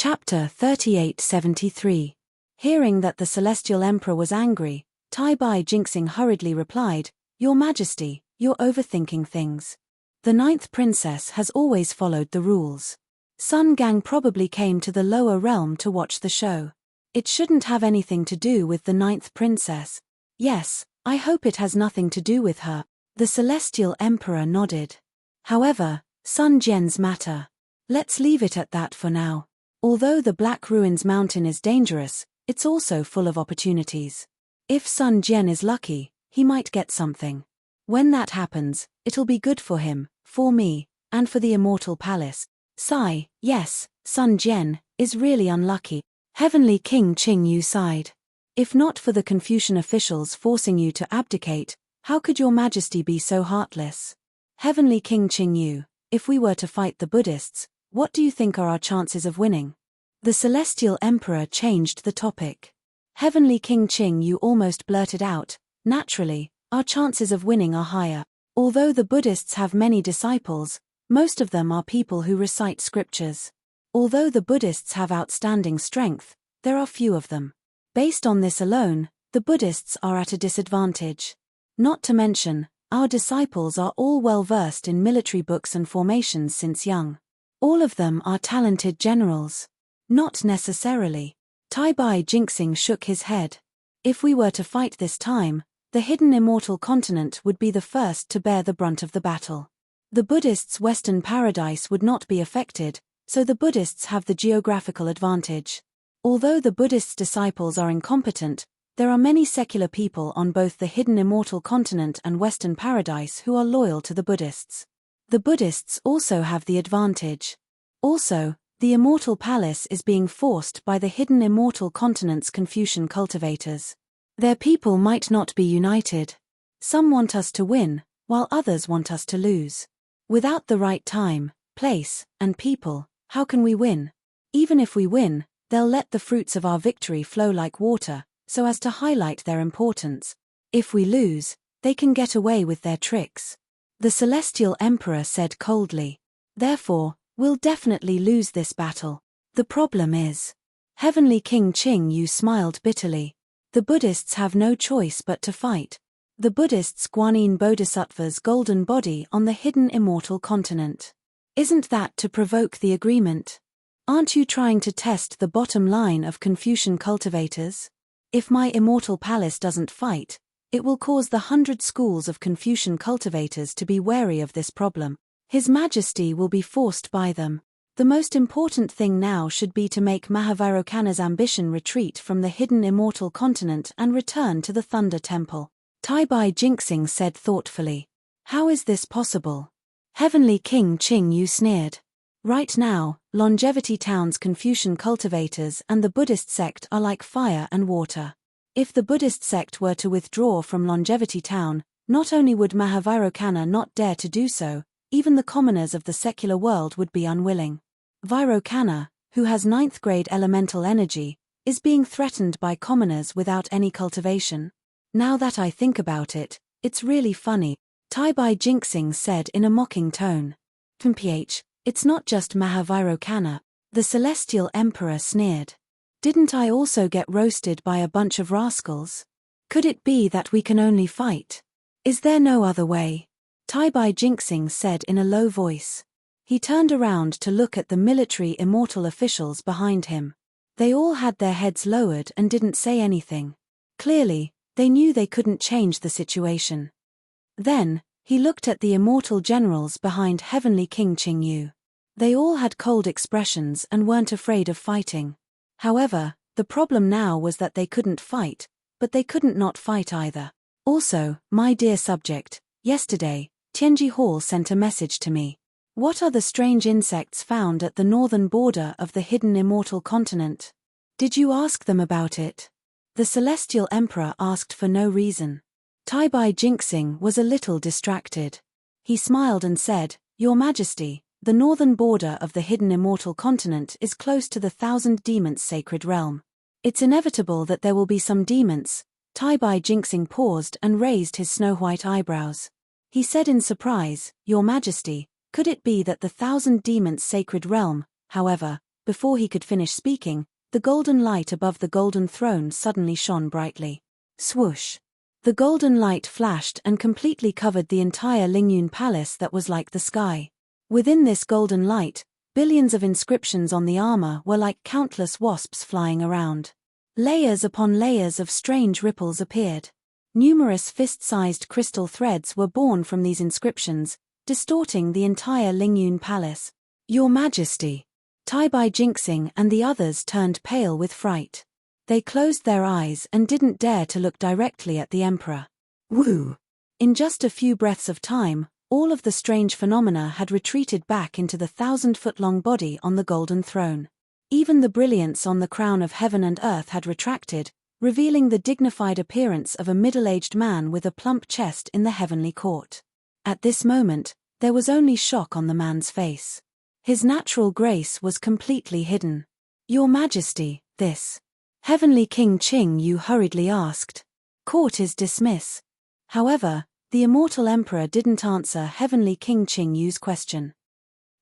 Chapter 3873. Hearing that the Celestial Emperor was angry, Tai-Bai Jinxing hurriedly replied, "Your Majesty, you're overthinking things. The 9th princess has always followed the rules. Sun Gang probably came to the lower realm to watch the show. It shouldn't have anything to do with the 9th princess." "Yes, I hope it has nothing to do with her." The Celestial Emperor nodded. "However, Sun Jian's matter. Let's leave it at that for now. Although the Black Ruins Mountain is dangerous, it's also full of opportunities. If Sun Jian is lucky, he might get something. When that happens, it'll be good for him, for me, and for the Immortal Palace." Sigh, yes, Sun Jian is really unlucky. Heavenly King Qing Yu sighed. "If not for the Confucian officials forcing you to abdicate, how could your Majesty be so heartless?" Heavenly King Qing Yu, if we were to fight the Buddhists, what do you think are our chances of winning? The Celestial Emperor changed the topic. Heavenly King Qing Yu almost blurted out, "Naturally, our chances of winning are higher. Although the Buddhists have many disciples, most of them are people who recite scriptures. Although the Buddhists have outstanding strength, there are few of them. Based on this alone, the Buddhists are at a disadvantage. Not to mention, our disciples are all well versed in military books and formations since young. All of them are talented generals." "Not necessarily." Tai-Bai Jinxing shook his head. "If we were to fight this time, the hidden immortal continent would be the first to bear the brunt of the battle. The Buddhists' Western paradise would not be affected, so the Buddhists have the geographical advantage. Although the Buddhists' disciples are incompetent, there are many secular people on both the hidden immortal continent and Western paradise who are loyal to the Buddhists. The Buddhists also have the advantage. Also, the Immortal Palace is being forced by the hidden immortal continent's Confucian cultivators. Their people might not be united. Some want us to win, while others want us to lose. Without the right time, place, and people, how can we win? Even if we win, they'll let the fruits of our victory flow like water, so as to highlight their importance. If we lose, they can get away with their tricks." The Celestial Emperor said coldly. "Therefore, we'll definitely lose this battle. The problem is..." Heavenly King Qing Yu smiled bitterly. "The Buddhists have no choice but to fight. The Buddhists' Guanyin Bodhisattva's golden body on the hidden immortal continent. Isn't that to provoke the agreement? Aren't you trying to test the bottom line of Confucian cultivators? If my Immortal Palace doesn't fight, it will cause the 100 schools of Confucian cultivators to be wary of this problem. His Majesty will be forced by them. The most important thing now should be to make Mahavairokkana's ambition retreat from the hidden immortal continent and return to the Thunder Temple." Tai-Bai Jinxing said thoughtfully. "How is this possible?" Heavenly King Qing Yu sneered. "Right now, Longevity Town's Confucian cultivators and the Buddhist sect are like fire and water. If the Buddhist sect were to withdraw from Longevity Town, not only would Mahavairokkana not dare to do so, even the commoners of the secular world would be unwilling. Vairokkana, who has 9th grade elemental energy, is being threatened by commoners without any cultivation. Now that I think about it, it's really funny," Tai-Bai Jinxing said in a mocking tone. "Mph, it's not just Mahavairokkana," the Celestial Emperor sneered. "Didn't I also get roasted by a bunch of rascals? Could it be that we can only fight? Is there no other way?" Tai-Bai Jinxing said in a low voice. He turned around to look at the military immortal officials behind him. They all had their heads lowered and didn't say anything. Clearly, they knew they couldn't change the situation. Then, he looked at the immortal generals behind Heavenly King Qing Yu. They all had cold expressions and weren't afraid of fighting. However, the problem now was that they couldn't fight, but they couldn't not fight either. "Also, my dear subject, yesterday, Tianji Hall sent a message to me. What are the strange insects found at the northern border of the hidden immortal continent? Did you ask them about it?" The Celestial Emperor asked for no reason. Tai-Bai Jinxing was a little distracted. He smiled and said, "Your Majesty, the northern border of the hidden immortal continent is close to the 1,000 Demons' sacred realm. It's inevitable that there will be some demons." Tai-Bai Jinxing paused and raised his snow-white eyebrows. He said in surprise, "Your Majesty, could it be that the 1,000 Demons' sacred realm, however, Before he could finish speaking, the golden light above the golden throne suddenly shone brightly. Swoosh! The golden light flashed and completely covered the entire Lingyun palace that was like the sky. Within this golden light, billions of inscriptions on the armor were like countless wasps flying around. Layers upon layers of strange ripples appeared. Numerous fist-sized crystal threads were born from these inscriptions, distorting the entire Lingyun palace. Your Majesty! Tai-bai Jinxing and the others turned pale with fright. They closed their eyes and didn't dare to look directly at the emperor. Woo! In just a few breaths of time, all of the strange phenomena had retreated back into the 1,000-foot-long body on the golden throne. Even the brilliance on the crown of heaven and earth had retracted, revealing the dignified appearance of a middle-aged man with a plump chest in the heavenly court. At this moment, there was only shock on the man's face. His natural grace was completely hidden. Your Majesty, this. Heavenly King Qing Yu hurriedly asked. Court is dismiss. However, the immortal emperor didn't answer Heavenly King Qing Yu's question.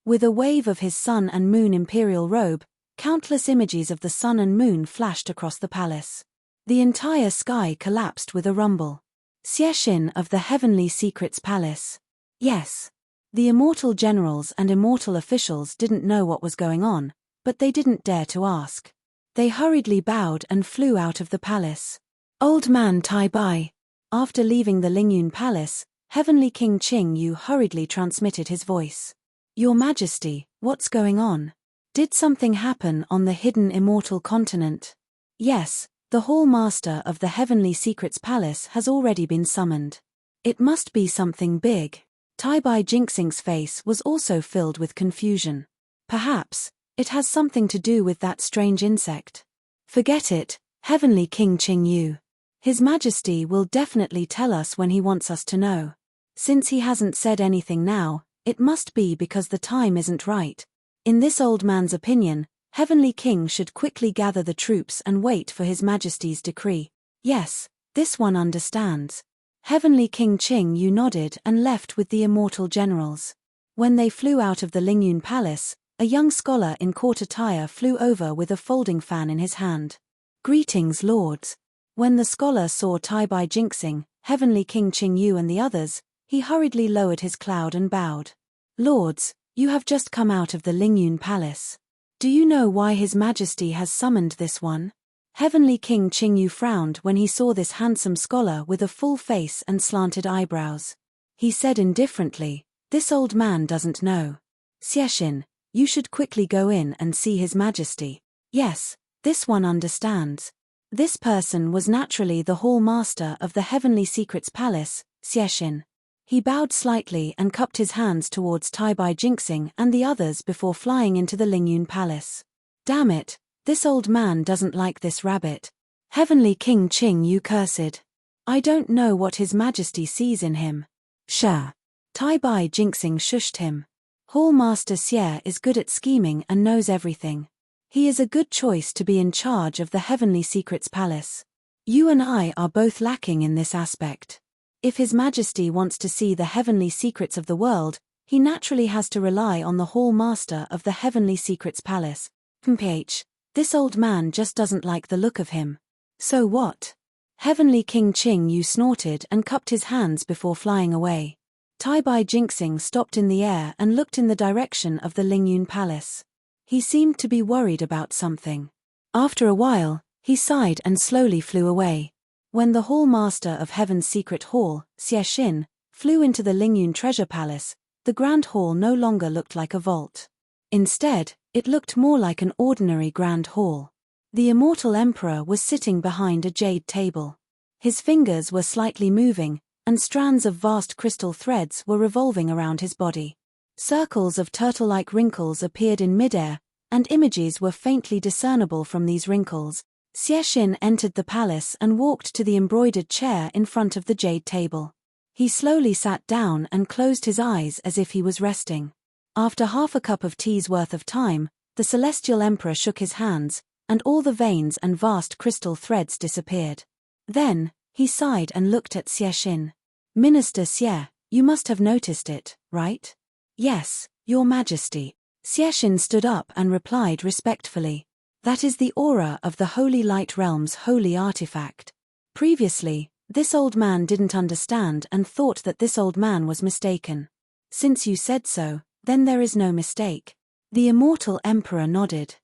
With a wave of his sun and moon imperial robe, countless images of the sun and moon flashed across the palace. The entire sky collapsed with a rumble. Xiexin of the Heavenly Secrets Palace. Yes. The immortal generals and immortal officials didn't know what was going on, but they didn't dare to ask. They hurriedly bowed and flew out of the palace. Old man Tai-bai. After leaving the Lingyun palace, Heavenly King Qing Yu hurriedly transmitted his voice. Your Majesty, what's going on? Did something happen on the hidden immortal continent? Yes, the Hall Master of the Heavenly Secrets Palace has already been summoned. It must be something big. Tai-bai Jinxing's face was also filled with confusion. Perhaps, it has something to do with that strange insect. Forget it, Heavenly King Qing Yu. His Majesty will definitely tell us when he wants us to know. Since he hasn't said anything now, it must be because the time isn't right. In this old man's opinion, Heavenly King should quickly gather the troops and wait for His Majesty's decree. Yes, this one understands. Heavenly King Qing Yu nodded and left with the immortal generals. When they flew out of the Lingyun palace, a young scholar in court attire flew over with a folding fan in his hand. Greetings, lords. When the scholar saw Tai-bai Jinxing, Heavenly King Qing Yu and the others, he hurriedly lowered his cloud and bowed. Lords, you have just come out of the Lingyun palace. Do you know why His Majesty has summoned this one? Heavenly King Qing Yu frowned when he saw this handsome scholar with a full face and slanted eyebrows. He said indifferently, this old man doesn't know. Xiexin, you should quickly go in and see His Majesty. Yes, this one understands. This person was naturally the Hall Master of the Heavenly Secrets Palace, Xiexin. He bowed slightly and cupped his hands towards Tai-bai Jinxing and the others before flying into the Lingyun palace. Damn it, this old man doesn't like this rabbit. Heavenly King Qing Yu cursed. I don't know what His Majesty sees in him. Sha. Tai-bai Jinxing shushed him. Hall Master Xie is good at scheming and knows everything. He is a good choice to be in charge of the Heavenly Secrets Palace. You and I are both lacking in this aspect. If His Majesty wants to see the heavenly secrets of the world, he naturally has to rely on the Hall Master of the Heavenly Secrets Palace. PH. This old man just doesn't like the look of him. So what? Heavenly King Qing Yu snorted and cupped his hands before flying away. Tai-bai Jinxing stopped in the air and looked in the direction of the Lingyun Palace. He seemed to be worried about something. After a while, he sighed and slowly flew away. When the Hall Master of Heaven's Secret Hall, Xiexin, flew into the Lingyun Treasure Palace, the Grand Hall no longer looked like a vault. Instead, it looked more like an ordinary Grand Hall. The immortal emperor was sitting behind a jade table. His fingers were slightly moving, and strands of vast crystal threads were revolving around his body. Circles of turtle-like wrinkles appeared in midair, and images were faintly discernible from these wrinkles. Xiexin entered the palace and walked to the embroidered chair in front of the jade table. He slowly sat down and closed his eyes as if he was resting. After half a cup of tea's worth of time, the celestial emperor shook his hands, and all the veins and vast crystal threads disappeared. Then, he sighed and looked at Xiexin. Minister Xie, you must have noticed it, right? Yes, Your Majesty. Xiexin stood up and replied respectfully. That is the aura of the Holy Light Realm's holy artifact. Previously, this old man didn't understand and thought that this old man was mistaken. Since you said so, then there is no mistake. The immortal emperor nodded.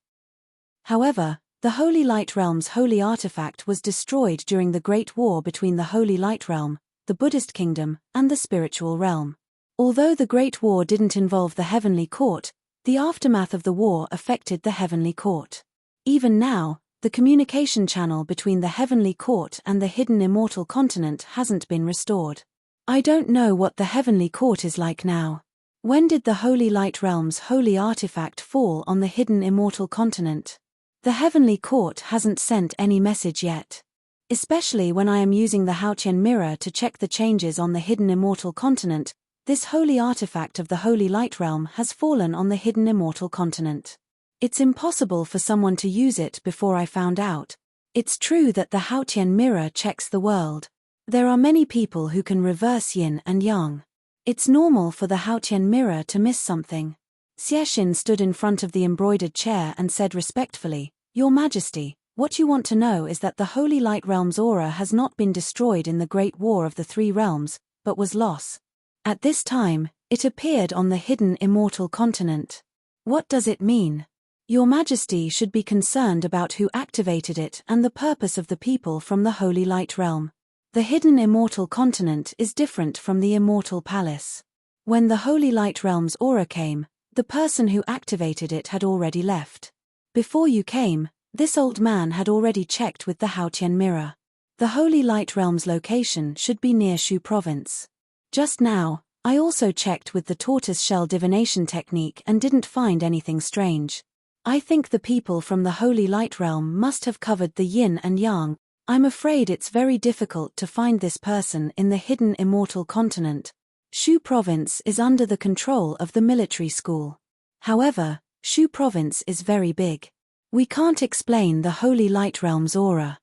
However, the Holy Light Realm's holy artifact was destroyed during the Great War between the Holy Light Realm, the Buddhist kingdom, and the spiritual realm. Although the Great War didn't involve the Heavenly Court, the aftermath of the war affected the Heavenly Court. Even now, the communication channel between the Heavenly Court and the hidden immortal continent hasn't been restored. I don't know what the Heavenly Court is like now. When did the Holy Light Realm's holy artifact fall on the hidden immortal continent? The Heavenly Court hasn't sent any message yet. Especially when I am using the Haotian mirror to check the changes on the hidden immortal continent, this holy artifact of the Holy Light Realm has fallen on the hidden immortal continent. It's impossible for someone to use it before I found out. It's true that the Haotian mirror checks the world. There are many people who can reverse yin and yang. It's normal for the Haotian mirror to miss something. Xiexin stood in front of the embroidered chair and said respectfully, Your Majesty, what you want to know is that the Holy Light Realm's aura has not been destroyed in the Great War of the Three Realms, but was lost. At this time, it appeared on the hidden immortal continent. What does it mean? Your Majesty should be concerned about who activated it and the purpose of the people from the Holy Light Realm. The hidden immortal continent is different from the immortal palace. When the Holy Light Realm's aura came, the person who activated it had already left. Before you came, this old man had already checked with the Haotian mirror. The Holy Light Realm's location should be near Shu province. Just now, I also checked with the tortoise shell divination technique and didn't find anything strange. I think the people from the Holy Light Realm must have covered the yin and yang. I'm afraid it's very difficult to find this person in the hidden immortal continent. Shu province is under the control of the military school. However, Shu province is very big. We can't explain the Holy Light Realm's aura.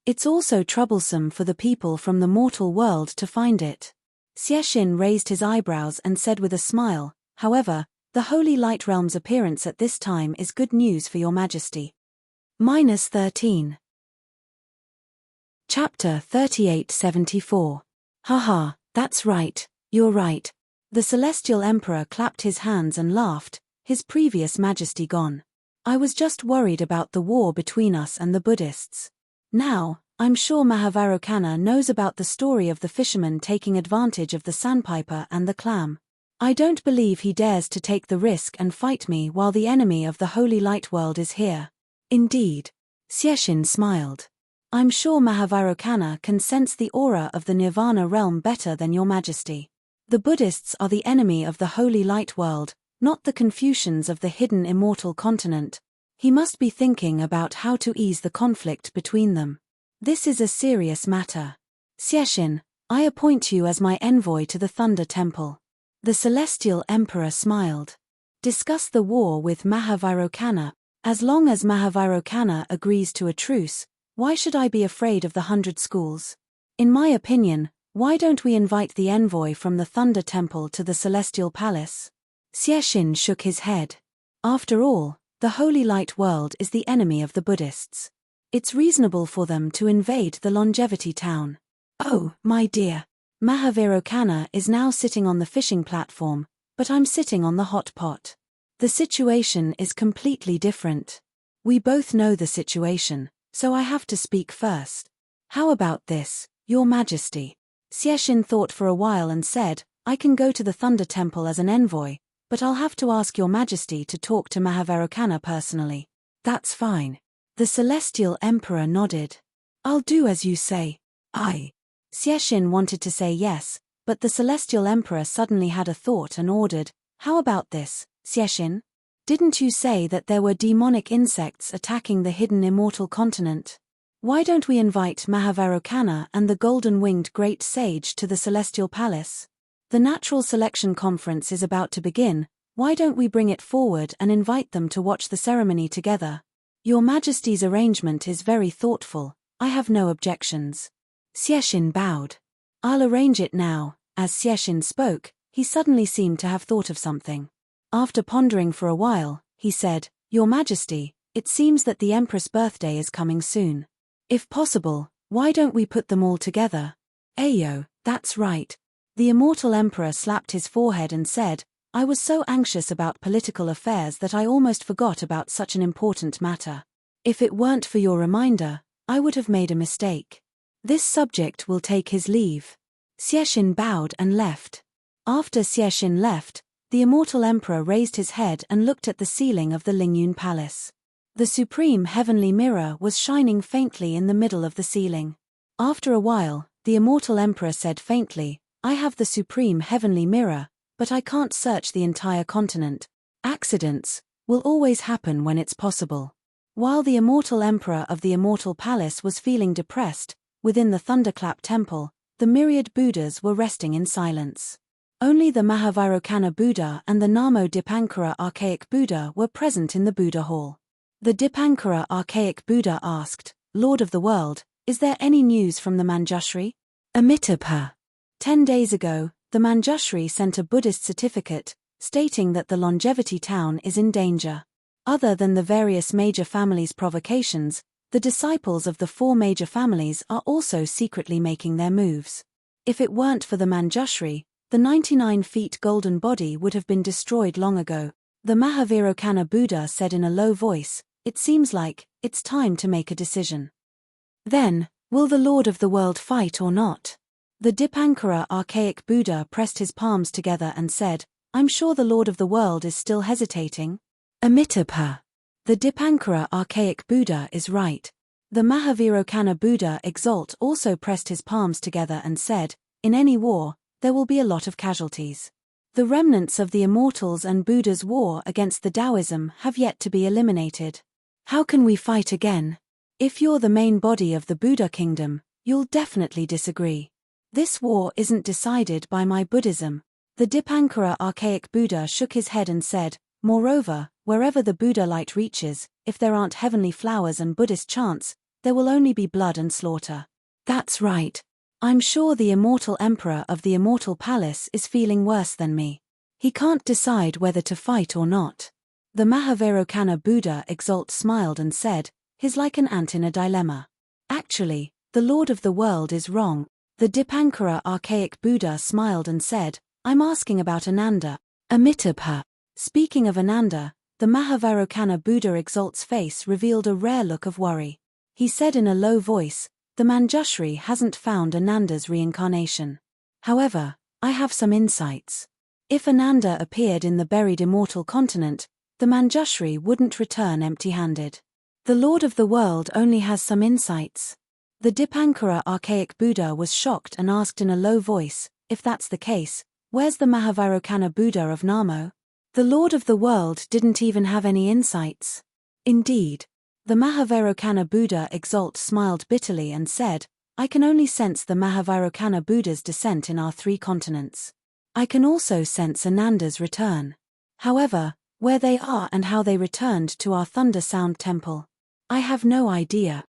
It's also troublesome for the people from the mortal world to find it. Xiexin raised his eyebrows and said with a smile, However, the Holy Light Realm's appearance at this time is good news for your Majesty. -13. Chapter 3874. Haha, that's right, you're right. The Celestial Emperor clapped his hands and laughed, his previous majesty gone. I was just worried about the war between us and the Buddhists. Now, I'm sure Mahavarokana knows about the story of the fisherman taking advantage of the sandpiper and the clam. I don't believe he dares to take the risk and fight me while the enemy of the Holy Light World is here. Indeed. Xiexin smiled. I'm sure Mahavarokana can sense the aura of the Nirvana realm better than your Majesty. The Buddhists are the enemy of the Holy Light World, not the Confucians of the hidden immortal continent. He must be thinking about how to ease the conflict between them. This is a serious matter. Xiexin, I appoint you as my envoy to the Thunder Temple. The Celestial Emperor smiled. Discuss the war with Mahavarokana. As long as Mahavarokana agrees to a truce, why should I be afraid of the 100 schools? In my opinion, why don't we invite the envoy from the Thunder Temple to the Celestial Palace? Xiexin shook his head. After all, the Holy Light World is the enemy of the Buddhists. It's reasonable for them to invade the Longevity Town. Oh, my dear. Mahavarokana is now sitting on the fishing platform, but I'm sitting on the hot pot. The situation is completely different. We both know the situation, so I have to speak first. How about this, Your Majesty? Xiexin thought for a while and said, I can go to the Thunder Temple as an envoy, but I'll have to ask Your Majesty to talk to Mahavarokana personally. That's fine. The Celestial Emperor nodded. I'll do as you say. Xiexin wanted to say yes, but the Celestial Emperor suddenly had a thought and ordered, How about this, Xiexin? Didn't you say that there were demonic insects attacking the hidden immortal continent? Why don't we invite Mahavarokana and the golden-winged great sage to the Celestial Palace? The Natural Selection Conference is about to begin, why don't we bring it forward and invite them to watch the ceremony together? Your Majesty's arrangement is very thoughtful, I have no objections. Xiexin bowed. I'll arrange it now. As Xiexin spoke, he suddenly seemed to have thought of something. After pondering for a while, he said, "Your Majesty, it seems that the Empress' birthday is coming soon. If possible, why don't we put them all together?" "Ayo, that's right." The immortal emperor slapped his forehead and said, "I was so anxious about political affairs that I almost forgot about such an important matter. If it weren't for your reminder, I would have made a mistake. This subject will take his leave." Xiexin bowed and left. After Xiexin left, the immortal emperor raised his head and looked at the ceiling of the Lingyun Palace. The supreme heavenly mirror was shining faintly in the middle of the ceiling. After a while, the immortal emperor said faintly, "I have the supreme heavenly mirror, but I can't search the entire continent. Accidents will always happen when it's possible." While the immortal emperor of the immortal palace was feeling depressed, within the Thunderclap temple, the myriad Buddhas were resting in silence. Only the Mahavairokkana Buddha and the Namo Dipankara Archaic Buddha were present in the Buddha hall. The Dipankara Archaic Buddha asked, "Lord of the world, is there any news from the Manjushri?" Amitabha. 10 days ago, the Manjushri sent a Buddhist certificate, stating that the Longevity town is in danger. Other than the various major families' provocations, the disciples of the 4 major families are also secretly making their moves. If it weren't for the Manjushri, the 99 feet golden body would have been destroyed long ago. The Mahavairokkana Buddha said in a low voice, "It seems like it's time to make a decision. Then, will the Lord of the world fight or not?" The Dipankara Archaic Buddha pressed his palms together and said, "I'm sure the Lord of the world is still hesitating." Amitabha. The Dipankara Archaic Buddha is right. The Mahavairokkana Buddha Exalt also pressed his palms together and said, "In any war, there will be a lot of casualties. The remnants of the Immortals and Buddha's war against the Taoism have yet to be eliminated. How can we fight again? If you're the main body of the Buddha kingdom, you'll definitely disagree. This war isn't decided by my Buddhism." The Dipankara Archaic Buddha shook his head and said, "Moreover, wherever the Buddha light reaches, if there aren't heavenly flowers and Buddhist chants, there will only be blood and slaughter." "That's right. I'm sure the immortal emperor of the immortal palace is feeling worse than me. He can't decide whether to fight or not." The Mahavairokkana Buddha Exalt smiled and said, "He's like an ant in a dilemma. Actually, the Lord of the world is wrong." The Dipankara Archaic Buddha smiled and said, "I'm asking about Ananda." Amitabha. Speaking of Ananda, the Mahavairokkana Buddha Exalt's face revealed a rare look of worry. He said in a low voice, "The Manjushri hasn't found Ananda's reincarnation. However, I have some insights. If Ananda appeared in the buried immortal continent, the Manjushri wouldn't return empty-handed." The Lord of the world only has some insights. The Dipankara Archaic Buddha was shocked and asked in a low voice, "If that's the case, where's the Mahavairokkana Buddha of Namo?" The Lord of the world didn't even have any insights. Indeed. The Mahavairokkana Buddha Exalt smiled bitterly and said, "I can only sense the Mahavairokkana Buddha's descent in our 3 continents. I can also sense Ananda's return. However, where they are and how they returned to our Thunder Sound Temple, I have no idea.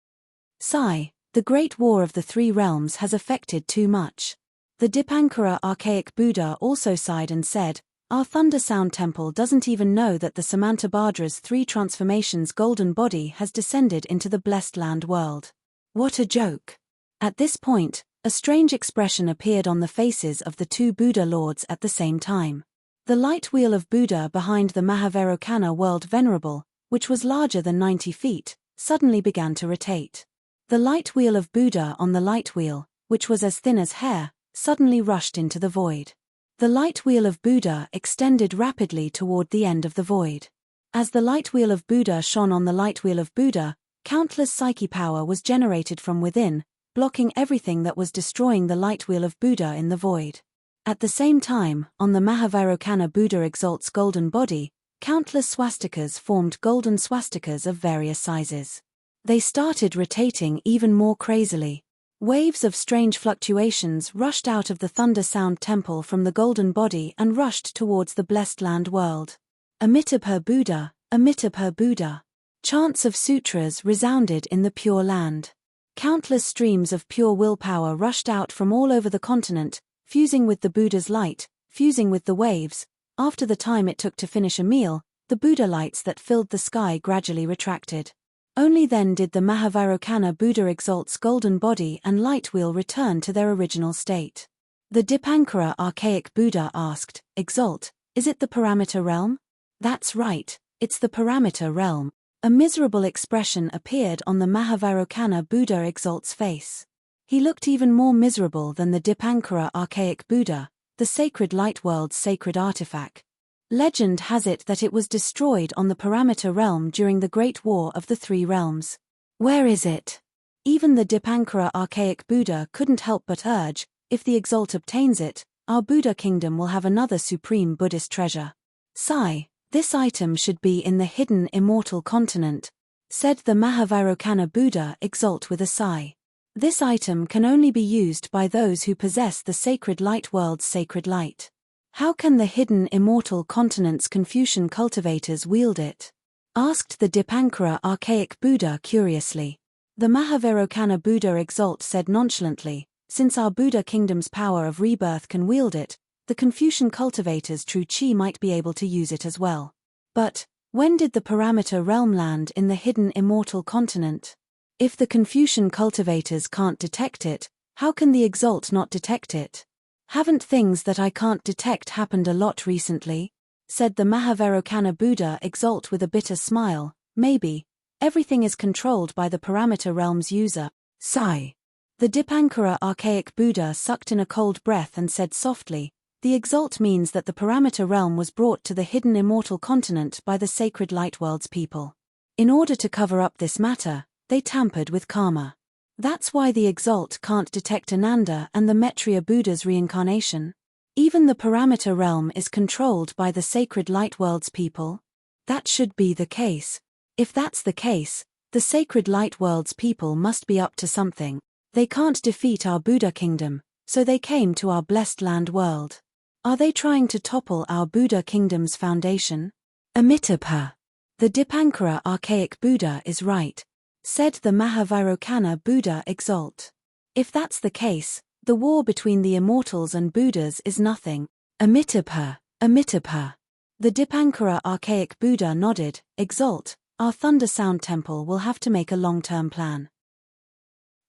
Sigh, the Great War of the 3 realms has affected too much." The Dipankara Archaic Buddha also sighed and said, "Our Thunder Sound Temple doesn't even know that the Samantabhadra's 3 transformations golden body has descended into the blessed land world. What a joke." At this point, a strange expression appeared on the faces of the 2 Buddha lords at the same time. The light wheel of Buddha behind the Mahavairokkana world venerable, which was larger than 90 feet, suddenly began to rotate. The light wheel of Buddha on the light wheel, which was as thin as hair, suddenly rushed into the void. The light wheel of Buddha extended rapidly toward the end of the void. As the light wheel of Buddha shone on the light wheel of Buddha, countless psyche power was generated from within, blocking everything that was destroying the light wheel of Buddha in the void. At the same time, on the Mahavairokkana Buddha Exalt's golden body, countless swastikas formed golden swastikas of various sizes. They started rotating even more crazily. Waves of strange fluctuations rushed out of the Thunder Sound Temple from the golden body and rushed towards the blessed land world. Amitabha Buddha, Amitabha Buddha. Chants of sutras resounded in the Pure Land. Countless streams of pure willpower rushed out from all over the continent, fusing with the Buddha's light, fusing with the waves, After the time it took to finish a meal, the Buddha lights that filled the sky gradually retracted. Only then did the Mahavirokana Buddha Exalt's golden body and light wheel return to their original state. The Dipankara archaic Buddha asked, Exalt, is it the parameter realm? That's right, it's the parameter realm. A miserable expression appeared on the Mahavirokana Buddha Exalt's face. He looked even more miserable than the Dipankara archaic Buddha, the sacred light world's sacred artifact. Legend has it that it was destroyed on the parameter realm during the Great War of the Three Realms. Where is it? Even the Dipankara archaic Buddha couldn't help but urge, if the Exalt obtains it, our Buddha kingdom will have another supreme Buddhist treasure. Sigh, this item should be in the hidden immortal continent, said the Mahavirokana Buddha Exalt with a sigh. This item can only be used by those who possess the sacred light world's sacred light. How can the hidden immortal continent's Confucian cultivators wield it? Asked the Dipankara archaic Buddha curiously. The Mahavirokana Buddha Exalt said nonchalantly, since our Buddha kingdom's power of rebirth can wield it, the Confucian cultivators' true chi might be able to use it as well. But, when did the parameter realm land in the hidden immortal continent? If the Confucian cultivators can't detect it, how can the Exalt not detect it? Haven't things that I can't detect happened a lot recently? Said the Mahavirokana Buddha Exalt with a bitter smile. Maybe. Everything is controlled by the parameter realm's user. Sigh. The Dipankara archaic Buddha sucked in a cold breath and said softly, the Exalt means that the parameter realm was brought to the hidden immortal continent by the sacred light world's people. In order to cover up this matter, they tampered with karma. That's why the Exalt can't detect Ananda and the Maitreya Buddha's reincarnation. Even the parameter realm is controlled by the sacred light world's people. That should be the case. If that's the case, the sacred light world's people must be up to something. They can't defeat our Buddha kingdom, so they came to our blessed land world. Are they trying to topple our Buddha kingdom's foundation? Amitabha. The Dipankara archaic Buddha is right, said the Mahavirokana Buddha Exalt. If that's the case, the war between the immortals and Buddhas is nothing. Amitabha, Amitabha. The Dipankara archaic Buddha nodded. Exalt, our Thunder Sound Temple will have to make a long-term plan.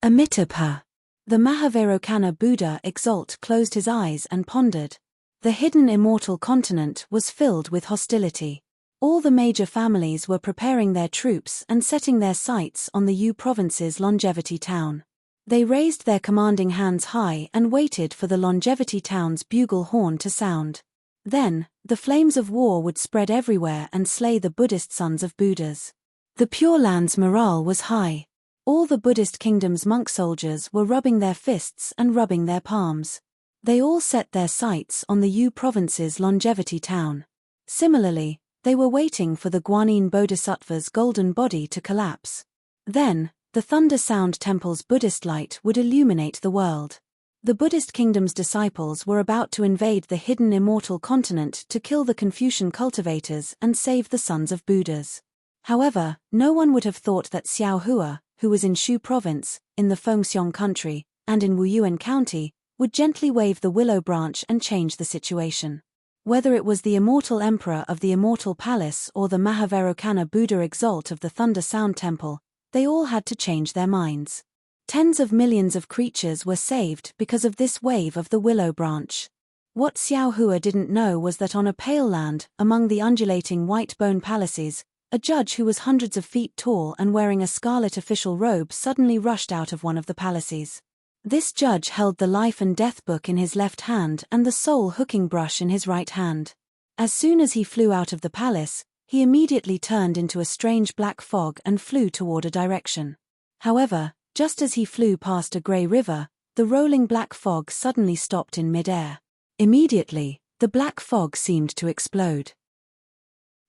Amitabha. The Mahavirokana Buddha Exalt closed his eyes and pondered. The hidden immortal continent was filled with hostility. All the major families were preparing their troops and setting their sights on the Yu province's Longevity Town. They raised their commanding hands high and waited for the Longevity Town's bugle horn to sound. Then, the flames of war would spread everywhere and slay the Buddhist sons of Buddhas. The Pure Land's morale was high. All the Buddhist kingdom's monk soldiers were rubbing their fists and rubbing their palms. They all set their sights on the Yu province's Longevity Town. Similarly, they were waiting for the Guanyin Bodhisattva's golden body to collapse. Then, the Thunder Sound Temple's Buddhist light would illuminate the world. The Buddhist kingdom's disciples were about to invade the hidden immortal continent to kill the Confucian cultivators and save the sons of Buddhas. However, no one would have thought that Xiao Hua, who was in Shu province, in the Fengxiong country, and in Wuyuan county, would gently wave the willow branch and change the situation. Whether it was the immortal emperor of the immortal palace or the Mahavirokana Buddha Exalt of the Thunder Sound Temple, they all had to change their minds. Tens of millions of creatures were saved because of this wave of the willow branch. What Xiao Hua didn't know was that on a pale land, among the undulating white bone palaces, a judge who was hundreds of feet tall and wearing a scarlet official robe suddenly rushed out of one of the palaces. This judge held the life and death book in his left hand and the soul hooking brush in his right hand. As soon as he flew out of the palace, he immediately turned into a strange black fog and flew toward a direction. However, just as he flew past a grey river, the rolling black fog suddenly stopped in mid-air. Immediately, the black fog seemed to explode.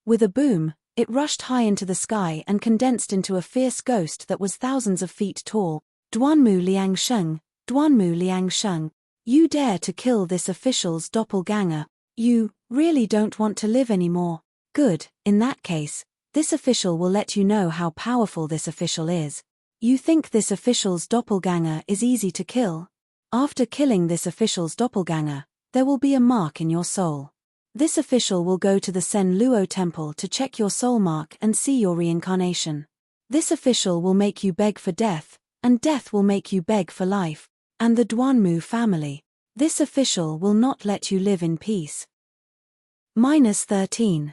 With a boom, it rushed high into the sky and condensed into a fierce ghost that was thousands of feet tall. Duanmu Liangsheng, Duanmu Liangsheng, you dare to kill this official's doppelganger. You really don't want to live anymore. Good, in that case, this official will let you know how powerful this official is. You think this official's doppelganger is easy to kill? After killing this official's doppelganger, there will be a mark in your soul. This official will go to the Sen Luo temple to check your soul mark and see your reincarnation. This official will make you beg for death, and death will make you beg for life, and the Duanmu family. This official will not let you live in peace. -13.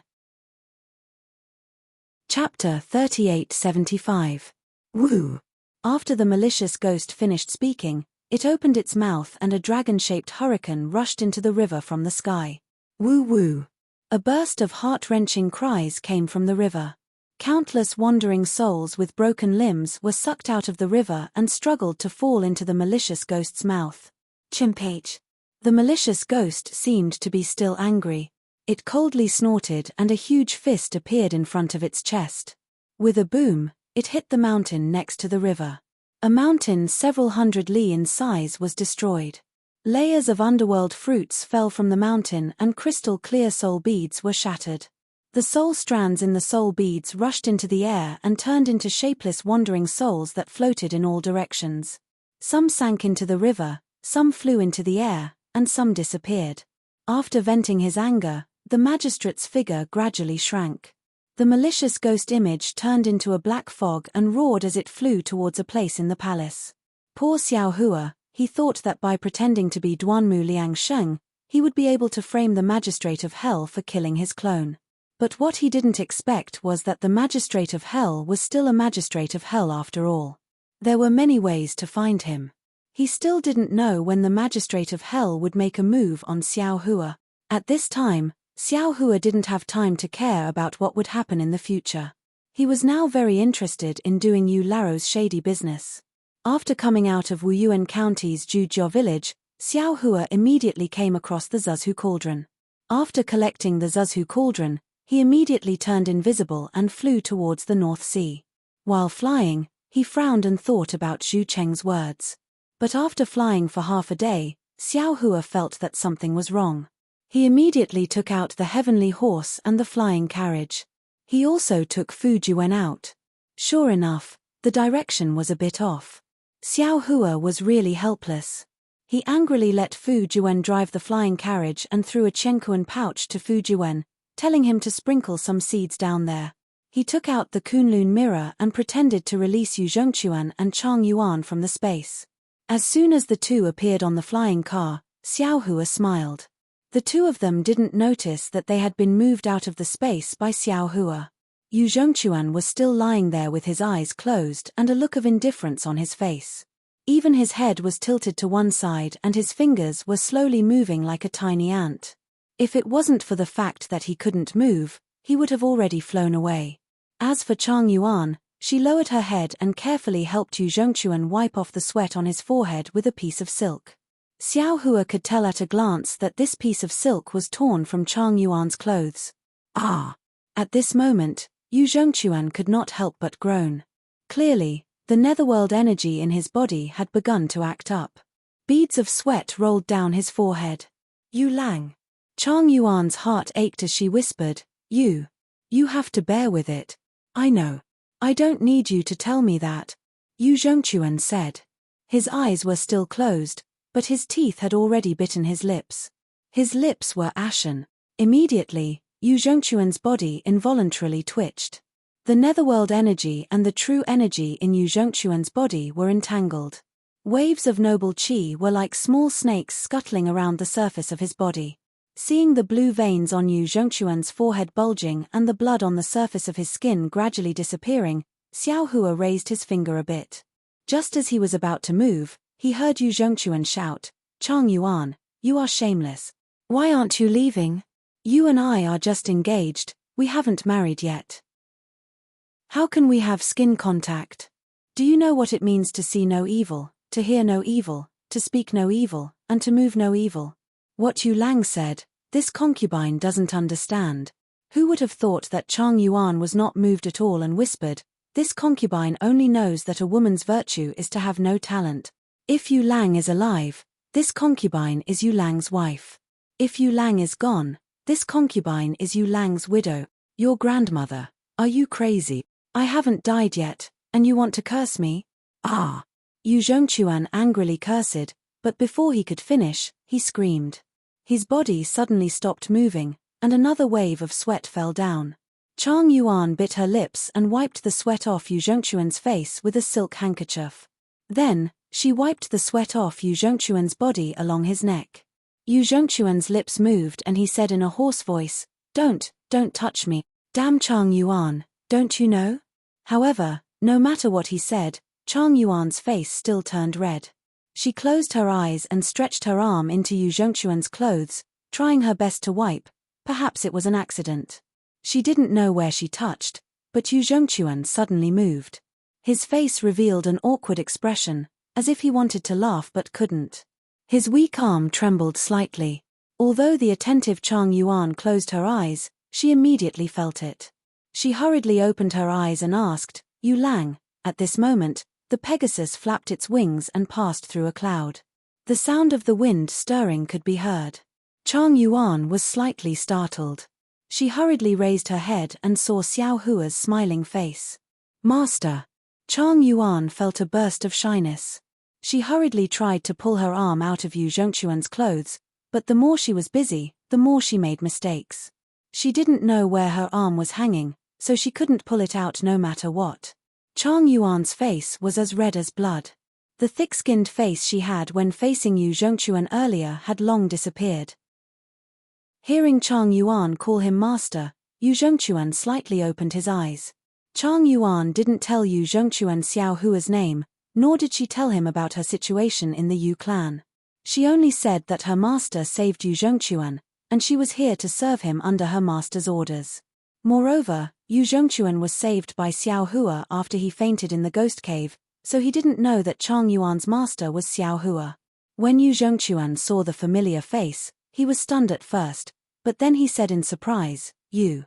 Chapter 3875. Woo! After the malicious ghost finished speaking, it opened its mouth and a dragon-shaped hurricane rushed into the river from the sky. Woo-woo! A burst of heart-wrenching cries came from the river. Countless wandering souls with broken limbs were sucked out of the river and struggled to fall into the malicious ghost's mouth. Chimpage. The malicious ghost seemed to be still angry. It coldly snorted and a huge fist appeared in front of its chest. With a boom, it hit the mountain next to the river. A mountain several hundred li in size was destroyed. Layers of underworld fruits fell from the mountain and crystal-clear soul beads were shattered. The soul strands in the soul beads rushed into the air and turned into shapeless wandering souls that floated in all directions. Some sank into the river, some flew into the air, and some disappeared. After venting his anger, the magistrate's figure gradually shrank. The malicious ghost image turned into a black fog and roared as it flew towards a place in the palace. Poor Xiao Hua, he thought that by pretending to be Duanmu Liang Sheng, he would be able to frame the magistrate of hell for killing his clone. But what he didn't expect was that the magistrate of hell was still a magistrate of hell after all. There were many ways to find him. He still didn't know when the magistrate of hell would make a move on Xiao Hua. At this time, Xiao Hua didn't have time to care about what would happen in the future. He was now very interested in doing Yu Laro's shady business. After coming out of Wuyuan County's Jujiao village, Xiao Hua immediately came across the Zuzhu cauldron. After collecting the Zuzhu cauldron, he immediately turned invisible and flew towards the North Sea. While flying, he frowned and thought about Zhu Cheng's words. But after flying for half a day, Xiao Hua felt that something was wrong. He immediately took out the heavenly horse and the flying carriage. He also took Fu Juwen out. Sure enough, the direction was a bit off. Xiao Hua was really helpless. He angrily let Fu Juwen drive the flying carriage and threw a Chenkuan pouch to Fu Juwen, telling him to sprinkle some seeds down there. He took out the Kunlun mirror and pretended to release Yu Zhongquan and Chang Yuan from the space. As soon as the two appeared on the flying car, Xiao Hua smiled. The two of them didn't notice that they had been moved out of the space by Xiao Hua. Yu Zhongquan was still lying there with his eyes closed and a look of indifference on his face. Even his head was tilted to one side and his fingers were slowly moving like a tiny ant. If it wasn't for the fact that he couldn't move, he would have already flown away. As for Chang Yuan, she lowered her head and carefully helped Yu Zhongquan wipe off the sweat on his forehead with a piece of silk. Xiao Hua could tell at a glance that this piece of silk was torn from Chang Yuan's clothes. Ah! At this moment, Yu Zhongquan could not help but groan. Clearly, the netherworld energy in his body had begun to act up. Beads of sweat rolled down his forehead. Yu Lang. Chang Yuan's heart ached as she whispered, You have to bear with it. I know. I don't need you to tell me that. Yu Zhongquan said. His eyes were still closed, but his teeth had already bitten his lips. His lips were ashen. Immediately, Yu Zhongquan's body involuntarily twitched. The netherworld energy and the true energy in Yu Zhongquan's body were entangled. Waves of noble qi were like small snakes scuttling around the surface of his body. Seeing the blue veins on Yu Zhongquan's forehead bulging and the blood on the surface of his skin gradually disappearing, Xiao Hua raised his finger a bit. Just as he was about to move, he heard Yu Zhongquan shout, Chang Yuan, you are shameless. Why aren't you leaving? You and I are just engaged, we haven't married yet. How can we have skin contact? Do you know what it means to see no evil, to hear no evil, to speak no evil, and to move no evil? What Yu Lang said, this concubine doesn't understand. Who would have thought that Chang Yuan was not moved at all and whispered, this concubine only knows that a woman's virtue is to have no talent. If Yu Lang is alive, this concubine is Yu Lang's wife. If Yu Lang is gone, this concubine is Yu Lang's widow. Your grandmother. Are you crazy? I haven't died yet, and you want to curse me? Ah! Yu Zhongquan angrily cursed, but before he could finish, he screamed. His body suddenly stopped moving, and another wave of sweat fell down. Chang Yuan bit her lips and wiped the sweat off Yu Zhongquan's face with a silk handkerchief. Then, she wiped the sweat off Yu Zhongquan's body along his neck. Yu Zhongquan's lips moved and he said in a hoarse voice, Don't touch me. Damn Chang Yuan, don't you know? However, no matter what he said, Chang Yuan's face still turned red. She closed her eyes and stretched her arm into Yu Zhongquan's clothes, trying her best to wipe. Perhaps it was an accident. She didn't know where she touched, but Yu Zhongquan suddenly moved. His face revealed an awkward expression, as if he wanted to laugh but couldn't. His weak arm trembled slightly. Although the attentive Chang Yuan closed her eyes, she immediately felt it. She hurriedly opened her eyes and asked, Yu Lang. At this moment, the Pegasus flapped its wings and passed through a cloud. The sound of the wind stirring could be heard. Chang Yuan was slightly startled. She hurriedly raised her head and saw Xiao Hua's smiling face. Master. Chang Yuan felt a burst of shyness. She hurriedly tried to pull her arm out of Yu Zhongquan's clothes, but the more she was busy, the more she made mistakes. She didn't know where her arm was hanging, so she couldn't pull it out no matter what. Chang Yuan's face was as red as blood. The thick-skinned face she had when facing Yu Zhongquan earlier had long disappeared. Hearing Chang Yuan call him master, Yu Zhongquan slightly opened his eyes. Chang Yuan didn't tell Yu Zhongquan Xiao Hua's name, nor did she tell him about her situation in the Yu clan. She only said that her master saved Yu Zhongquan, and she was here to serve him under her master's orders. Moreover, Yu Zhongquan was saved by Xiao Hua after he fainted in the ghost cave, so he didn't know that Chang Yuan's master was Xiao Hua. When Yu Zhongquan saw the familiar face, he was stunned at first, but then he said in surprise, You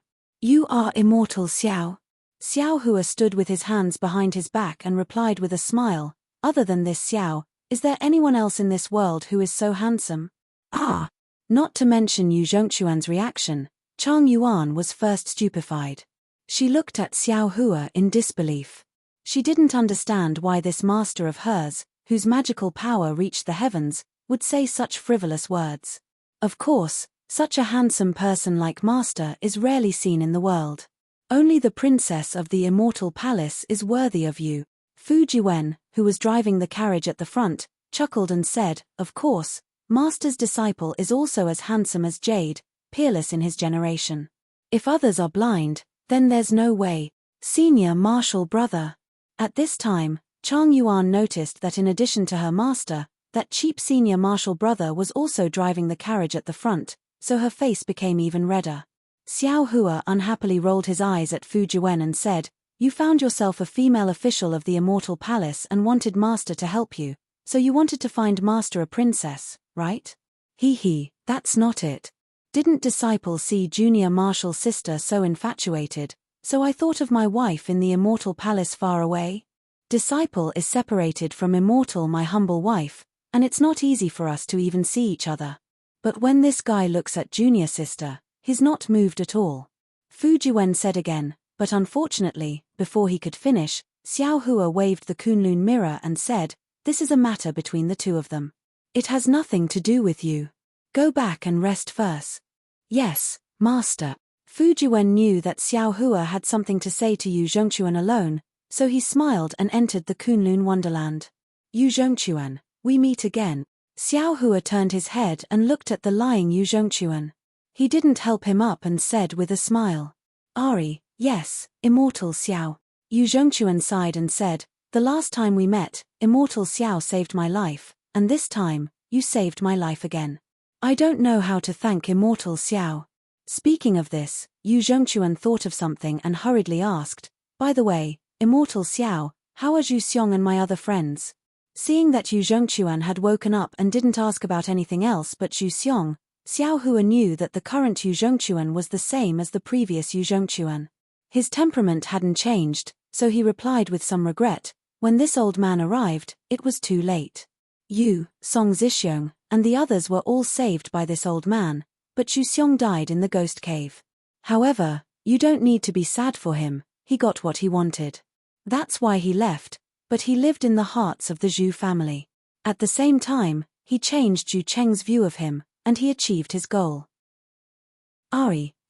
are immortal Xiao. Xiao Hua stood with his hands behind his back and replied with a smile, Other than this Xiao, is there anyone else in this world who is so handsome? Ah! Not to mention Yu Zhongquan's reaction, Chang Yuan was first stupefied. She looked at Xiao Hua in disbelief. She didn't understand why this master of hers, whose magical power reached the heavens, would say such frivolous words. Of course, such a handsome person like master is rarely seen in the world. Only the princess of the immortal palace is worthy of you. Fu Jiwen, who was driving the carriage at the front, chuckled and said, Of course, master's disciple is also as handsome as Jade, peerless in his generation. If others are blind, then there's no way. Senior martial brother. At this time, Chang Yuan noticed that in addition to her master, that cheap senior martial brother was also driving the carriage at the front, so her face became even redder. Xiao Hua unhappily rolled his eyes at Fu Jiwen and said, You found yourself a female official of the immortal palace and wanted master to help you, so you wanted to find master a princess, right? Hee, that's not it. Didn't disciple see junior martial sister so infatuated, so I thought of my wife in the immortal palace far away? Disciple is separated from immortal my humble wife, and it's not easy for us to even see each other. But when this guy looks at junior sister, he's not moved at all. Fu Jiwen said again, but unfortunately, before he could finish, Xiao Hua waved the Kunlun mirror and said, This is a matter between the two of them. It has nothing to do with you. Go back and rest first. Yes, master. Fu Jiwen knew that Xiao Hua had something to say to Yu Zhongquan alone, so he smiled and entered the Kunlun wonderland. Yu Zhongquan, we meet again. Xiao Hua turned his head and looked at the lying Yu Zhongquan. He didn't help him up and said with a smile, Ari, yes, immortal Xiao. Yu Zhongquan sighed and said, The last time we met, immortal Xiao saved my life, and this time, you saved my life again. I don't know how to thank immortal Xiao. Speaking of this, Yu Zhongquan thought of something and hurriedly asked, By the way, immortal Xiao, how are Zhu Xiong and my other friends? Seeing that Yu Zhongquan had woken up and didn't ask about anything else but Zhu Xiong, Xiao Hua knew that the current Yu Zhongquan was the same as the previous Yu Zhongquan. His temperament hadn't changed, so he replied with some regret, When this old man arrived, it was too late. Yu, Song Zixiong, and the others were all saved by this old man, but Zhu Xiong died in the ghost cave. However, you don't need to be sad for him, he got what he wanted. That's why he left, but he lived in the hearts of the Zhu family. At the same time, he changed Zhu Cheng's view of him, and he achieved his goal.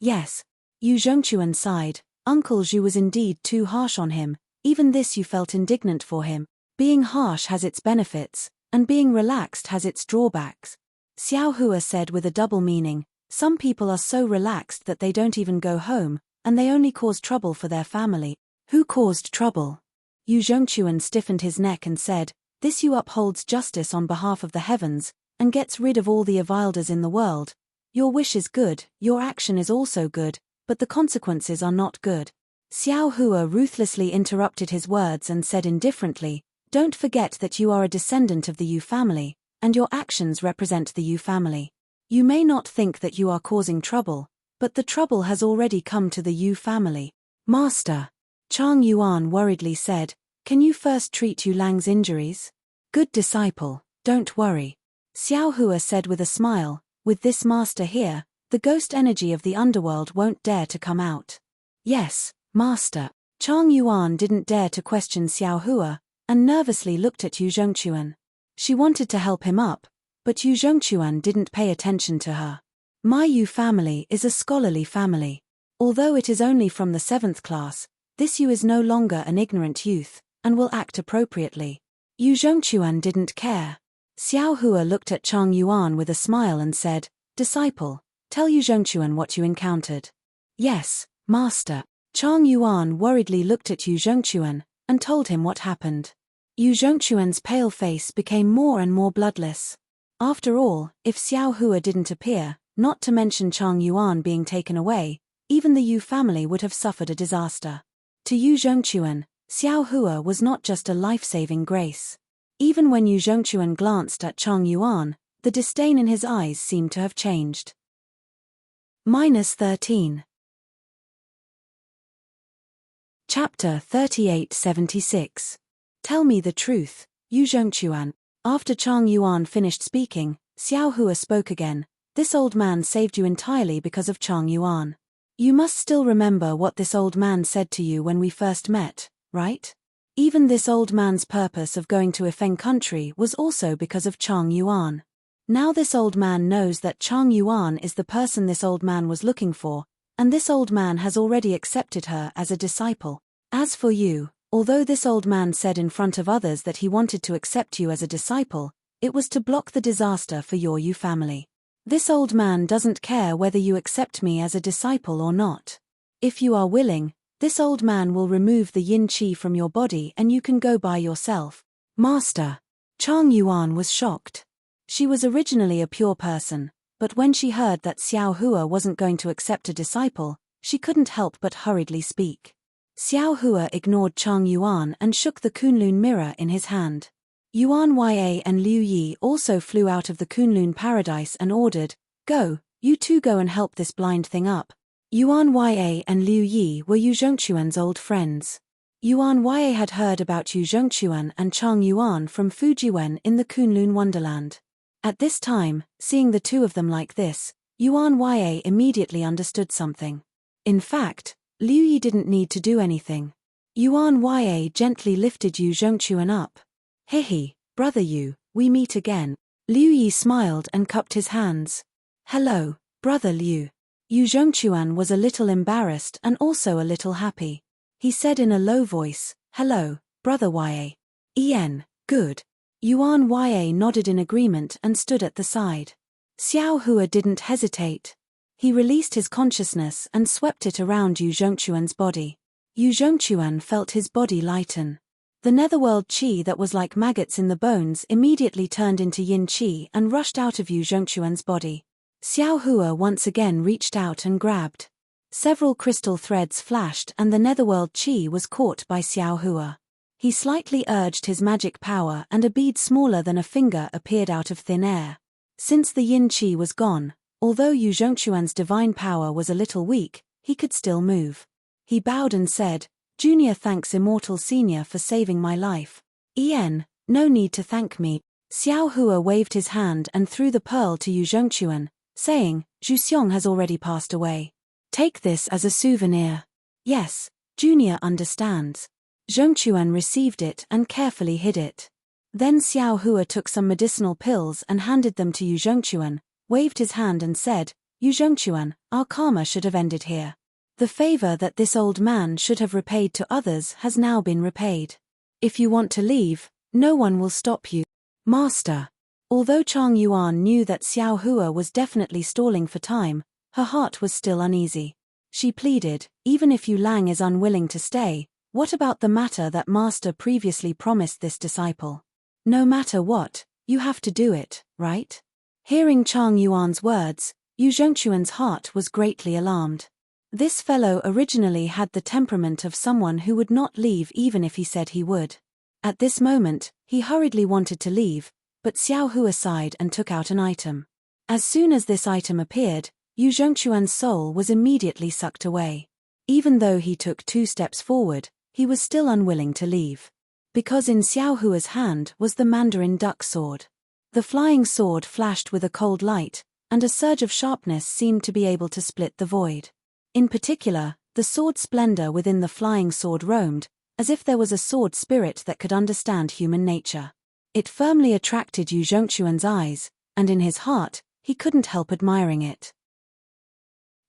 Yes. Yu Zhongquan sighed. Uncle Zhu was indeed too harsh on him. Even this you felt indignant for him. Being harsh has its benefits, and being relaxed has its drawbacks. Xiao Hua said with a double meaning, some people are so relaxed that they don't even go home, and they only cause trouble for their family. Who caused trouble? Yu Zhongquan stiffened his neck and said, this Yu upholds justice on behalf of the heavens, and gets rid of all the Avilders in the world. Your wish is good, your action is also good, but the consequences are not good. Xiao Hua ruthlessly interrupted his words and said indifferently, don't forget that you are a descendant of the Yu family, and your actions represent the Yu family. You may not think that you are causing trouble, but the trouble has already come to the Yu family. Master. Chang Yuan worriedly said, can you first treat Yu Lang's injuries? Good disciple, don't worry. Xiao Hua said with a smile, with this master here, the ghost energy of the underworld won't dare to come out. Yes, master. Chang Yuan didn't dare to question Xiao Hua, and nervously looked at Yu Zhongquan. She wanted to help him up, but Yu Zhongquan didn't pay attention to her. My Yu family is a scholarly family. Although it is only from the 7th class, this Yu is no longer an ignorant youth, and will act appropriately. Yu Zhongquan didn't care. Xiao Hua looked at Chang Yuan with a smile and said, disciple, tell Yu Zhongquan what you encountered. Yes, master. Chang Yuan worriedly looked at Yu Zhongquan, and told him what happened. Yu Zhongquan's pale face became more and more bloodless. After all, if Xiao Hua didn't appear, not to mention Chang Yuan being taken away, even the Yu family would have suffered a disaster. To Yu Zhongquan, Xiao Hua was not just a life-saving grace. Even when Yu Zhongquan glanced at Chang Yuan, the disdain in his eyes seemed to have changed. -13. Chapter 3876. Tell me the truth, Yu Zhongquan. After Chang Yuan finished speaking, Xiao Hua spoke again. This old man saved you entirely because of Chang Yuan. You must still remember what this old man said to you when we first met, right? Even this old man's purpose of going to Ifeng country was also because of Chang Yuan. Now this old man knows that Chang Yuan is the person this old man was looking for, and this old man has already accepted her as a disciple. As for you, although this old man said in front of others that he wanted to accept you as a disciple, it was to block the disaster for your Yu family. This old man doesn't care whether you accept me as a disciple or not. If you are willing, this old man will remove the yin qi from your body and you can go by yourself. Master. Chang Yuan was shocked. She was originally a pure person, but when she heard that Xiao Hua wasn't going to accept a disciple, she couldn't help but hurriedly speak. Xiao Hua ignored Chang Yuan and shook the Kunlun mirror in his hand. Yuan Ya and Liu Yi also flew out of the Kunlun paradise and ordered, go, you two go and help this blind thing up. Yuan Ya and Liu Yi were Yu Zhongquan's old friends. Yuan Ya had heard about Yu Zhongquan and Chang Yuan from Fujiwen in the Kunlun Wonderland. At this time, seeing the two of them like this, Yuan Ya immediately understood something. In fact, Liu Yi didn't need to do anything. Yuan Ya gently lifted Yu Zhongquan up. Hehe, brother Yu, we meet again. Liu Yi smiled and cupped his hands. Hello, brother Liu. Yu Zhongquan was a little embarrassed and also a little happy. He said in a low voice, hello, brother Ya. Good. Yuan Ya nodded in agreement and stood at the side. Xiao Hua didn't hesitate. He released his consciousness and swept it around Yu Zhongquan's body. Yu Zhongquan felt his body lighten. The netherworld qi that was like maggots in the bones immediately turned into yin qi and rushed out of Yu Zhongquan's body. Xiao Hua once again reached out and grabbed. Several crystal threads flashed and the netherworld qi was caught by Xiao Hua. He slightly urged his magic power and a bead smaller than a finger appeared out of thin air. Since the yin qi was gone, although Yu Zhongquan's divine power was a little weak, he could still move. He bowed and said, Junior thanks Immortal Senior for saving my life. No need to thank me. Xiao Hua waved his hand and threw the pearl to Yu Zhongquan, saying, Zhuxiong has already passed away. Take this as a souvenir. Yes, Junior understands. Zhongquan received it and carefully hid it. Then Xiao Hua took some medicinal pills and handed them to Yu Zhongquan, waved his hand and said, Yu Zhongquan, our karma should have ended here. The favor that this old man should have repaid to others has now been repaid. If you want to leave, no one will stop you. Master. Although Chang Yuan knew that Xiao Hua was definitely stalling for time, her heart was still uneasy. She pleaded, even if Yu Lang is unwilling to stay, what about the matter that Master previously promised this disciple? No matter what, you have to do it, right? Hearing Chang Yuan's words, Yu Zhongquan's heart was greatly alarmed. This fellow originally had the temperament of someone who would not leave even if he said he would. At this moment, he hurriedly wanted to leave, but Xiao Hua sighed and took out an item. As soon as this item appeared, Yu Zhongquan's soul was immediately sucked away. Even though he took 2 steps forward, he was still unwilling to leave. Because in Xiao Hua's hand was the Mandarin duck sword. The flying sword flashed with a cold light, and a surge of sharpness seemed to be able to split the void. In particular, the sword splendor within the flying sword roamed, as if there was a sword spirit that could understand human nature. It firmly attracted Yu Zhongquan's eyes, and in his heart, he couldn't help admiring it.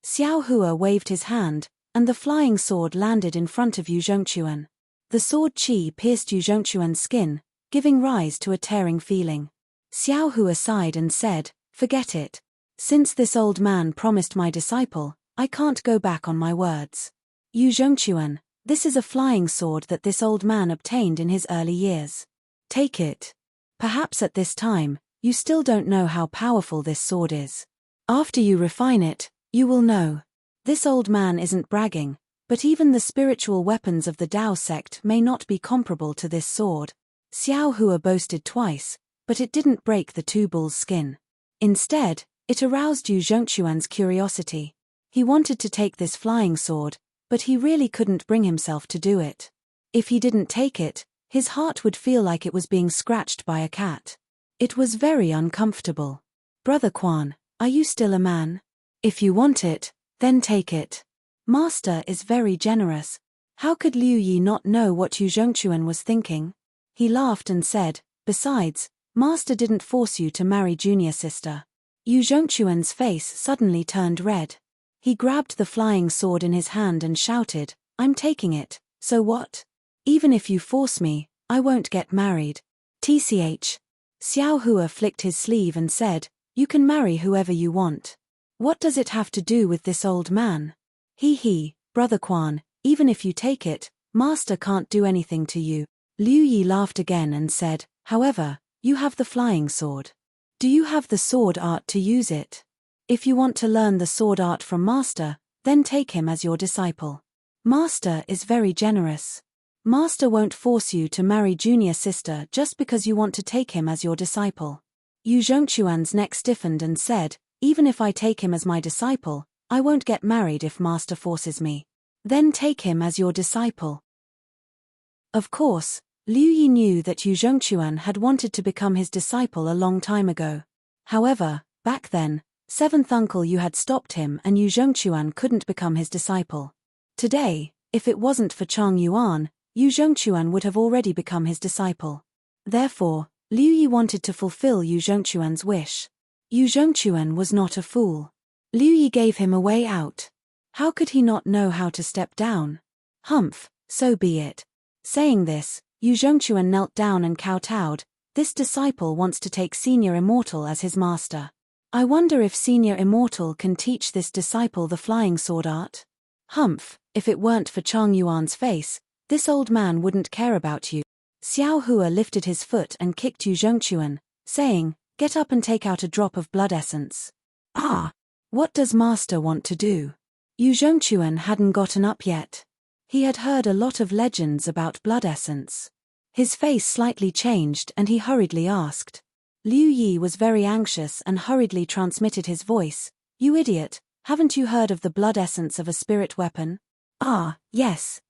Xiao Hua waved his hand, and the flying sword landed in front of Yu Zhongquan. The sword chi pierced Yu Zhongquan's skin, giving rise to a tearing feeling. Xiao Hua sighed and said, "Forget it. Since this old man promised my disciple, I can't go back on my words. Yu Zhongquan, this is a flying sword that this old man obtained in his early years. Take it. Perhaps at this time, you still don't know how powerful this sword is. After you refine it, you will know. This old man isn't bragging, but even the spiritual weapons of the Tao sect may not be comparable to this sword." Xiao Hua boasted twice, but it didn't break the 2 bulls' skin. Instead, it aroused Yu Zhongquan's curiosity. He wanted to take this flying sword, but he really couldn't bring himself to do it. If he didn't take it, his heart would feel like it was being scratched by a cat. It was very uncomfortable. "Brother Quan, are you still a man? If you want it, then take it. Master is very generous." How could Liu Yi not know what Yu Zhongquan was thinking? He laughed and said, "Besides, Master didn't force you to marry junior sister." Yu Zhongquan's face suddenly turned red. He grabbed the flying sword in his hand and shouted, "I'm taking it, so what? Even if you force me, I won't get married." Tch. Xiao Hua flicked his sleeve and said, "You can marry whoever you want. What does it have to do with this old man?" He, Brother Quan, even if you take it, Master can't do anything to you." Liu Yi laughed again and said, "However, you have the flying sword. Do you have the sword art to use it? If you want to learn the sword art from Master, then take him as your disciple. Master is very generous. Master won't force you to marry junior sister just because you want to take him as your disciple." Yu Zhongquan's neck stiffened and said, "Even if I take him as my disciple, I won't get married if Master forces me." "Then take him as your disciple." Of course, Liu Yi knew that Yu Zhongquan had wanted to become his disciple a long time ago. However, back then, 7th Uncle Yu had stopped him and Yu Zhongquan couldn't become his disciple. Today, if it wasn't for Chang Yuan, Yu Zhongquan would have already become his disciple. Therefore, Liu Yi wanted to fulfill Yu Zhongquan's wish. Yu Zhongquan was not a fool. Liu Yi gave him a way out. How could he not know how to step down? Humph, so be it. Saying this, Yu Zhongquan knelt down and kowtowed. This disciple wants to take Senior Immortal as his master. I wonder if Senior Immortal can teach this disciple the flying sword art? Humph, if it weren't for Chang Yuan's face, this old man wouldn't care about you. Xiao Hua lifted his foot and kicked Yu Zhongquan, saying, "Get up and take out a drop of blood essence." "Ah! What does Master want to do?" Yu Zhongquan hadn't gotten up yet. He had heard a lot of legends about blood essence. His face slightly changed and he hurriedly asked. Liu Yi was very anxious and hurriedly transmitted his voice, "You idiot, haven't you heard of the blood essence of a spirit weapon?" "Ah, yes.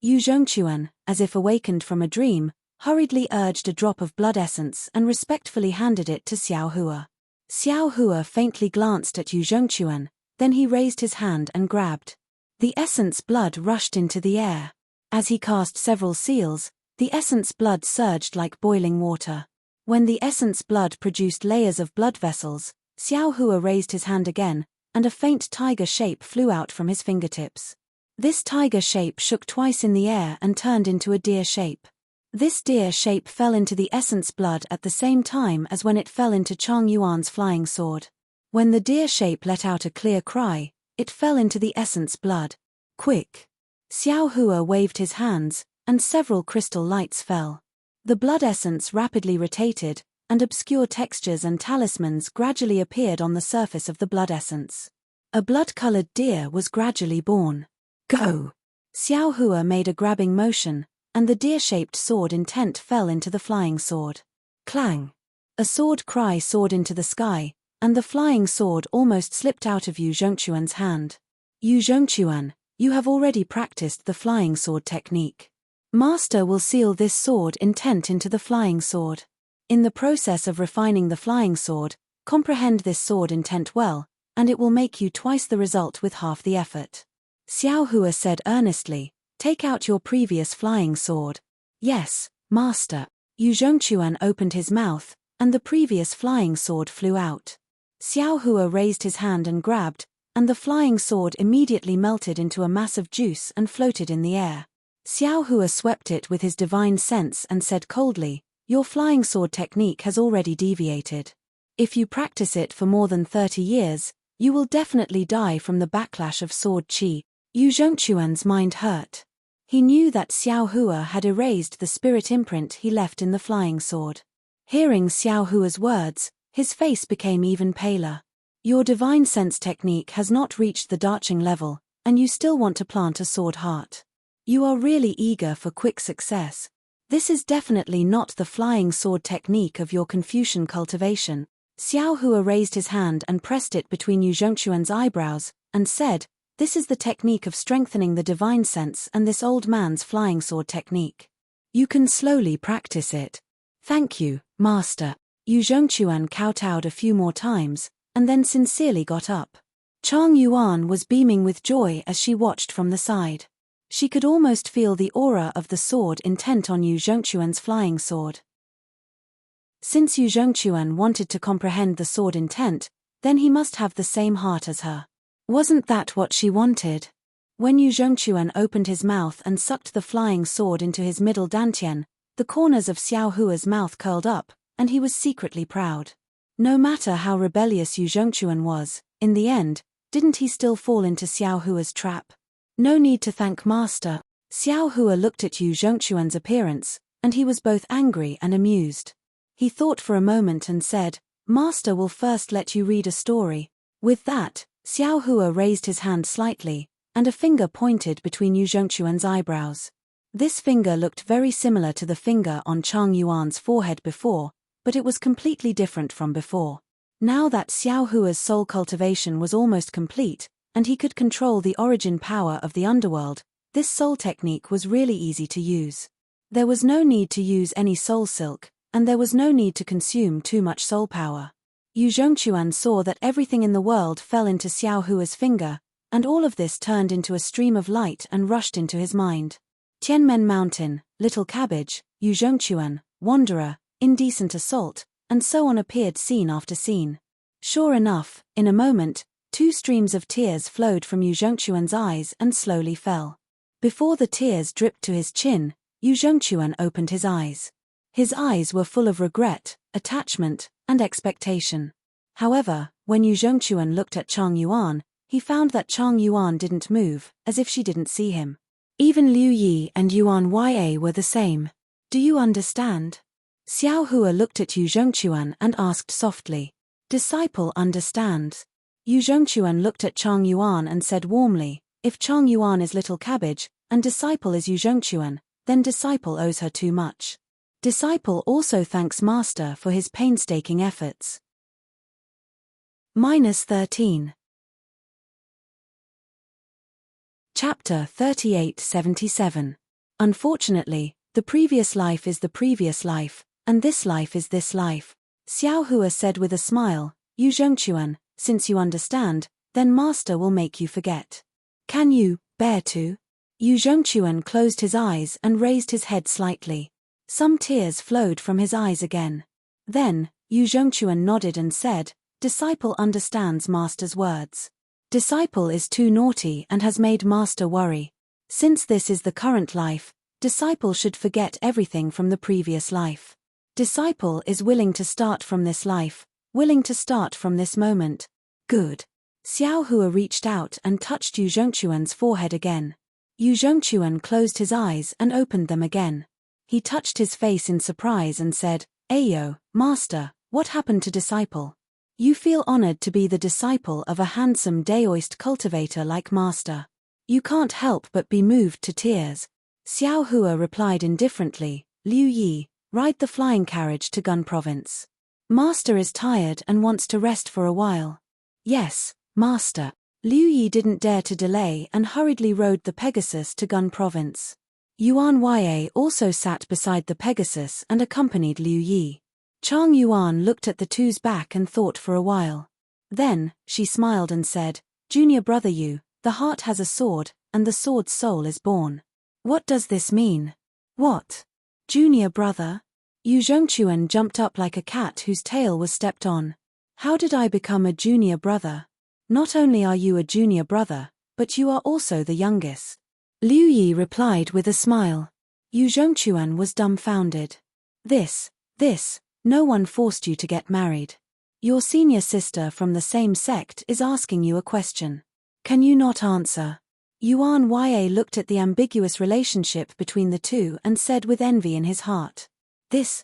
Yu Zhongquan, as if awakened from a dream, hurriedly urged a drop of blood essence and respectfully handed it to Xiao Hua. Xiao Hua faintly glanced at Yu Zhongquan, then he raised his hand and grabbed. The essence blood rushed into the air. As he cast several seals, the essence blood surged like boiling water. When the essence blood produced layers of blood vessels, Xiao Hua raised his hand again, and a faint tiger shape flew out from his fingertips. This tiger shape shook twice in the air and turned into a deer shape. This deer shape fell into the essence blood at the same time as when it fell into Chang Yuan's flying sword. When the deer shape let out a clear cry, it fell into the essence blood. Quick! Xiao Hua waved his hands, and several crystal lights fell. The blood essence rapidly rotated, and obscure textures and talismans gradually appeared on the surface of the blood essence. A blood-colored deer was gradually born. Go! Xiao Hua made a grabbing motion, and the deer-shaped sword intent fell into the flying sword. Clang! A sword cry soared into the sky, and the flying sword almost slipped out of Yu Zhongquan's hand. Yu Zhongquan, you have already practiced the flying sword technique. Master will seal this sword intent into the flying sword. In the process of refining the flying sword, comprehend this sword intent well, and it will make you twice the result with half the effort. Xiao Hua said earnestly, take out your previous flying sword. Yes, Master. Yu Zhongquan opened his mouth, and the previous flying sword flew out. Xiao Hua raised his hand and grabbed, and the flying sword immediately melted into a mass of juice and floated in the air. Xiao Hua swept it with his divine sense and said coldly, your flying sword technique has already deviated. If you practice it for more than 30 years, you will definitely die from the backlash of sword qi. Yu Zhongquan's mind hurt. He knew that Xiao Hua had erased the spirit imprint he left in the flying sword. Hearing Xiao Hua's words, his face became even paler. Your divine sense technique has not reached the darching level, and you still want to plant a sword heart. You are really eager for quick success. This is definitely not the flying sword technique of your Confucian cultivation. Xiao Hua raised his hand and pressed it between Yu Zhongquan's eyebrows, and said, this is the technique of strengthening the divine sense and this old man's flying sword technique. You can slowly practice it. Thank you, Master. Yu Zhongquan kowtowed a few more times, and then sincerely got up. Chang Yuan was beaming with joy as she watched from the side. She could almost feel the aura of the sword intent on Yu Zhongquan's flying sword. Since Yu Zhongquan wanted to comprehend the sword intent, then he must have the same heart as her. Wasn't that what she wanted? When Yu Zhongquan opened his mouth and sucked the flying sword into his middle dantian, the corners of Xiao Hua's mouth curled up, and he was secretly proud. No matter how rebellious Yu Zhongquan was, in the end, didn't he still fall into Xiao Hua's trap? No need to thank Master. Xiao Hua looked at Yu Zhongquan's appearance, and he was both angry and amused. He thought for a moment and said, Master will first let you read a story. With that, Xiao Hua raised his hand slightly, and a finger pointed between Yu Zhongquan's eyebrows. This finger looked very similar to the finger on Chang Yuan's forehead before, but it was completely different from before. Now that Xiao Hua's soul cultivation was almost complete, and he could control the origin power of the underworld, this soul technique was really easy to use. There was no need to use any soul silk, and there was no need to consume too much soul power. Yu Zhongquan saw that everything in the world fell into Xiao Hua's finger, and all of this turned into a stream of light and rushed into his mind. Tianmen Mountain, Little Cabbage, Yu Zhongquan, Wanderer, Indecent Assault, and so on appeared scene after scene. Sure enough, in a moment, 2 streams of tears flowed from Yu Zhongquan's eyes and slowly fell. Before the tears dripped to his chin, Yu Zhongquan opened his eyes. His eyes were full of regret, attachment, and expectation. However, when Yu Zhongquan looked at Chang Yuan, he found that Chang Yuan didn't move, as if she didn't see him. Even Liu Yi and Yuan Ya were the same. Do you understand? Xiao Hua looked at Yu Zhongquan and asked softly. Disciple understands. Yu Zhongquan looked at Chang Yuan and said warmly, if Chang Yuan is Little Cabbage, and disciple is Yu Zhongquan, then disciple owes her too much. Disciple also thanks Master for his painstaking efforts. -13. Chapter 3877. Unfortunately, the previous life is the previous life, and this life is this life. Xiao Hua said with a smile, Yu Zhongquan, since you understand, then Master will make you forget. Can you bear to? Yu Zhongquan closed his eyes and raised his head slightly. Some tears flowed from his eyes again. Then, Yu Zhongquan nodded and said, disciple understands master's words. Disciple is too naughty and has made master worry. Since this is the current life, disciple should forget everything from the previous life. Disciple is willing to start from this life, willing to start from this moment. Good. Xiao Hua reached out and touched Yu Zhongquan's forehead again. Yu Zhongquan closed his eyes and opened them again. He touched his face in surprise and said, Ayo, master, what happened to disciple? You feel honored to be the disciple of a handsome Daoist cultivator like master. You can't help but be moved to tears. Xiao Hua replied indifferently, Liu Yi, ride the flying carriage to Gun Province. Master is tired and wants to rest for a while. Yes, master. Liu Yi didn't dare to delay and hurriedly rode the Pegasus to Gun Province. Yuan Ye also sat beside the Pegasus and accompanied Liu Yi. Chang Yuan looked at the two's back and thought for a while. Then, she smiled and said, Junior brother Yu, the heart has a sword, and the sword's soul is born. What does this mean? What? Junior brother? Yu Zhongquan jumped up like a cat whose tail was stepped on. How did I become a junior brother? Not only are you a junior brother, but you are also the youngest. Liu Yi replied with a smile. Yu Zhongquan was dumbfounded. This, no one forced you to get married. Your senior sister from the same sect is asking you a question. Can you not answer? Yuan Ye looked at the ambiguous relationship between the two and said with envy in his heart. This.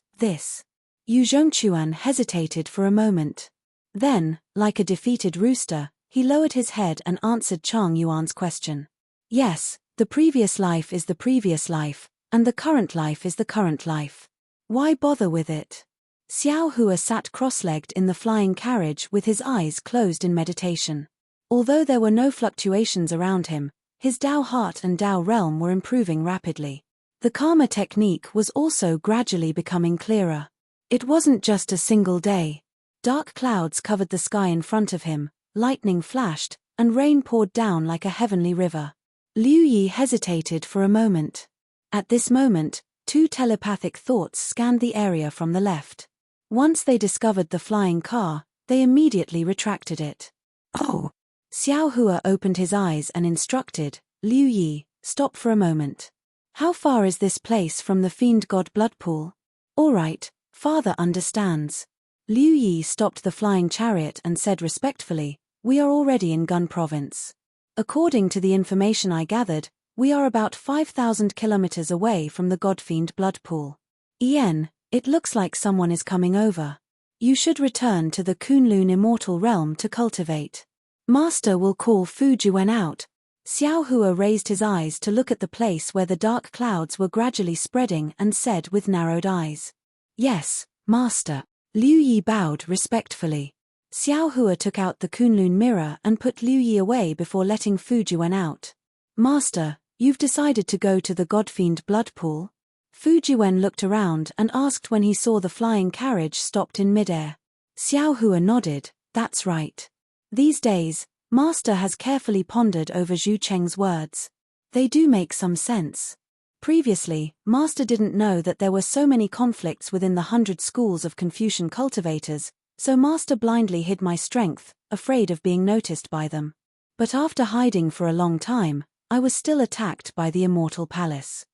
Yu Zhongquan hesitated for a moment. Then, like a defeated rooster, he lowered his head and answered Chang Yuan's question. Yes, the previous life is the previous life, and the current life is the current life. Why bother with it? Xiao Hua sat cross-legged in the flying carriage with his eyes closed in meditation. Although there were no fluctuations around him, his Dao heart and Dao realm were improving rapidly. The karma technique was also gradually becoming clearer. It wasn't just a single day. Dark clouds covered the sky in front of him, lightning flashed, and rain poured down like a heavenly river. Liu Yi hesitated for a moment. At this moment, two telepathic thoughts scanned the area from the left. Once they discovered the flying car, they immediately retracted it. Oh! Xiao Hua opened his eyes and instructed, Liu Yi, stop for a moment. How far is this place from the fiend god blood pool? All right, father understands. Liu Yi stopped the flying chariot and said respectfully, we are already in Gun Province. According to the information I gathered, we are about 5,000 kilometers away from the god-fiend blood pool. Ien, it looks like someone is coming over. You should return to the Kunlun immortal realm to cultivate. Master will call Fu Juwen out. Xiao Hua raised his eyes to look at the place where the dark clouds were gradually spreading and said with narrowed eyes. Yes, master. Liu Yi bowed respectfully. Xiao Hua took out the Kunlun mirror and put Liu Yi away before letting Fu Juwen out. Master, you've decided to go to the godfiend blood pool? Fu Juwen looked around and asked when he saw the flying carriage stopped in midair. Xiao Hua nodded, that's right. These days, Master has carefully pondered over Zhu Cheng's words. They do make some sense. Previously, Master didn't know that there were so many conflicts within the 100 schools of Confucian cultivators, so Master blindly hid my strength, afraid of being noticed by them. But after hiding for a long time, I was still attacked by the Immortal Palace.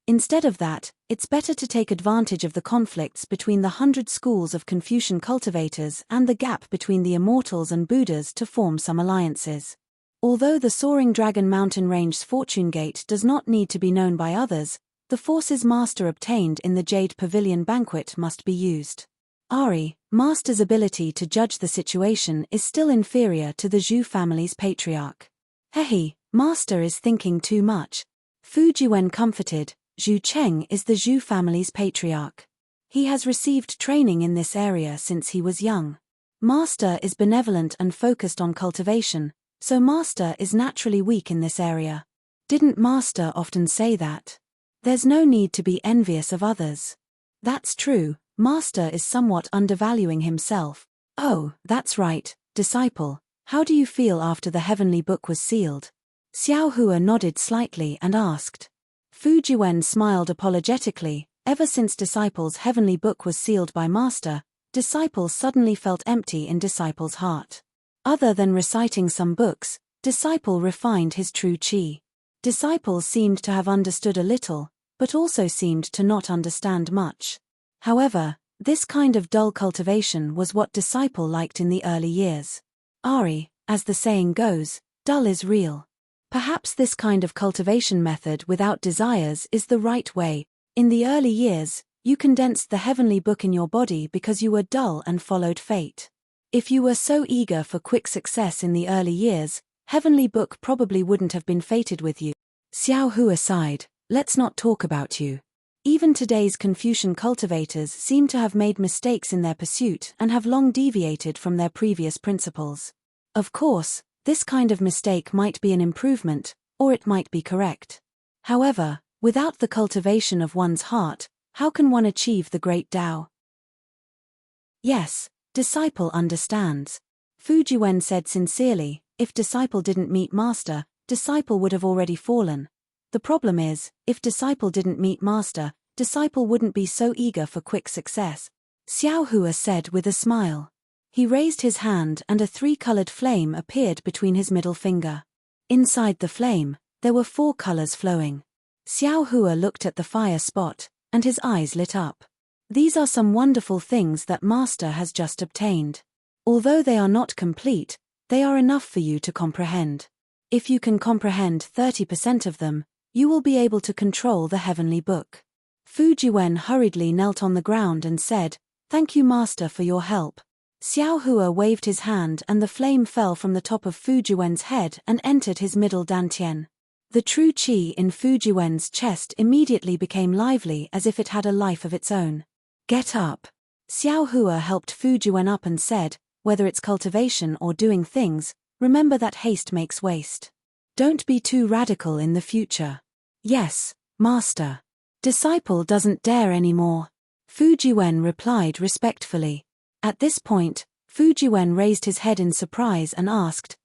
Instead of that, it's better to take advantage of the conflicts between the 100 schools of Confucian cultivators and the gap between the Immortals and Buddhas to form some alliances. Although the soaring Dragon Mountain Range's Fortune Gate does not need to be known by others, the forces Master obtained in the Jade Pavilion banquet must be used. Ari, Master's ability to judge the situation is still inferior to the Zhu family's patriarch. Hehe, Master is thinking too much. Fu Juwen comforted, Zhu Cheng is the Zhu family's patriarch. He has received training in this area since he was young. Master is benevolent and focused on cultivation, so Master is naturally weak in this area. Didn't Master often say that? There's no need to be envious of others. That's true, Master is somewhat undervaluing himself. Oh, that's right, disciple. How do you feel after the heavenly book was sealed? Xiao Hua nodded slightly and asked. Fu Juwen smiled apologetically. Ever since Disciple's heavenly book was sealed by Master, Disciple suddenly felt empty in Disciple's heart. Other than reciting some books, Disciple refined his true chi. Disciple seemed to have understood a little, but also seemed to not understand much. However, this kind of dull cultivation was what Disciple liked in the early years. Ari, as the saying goes, dull is real. Perhaps this kind of cultivation method without desires is the right way. In the early years, you condensed the heavenly book in your body because you were dull and followed fate. If you were so eager for quick success in the early years, heavenly book probably wouldn't have been fated with you. Xiao Hua sighed, let's not talk about you. Even today's Confucian cultivators seem to have made mistakes in their pursuit and have long deviated from their previous principles. Of course, this kind of mistake might be an improvement, or it might be correct. However, without the cultivation of one's heart, how can one achieve the great Tao? Yes, Disciple understands. Fu Jiwen said sincerely, if Disciple didn't meet Master, Disciple would have already fallen. The problem is, if Disciple didn't meet Master, Disciple wouldn't be so eager for quick success. Xiao Hua said with a smile. He raised his hand and a three-colored flame appeared between his middle finger. Inside the flame, there were 4 colors flowing. Xiao Hua looked at the fire spot, and his eyes lit up. These are some wonderful things that Master has just obtained. Although they are not complete, they are enough for you to comprehend. If you can comprehend 30% of them, you will be able to control the heavenly book. Fu Jiwen hurriedly knelt on the ground and said, Thank you Master for your help. Xiao Hua waved his hand and the flame fell from the top of Fu Jiwen's head and entered his middle dantian. The true qi in Fu Jiwen's chest immediately became lively as if it had a life of its own. Get up. Xiao Hua helped Fu Jiwen up and said, whether it's cultivation or doing things, remember that haste makes waste. Don't be too radical in the future. Yes, Master. Disciple doesn't dare anymore. Fu Jiwen replied respectfully. At this point, Fu Jiwen raised his head in surprise and asked,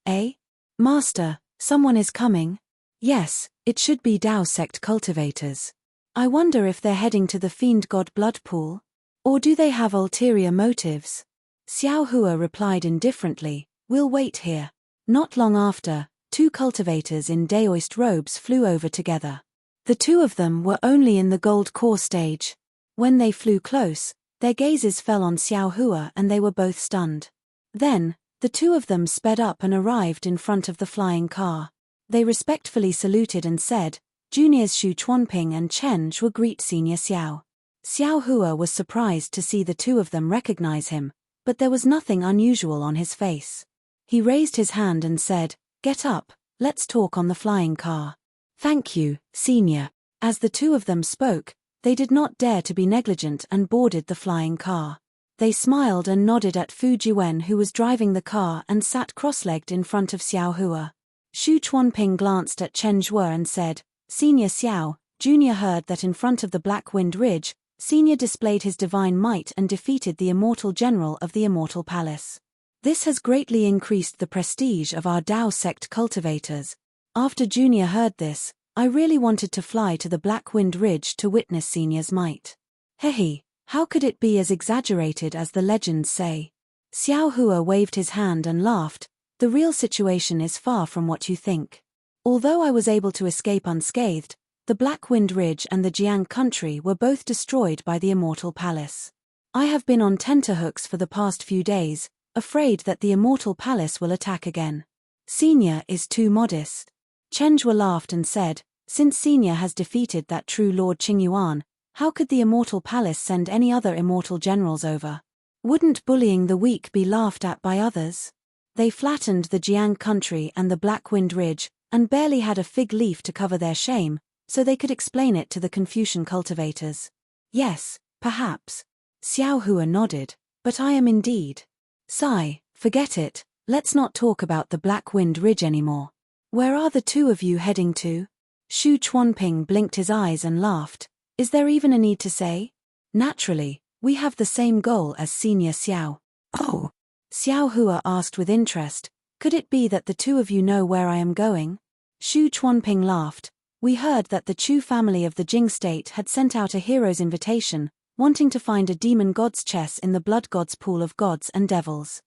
Master, someone is coming? Yes, it should be Dao sect cultivators. I wonder if they're heading to the fiend god blood pool? Or do they have ulterior motives? Xiao Hua replied indifferently, we'll wait here. Not long after, 2 cultivators in Daoist robes flew over together. The 2 of them were only in the gold core stage. When they flew close, their gazes fell on Xiao Hua and they were both stunned. Then, the 2 of them sped up and arrived in front of the flying car. They respectfully saluted and said, Juniors Xu Chuanping and Chen Zhuo greet Senior Xiao. Xiao Hua was surprised to see the 2 of them recognize him, but there was nothing unusual on his face. He raised his hand and said, Get up, let's talk on the flying car. Thank you, Senior. As the 2 of them spoke, they did not dare to be negligent and boarded the flying car. They smiled and nodded at Fu Jiwen who was driving the car and sat cross-legged in front of Xiao Hua. Xu Chuanping glanced at Chen Zhuo and said, Senior Xiao, Junior heard that in front of the Black Wind Ridge, Senior displayed his divine might and defeated the immortal general of the Immortal Palace. This has greatly increased the prestige of our Dao sect cultivators. After Junior heard this, I really wanted to fly to the Black Wind Ridge to witness Senior's might. Hehe, how could it be as exaggerated as the legends say? Xiao Hua waved his hand and laughed, the real situation is far from what you think. Although I was able to escape unscathed, the Black Wind Ridge and the Jiang country were both destroyed by the Immortal Palace. I have been on tenterhooks for the past few days, afraid that the Immortal Palace will attack again. Senior is too modest. Chen Zhuo laughed and said, since Senior has defeated that true Lord Qingyuan, how could the Immortal Palace send any other immortal generals over? Wouldn't bullying the weak be laughed at by others? They flattened the Jiang country and the Black Wind Ridge, and barely had a fig leaf to cover their shame, so they could explain it to the Confucian cultivators. Yes, perhaps. Xiao Hua nodded, but I am indeed. Sigh, forget it, let's not talk about the Black Wind Ridge anymore. Where are the 2 of you heading to? Xu Chuanping blinked his eyes and laughed. Is there even a need to say? Naturally, we have the same goal as Senior Xiao. Oh. Xiao Hua asked with interest, could it be that the 2 of you know where I am going? Xu Chuanping laughed. We heard that the Chu family of the Jing state had sent out a hero's invitation, wanting to find a demon god's chess in the blood god's pool of gods and devils.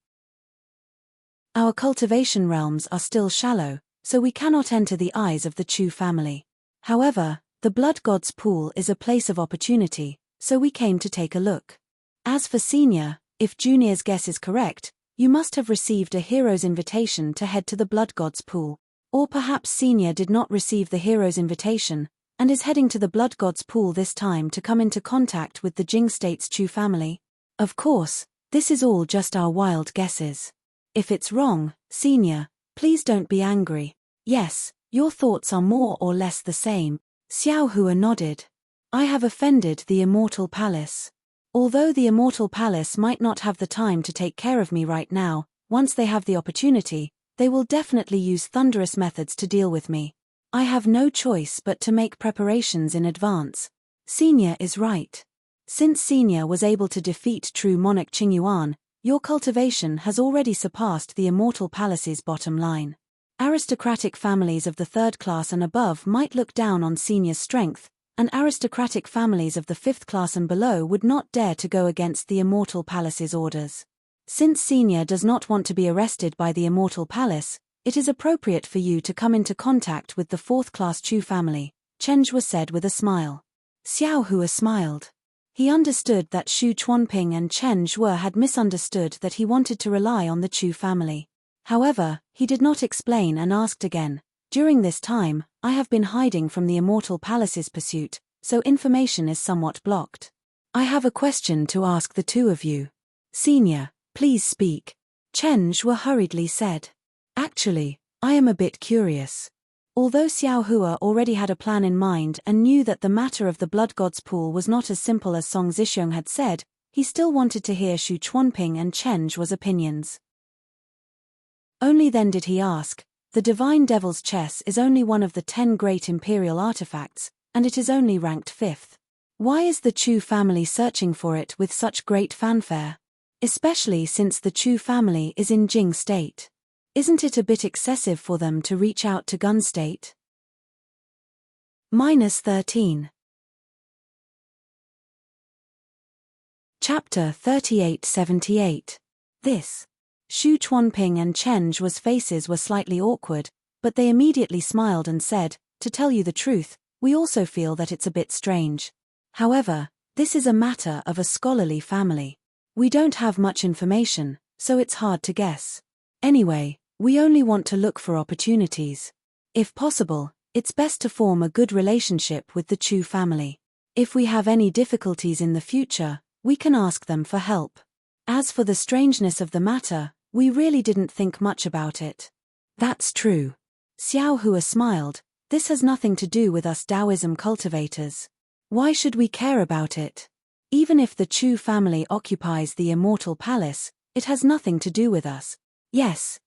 Our cultivation realms are still shallow, so we cannot enter the eyes of the Chu family. However, the blood god's pool is a place of opportunity, so we came to take a look. As for Senior, if Junior's guess is correct, you must have received a hero's invitation to head to the blood god's pool. Or perhaps Senior did not receive the hero's invitation, and is heading to the blood god's pool this time to come into contact with the Jing State's Chu family. Of course, this is all just our wild guesses. If it's wrong, Senior, please don't be angry. Yes, your thoughts are more or less the same. Xiao Hua nodded. I have offended the Immortal Palace. Although the Immortal Palace might not have the time to take care of me right now, once they have the opportunity, they will definitely use thunderous methods to deal with me. I have no choice but to make preparations in advance. Senior is right. Since Senior was able to defeat true monarch Qingyuan, your cultivation has already surpassed the Immortal Palace's bottom line. Aristocratic families of the 3rd class and above might look down on Senior's strength, and aristocratic families of the 5th class and below would not dare to go against the Immortal Palace's orders. Since Senior does not want to be arrested by the Immortal Palace, it is appropriate for you to come into contact with the 4th class Chu family, Chen Zhua said with a smile. Xiao Hua smiled. He understood that Xu Chuanping and Chen Zhua had misunderstood that he wanted to rely on the Chu family. However, he did not explain and asked again, during this time, I have been hiding from the Immortal Palace's pursuit, so information is somewhat blocked. I have a question to ask the two of you. Senior, please speak. Chen Zhua hurriedly said. Actually, I am a bit curious. Although Xiao Hua already had a plan in mind and knew that the matter of the blood god's pool was not as simple as Song Zhixiong had said, he still wanted to hear Xu Chuanping and Chen Zhua's opinions. Only then did he ask, the Divine Devil's Chess is only one of the 10 great imperial artifacts, and it is only ranked 5th. Why is the Chu family searching for it with such great fanfare? Especially since the Chu family is in Jing State. Isn't it a bit excessive for them to reach out to Gun State? -13. Chapter 3878. This. Xu Chuanping and Chen Zhua's faces were slightly awkward, but they immediately smiled and said, to tell you the truth, we also feel that it's a bit strange. However, this is a matter of a scholarly family. We don't have much information, so it's hard to guess. Anyway, we only want to look for opportunities. If possible, it's best to form a good relationship with the Chu family. If we have any difficulties in the future, we can ask them for help. As for the strangeness of the matter, we really didn't think much about it. That's true. Xiao Hua smiled. This has nothing to do with us Taoism cultivators. Why should we care about it? Even if the Chu family occupies the Immortal Palace, it has nothing to do with us. Yes.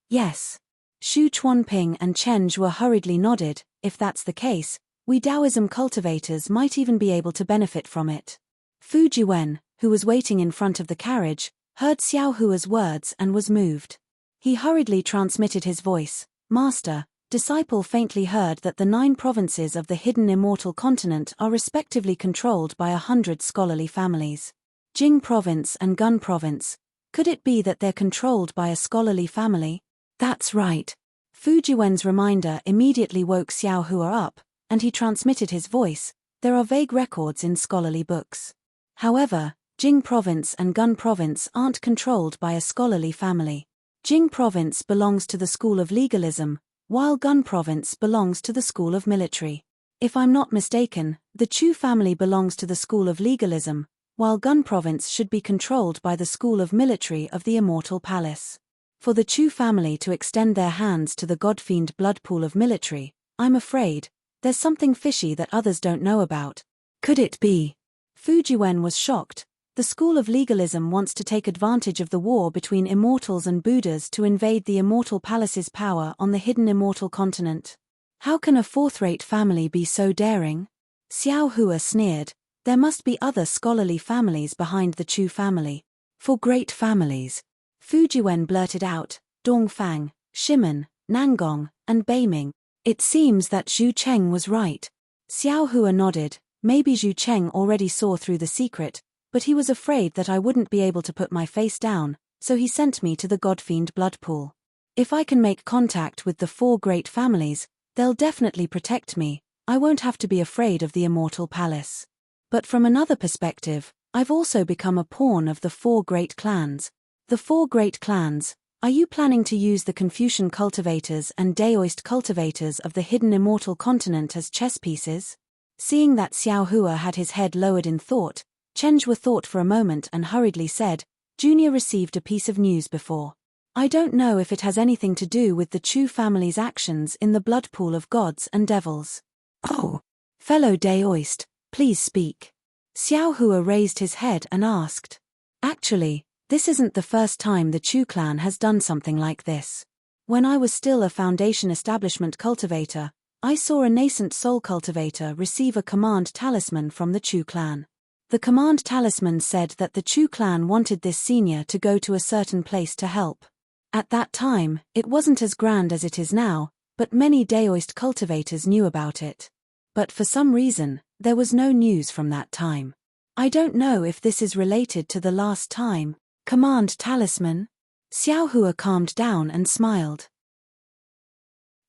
Xu Chuanping and Chen Zhua hurriedly nodded. If that's the case, we Taoism cultivators might even be able to benefit from it. Fu Jiwen, who was waiting in front of the carriage, heard Xiao Hua's words and was moved. He hurriedly transmitted his voice. Master, disciple faintly heard that the 9 provinces of the hidden immortal continent are respectively controlled by 100 scholarly families. Jing Province and Gun Province. Could it be that they're controlled by a scholarly family? That's right. Fu Jiwen's reminder immediately woke Xiao Hua up, and he transmitted his voice. There are vague records in scholarly books. However, Jing Province and Gun Province aren't controlled by a scholarly family. Jing Province belongs to the school of legalism, while Gun Province belongs to the school of military. If I'm not mistaken, the Chu family belongs to the school of legalism, while Gun Province should be controlled by the school of military of the Immortal Palace. For the Chu family to extend their hands to the Godfiend blood pool of military, I'm afraid, there's something fishy that others don't know about. Could it be? Fu Jiwen was shocked. The school of legalism wants to take advantage of the war between immortals and Buddhas to invade the Immortal Palace's power on the hidden immortal continent. How can a 4th-rate family be so daring? Xiao Hua sneered. There must be other scholarly families behind the Chu family. For great families. Fu Jiwen blurted out, Dongfang, Shimen, Nangong, and Beiming. It seems that Zhu Cheng was right. Xiao Hua nodded. Maybe Zhu Cheng already saw through the secret, but he was afraid that I wouldn't be able to put my face down, so he sent me to the Godfiend blood pool. If I can make contact with the 4 great families, they'll definitely protect me. I won't have to be afraid of the immortal palace. But from another perspective, I've also become a pawn of the 4 great clans. The 4 great clans. Are you planning to use the Confucian cultivators and Daoist cultivators of the hidden immortal continent as chess pieces? Seeing that Xiao Hua had his head lowered in thought, Chen Zhuo thought for a moment and hurriedly said, Junior received a piece of news before. I don't know if it has anything to do with the Chu family's actions in the blood pool of gods and devils. Oh, fellow Daoist, please speak. Xiao Hua raised his head and asked. Actually, this isn't the first time the Chu clan has done something like this. When I was still a Foundation Establishment cultivator, I saw a nascent soul cultivator receive a command talisman from the Chu clan. The command talisman said that the Chu clan wanted this senior to go to a certain place to help. At that time, it wasn't as grand as it is now, but many Daoist cultivators knew about it. But for some reason, there was no news from that time. I don't know if this is related to the last time. Command talisman? Xiao Hua calmed down and smiled.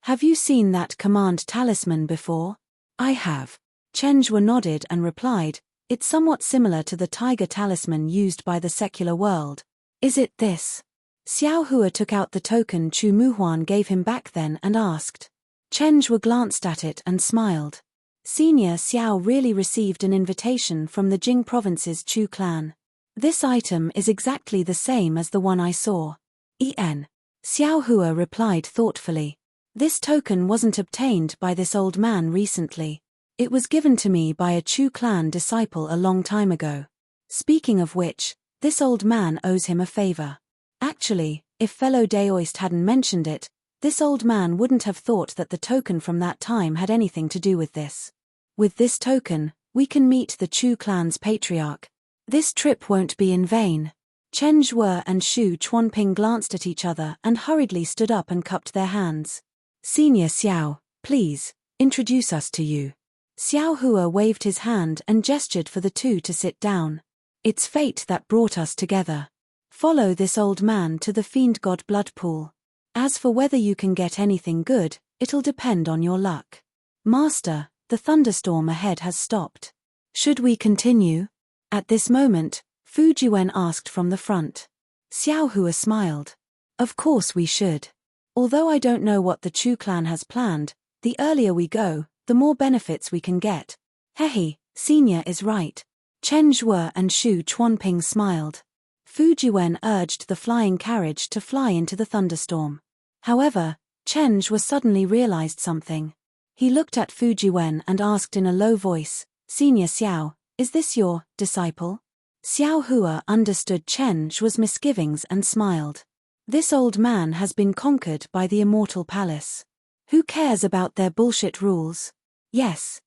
Have you seen that command talisman before? I have. Chen Zhuo nodded and replied, it's somewhat similar to the tiger talisman used by the secular world. Is it this? Xiao Hua took out the token Chu Muhuan gave him back then and asked. Chen Zhuo glanced at it and smiled. Senior Xiao really received an invitation from the Jing province's Chu clan. This item is exactly the same as the one I saw. Xiao Hua replied thoughtfully. This token wasn't obtained by this old man recently. It was given to me by a Chu clan disciple a long time ago. Speaking of which, this old man owes him a favor. Actually, if fellow Daoist hadn't mentioned it, this old man wouldn't have thought that the token from that time had anything to do with this. With this token, we can meet the Chu clan's patriarch. This trip won't be in vain. Chen Zhuo and Xu Chuanping glanced at each other and hurriedly stood up and cupped their hands. Senior Xiao, please, introduce us to you. Xiao Hua waved his hand and gestured for the two to sit down. It's fate that brought us together. Follow this old man to the fiend god blood pool. As for whether you can get anything good, it'll depend on your luck. Master, the thunderstorm ahead has stopped. Should we continue? At this moment, Fu Jiwen asked from the front. Xiao Hua smiled. Of course we should. Although I don't know what the Chu clan has planned, the earlier we go, the more benefits we can get. Hehe, senior is right. Chen Zhuo and Xu Chuanping smiled. Fu Jiwen urged the flying carriage to fly into the thunderstorm. However, Chen Zhuo suddenly realized something. He looked at Fu Jiwen and asked in a low voice, Senior Xiao, is this your disciple? Xiao Hua understood Chen Zhuo's misgivings and smiled. This old man has been conquered by the immortal palace. Who cares about their bullshit rules? Yes.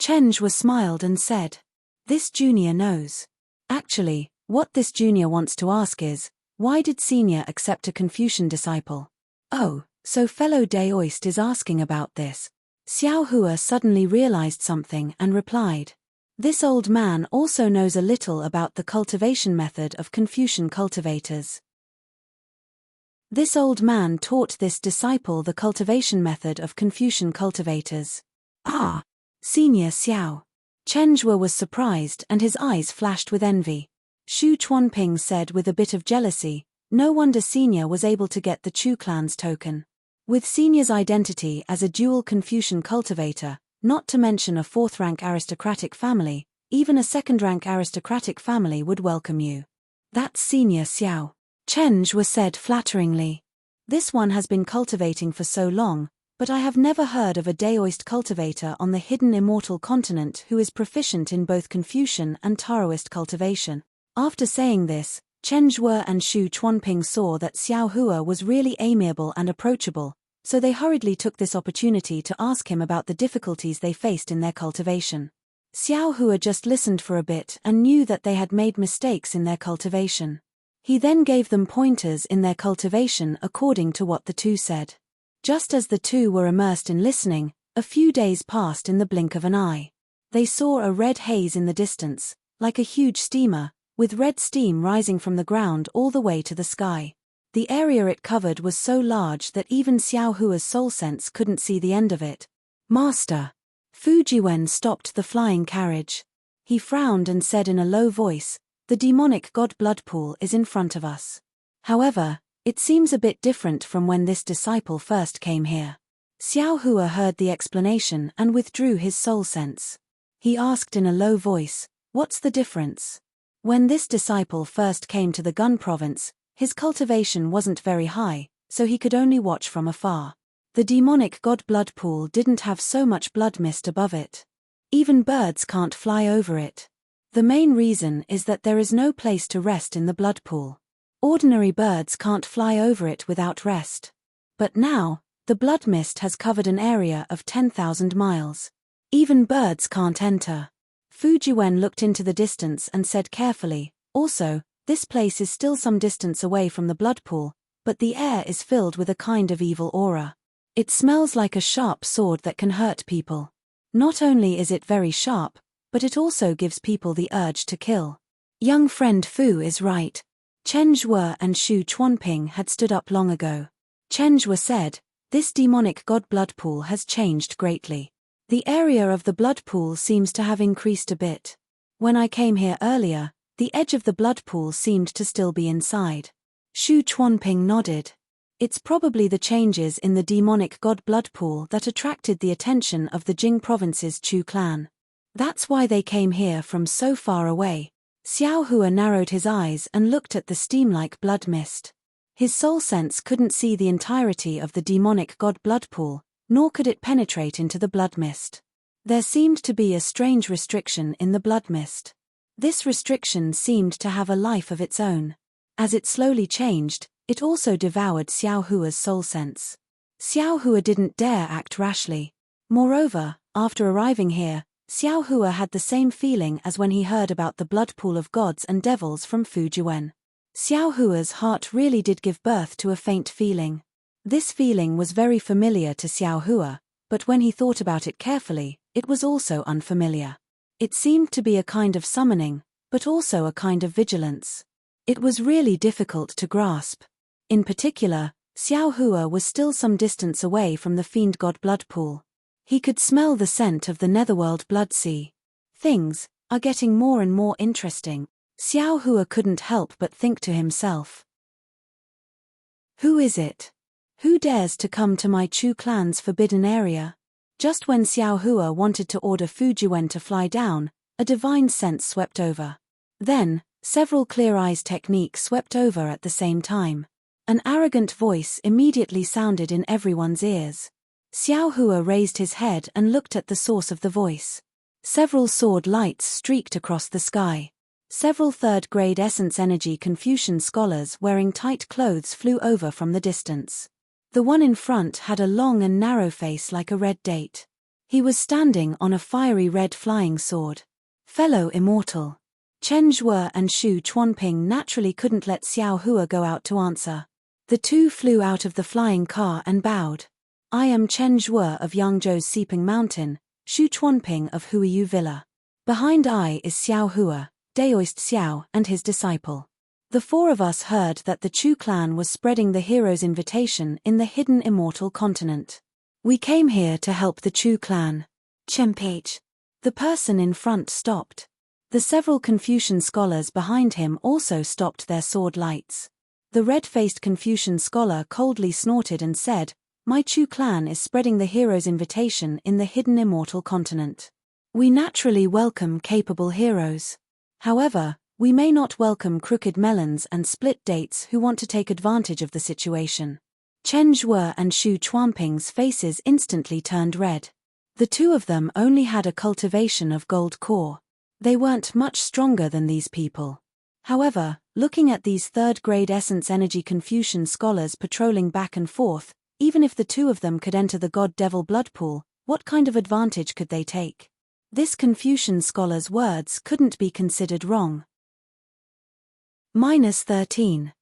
Chen Zhuo smiled and said. This junior knows. Actually, what this junior wants to ask is, why did senior accept a Confucian disciple? Oh, so fellow Daoist is asking about this. Xiao Hua suddenly realized something and replied. This old man also knows a little about the cultivation method of Confucian cultivators. This old man taught this disciple the cultivation method of Confucian cultivators. Ah! Senior Xiao. Chen Zhuo was surprised and his eyes flashed with envy. Xu Chuanping said with a bit of jealousy, no wonder Senior was able to get the Chu clan's token. With Senior's identity as a dual Confucian cultivator, not to mention a 4th-rank aristocratic family, even a 2nd-rank aristocratic family would welcome you. That's Senior Xiao. Chen Zhuo said flatteringly. This one has been cultivating for so long, but I have never heard of a Daoist cultivator on the hidden immortal continent who is proficient in both Confucian and Taoist cultivation. After saying this, Chen Zhuo and Xu Chuanping saw that Xiao Hua was really amiable and approachable, so they hurriedly took this opportunity to ask him about the difficulties they faced in their cultivation. Xiao Hua just listened for a bit and knew that they had made mistakes in their cultivation. He then gave them pointers in their cultivation according to what the two said. Just as the two were immersed in listening, a few days passed in the blink of an eye. They saw a red haze in the distance, like a huge steamer, with red steam rising from the ground all the way to the sky. The area it covered was so large that even Xiao Hua's soul sense couldn't see the end of it. Master. Fu Jiwen stopped the flying carriage. He frowned and said in a low voice, "The demonic god blood pool is in front of us. However, it seems a bit different from when this disciple first came here." Xiao Hua heard the explanation and withdrew his soul sense. He asked in a low voice, "What's the difference?" When this disciple first came to the Gun province, his cultivation wasn't very high, so he could only watch from afar. The demonic god blood pool didn't have so much blood mist above it. Even birds can't fly over it. The main reason is that there is no place to rest in the blood pool. Ordinary birds can't fly over it without rest. But now, the blood mist has covered an area of 10,000 miles. Even birds can't enter. Fu Jiwen looked into the distance and said carefully, "Also, this place is still some distance away from the blood pool, but the air is filled with a kind of evil aura. It smells like a sharp sword that can hurt people. Not only is it very sharp, but it also gives people the urge to kill." Young friend Fu is right. Chen Zhuo and Xu Chuanping had stood up long ago. Chen Zhuo said, "This demonic god blood pool has changed greatly. The area of the blood pool seems to have increased a bit. When I came here earlier, the edge of the blood pool seemed to still be inside." Xu Chuanping nodded. "It's probably the changes in the demonic god blood pool that attracted the attention of the Jing province's Chu clan. That's why they came here from so far away." Xiao Hua narrowed his eyes and looked at the steam-like blood mist. His soul sense couldn't see the entirety of the demonic god blood pool, nor could it penetrate into the blood mist. There seemed to be a strange restriction in the blood mist. This restriction seemed to have a life of its own. As it slowly changed, it also devoured Xiao Hua's soul sense. Xiao Hua didn't dare act rashly. Moreover, after arriving here, Xiao Hua had the same feeling as when he heard about the blood pool of gods and devils from Fu Jiwen. Xiao Hua's heart really did give birth to a faint feeling. This feeling was very familiar to Xiao Hua, but when he thought about it carefully, it was also unfamiliar. It seemed to be a kind of summoning, but also a kind of vigilance. It was really difficult to grasp. In particular, Xiao Hua was still some distance away from the fiend god blood pool. He could smell the scent of the netherworld blood sea. Things are getting more and more interesting. Xiao Hua couldn't help but think to himself. Who is it? Who dares to come to my Chu clan's forbidden area? Just when Xiao Hua wanted to order Fu Jiwen to fly down, a divine sense swept over. Then, several clear eyes techniques swept over at the same time. An arrogant voice immediately sounded in everyone's ears. Xiao Hua raised his head and looked at the source of the voice. Several sword lights streaked across the sky. Several third-grade essence energy Confucian scholars wearing tight clothes flew over from the distance. The one in front had a long and narrow face like a red date. He was standing on a fiery red flying sword. Fellow immortal. Chen Zhuo and Xu Chuanping naturally couldn't let Xiao Hua go out to answer. The two flew out of the flying car and bowed. "I am Chen Zhuo of Yangzhou's Seeping Mountain, Xu Chuanping of Huiyu Villa. Behind I is Xiao Hua, Daoist Xiao and his disciple. The four of us heard that the Chu clan was spreading the hero's invitation in the hidden immortal continent. We came here to help the Chu clan." Chempage. The person in front stopped. The several Confucian scholars behind him also stopped their sword lights. The red-faced Confucian scholar coldly snorted and said, "My Chu clan is spreading the hero's invitation in the hidden immortal continent. We naturally welcome capable heroes. However, we may not welcome crooked melons and split dates who want to take advantage of the situation." Chen Zhuo and Xu Chuanping's faces instantly turned red. The two of them only had a cultivation of gold core. They weren't much stronger than these people. However, looking at these third-grade essence energy Confucian scholars patrolling back and forth, even if the two of them could enter the god-devil blood pool, what kind of advantage could they take? This Confucian scholar's words couldn't be considered wrong. -13.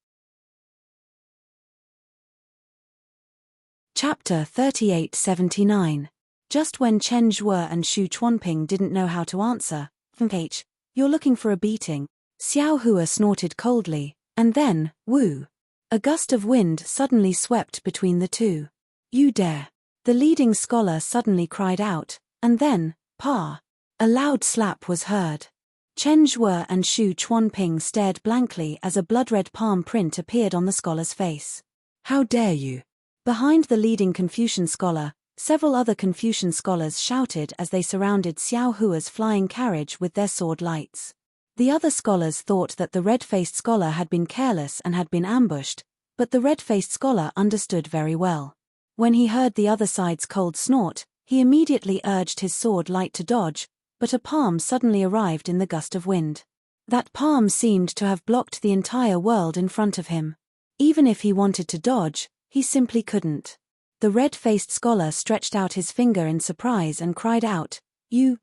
Chapter 3879. Just when Chen Zhuo and Xu Chuanping didn't know how to answer, You're looking for a beating. Xiao Hua snorted coldly, and then, woo! A gust of wind suddenly swept between the two. You dare! The leading scholar suddenly cried out, and then, pa! A loud slap was heard. Chen Zhuo and Xu Chuanping stared blankly as a blood-red palm print appeared on the scholar's face. How dare you! Behind the leading Confucian scholar, several other Confucian scholars shouted as they surrounded Xiao Hua's flying carriage with their sword lights. The other scholars thought that the red-faced scholar had been careless and had been ambushed, but the red-faced scholar understood very well. When he heard the other side's cold snort, he immediately urged his sword light to dodge, but a palm suddenly arrived in the gust of wind. That palm seemed to have blocked the entire world in front of him. Even if he wanted to dodge, he simply couldn't. The red-faced scholar stretched out his finger in surprise and cried out, You.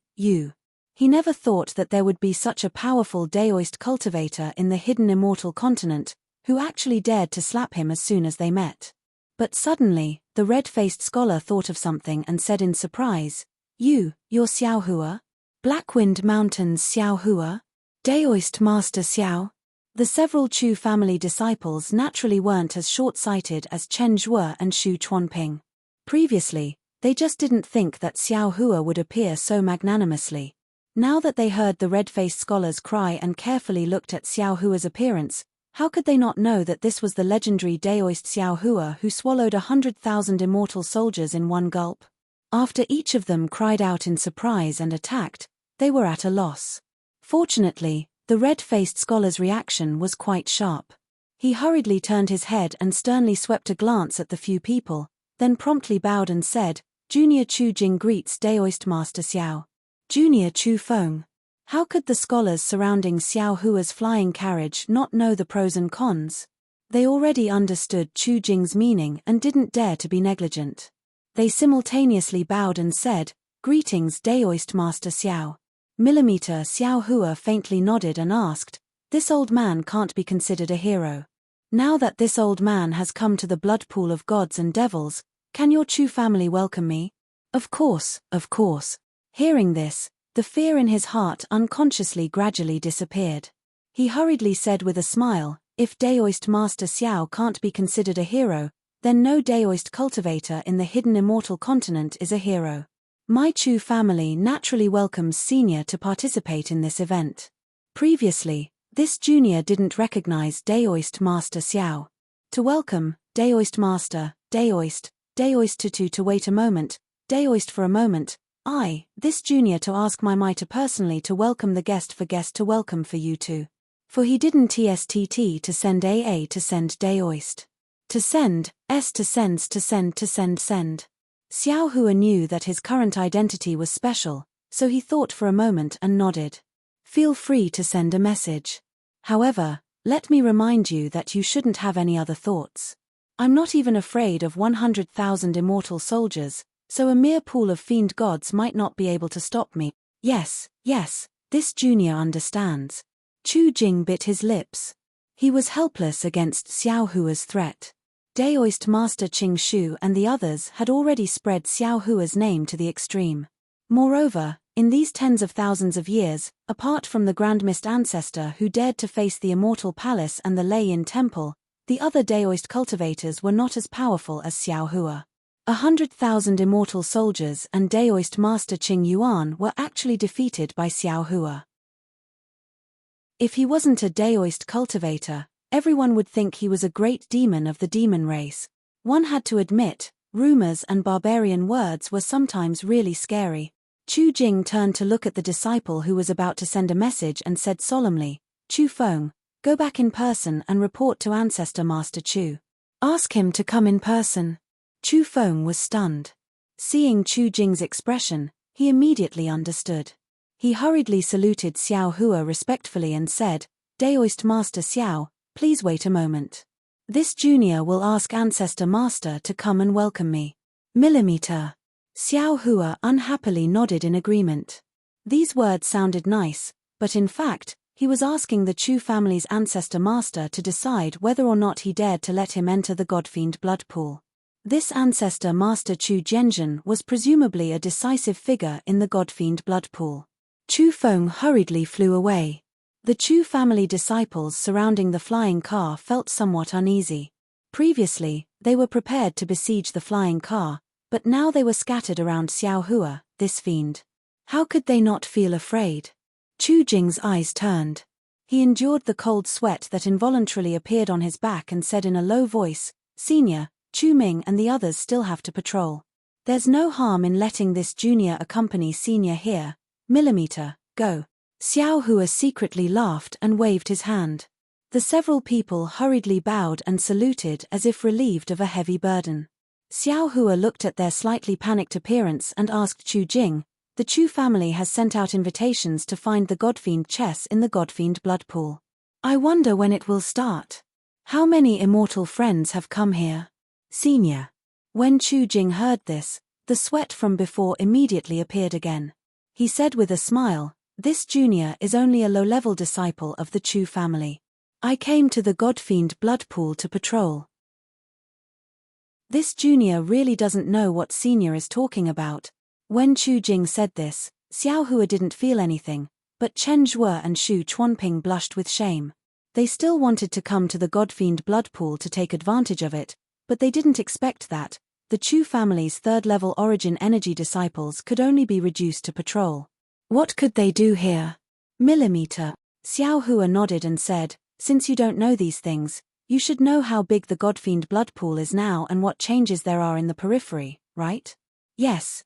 He never thought that there would be such a powerful Daoist cultivator in the hidden immortal continent, who actually dared to slap him as soon as they met. But suddenly, the red-faced scholar thought of something and said in surprise, You're Xiao Hua? Blackwind Mountains Xiao Hua? Daoist Master Xiao? The several Chu family disciples naturally weren't as short-sighted as Chen Zhuo and Xu Chuanping. Previously, they just didn't think that Xiao Hua would appear so magnanimously. Now that they heard the red-faced scholars cry and carefully looked at Xiao Hua's appearance, how could they not know that this was the legendary Daoist Xiao Hua who swallowed 100,000 immortal soldiers in one gulp? After each of them cried out in surprise and attacked, they were at a loss. Fortunately, the red-faced scholar's reaction was quite sharp. He hurriedly turned his head and sternly swept a glance at the few people, then promptly bowed and said, Junior Chu Jing greets Daoist Master Xiao. Junior Chu Feng. How could the scholars surrounding Xiao Hua's flying carriage not know the pros and cons? They already understood Chu Jing's meaning and didn't dare to be negligent. They simultaneously bowed and said, Greetings Daoist Master Xiao. Millimeter Xiao Hua faintly nodded and asked, This old man can't be considered a hero. Now that this old man has come to the blood pool of gods and devils, can your Chu family welcome me? Of course. Hearing this, the fear in his heart unconsciously gradually disappeared. He hurriedly said with a smile, If Daoist Master Xiao can't be considered a hero, then no Daoist cultivator in the hidden immortal continent is a hero. My Chu family naturally welcomes Senior to participate in this event. Previously, this junior didn't recognize Daoist Master Xiao. To welcome, Daoist Master, Daoist to wait a moment, Daoist for a moment, this junior to ask my mitre personally to welcome the guest to welcome for you too. For he didn't TSTT to send AA to send Daoist. To send, S to sends to send. Xiao Hua knew that his current identity was special, so he thought for a moment and nodded. Feel free to send a message. However, let me remind you that you shouldn't have any other thoughts. I'm not even afraid of 100,000 immortal soldiers, so a mere pool of fiend gods might not be able to stop me. Yes, this junior understands. Chu Jing bit his lips. He was helpless against Xiao Hua's threat. Daoist Master Qing Shu and the others had already spread Xiao Hua's name to the extreme. Moreover, in these tens of thousands of years, apart from the Grand Mist ancestor who dared to face the Immortal Palace and the Lei Yin Temple, the other Daoist cultivators were not as powerful as Xiao Hua. 100,000 immortal soldiers and Daoist Master Qing Yuan were actually defeated by Xiao Hua. If he wasn't a Daoist cultivator, everyone would think he was a great demon of the demon race. One had to admit, rumors and barbarian words were sometimes really scary. Chu Jing turned to look at the disciple who was about to send a message and said solemnly, Chu Feng, go back in person and report to Ancestor Master Chu. Ask him to come in person. Chu Feng was stunned. Seeing Chu Jing's expression, he immediately understood. He hurriedly saluted Xiao Hua respectfully and said, Daoist Master Xiao, please wait a moment. This junior will ask Ancestor Master to come and welcome me. Millimeter. Xiao Hua unhappily nodded in agreement. These words sounded nice, but in fact, he was asking the Chu family's Ancestor Master to decide whether or not he dared to let him enter the Godfiend blood pool. This Ancestor Master Chu Zhenjin was presumably a decisive figure in the Godfiend blood pool. Chu Feng hurriedly flew away. The Chu family disciples surrounding the flying car felt somewhat uneasy. Previously, they were prepared to besiege the flying car, but now they were scattered around Xiao Hua, this fiend. How could they not feel afraid? Chu Jing's eyes turned. He endured the cold sweat that involuntarily appeared on his back and said in a low voice, "Senior, Chu Ming and the others still have to patrol. There's no harm in letting this junior accompany senior here. Millimeter, go." Xiao Hua secretly laughed and waved his hand. The several people hurriedly bowed and saluted as if relieved of a heavy burden. Xiao Hua looked at their slightly panicked appearance and asked Chu Jing, "The Chu family has sent out invitations to find the Godfiend chess in the Godfiend blood pool. I wonder when it will start. How many immortal friends have come here?" Senior. When Chu Jing heard this, the sweat from before immediately appeared again. He said with a smile, "This junior is only a low-level disciple of the Chu family. I came to the Godfiend blood pool to patrol." This junior really doesn't know what senior is talking about. When Chu Jing said this, Xiao Hua didn't feel anything, but Chen Zhuo and Xu Chuanping blushed with shame. They still wanted to come to the Godfiend blood pool to take advantage of it, but they didn't expect that the Chu family's third-level origin energy disciples could only be reduced to patrol. What could they do here? Millimeter. Xiao Hua nodded and said, "Since you don't know these things, you should know how big the Godfiend blood pool is now and what changes there are in the periphery, right?" Yes,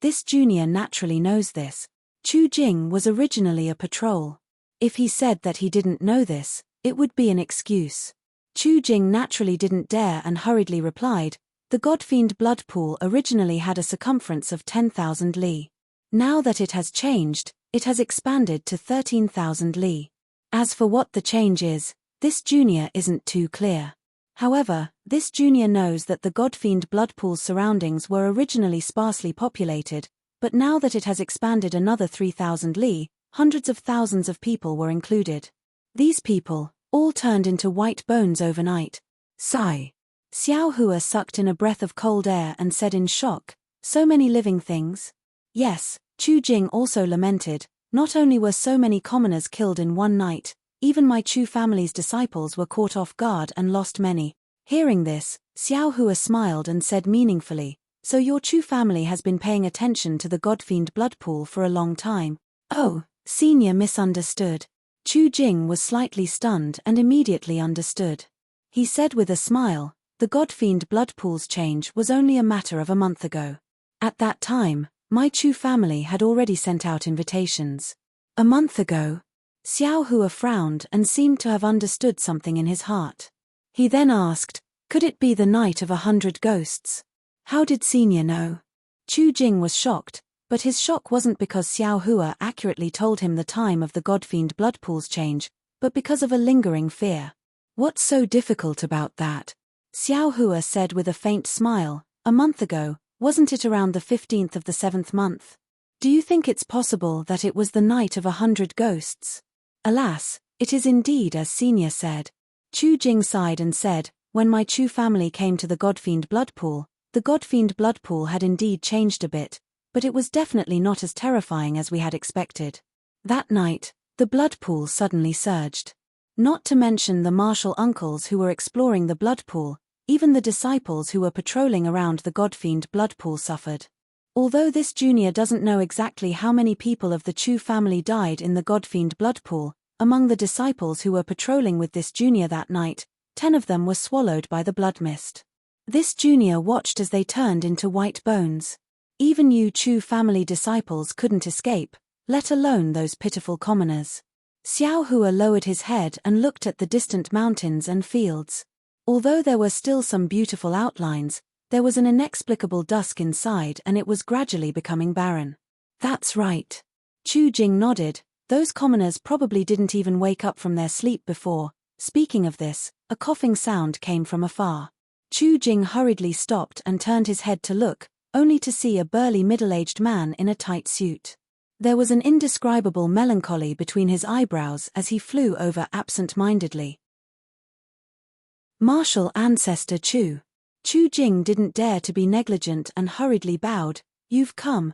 this junior naturally knows this. Chu Jing was originally a patrol. If he said that he didn't know this, it would be an excuse. Chu Jing naturally didn't dare and hurriedly replied, "The Godfiend blood pool originally had a circumference of 10,000 li. Now that it has changed, it has expanded to 13,000 li. As for what the change is, this junior isn't too clear. However, this junior knows that the Godfiend blood pool's surroundings were originally sparsely populated, but now that it has expanded another 3,000 li, hundreds of thousands of people were included. These people, all turned into white bones overnight." Sigh. Xiao Hua sucked in a breath of cold air and said in shock, "So many living things?" Yes, Chu Jing also lamented, "Not only were so many commoners killed in one night, even my Chu family's disciples were caught off guard and lost many." Hearing this, Xiao Hua smiled and said meaningfully, "So your Chu family has been paying attention to the Godfiend blood pool for a long time." Oh, senior misunderstood. Chu Jing was slightly stunned and immediately understood. He said with a smile, "The Godfiend blood pool's change was only a matter of a month ago. At that time, my Chu family had already sent out invitations." A month ago? Xiao Hua frowned and seemed to have understood something in his heart. He then asked, "Could it be the night of 100 ghosts? How did senior know?" Chu Jing was shocked, but his shock wasn't because Xiao Hua accurately told him the time of the Godfiend blood pool's change, but because of a lingering fear. "What's so difficult about that?" Xiao Hua said with a faint smile, "A month ago, wasn't it around the 15th of the 7th month? Do you think it's possible that it was the night of 100 ghosts? Alas, it is indeed as senior said." Chu Jing sighed and said, "When my Chu family came to the Godfiend blood pool, the Godfiend blood pool had indeed changed a bit, but it was definitely not as terrifying as we had expected. That night, the blood pool suddenly surged. Not to mention the martial uncles who were exploring the blood pool, even the disciples who were patrolling around the Godfiend blood pool suffered." Although this junior doesn't know exactly how many people of the Chu family died in the Godfiend blood pool, among the disciples who were patrolling with this junior that night, 10 of them were swallowed by the blood mist. This junior watched as they turned into white bones. Even you Chu family disciples couldn't escape, let alone those pitiful commoners. Xiao Hua lowered his head and looked at the distant mountains and fields. Although there were still some beautiful outlines, there was an inexplicable dusk inside and it was gradually becoming barren. "That's right." Chu Jing nodded, "Those commoners probably didn't even wake up from their sleep before." Speaking of this, a coughing sound came from afar. Chu Jing hurriedly stopped and turned his head to look, only to see a burly middle-aged man in a tight suit. There was an indescribable melancholy between his eyebrows as he flew over absent-mindedly. Martial ancestor Chu. Chu Jing didn't dare to be negligent and hurriedly bowed. "You've come.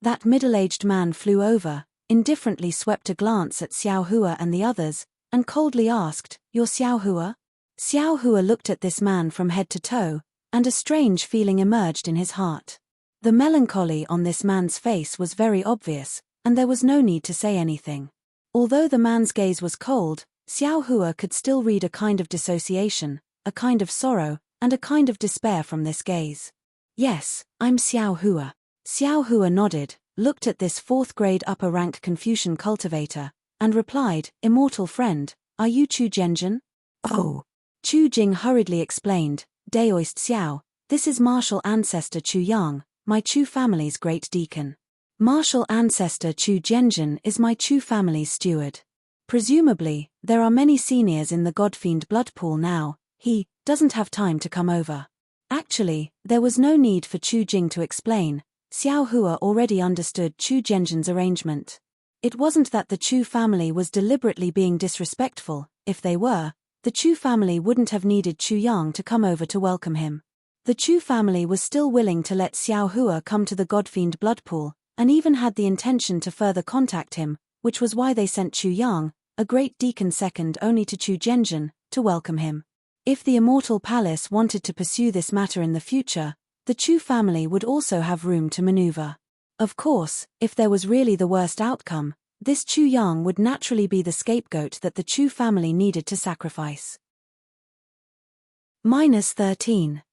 That middle-aged man flew over, indifferently swept a glance at Xiao Hua and the others, and coldly asked, "You're Xiao Hua?" Xiao Hua looked at this man from head to toe, and a strange feeling emerged in his heart. The melancholy on this man's face was very obvious, and there was no need to say anything. Although the man's gaze was cold, Xiao Hua could still read a kind of dissociation, a kind of sorrow, and a kind of despair from this gaze. "Yes, I'm Xiao Hua." Xiao Hua nodded, looked at this fourth-grade upper-rank Confucian cultivator, and replied, "Immortal friend, are you Chu Zhenjin?" "Oh." Chu Jing hurriedly explained, "Daoist Xiao, this is martial ancestor Chu Yang, my Chu family's great deacon. Martial ancestor Chu Zhenjin is my Chu family's steward. Presumably, there are many seniors in the Godfiend blood pool now, he doesn't have time to come over." Actually, there was no need for Chu Jing to explain. Xiao Hua already understood Chu Zhenjin's arrangement. It wasn't that the Chu family was deliberately being disrespectful. If they were, the Chu family wouldn't have needed Chu Yang to come over to welcome him. The Chu family was still willing to let Xiao Hua come to the Godfiend blood pool, and even had the intention to further contact him, which was why they sent Chu Yang, a great deacon second only to Chu Zhenjin, to welcome him. If the Immortal Palace wanted to pursue this matter in the future, the Chu family would also have room to maneuver. Of course, if there was really the worst outcome, this Chu Yang would naturally be the scapegoat that the Chu family needed to sacrifice. -13.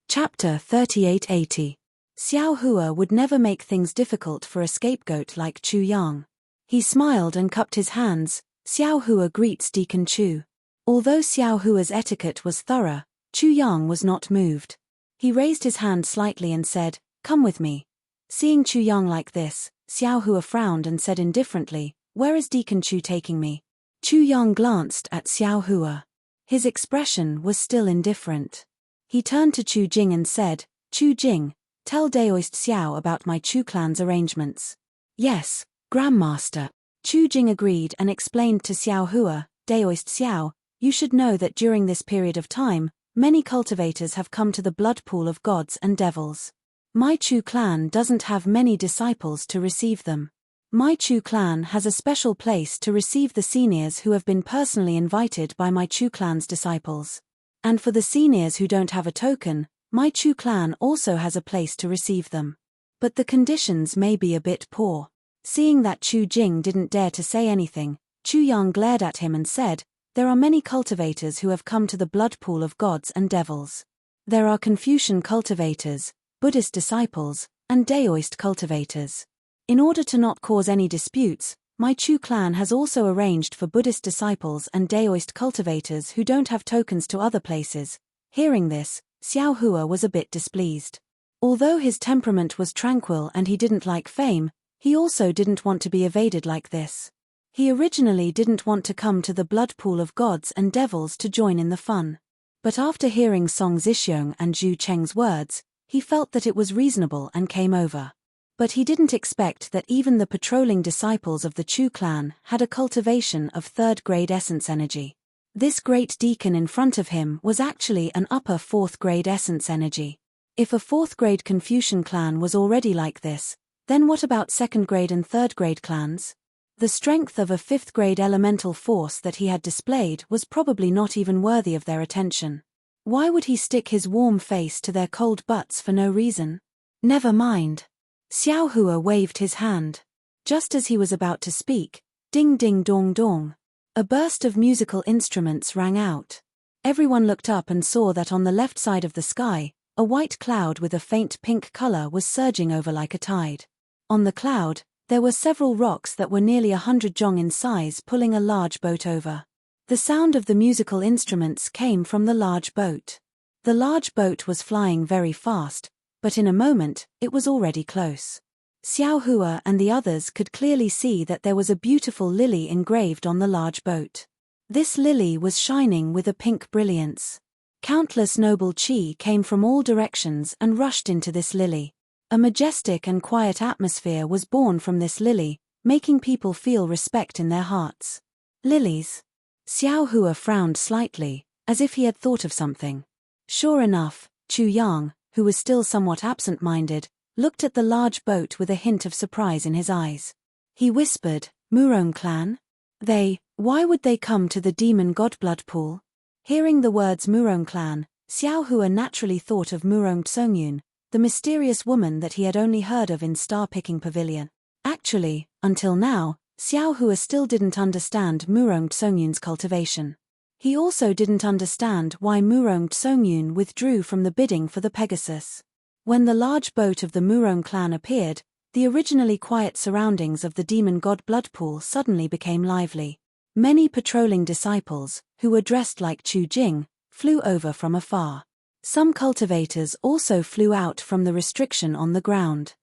Chapter 3880. Xiao Hua would never make things difficult for a scapegoat like Chu Yang. He smiled and cupped his hands. "Xiao Hua greets Deacon Chu." Although Xiao Hua's etiquette was thorough, Chu Yang was not moved. He raised his hand slightly and said, "Come with me." Seeing Chu Yang like this, Xiao Hua frowned and said indifferently, "Where is Deacon Chu taking me?" Chu Yang glanced at Xiao Hua. His expression was still indifferent. He turned to Chu Jing and said, "Chu Jing, tell Daoist Xiao about my Chu clan's arrangements." "Yes, Grandmaster." Chu Jing agreed and explained to Xiao Hua, "Daoist Xiao, you should know that during this period of time, many cultivators have come to the blood pool of gods and devils. My Chu clan doesn't have many disciples to receive them. My Chu clan has a special place to receive the seniors who have been personally invited by my Chu clan's disciples. And for the seniors who don't have a token, my Chu clan also has a place to receive them. But the conditions may be a bit poor." Seeing that Chu Jing didn't dare to say anything, Chu Yang glared at him and said, "There are many cultivators who have come to the blood pool of gods and devils. There are Confucian cultivators, Buddhist disciples, and Daoist cultivators. In order to not cause any disputes, my Chu clan has also arranged for Buddhist disciples and Daoist cultivators who don't have tokens to other places." Hearing this, Xiao Hua was a bit displeased. Although his temperament was tranquil and he didn't like fame, he also didn't want to be evaded like this. He originally didn't want to come to the blood pool of gods and devils to join in the fun. But after hearing Song Zixiong and Zhu Cheng's words, he felt that it was reasonable and came over. But he didn't expect that even the patrolling disciples of the Chu clan had a cultivation of third-grade essence energy. This great deacon in front of him was actually an upper fourth-grade essence energy. If a fourth-grade Confucian clan was already like this, then what about second-grade and third-grade clans? The strength of a fifth-grade elemental force that he had displayed was probably not even worthy of their attention. Why would he stick his warm face to their cold butts for no reason? Never mind. Xiao Hua waved his hand. Just as he was about to speak, ding ding dong dong, a burst of musical instruments rang out. Everyone looked up and saw that on the left side of the sky, a white cloud with a faint pink color was surging over like a tide. On the cloud, there were several rocks that were nearly 100 zhong in size pulling a large boat over. The sound of the musical instruments came from the large boat. The large boat was flying very fast, but in a moment, it was already close. Xiao Hua and the others could clearly see that there was a beautiful lily engraved on the large boat. This lily was shining with a pink brilliance. Countless noble qi came from all directions and rushed into this lily. A majestic and quiet atmosphere was born from this lily, making people feel respect in their hearts. Lilies. Xiao Hua frowned slightly, as if he had thought of something. Sure enough, Chu Yang, who was still somewhat absent-minded, looked at the large boat with a hint of surprise in his eyes. He whispered, "Murong clan? Why would they come to the demon god blood pool?" Hearing the words Murong clan, Xiao Hua naturally thought of Murong Tsongyun, the mysterious woman that he had only heard of in Star-Picking Pavilion. Actually, until now, Xiao Hua still didn't understand Murong Tsongyun's cultivation. He also didn't understand why Murong Tsongyun withdrew from the bidding for the Pegasus. When the large boat of the Murong clan appeared, the originally quiet surroundings of the demon god blood pool suddenly became lively. Many patrolling disciples, who were dressed like Chu Jing, flew over from afar. Some cultivators also flew out from the restriction on the ground.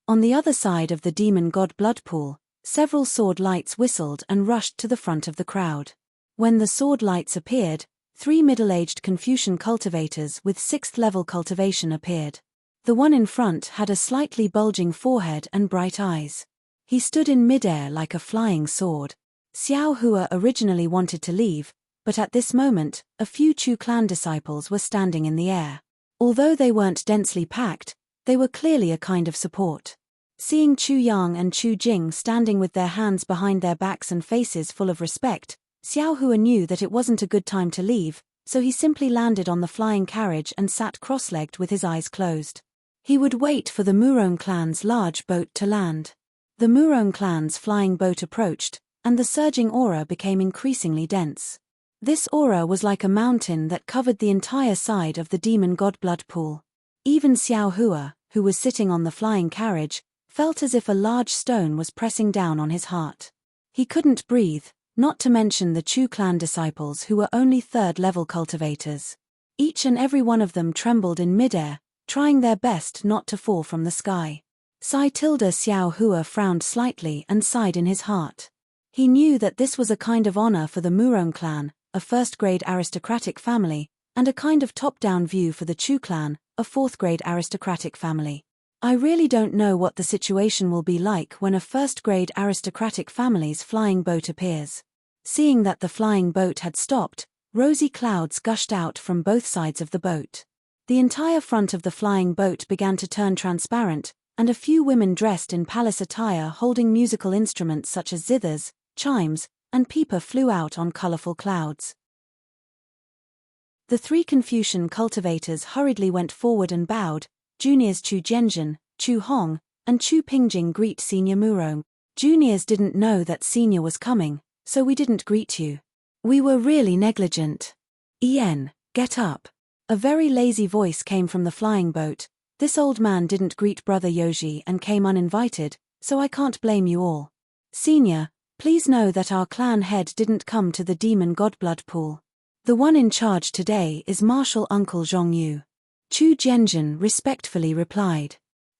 On the other side of the demon god blood pool, several sword lights whistled and rushed to the front of the crowd. When the sword lights appeared, 3 middle-aged Confucian cultivators with 6th-level cultivation appeared. The one in front had a slightly bulging forehead and bright eyes. He stood in midair like a flying sword. Xiao Hua originally wanted to leave, but at this moment, a few Chu clan disciples were standing in the air. Although they weren't densely packed, they were clearly a kind of support. Seeing Chu Yang and Chu Jing standing with their hands behind their backs and faces full of respect, Xiao Hua knew that it wasn't a good time to leave, so he simply landed on the flying carriage and sat cross-legged with his eyes closed. He would wait for the Murong clan's large boat to land. The Murong clan's flying boat approached, and the surging aura became increasingly dense. This aura was like a mountain that covered the entire side of the demon god blood pool. Even Xiao Hua, who was sitting on the flying carriage, felt as if a large stone was pressing down on his heart. He couldn't breathe, not to mention the Chu clan disciples who were only 3rd-level cultivators. Each and every one of them trembled in midair, trying their best not to fall from the sky. Xiao Hua frowned slightly and sighed in his heart. He knew that this was a kind of honor for the Murong clan, a 1st-grade aristocratic family, and a kind of top-down view for the Chu clan, a 4th-grade aristocratic family. I really don't know what the situation will be like when a 1st-grade aristocratic family's flying boat appears. Seeing that the flying boat had stopped, rosy clouds gushed out from both sides of the boat. The entire front of the flying boat began to turn transparent, and a few women dressed in palace attire holding musical instruments such as zithers, chimes, and pipa flew out on colorful clouds. The 3 Confucian cultivators hurriedly went forward and bowed. Juniors Chu Zhenjin, Chu Hong, and Chu Pingjing greet Senior Murong. Juniors didn't know that Senior was coming, so we didn't greet you. We were really negligent. Ian, get up. A very lazy voice came from the flying boat. This old man didn't greet Brother Yoji and came uninvited, so I can't blame you all. Senior, please know that our clan head didn't come to the demon god blood pool. The one in charge today is Martial Uncle Zhongyu. Chu Zhenjin respectfully replied.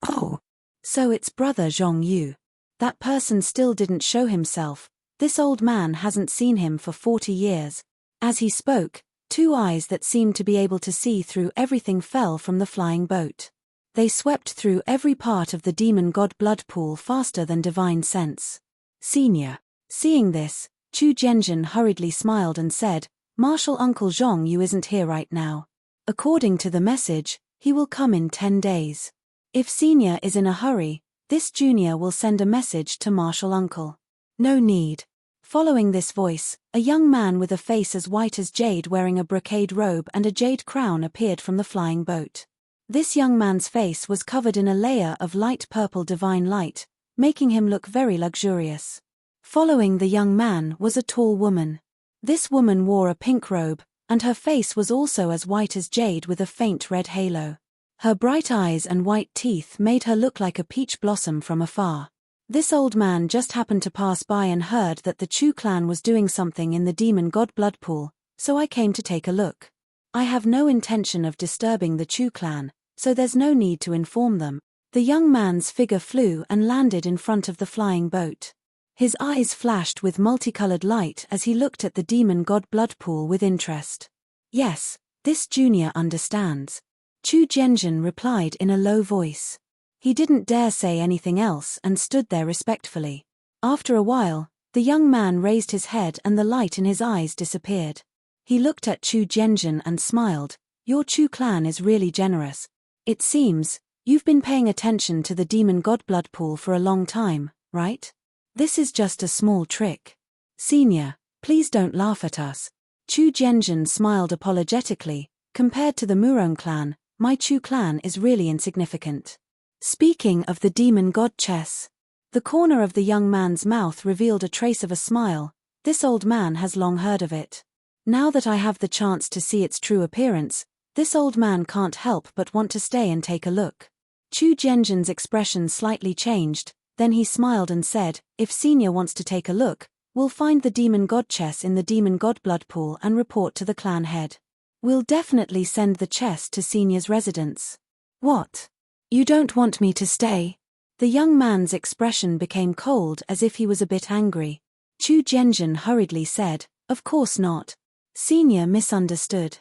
Oh. So it's Brother Zhongyu. That person still didn't show himself. This old man hasn't seen him for 40 years. As he spoke, 2 eyes that seemed to be able to see through everything fell from the flying boat. They swept through every part of the demon god blood pool faster than divine sense. Senior. Seeing this, Chu Zhenjin hurriedly smiled and said, Martial Uncle Zhongyu isn't here right now. According to the message, he will come in 10 days. If Senior is in a hurry, this Junior will send a message to Martial Uncle. No need. Following this voice, a young man with a face as white as jade wearing a brocade robe and a jade crown appeared from the flying boat. This young man's face was covered in a layer of light purple divine light, making him look very luxurious. Following the young man was a tall woman. This woman wore a pink robe, and her face was also as white as jade with a faint red halo. Her bright eyes and white teeth made her look like a peach blossom from afar. This old man just happened to pass by and heard that the Chu clan was doing something in the demon god blood pool, so I came to take a look. I have no intention of disturbing the Chu clan, so there's no need to inform them. The young man's figure flew and landed in front of the flying boat. His eyes flashed with multicolored light as he looked at the demon god blood pool with interest. Yes, this junior understands. Chu Zhenjin replied in a low voice. He didn't dare say anything else and stood there respectfully. After a while, the young man raised his head and the light in his eyes disappeared. He looked at Chu Zhenjin and smiled. Your Chu clan is really generous. It seems, you've been paying attention to the demon god blood pool for a long time, right? This is just a small trick. Senior, please don't laugh at us. Chu Jianjun smiled apologetically. Compared to the Murong clan, my Chu clan is really insignificant. Speaking of the demon god chess, the corner of the young man's mouth revealed a trace of a smile. This old man has long heard of it. Now that I have the chance to see its true appearance, this old man can't help but want to stay and take a look. Chu Jianjun's expression slightly changed, then he smiled and said, if Senior wants to take a look, we'll find the demon god chess in the demon god blood pool and report to the clan head. We'll definitely send the chess to Senior's residence. What? You don't want me to stay? The young man's expression became cold as if he was a bit angry. Chu Jianjun hurriedly said, of course not. Senior misunderstood.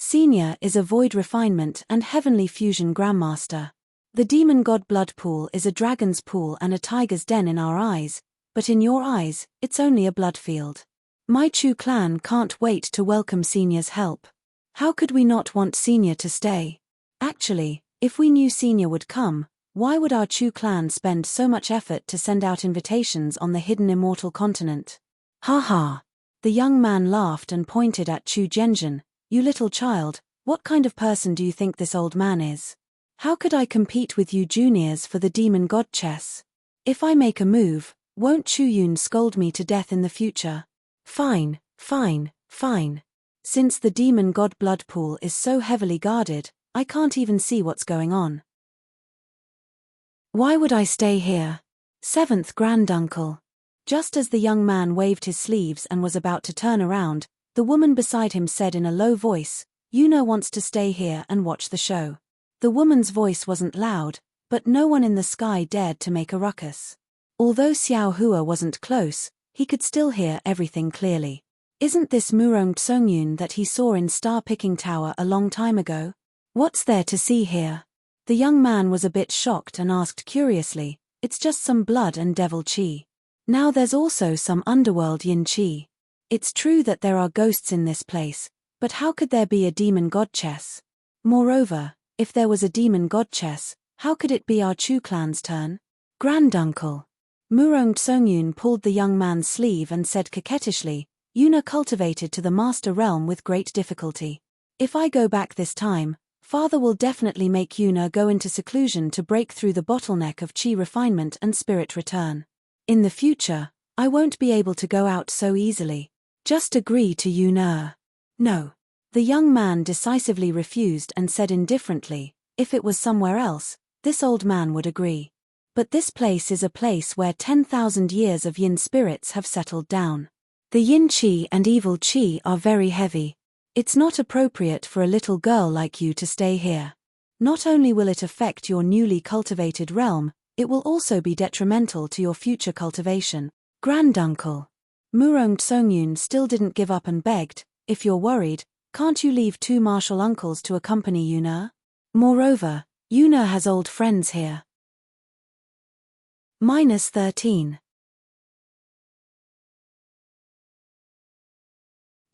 Senior is a void refinement and heavenly fusion grandmaster. The demon god blood pool is a dragon's pool and a tiger's den in our eyes, but in your eyes, it's only a blood field. My Chu clan can't wait to welcome Senior's help. How could we not want Senior to stay? Actually, if we knew Senior would come, why would our Chu clan spend so much effort to send out invitations on the hidden immortal continent? Ha ha! The young man laughed and pointed at Chu Jianjun. You little child, what kind of person do you think this old man is? How could I compete with you juniors for the demon god chess? If I make a move, won't Chu Yun scold me to death in the future? Fine, fine, fine. Since the demon god blood pool is so heavily guarded, I can't even see what's going on. Why would I stay here? Seventh granduncle. Just as the young man waved his sleeves and was about to turn around, the woman beside him said in a low voice, Yuna wants to stay here and watch the show. The woman's voice wasn't loud, but no one in the sky dared to make a ruckus. Although Xiao Hua wasn't close, he could still hear everything clearly. Isn't this Murong Tsongyun that he saw in Star Picking Tower a long time ago? What's there to see here? The young man was a bit shocked and asked curiously, it's just some blood and devil chi. Now there's also some underworld yin chi. It's true that there are ghosts in this place, but how could there be a demon god chess? Moreover, if there was a demon god chess, how could it be our Chu clan's turn? Granduncle. Murong Tsongyun pulled the young man's sleeve and said coquettishly, Yuna cultivated to the master realm with great difficulty. If I go back this time, Father will definitely make Yuna go into seclusion to break through the bottleneck of chi refinement and spirit return. In the future, I won't be able to go out so easily. Just agree to Yuna. No. The young man decisively refused and said indifferently, if it was somewhere else, this old man would agree. But this place is a place where 10,000 years of yin spirits have settled down. The yin chi and evil chi are very heavy. It's not appropriate for a little girl like you to stay here. Not only will it affect your newly cultivated realm, it will also be detrimental to your future cultivation. Granduncle. Murong Tsongyun still didn't give up and begged, if you're worried, can't you leave two martial uncles to accompany Yuna? Moreover, Yuna has old friends here. -13.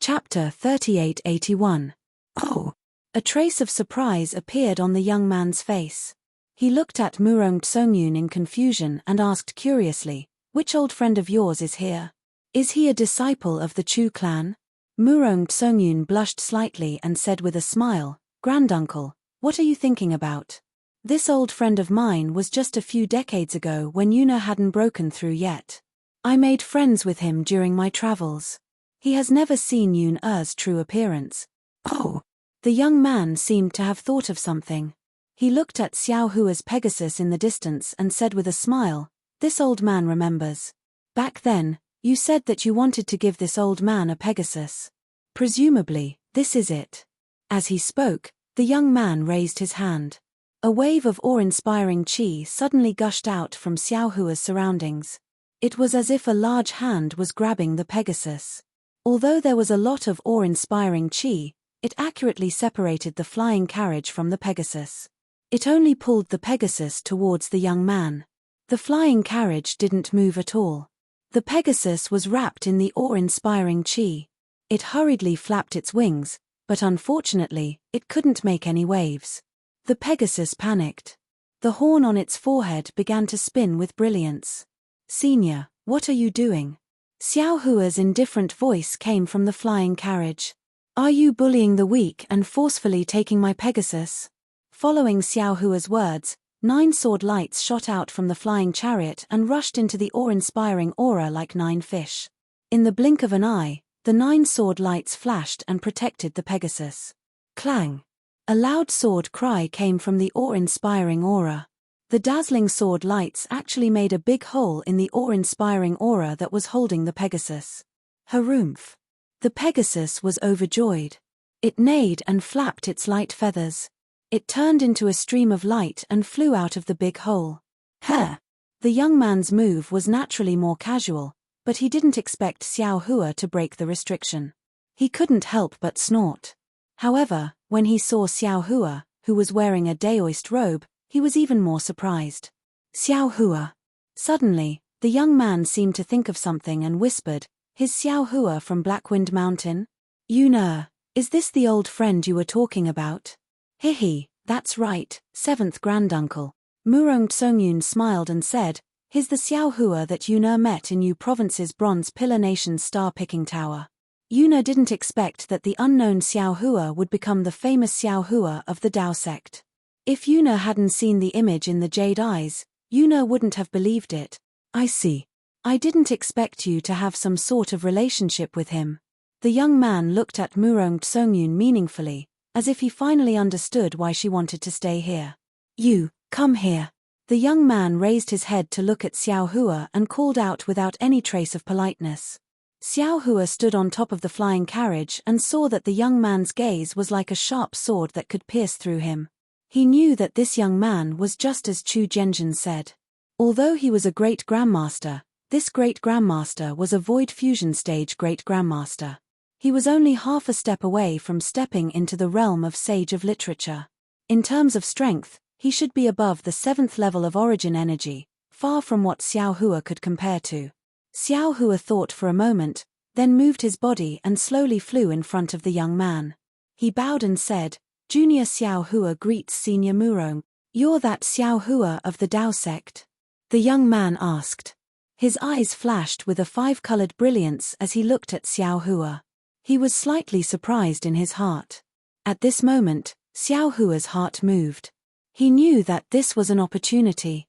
Chapter 3881. Oh! A trace of surprise appeared on the young man's face. He looked at Murong Tsongyun in confusion and asked curiously, which old friend of yours is here? Is he a disciple of the Chu clan? Murong Tsongyun blushed slightly and said with a smile, Granduncle, what are you thinking about? This old friend of mine was just a few decades ago when Yuna hadn't broken through yet. I made friends with him during my travels. He has never seen Yun's true appearance. Oh! The young man seemed to have thought of something. He looked at Xiao Hua's Pegasus in the distance and said with a smile, this old man remembers. Back then, you said that you wanted to give this old man a Pegasus. Presumably, this is it. As he spoke, the young man raised his hand. A wave of awe-inspiring chi suddenly gushed out from Xiao Hua's surroundings. It was as if a large hand was grabbing the Pegasus. Although there was a lot of awe-inspiring chi, it accurately separated the flying carriage from the Pegasus. It only pulled the Pegasus towards the young man. The flying carriage didn't move at all. The Pegasus was wrapped in the awe-inspiring chi. It hurriedly flapped its wings, but unfortunately, it couldn't make any waves. The Pegasus panicked. The horn on its forehead began to spin with brilliance. "Senior, what are you doing?" Xiao Hua's indifferent voice came from the flying carriage. "Are you bullying the weak and forcefully taking my Pegasus?" Following Xiao Hua's words, 9 sword lights shot out from the flying chariot and rushed into the awe-inspiring aura like 9 fish. In the blink of an eye, the 9 sword lights flashed and protected the Pegasus. Clang! A loud sword cry came from the awe-inspiring aura. The dazzling sword lights actually made a big hole in the awe-inspiring aura that was holding the Pegasus. Harumph! The Pegasus was overjoyed. It neighed and flapped its light feathers. It turned into a stream of light and flew out of the big hole. "Huh!" The young man's move was naturally more casual, but he didn't expect Xiao Hua to break the restriction. He couldn't help but snort. However, when he saw Xiao Hua, who was wearing a daoist robe, he was even more surprised. "Xiao Hua." Suddenly, the young man seemed to think of something and whispered, "Is Xiao Hua from Blackwind Mountain?" "Yuna, is this the old friend you were talking about?" "Hihi, that's right, 7th granduncle." Murong Tsongyun smiled and said, "He's the Xiao Hua that Yuna met in Yu Province's Bronze Pillar Nation's star-picking tower." Yuna didn't expect that the unknown Xiao Hua would become the famous Xiao Hua of the Dao sect. If Yuna hadn't seen the image in the jade eyes, Yuna wouldn't have believed it. "I see. I didn't expect you to have some sort of relationship with him." The young man looked at Murong Tsongyun meaningfully, as if he finally understood why she wanted to stay here. "You, come here." The young man raised his head to look at Xiao Hua and called out without any trace of politeness. Xiao Hua stood on top of the flying carriage and saw that the young man's gaze was like a sharp sword that could pierce through him. He knew that this young man was just as Chu Zhenjin said. Although he was a great grandmaster, this great grandmaster was a void fusion stage great grandmaster. He was only half a step away from stepping into the realm of sage of literature. In terms of strength, he should be above the 7th level of origin energy, far from what Xiao Hua could compare to. Xiao Hua thought for a moment, then moved his body and slowly flew in front of the young man. He bowed and said, "Junior Xiao Hua greets Senior Murong. You're that Xiao Hua of the Dao sect?" The young man asked. His eyes flashed with a 5-colored brilliance as he looked at Xiao Hua. He was slightly surprised in his heart. At this moment, Xiao Hua's heart moved. He knew that this was an opportunity.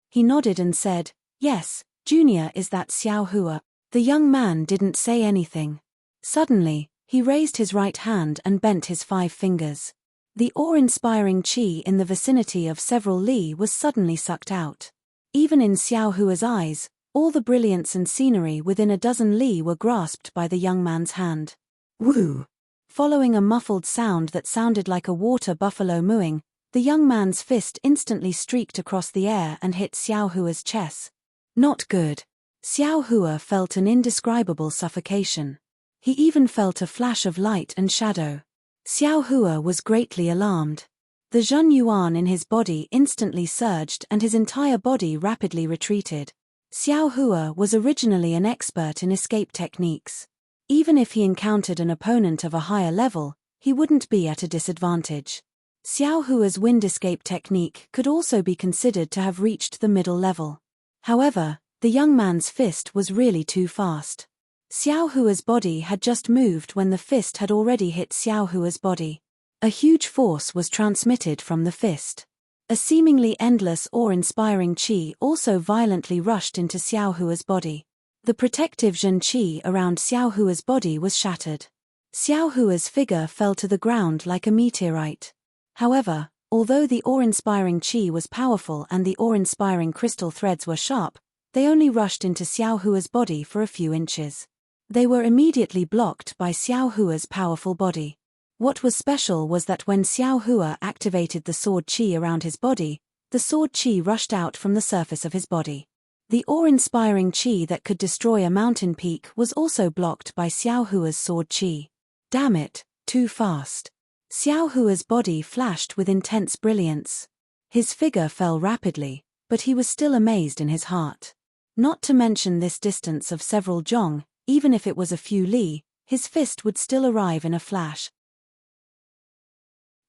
He nodded and said, "Yes, Junior is that Xiao Hua." The young man didn't say anything. Suddenly, he raised his right hand and bent his 5 fingers. The awe-inspiring qi in the vicinity of several li was suddenly sucked out. Even in Xiao Hua's eyes, all the brilliance and scenery within a dozen li were grasped by the young man's hand. Woo! Following a muffled sound that sounded like a water buffalo mooing, the young man's fist instantly streaked across the air and hit Xiao Hua's chest. Not good. Xiao Hua felt an indescribable suffocation. He even felt a flash of light and shadow. Xiao Hua was greatly alarmed. The Zhen Yuan in his body instantly surged and his entire body rapidly retreated. Xiao Hua was originally an expert in escape techniques. Even if he encountered an opponent of a higher level, he wouldn't be at a disadvantage. Xiao Hua's wind escape technique could also be considered to have reached the middle level. However, the young man's fist was really too fast. Xiao Hua's body had just moved when the fist had already hit Xiao Hua's body. A huge force was transmitted from the fist. A seemingly endless awe-inspiring qi also violently rushed into Xiao Hua's body. The protective Zhen qi around Xiao Hua's body was shattered. Xiao Hua's figure fell to the ground like a meteorite. However, although the awe-inspiring qi was powerful and the awe-inspiring crystal threads were sharp, they only rushed into Xiao Hua's body for a few inches. They were immediately blocked by Xiao Hua's powerful body. What was special was that when Xiao Hua activated the sword qi around his body, the sword qi rushed out from the surface of his body. The awe-inspiring qi that could destroy a mountain peak was also blocked by Xiao Hua's sword qi. Damn it, too fast. Xiao Hua's body flashed with intense brilliance. His figure fell rapidly, but he was still amazed in his heart. Not to mention this distance of several zhong, even if it was a few li, his fist would still arrive in a flash.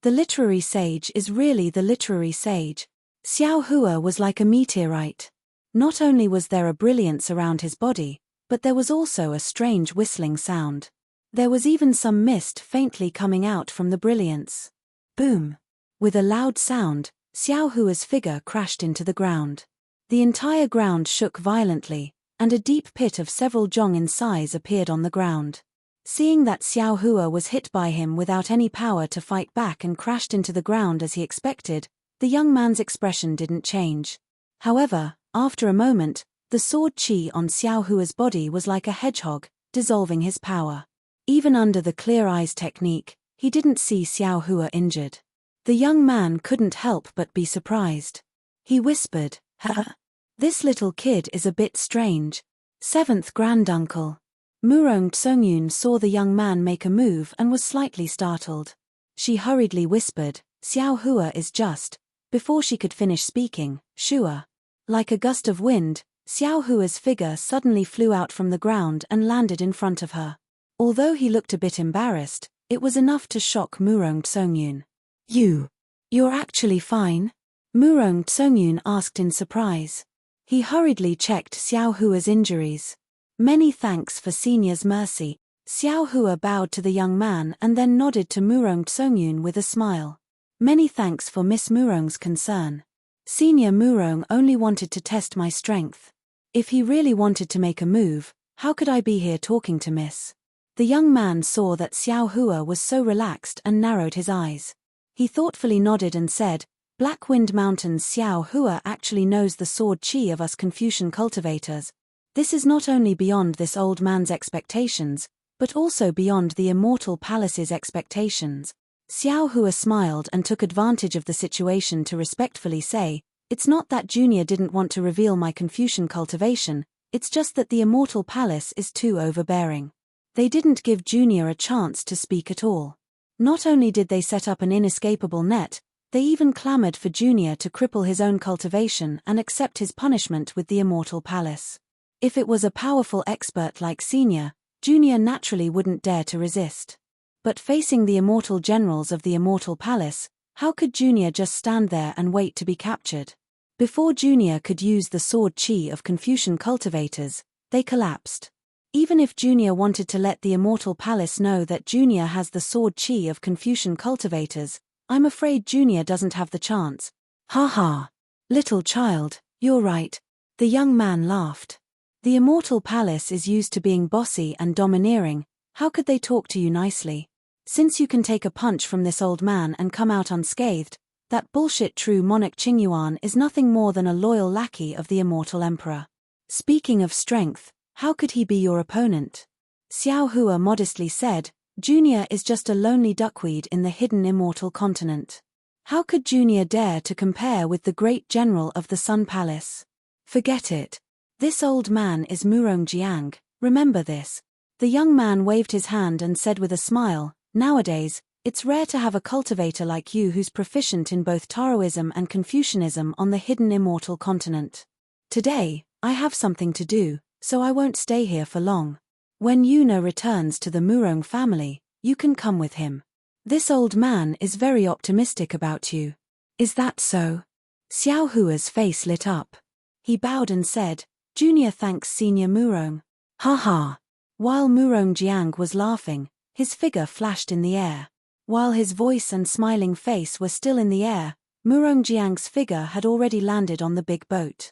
The literary sage is really the literary sage. Xiao Hua was like a meteorite. Not only was there a brilliance around his body, but there was also a strange whistling sound. There was even some mist faintly coming out from the brilliance. Boom! With a loud sound, Xiao Hua's figure crashed into the ground. The entire ground shook violently, and a deep pit of several zhong in size appeared on the ground. Seeing that Xiao Hua was hit by him without any power to fight back and crashed into the ground as he expected, the young man's expression didn't change. However, after a moment, the sword qi on Xiao Hua's body was like a hedgehog, dissolving his power. Even under the clear eyes technique, he didn't see Xiao Hua injured. The young man couldn't help but be surprised. He whispered, "Ha! This little kid is a bit strange." Seventh granduncle. Murong Tsongyun saw the young man make a move and was slightly startled. She hurriedly whispered, "Xiao Hua is just," before she could finish speaking, "Shua." Like a gust of wind, Xiao Hua's figure suddenly flew out from the ground and landed in front of her. Although he looked a bit embarrassed, it was enough to shock Murong Tsongyun. You're actually fine?" Murong Tsongyun asked in surprise. He hurriedly checked Xiao Hua's injuries. "Many thanks for Senior's mercy." Xiao Hua bowed to the young man and then nodded to Murong Tsongyun with a smile. "Many thanks for Miss Murong's concern. Senior Murong only wanted to test my strength. If he really wanted to make a move, how could I be here talking to Miss?" The young man saw that Xiao Hua was so relaxed and narrowed his eyes. He thoughtfully nodded and said, "Black Wind Mountain's Xiao Hua actually knows the sword qi of us Confucian cultivators. This is not only beyond this old man's expectations, but also beyond the Immortal Palace's expectations." Xiao Hua smiled and took advantage of the situation to respectfully say, "It's not that Junior didn't want to reveal my Confucian cultivation, it's just that the Immortal Palace is too overbearing. They didn't give Junior a chance to speak at all. Not only did they set up an inescapable net, they even clamored for Junior to cripple his own cultivation and accept his punishment with the Immortal Palace. If it was a powerful expert like Senior, Junior naturally wouldn't dare to resist. But facing the immortal generals of the Immortal Palace, how could Junior just stand there and wait to be captured? Before Junior could use the sword qi of Confucian cultivators, they collapsed. Even if Junior wanted to let the Immortal Palace know that Junior has the sword qi of Confucian cultivators, I'm afraid Junior doesn't have the chance. "Ha ha! Little child, you're right." The young man laughed. "The Immortal Palace is used to being bossy and domineering, how could they talk to you nicely? Since you can take a punch from this old man and come out unscathed, that bullshit true monarch Qingyuan is nothing more than a loyal lackey of the Immortal Emperor. Speaking of strength, how could he be your opponent?" Xiao Hua modestly said, "Junior is just a lonely duckweed in the hidden immortal continent. How could Junior dare to compare with the great general of the Sun Palace? Forget it. This old man is Murong Jiang, remember this." The young man waved his hand and said with a smile, "Nowadays, it's rare to have a cultivator like you who's proficient in both Taoism and Confucianism on the hidden immortal continent. Today, I have something to do, so I won't stay here for long. When Yuna returns to the Murong family, you can come with him. This old man is very optimistic about you." "Is that so?" Xiao Hua's face lit up. He bowed and said, "Junior thanks Senior Murong." "Ha ha!" While Murong Jiang was laughing, his figure flashed in the air. While his voice and smiling face were still in the air, Murong Jiang's figure had already landed on the big boat.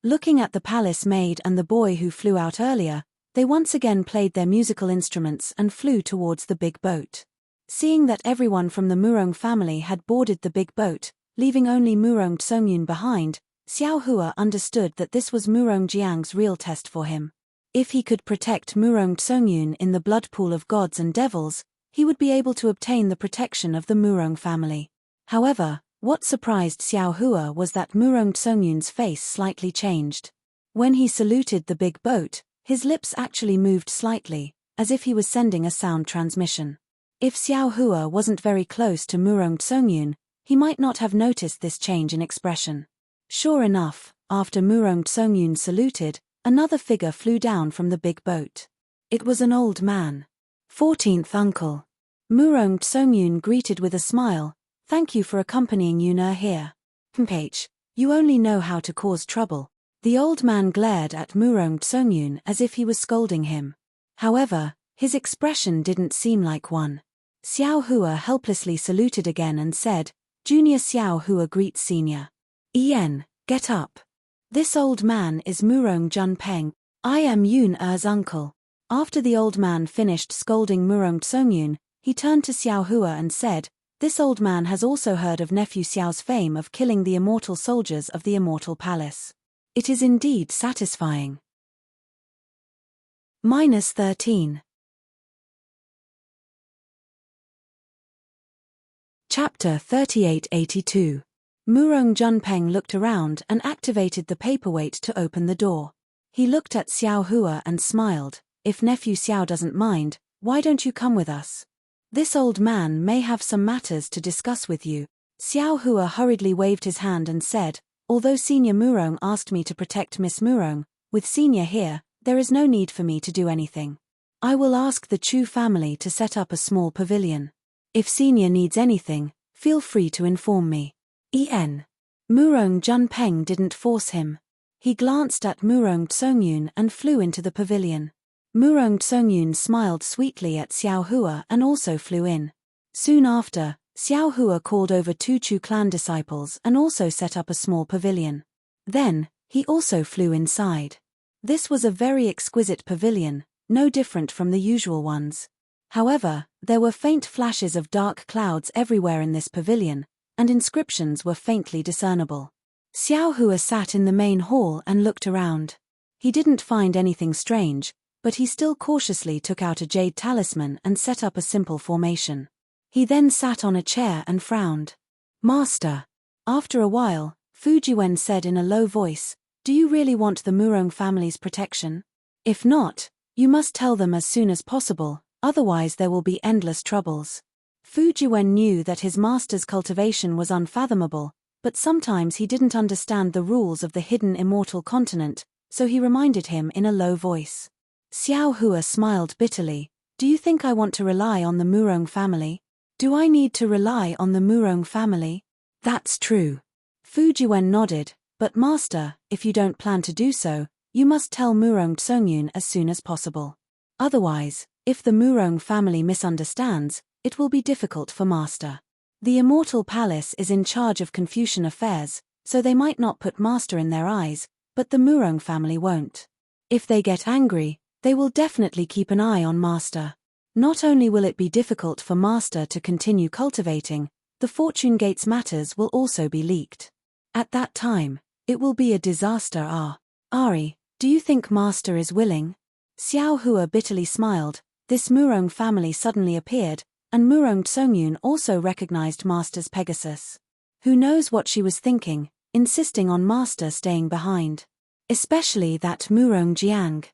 Looking at the palace maid and the boy who flew out earlier, they once again played their musical instruments and flew towards the big boat. Seeing that everyone from the Murong family had boarded the big boat, leaving only Murong Tsongyun behind, Xiao Hua understood that this was Murong Jiang's real test for him. If he could protect Murong Tsongyun in the blood pool of gods and devils, he would be able to obtain the protection of the Murong family. However, what surprised Xiao Hua was that Murong Tsongyun's face slightly changed. When he saluted the big boat, his lips actually moved slightly, as if he was sending a sound transmission. If Xiao Hua wasn't very close to Murong Tsongyun, he might not have noticed this change in expression. Sure enough, after Murong Tsongyun saluted, another figure flew down from the big boat. It was an old man. 14th uncle. Murong Tsongyun greeted with a smile, "Thank you for accompanying Yuna here. Mph, you only know how to cause trouble." The old man glared at Murong Tsongyun as if he was scolding him. However, his expression didn't seem like one. Xiao Hua helplessly saluted again and said, "Junior Xiao Hua greets senior. Ian, get up. This old man is Murong Junpeng. I am Yun Er's uncle." After the old man finished scolding Murong Tsongyun, he turned to Xiao Hua and said, "This old man has also heard of nephew Xiao's fame of killing the immortal soldiers of the immortal palace. It is indeed satisfying." -13. Chapter 3882. Murong Junpeng looked around and activated the paperweight to open the door. He looked at Xiao Hua and smiled, "If nephew Xiao doesn't mind, why don't you come with us? This old man may have some matters to discuss with you." Xiao Hua hurriedly waved his hand and said, "Although Senior Murong asked me to protect Miss Murong, with Senior here, there is no need for me to do anything. I will ask the Chu family to set up a small pavilion. If Senior needs anything, feel free to inform me." Murong Junpeng didn't force him. He glanced at Murong Tsongyun and flew into the pavilion. Murong Tsongyun smiled sweetly at Xiao Hua and also flew in. Soon after, Xiao Hua called over 2 Chu clan disciples and also set up a small pavilion. Then, he also flew inside. This was a very exquisite pavilion, no different from the usual ones. However, there were faint flashes of dark clouds everywhere in this pavilion, and inscriptions were faintly discernible. Xiao Hua sat in the main hall and looked around. He didn't find anything strange, but he still cautiously took out a jade talisman and set up a simple formation. He then sat on a chair and frowned. "Master." After a while, Fujiwen said in a low voice, "Do you really want the Murong family's protection? If not, you must tell them as soon as possible, otherwise there will be endless troubles." Fujiwen knew that his master's cultivation was unfathomable, but sometimes he didn't understand the rules of the hidden immortal continent, so he reminded him in a low voice. Xiao Hua smiled bitterly. "Do you think I want to rely on the Murong family? Do I need to rely on the Murong family?" "That's true." Fujiwen nodded, "But master, if you don't plan to do so, you must tell Murong Tsongyun as soon as possible. Otherwise, if the Murong family misunderstands, it will be difficult for master. The immortal palace is in charge of Confucian affairs, so they might not put master in their eyes, but the Murong family won't. If they get angry, they will definitely keep an eye on master. Not only will it be difficult for master to continue cultivating, the Fortune Gates matters will also be leaked. At that time, it will be a disaster. Ari, do you think master is willing?" Xiao Hua bitterly smiled. This Murong family suddenly appeared, and Murong Tsongyun also recognized master's Pegasus. Who knows what she was thinking, insisting on master staying behind. Especially that Murong Jiang.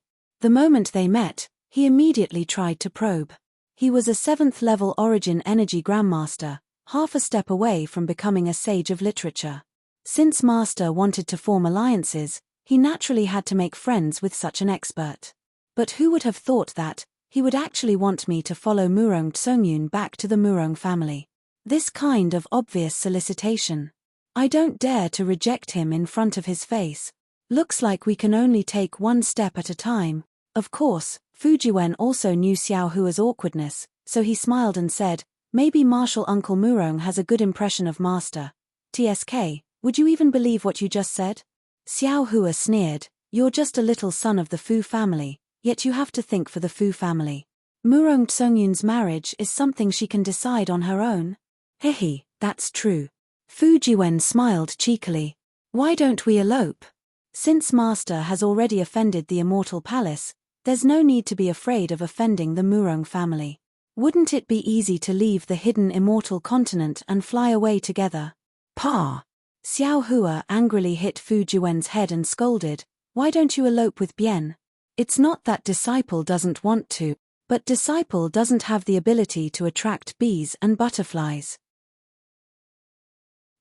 The moment they met, he immediately tried to probe. He was a 7th level Origin Energy Grandmaster, half a step away from becoming a sage of literature. Since master wanted to form alliances, he naturally had to make friends with such an expert. But who would have thought that he would actually want me to follow Murong Tsongyun back to the Murong family? This kind of obvious solicitation. I don't dare to reject him in front of his face. Looks like we can only take one step at a time. Of course, Fujiwen also knew Xiao Hua's awkwardness, so he smiled and said, "Maybe Marshal Uncle Murong has a good impression of master. TSK, would you even believe what you just said?" Xiao Hua sneered, "You're just a little son of the Fu family, yet you have to think for the Fu family. Murong Tsongyun's marriage is something she can decide on her own." "Hehe, that's true." Fujiwen smiled cheekily. "Why don't we elope? Since master has already offended the immortal palace, there's no need to be afraid of offending the Murong family. Wouldn't it be easy to leave the hidden immortal continent and fly away together?" "Pa!" Xiao Hua angrily hit Fujiwen's head and scolded, "Why don't you elope with Bien? It's not that Disciple doesn't want to, but Disciple doesn't have the ability to attract bees and butterflies.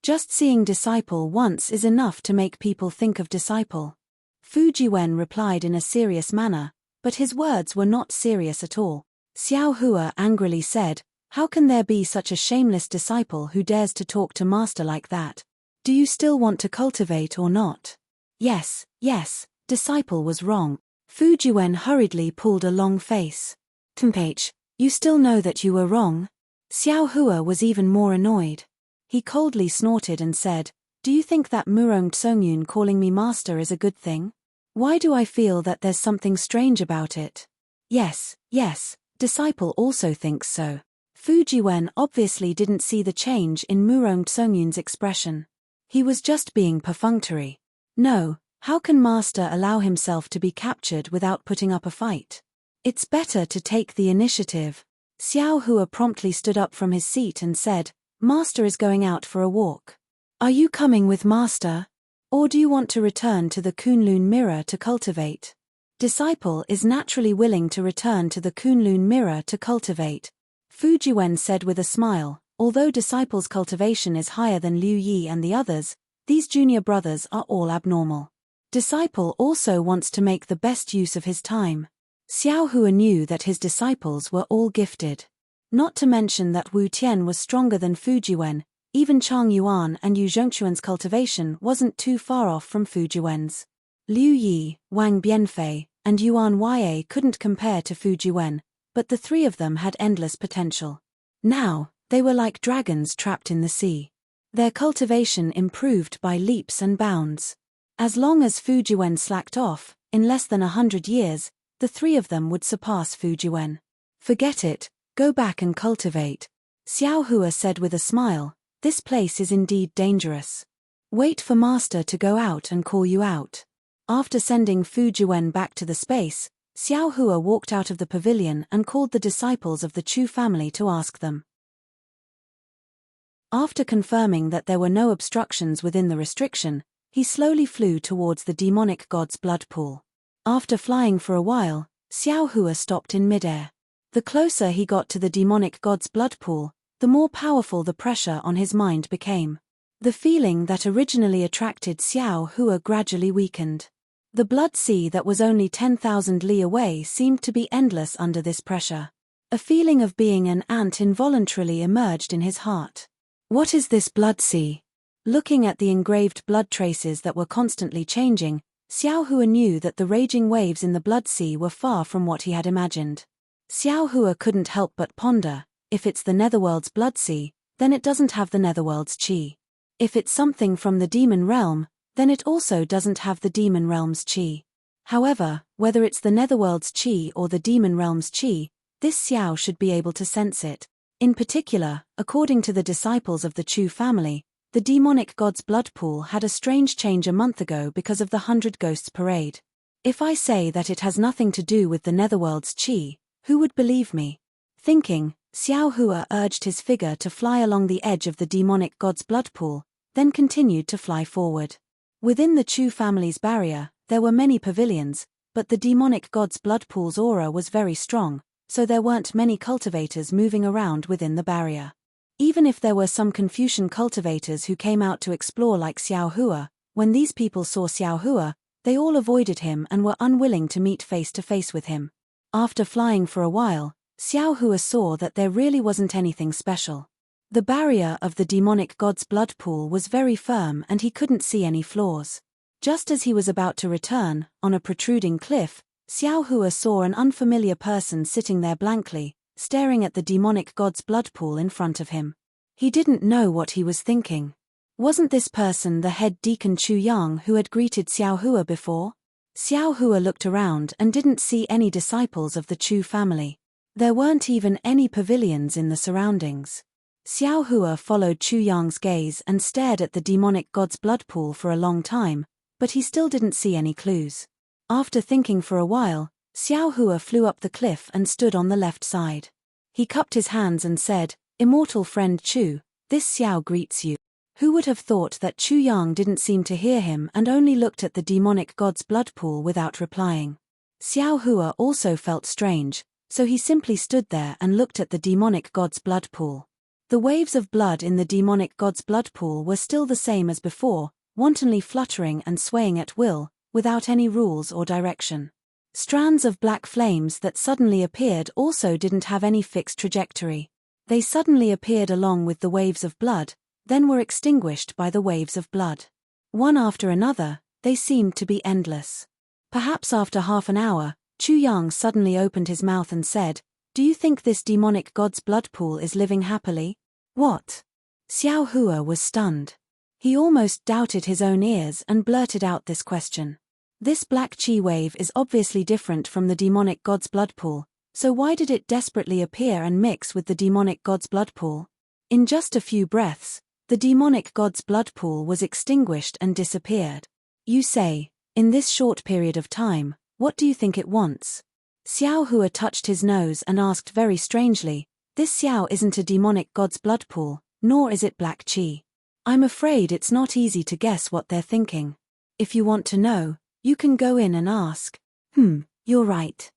Just seeing Disciple once is enough to make people think of Disciple." Fujiwen replied in a serious manner, But his words were not serious at all. Xiao Hua angrily said, "How can there be such a shameless disciple who dares to talk to master like that? Do you still want to cultivate or not?" Yes, disciple was wrong. Fu Jiwen hurriedly pulled a long face. "Tempage, you still know that you were wrong?" Xiao Hua was even more annoyed. He coldly snorted and said, "Do you think that Murong Tsongyun calling me master is a good thing? Why do I feel that there's something strange about it?" Yes, disciple also thinks so. Fu Jiwen obviously didn't see the change in Murong Tsongyun's expression. He was just being perfunctory. No, how can master allow himself to be captured without putting up a fight? It's better to take the initiative. Xiao Hua promptly stood up from his seat and said, "Master is going out for a walk. Are you coming with master? Or do you want to return to the Kunlun mirror to cultivate?" Disciple is naturally willing to return to the Kunlun mirror to cultivate, Fu Jiwen said with a smile. Although disciple's cultivation is higher than Liu Yi and the others, these junior brothers are all abnormal. Disciple also wants to make the best use of his time. Xiao Hua knew that his disciples were all gifted. Not to mention that Wu Tian was stronger than Fu Jiwen. Even Chang Yuan and Yu Zhongquan's cultivation wasn't too far off from Fu Jiwen's. Liu Yi, Wang Bianfei, and Yuan Ye couldn't compare to Fu Jiwen, but the three of them had endless potential. Now, they were like dragons trapped in the sea. Their cultivation improved by leaps and bounds. As long as Fu Jiwen slacked off, in less than 100 years, the three of them would surpass Fu Jiwen. "Forget it, go back and cultivate," Xiao Hua said with a smile. "This place is indeed dangerous. Wait for master to go out and call you out." After sending Fu Jiwen back to the space, Xiao Hua walked out of the pavilion and called the disciples of the Chu family to ask them. After confirming that there were no obstructions within the restriction, he slowly flew towards the demonic god's blood pool. After flying for a while, Xiao Hua stopped in midair. The closer he got to the demonic god's blood pool, the more powerful the pressure on his mind became. The feeling that originally attracted Xiao Hua gradually weakened. The blood sea that was only 10,000 li away seemed to be endless under this pressure. A feeling of being an ant involuntarily emerged in his heart. What is this blood sea? Looking at the engraved blood traces that were constantly changing, Xiao Hua knew that the raging waves in the blood sea were far from what he had imagined. Xiao Hua couldn't help but ponder, if it's the Netherworld's blood sea, then it doesn't have the Netherworld's chi. If it's something from the demon realm, then it also doesn't have the demon realm's chi. However, whether it's the Netherworld's chi or the demon realm's chi, this Xiao should be able to sense it. In particular, according to the disciples of the Chu family, the demonic god's blood pool had a strange change a month ago because of the 100 Ghosts parade. If I say that it has nothing to do with the Netherworld's chi, who would believe me? Thinking, Xiao Hua urged his figure to fly along the edge of the demonic god's blood pool, then continued to fly forward. Within the Chu family's barrier, there were many pavilions, but the demonic god's blood pool's aura was very strong, so there weren't many cultivators moving around within the barrier. Even if there were some Confucian cultivators who came out to explore like Xiao Hua, when these people saw Xiao Hua, they all avoided him and were unwilling to meet face to face with him. After flying for a while, Xiao Hua saw that there really wasn't anything special. The barrier of the demonic god's blood pool was very firm and he couldn't see any flaws. Just as he was about to return, on a protruding cliff, Xiao Hua saw an unfamiliar person sitting there blankly, staring at the demonic god's blood pool in front of him. He didn't know what he was thinking. Wasn't this person the head deacon Chu Yang who had greeted Xiao Hua before? Xiao Hua looked around and didn't see any disciples of the Chu family. There weren't even any pavilions in the surroundings. Xiao Hua followed Chu Yang's gaze and stared at the demonic god's blood pool for a long time, but he still didn't see any clues. After thinking for a while, Xiao Hua flew up the cliff and stood on the left side. He cupped his hands and said, "Immortal friend Chu, this Xiao greets you." Who would have thought that Chu Yang didn't seem to hear him and only looked at the demonic god's blood pool without replying. Xiao Hua also felt strange, so he simply stood there and looked at the demonic god's blood pool. The waves of blood in the demonic god's blood pool were still the same as before, wantonly fluttering and swaying at will, without any rules or direction. Strands of black flames that suddenly appeared also didn't have any fixed trajectory. They suddenly appeared along with the waves of blood, then were extinguished by the waves of blood. One after another, they seemed to be endless. Perhaps after half an hour, Chu Yang suddenly opened his mouth and said, "Do you think this demonic god's blood pool is living happily?" What? Xiao Hua was stunned. He almost doubted his own ears and blurted out this question. This black chi wave is obviously different from the demonic god's blood pool, so why did it desperately appear and mix with the demonic god's blood pool? In just a few breaths, the demonic god's blood pool was extinguished and disappeared. You say, in this short period of time, what do you think it wants? Xiao Hua touched his nose and asked very strangely, "This Xiao isn't a demonic god's blood pool, nor is it black chi. I'm afraid it's not easy to guess what they're thinking. If you want to know, you can go in and ask." You're right.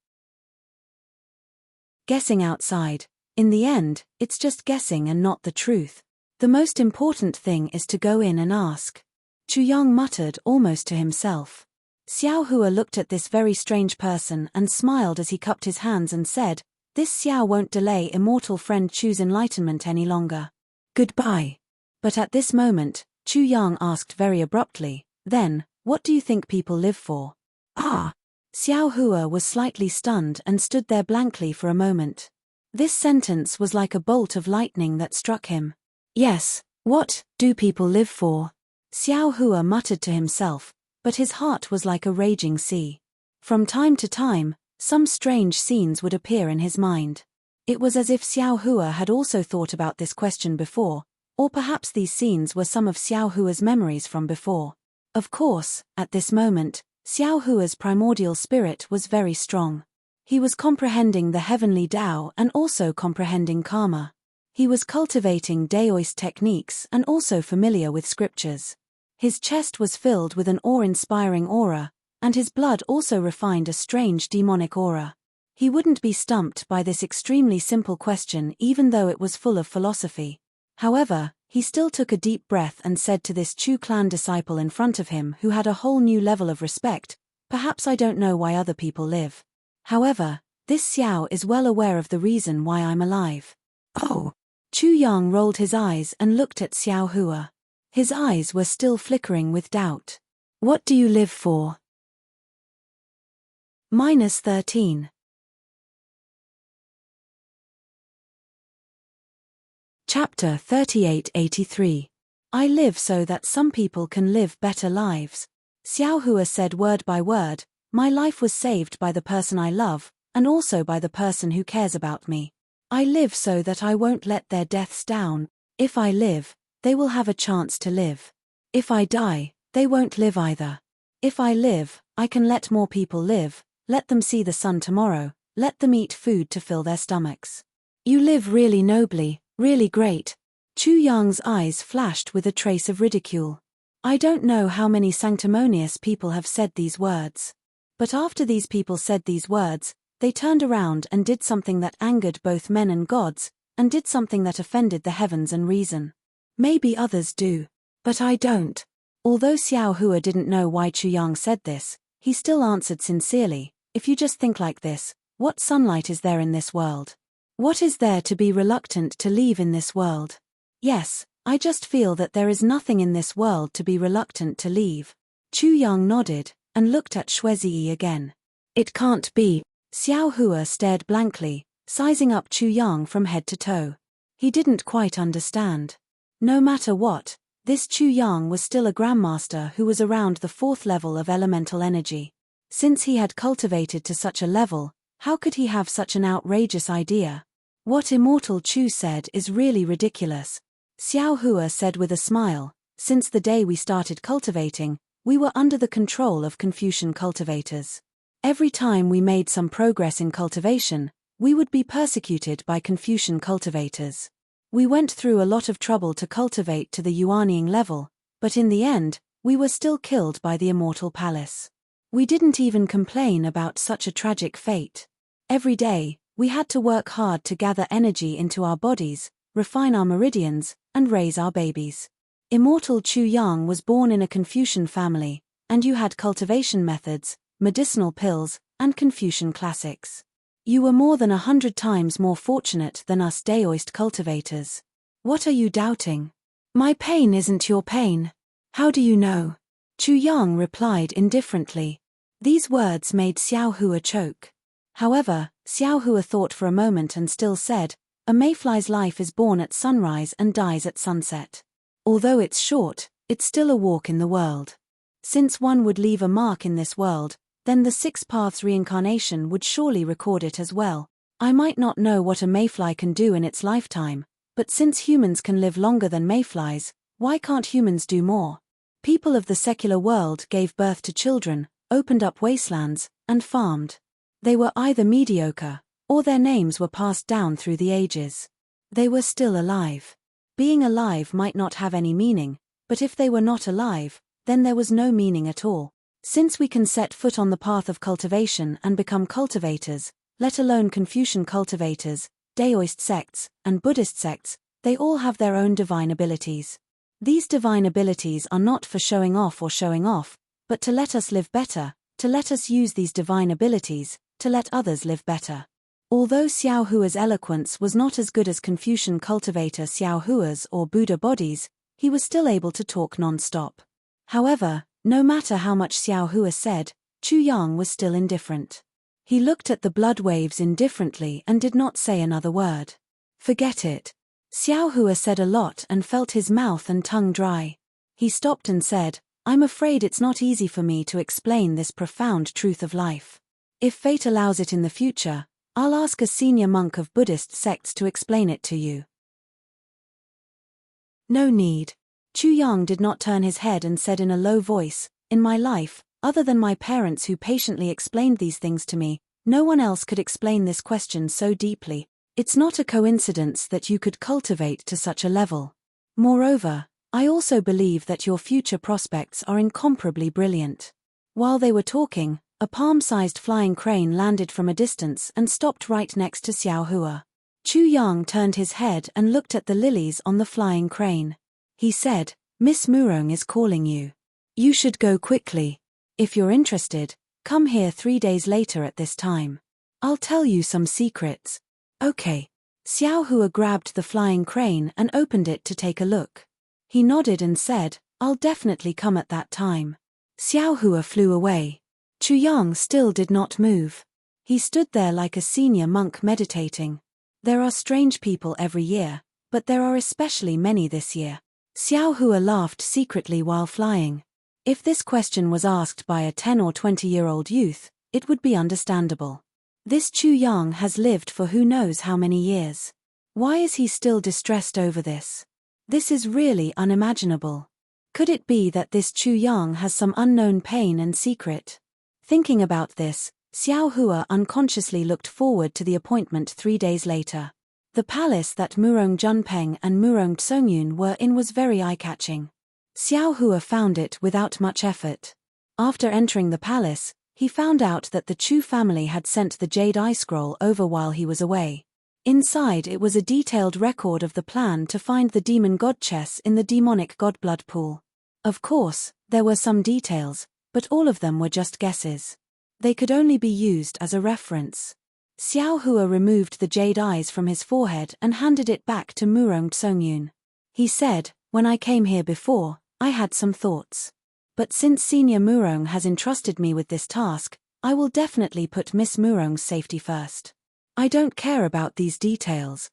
Guessing outside. In the end, it's just guessing and not the truth. The most important thing is to go in and ask. Chu Yang muttered almost to himself. Xiao Hua looked at this very strange person and smiled as he cupped his hands and said, "This Xiao won't delay immortal friend Chu's enlightenment any longer. Goodbye." But at this moment, Chu Yang asked very abruptly, "Then, what do you think people live for?" Ah! Xiao Hua was slightly stunned and stood there blankly for a moment. This sentence was like a bolt of lightning that struck him. Yes, what do people live for? Xiao Hua muttered to himself, but his heart was like a raging sea. From time to time, some strange scenes would appear in his mind. It was as if Xiao Hua had also thought about this question before, or perhaps these scenes were some of Xiao Hua's memories from before. Of course, at this moment, Xiao Hua's primordial spirit was very strong. He was comprehending the heavenly Tao and also comprehending karma. He was cultivating Daoist techniques and also familiar with scriptures. His chest was filled with an awe-inspiring aura, and his blood also refined a strange demonic aura. He wouldn't be stumped by this extremely simple question even though it was full of philosophy. However, he still took a deep breath and said to this Chu clan disciple in front of him who had a whole new level of respect, "Perhaps I don't know why other people live. However, this Xiao is well aware of the reason why I'm alive." Oh! Chu Yang rolled his eyes and looked at Xiao Hua. His eyes were still flickering with doubt. "What do you live for?" -13. Chapter 3883. I live so that some people can live better lives. Xiao Hua said word by word, "My life was saved by the person I love, and also by the person who cares about me. I live so that I won't let their deaths down. If I live, they will have a chance to live. If I die, they won't live either. If I live, I can let more people live, let them see the sun tomorrow, let them eat food to fill their stomachs. You live really nobly, really great." Chu Yang's eyes flashed with a trace of ridicule. I don't know how many sanctimonious people have said these words. But after these people said these words, they turned around and did something that angered both men and gods, and did something that offended the heavens and reason. Maybe others do. But I don't. Although Xiao Hua didn't know why Chu Yang said this, he still answered sincerely, "If you just think like this, what sunlight is there in this world? What is there to be reluctant to leave in this world? Yes, I just feel that there is nothing in this world to be reluctant to leave." Chu Yang nodded, and looked at Shuizi again. "It can't be." Xiao Hua stared blankly, sizing up Chu Yang from head to toe. He didn't quite understand. No matter what, this Chu Yang was still a grandmaster who was around the 4th level of elemental energy. Since he had cultivated to such a level, how could he have such an outrageous idea? What Immortal Chu said is really ridiculous. Xiao Hua said with a smile, "Since the day we started cultivating, we were under the control of Confucian cultivators. Every time we made some progress in cultivation, we would be persecuted by Confucian cultivators. We went through a lot of trouble to cultivate to the Yuanying level, but in the end, we were still killed by the Immortal Palace. We didn't even complain about such a tragic fate. Every day, we had to work hard to gather energy into our bodies, refine our meridians, and raise our babies. Immortal Chu Yang was born in a Confucian family, and you had cultivation methods, medicinal pills, and Confucian classics. You were more than 100 times more fortunate than us Daoist cultivators. What are you doubting? My pain isn't your pain. How do you know? Chu Yang replied indifferently. These words made Xiao Hua choke. However, Xiao Hua thought for a moment and still said, a mayfly's life is born at sunrise and dies at sunset. Although it's short, it's still a walk in the world. Since one would leave a mark in this world, then the Six Paths reincarnation would surely record it as well. I might not know what a mayfly can do in its lifetime, but since humans can live longer than mayflies, why can't humans do more? People of the secular world gave birth to children, opened up wastelands, and farmed. They were either mediocre, or their names were passed down through the ages. They were still alive. Being alive might not have any meaning, but if they were not alive, then there was no meaning at all. Since we can set foot on the path of cultivation and become cultivators, let alone Confucian cultivators, Daoist sects, and Buddhist sects, they all have their own divine abilities. These divine abilities are not for showing off or showing off, but to let us live better, to let us use these divine abilities, to let others live better. Although Xiao Hua's eloquence was not as good as Confucian cultivator Xiao Hua's or Buddha bodies, he was still able to talk non-stop. However, no matter how much Xiao Hua said, Chu Yang was still indifferent. He looked at the blood waves indifferently and did not say another word. Forget it. Xiao Hua said a lot and felt his mouth and tongue dry. He stopped and said, I'm afraid it's not easy for me to explain this profound truth of life. If fate allows it in the future, I'll ask a senior monk of Buddhist sects to explain it to you. No need. Chu Yang did not turn his head and said in a low voice, in my life, other than my parents who patiently explained these things to me, no one else could explain this question so deeply. It's not a coincidence that you could cultivate to such a level. Moreover, I also believe that your future prospects are incomparably brilliant. While they were talking, a palm-sized flying crane landed from a distance and stopped right next to Xiao Hua. Chu Yang turned his head and looked at the lilies on the flying crane. He said, Miss Murong is calling you. You should go quickly. If you're interested, come here 3 days later at this time. I'll tell you some secrets. Okay. Xiao Hua grabbed the flying crane and opened it to take a look. He nodded and said, I'll definitely come at that time. Xiao Hua flew away. Chu Yang still did not move. He stood there like a senior monk meditating. There are strange people every year, but there are especially many this year. Xiao Hua laughed secretly while flying. If this question was asked by a 10 or 20-year-old youth, it would be understandable. This Chu Yang has lived for who knows how many years. Why is he still distressed over this? This is really unimaginable. Could it be that this Chu Yang has some unknown pain and secret? Thinking about this, Xiao Hua unconsciously looked forward to the appointment 3 days later. The palace that Murong Junpeng and Murong Tsongyun were in was very eye-catching. Xiao Hua found it without much effort. After entering the palace, he found out that the Chu family had sent the Jade Eye Scroll over while he was away. Inside it was a detailed record of the plan to find the demon god chess in the demonic god blood pool. Of course, there were some details, but all of them were just guesses. They could only be used as a reference. Xiao Hua removed the jade eyes from his forehead and handed it back to Murong Tsongyun. He said, when I came here before, I had some thoughts. But since Senior Murong has entrusted me with this task, I will definitely put Miss Murong's safety first. I don't care about these details.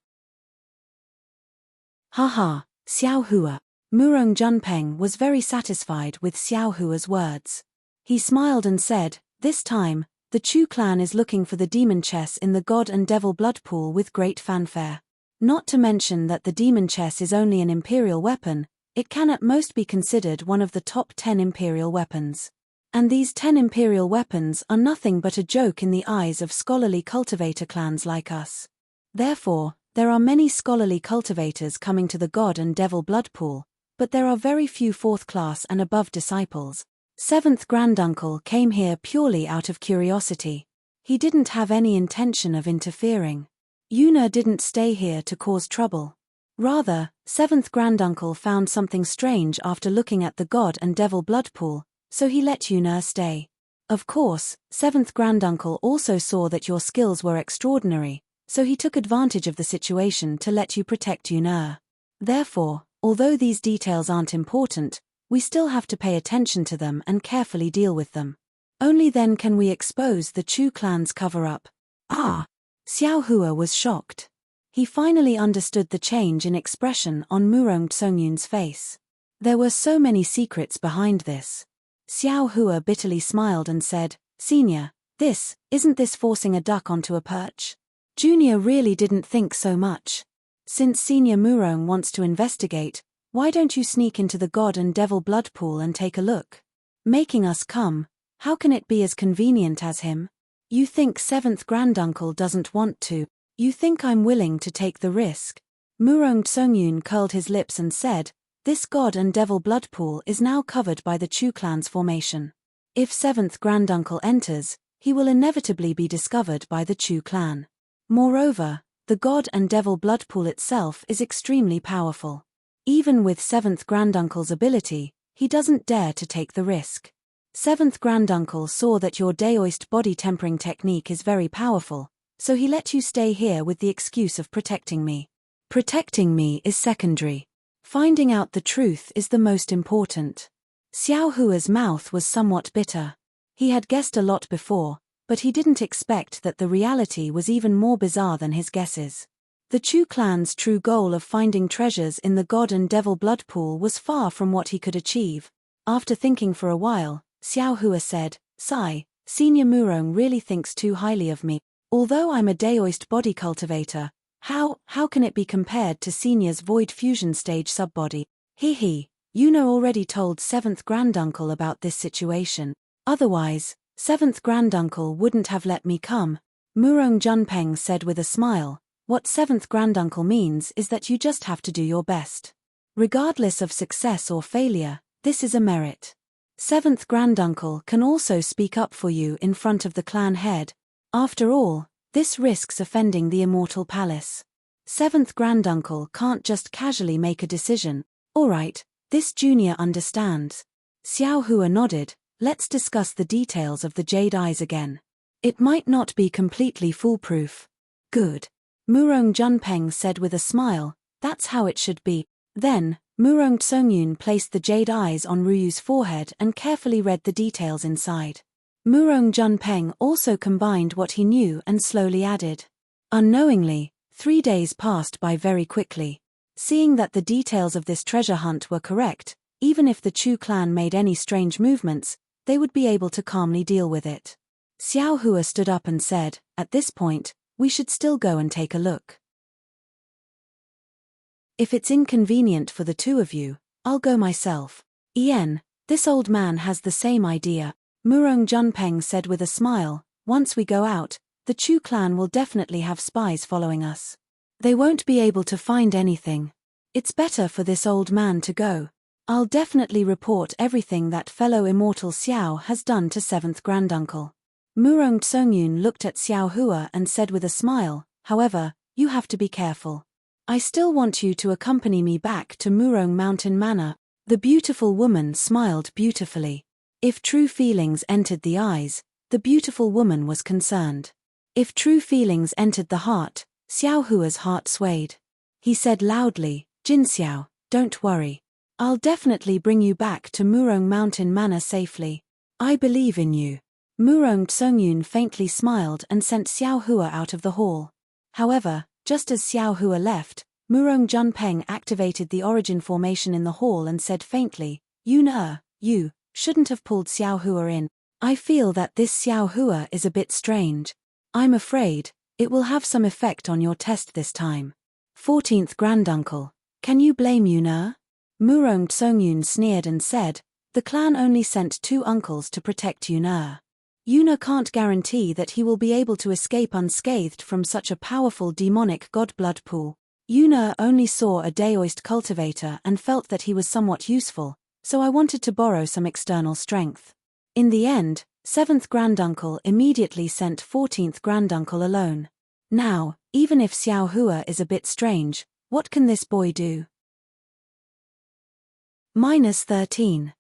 Haha, Xiao Hua. Murong Junpeng was very satisfied with Xiao Hua's words. He smiled and said, this time, the Chu clan is looking for the demon chess in the god and devil blood pool with great fanfare. Not to mention that the demon chess is only an imperial weapon, it can at most be considered one of the top 10 imperial weapons. And these 10 imperial weapons are nothing but a joke in the eyes of scholarly cultivator clans like us. Therefore, there are many scholarly cultivators coming to the god and devil blood pool, but there are very few 4th class and above disciples. 7th granduncle came here purely out of curiosity. He didn't have any intention of interfering. Yuna didn't stay here to cause trouble. Rather, 7th granduncle found something strange after looking at the god and devil blood pool, so he let Yuna stay. Of course, 7th granduncle also saw that your skills were extraordinary, so he took advantage of the situation to let you protect Yun'er. Therefore, although these details aren't important, we still have to pay attention to them and carefully deal with them. Only then can we expose the Chu clan's cover-up. Ah! Xiao Hua was shocked. He finally understood the change in expression on Murong Tsongyun's face. There were so many secrets behind this. Xiao Hua bitterly smiled and said, "Senior, isn't this forcing a duck onto a perch?" Junior really didn't think so much. Since Senior Murong wants to investigate, why don't you sneak into the god and devil blood pool and take a look? Making us come, how can it be as convenient as him? You think 7th granduncle doesn't want to? You think I'm willing to take the risk? Murong Tsongyun curled his lips and said, "This god and devil blood pool is now covered by the Chu clan's formation. If 7th granduncle enters, he will inevitably be discovered by the Chu clan. Moreover, the god and devil blood pool itself is extremely powerful. Even with 7th granduncle's ability, he doesn't dare to take the risk. 7th granduncle saw that your Daoist body tempering technique is very powerful, so he let you stay here with the excuse of protecting me. Protecting me is secondary. Finding out the truth is the most important." Xiao Hua's mouth was somewhat bitter. He had guessed a lot before, but he didn't expect that the reality was even more bizarre than his guesses. The Chu clan's true goal of finding treasures in the god and devil blood pool was far from what he could achieve. After thinking for a while, Xiao Hua said, "Sigh, Senior Murong really thinks too highly of me. Although I'm a Daoist body cultivator, how can it be compared to Senior's void fusion stage subbody? He, Yuna already told 7th granduncle about this situation. Otherwise, 7th granduncle wouldn't have let me come." Murong Junpeng said with a smile, "What 7th granduncle means is that you just have to do your best. Regardless of success or failure, this is a merit. 7th granduncle can also speak up for you in front of the clan head. After all, this risks offending the immortal palace. 7th granduncle can't just casually make a decision." "Alright, this junior understands." Xiao Hua nodded. "Let's discuss the details of the jade eyes again. It might not be completely foolproof." "Good." Murong Junpeng said with a smile, "That's how it should be." Then, Murong Tsongyun placed the jade eyes on Ruyu's forehead and carefully read the details inside. Murong Junpeng also combined what he knew and slowly added. Unknowingly, 3 days passed by very quickly. Seeing that the details of this treasure hunt were correct, even if the Chu clan made any strange movements, they would be able to calmly deal with it. Xiao Hua stood up and said, "At this point, we should still go and take a look. If it's inconvenient for the two of you, I'll go myself." "Ian, this old man has the same idea," Murong Junpeng said with a smile. "Once we go out, the Chu clan will definitely have spies following us. They won't be able to find anything. It's better for this old man to go. I'll definitely report everything that fellow immortal Xiao has done to 7th granduncle." Murong Tsongyun looked at Xiao Hua and said with a smile, "However, you have to be careful. I still want you to accompany me back to Murong Mountain Manor." The beautiful woman smiled beautifully. If true feelings entered the eyes, the beautiful woman was concerned. If true feelings entered the heart, Xiao Hua's heart swayed. He said loudly, "Jin Xiao, don't worry. I'll definitely bring you back to Murong Mountain Manor safely. I believe in you." Murong Tsongyun faintly smiled and sent Xiao Hua out of the hall. However, just as Xiao Hua left, Murong Junpeng activated the origin formation in the hall and said faintly, "Yuna, you shouldn't have pulled Xiao Hua in. I feel that this Xiao Hua is a bit strange. I'm afraid it will have some effect on your test this time." 14th granduncle, can you blame Yuna? Murong Tsongyun sneered and said, "The clan only sent 2 uncles to protect Yuna. Yuna can't guarantee that he will be able to escape unscathed from such a powerful demonic god blood pool. Yuna only saw a Daoist cultivator and felt that he was somewhat useful, so I wanted to borrow some external strength." In the end, 7th granduncle immediately sent 14th granduncle alone. Now, even if Xiao Hua is a bit strange, what can this boy do? -13.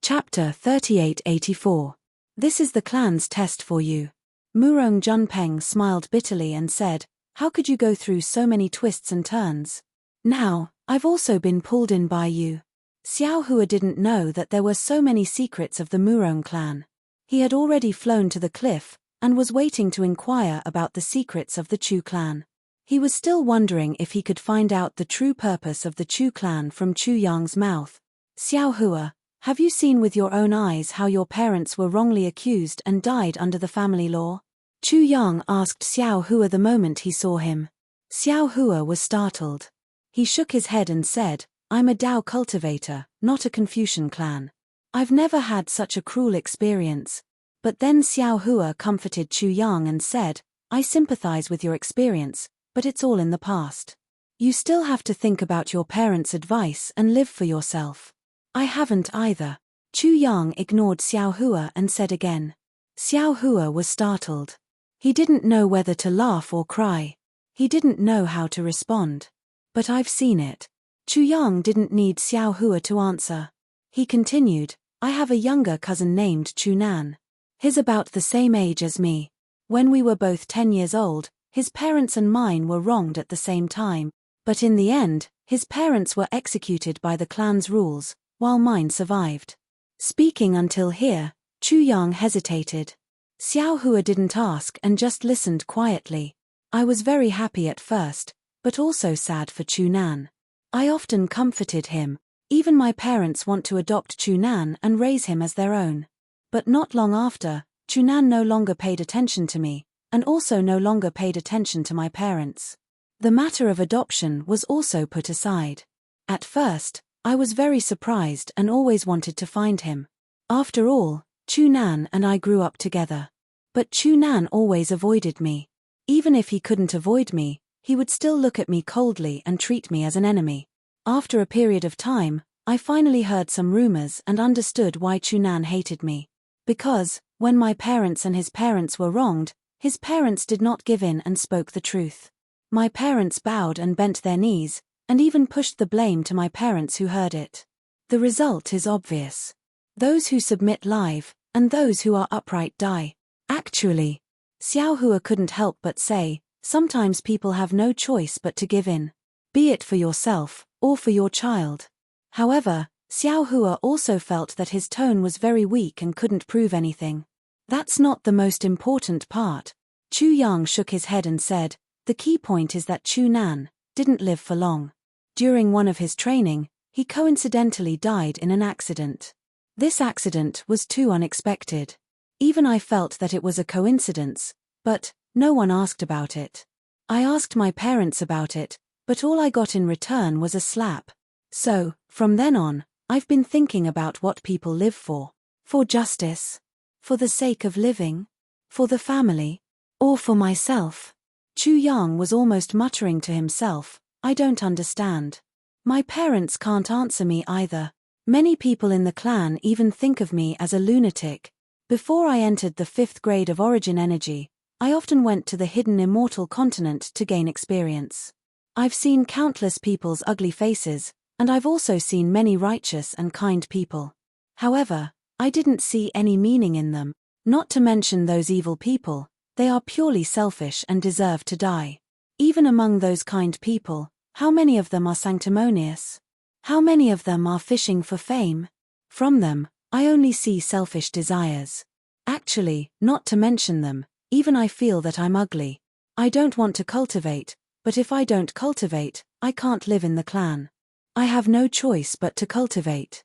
Chapter 3884. This is the clan's test for you. Murong Junpeng smiled bitterly and said, "How could you go through so many twists and turns? Now, I've also been pulled in by you." Xiao Hua didn't know that there were so many secrets of the Murong clan. He had already flown to the cliff, and was waiting to inquire about the secrets of the Chu clan. He was still wondering if he could find out the true purpose of the Chu clan from Chu Yang's mouth. "Xiao Hua, have you seen with your own eyes how your parents were wrongly accused and died under the family law?" Chu Yang asked Xiao Hua the moment he saw him. Xiao Hua was startled. He shook his head and said, "I'm a Dao cultivator, not a Confucian clan. I've never had such a cruel experience." But then Xiao Hua comforted Chu Yang and said, "I sympathize with your experience, but it's all in the past. You still have to think about your parents' advice and live for yourself." "I haven't either." Chu Yang ignored Xiao Hua and said again. Xiao Hua was startled. He didn't know whether to laugh or cry. He didn't know how to respond. "But I've seen it." Chu Yang didn't need Xiao Hua to answer. He continued, "I have a younger cousin named Chu Nan. He's about the same age as me. When we were both 10 years old, his parents and mine were wronged at the same time, but in the end, his parents were executed by the clan's rules, while mine survived." Speaking until here, Chu Yang hesitated. Xiao Hua didn't ask and just listened quietly. "I was very happy at first, but also sad for Chu Nan. I often comforted him. Even my parents want to adopt Chu Nan and raise him as their own. But not long after, Chu Nan no longer paid attention to me, and also no longer paid attention to my parents. The matter of adoption was also put aside. At first, I was very surprised and always wanted to find him. After all, Chu Nan and I grew up together. But Chu Nan always avoided me. Even if he couldn't avoid me, he would still look at me coldly and treat me as an enemy. After a period of time, I finally heard some rumors and understood why Chu Nan hated me. Because, when my parents and his parents were wronged, his parents did not give in and spoke the truth. My parents bowed and bent their knees, and even pushed the blame to my parents who heard it. The result is obvious. Those who submit live, and those who are upright die." Actually, Xiao Hua couldn't help but say, sometimes people have no choice but to give in. Be it for yourself, or for your child. However, Xiao Hua also felt that his tone was very weak and couldn't prove anything. "That's not the most important part." Chu Yang shook his head and said, "The key point is that Chu Nan didn't live for long. During one of his training, he coincidentally died in an accident. This accident was too unexpected. Even I felt that it was a coincidence, but no one asked about it. I asked my parents about it, but all I got in return was a slap. So, from then on, I've been thinking about what people live for. For justice? For the sake of living? For the family? Or for myself?" Chu Yang was almost muttering to himself, "I don't understand. My parents can't answer me either. Many people in the clan even think of me as a lunatic. Before I entered the 5th grade of Origin Energy, I often went to the hidden immortal continent to gain experience. I've seen countless people's ugly faces, and I've also seen many righteous and kind people. However, I didn't see any meaning in them. Not to mention those evil people, they are purely selfish and deserve to die. Even among those kind people, how many of them are sanctimonious? How many of them are fishing for fame? From them, I only see selfish desires. Actually, not to mention them, even I feel that I'm ugly. I don't want to cultivate, but if I don't cultivate, I can't live in the clan. I have no choice but to cultivate.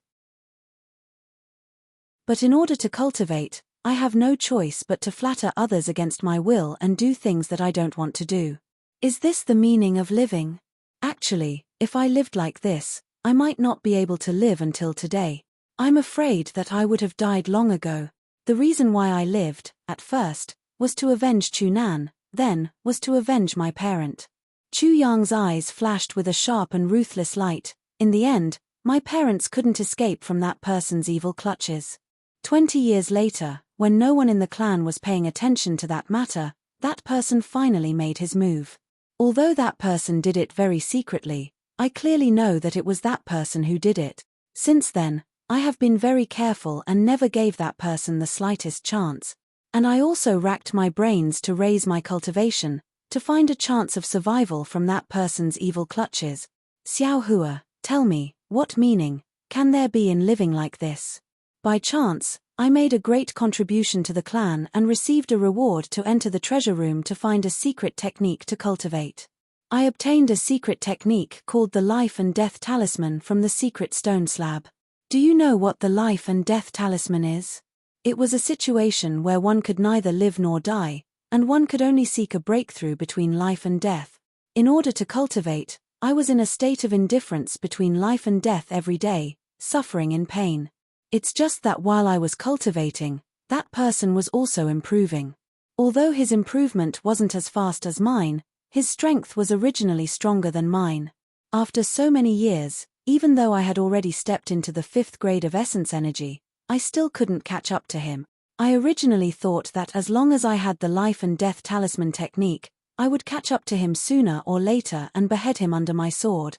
But in order to cultivate, I have no choice but to flatter others against my will and do things that I don't want to do. Is this the meaning of living? Actually, if I lived like this, I might not be able to live until today. I'm afraid that I would have died long ago. The reason why I lived, at first, was to avenge Chu Nan, then, was to avenge my parent." Chu Yang's eyes flashed with a sharp and ruthless light. "In the end, my parents couldn't escape from that person's evil clutches. 20 years later, when no one in the clan was paying attention to that matter, that person finally made his move. Although that person did it very secretly, I clearly know that it was that person who did it. Since then, I have been very careful and never gave that person the slightest chance. And I also racked my brains to raise my cultivation, to find a chance of survival from that person's evil clutches. Xiao Hua, tell me, what meaning can there be in living like this? By chance, I made a great contribution to the clan and received a reward to enter the treasure room to find a secret technique to cultivate. I obtained a secret technique called the Life and Death Talisman from the secret stone slab. Do you know what the Life and Death Talisman is? It was a situation where one could neither live nor die, and one could only seek a breakthrough between life and death. In order to cultivate, I was in a state of indifference between life and death every day, suffering in pain. It's just that while I was cultivating, that person was also improving. Although his improvement wasn't as fast as mine, his strength was originally stronger than mine. After so many years, even though I had already stepped into the 5th grade of essence energy, I still couldn't catch up to him. I originally thought that as long as I had the Life and Death Talisman technique, I would catch up to him sooner or later and behead him under my sword.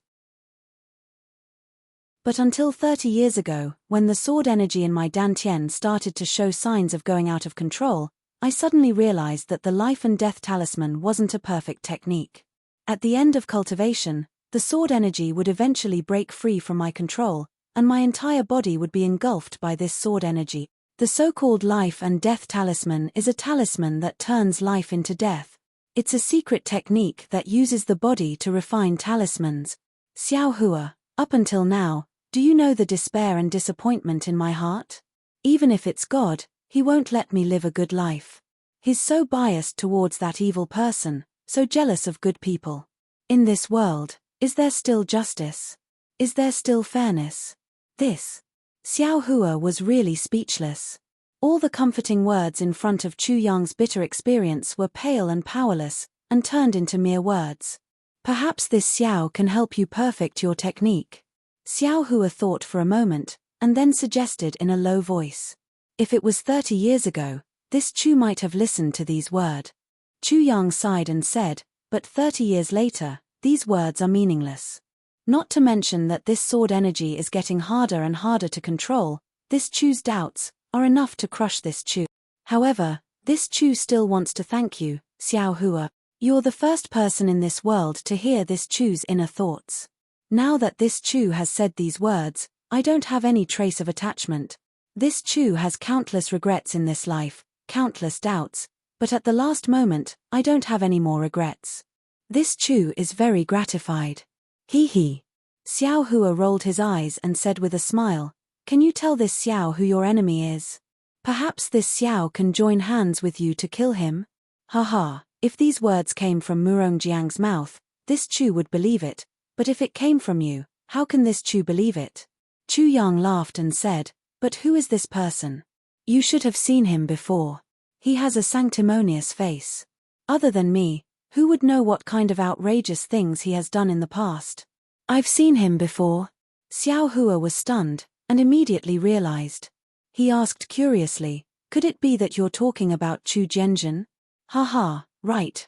But until 30 years ago, when the sword energy in my dantian started to show signs of going out of control, I suddenly realized that the Life and Death Talisman wasn't a perfect technique. At the end of cultivation, the sword energy would eventually break free from my control, and my entire body would be engulfed by this sword energy. The so-called Life and Death Talisman is a talisman that turns life into death. It's a secret technique that uses the body to refine talismans. Xiao Hua, up until now, do you know the despair and disappointment in my heart? Even if it's God, he won't let me live a good life. He's so biased towards that evil person, so jealous of good people. In this world, is there still justice? Is there still fairness? Xiao Hua was really speechless. All the comforting words in front of Chu Yang's bitter experience were pale and powerless, and turned into mere words. Perhaps this Xiao can help you perfect your technique. Xiao Hua thought for a moment, and then suggested in a low voice. If it was 30 years ago, this Chu might have listened to these words. Chu Yang sighed and said, but 30 years later, these words are meaningless. Not to mention that this sword energy is getting harder and harder to control, this Chu's doubts are enough to crush this Chu. However, this Chu still wants to thank you, Xiao Hua. You're the first person in this world to hear this Chu's inner thoughts. Now that this Chu has said these words, I don't have any trace of attachment. This Chu has countless regrets in this life, countless doubts, but at the last moment, I don't have any more regrets. This Chu is very gratified. He. Xiao Hua rolled his eyes and said with a smile, can you tell this Xiao who your enemy is? Perhaps this Xiao can join hands with you to kill him? Haha, if these words came from Murongjiang's mouth, this Chu would believe it. But if it came from you, how can this Chu believe it? Chu Yang laughed and said, but who is this person? You should have seen him before. He has a sanctimonious face. Other than me, who would know what kind of outrageous things he has done in the past? I've seen him before. Xiao Hua was stunned, and immediately realized. He asked curiously, could it be that you're talking about Chu Zhenjin? Haha, right.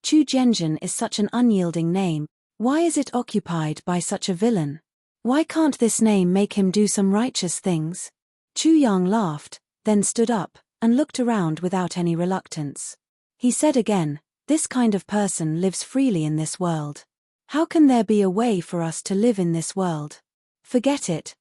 Chu Zhenjin is such an unyielding name. Why is it occupied by such a villain? Why can't this name make him do some righteous things? Chu Yang laughed, then stood up, and looked around without any reluctance. He said again, this kind of person lives freely in this world. How can there be a way for us to live in this world? Forget it.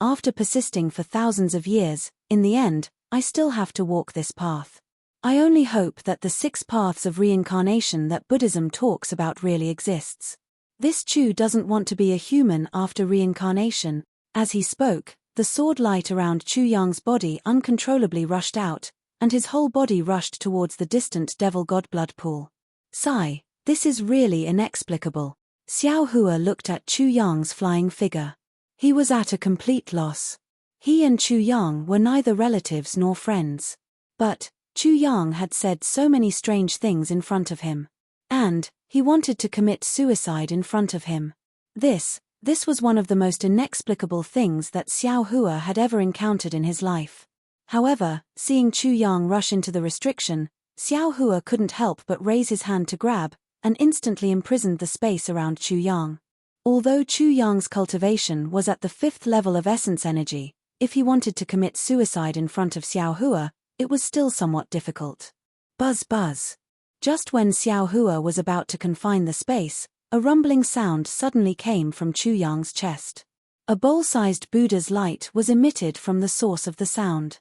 After persisting for thousands of years, in the end, I still have to walk this path. I only hope that the 6 paths of reincarnation that Buddhism talks about really exists. This Chu doesn't want to be a human after reincarnation. As he spoke, the sword light around Chu Yang's body uncontrollably rushed out, and his whole body rushed towards the distant devil god blood pool. Sigh, this is really inexplicable. Xiao Hua looked at Chu Yang's flying figure. He was at a complete loss. He and Chu Yang were neither relatives nor friends. But Chu Yang had said so many strange things in front of him. And he wanted to commit suicide in front of him. This was one of the most inexplicable things that Xiao Hua had ever encountered in his life. However, seeing Chu Yang rush into the restriction, Xiao Hua couldn't help but raise his hand to grab, and instantly imprisoned the space around Chu Yang. Although Chu Yang's cultivation was at the 5th level of essence energy, if he wanted to commit suicide in front of Xiao Hua, it was still somewhat difficult. Buzz buzz. Just when Xiao Hua was about to confine the space, a rumbling sound suddenly came from Chu Yang's chest. A bowl-sized Buddha's light was emitted from the source of the sound.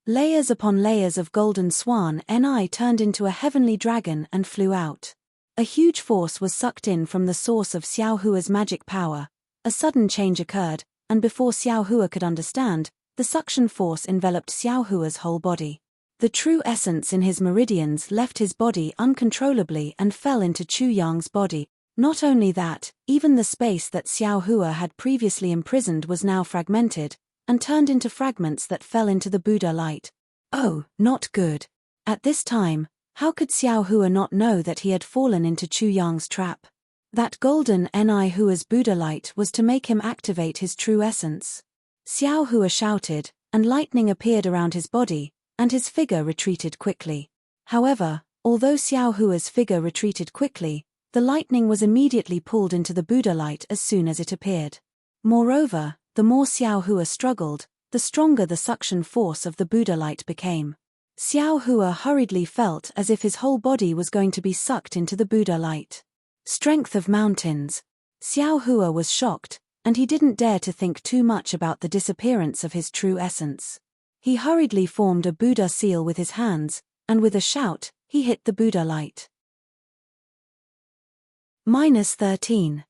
Layers upon layers of golden swan ni turned into a heavenly dragon and flew out. A huge force was sucked in from the source of Xiao Hua's magic power. A sudden change occurred, and before Xiao Hua could understand, the suction force enveloped Xiao Hua's whole body. The true essence in his meridians left his body uncontrollably and fell into Chu Yang's body. Not only that, even the space that Xiao Hua had previously imprisoned was now fragmented, and turned into fragments that fell into the Buddha light. Oh, not good. At this time, how could Xiao Hua not know that he had fallen into Chu Yang's trap? That golden Ni Hua's Buddha light was to make him activate his true essence. Xiao Hua shouted, and lightning appeared around his body, and his figure retreated quickly. However, although Xiao Hua's figure retreated quickly, the lightning was immediately pulled into the Buddha light as soon as it appeared. Moreover, the more Xiao Hua struggled, the stronger the suction force of the Buddha light became. Xiao Hua hurriedly felt as if his whole body was going to be sucked into the Buddha light. Strength of mountains. Xiao Hua was shocked, and he didn't dare to think too much about the disappearance of his true essence. He hurriedly formed a Buddha seal with his hands, and with a shout, he hit the Buddha light. -13.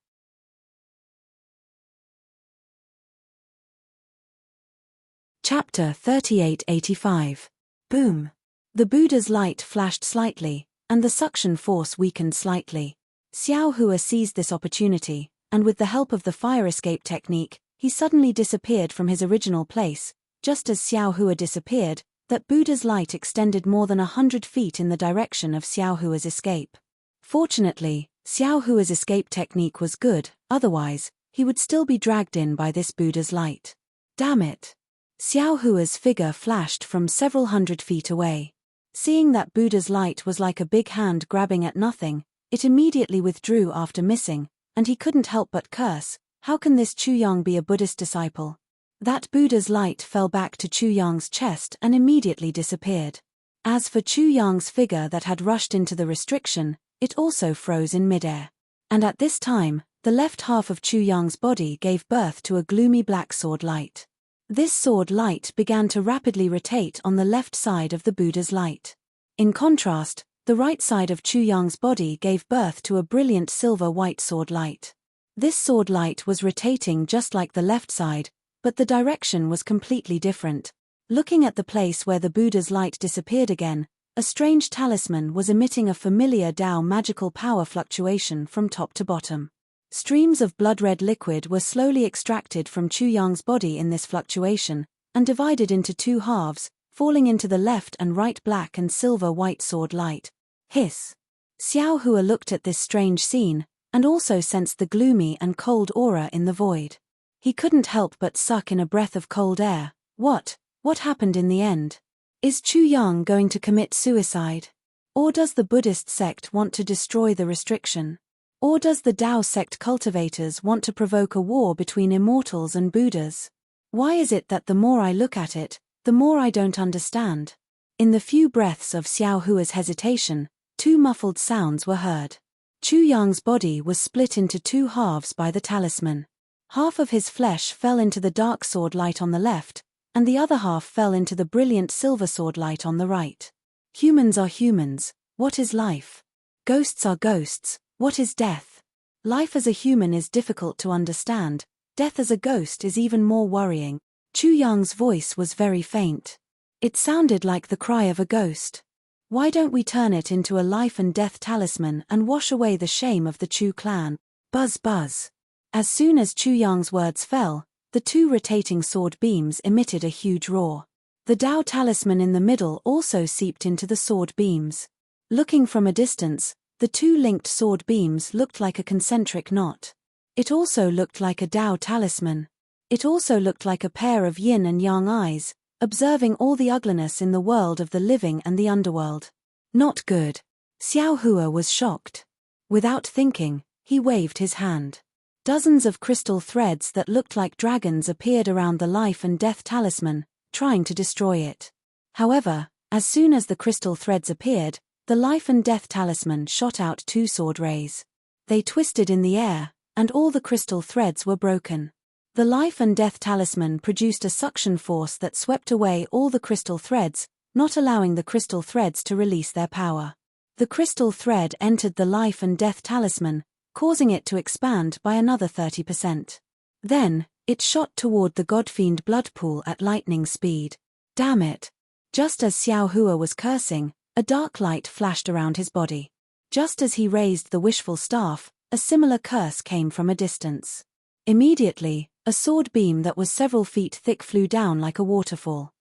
Chapter 3885. Boom. The Buddha's light flashed slightly, and the suction force weakened slightly. Xiao Hua seized this opportunity, and with the help of the fire escape technique, he suddenly disappeared from his original place. Just as Xiao Hua disappeared, that Buddha's light extended more than 100 feet in the direction of Xiao Hua's escape. Fortunately, Xiao Hua's escape technique was good, otherwise, he would still be dragged in by this Buddha's light. Damn it. Xiao Hua's figure flashed from several hundred feet away. Seeing that Buddha's light was like a big hand grabbing at nothing, it immediately withdrew after missing, and he couldn't help but curse, how can this Chu Yang be a Buddhist disciple? That Buddha's light fell back to Chu Yang's chest and immediately disappeared. As for Chu Yang's figure that had rushed into the restriction, it also froze in midair. And at this time, the left half of Chu Yang's body gave birth to a gloomy black sword light. This sword light began to rapidly rotate on the left side of the Buddha's light. In contrast, the right side of Chu Yang's body gave birth to a brilliant silver-white sword light. This sword light was rotating just like the left side, but the direction was completely different. Looking at the place where the Buddha's light disappeared again, a strange talisman was emitting a familiar Tao magical power fluctuation from top to bottom. Streams of blood-red liquid were slowly extracted from Chu Yang's body in this fluctuation, and divided into two halves, falling into the left and right black and silver-white sword light. Hiss! Xiao Hua looked at this strange scene, and also sensed the gloomy and cold aura in the void. He couldn't help but suck in a breath of cold air. What happened in the end? Is Chu Yang going to commit suicide? Or does the Buddhist sect want to destroy the restriction? Or does the Tao sect cultivators want to provoke a war between immortals and Buddhas? Why is it that the more I look at it, the more I don't understand? In the few breaths of Xiao Hua's hesitation, two muffled sounds were heard. Chu Yang's body was split into two halves by the talisman. Half of his flesh fell into the dark sword light on the left, and the other half fell into the brilliant silver sword light on the right. Humans are humans. What is life? Ghosts are ghosts. What is death? Life as a human is difficult to understand. Death as a ghost is even more worrying. Chu Yang's voice was very faint. It sounded like the cry of a ghost. Why don't we turn it into a life and death talisman and wash away the shame of the Chu clan? Buzz buzz. As soon as Chu Yang's words fell, the two rotating sword beams emitted a huge roar. The Tao talisman in the middle also seeped into the sword beams. Looking from a distance, the two linked sword beams looked like a concentric knot. It also looked like a Tao talisman. It also looked like a pair of yin and yang eyes, observing all the ugliness in the world of the living and the underworld. Not good. Xiao Hua was shocked. Without thinking, He waved his hand. Dozens of crystal threads that looked like dragons appeared around the life and death talisman, trying to destroy it. However, as soon as the crystal threads appeared, the life and death talisman shot out 2 sword rays. They twisted in the air, and all the crystal threads were broken. The life and death talisman produced a suction force that swept away all the crystal threads, not allowing the crystal threads to release their power. The crystal thread entered the life and death talisman, causing it to expand by another 30%. Then, it shot toward the godfiend blood pool at lightning speed. Damn it! Just as Xiao Hua was cursing, a dark light flashed around his body. Just as he raised the wishful staff, a similar curse came from a distance. Immediately, a sword beam that was several feet thick flew down like a waterfall.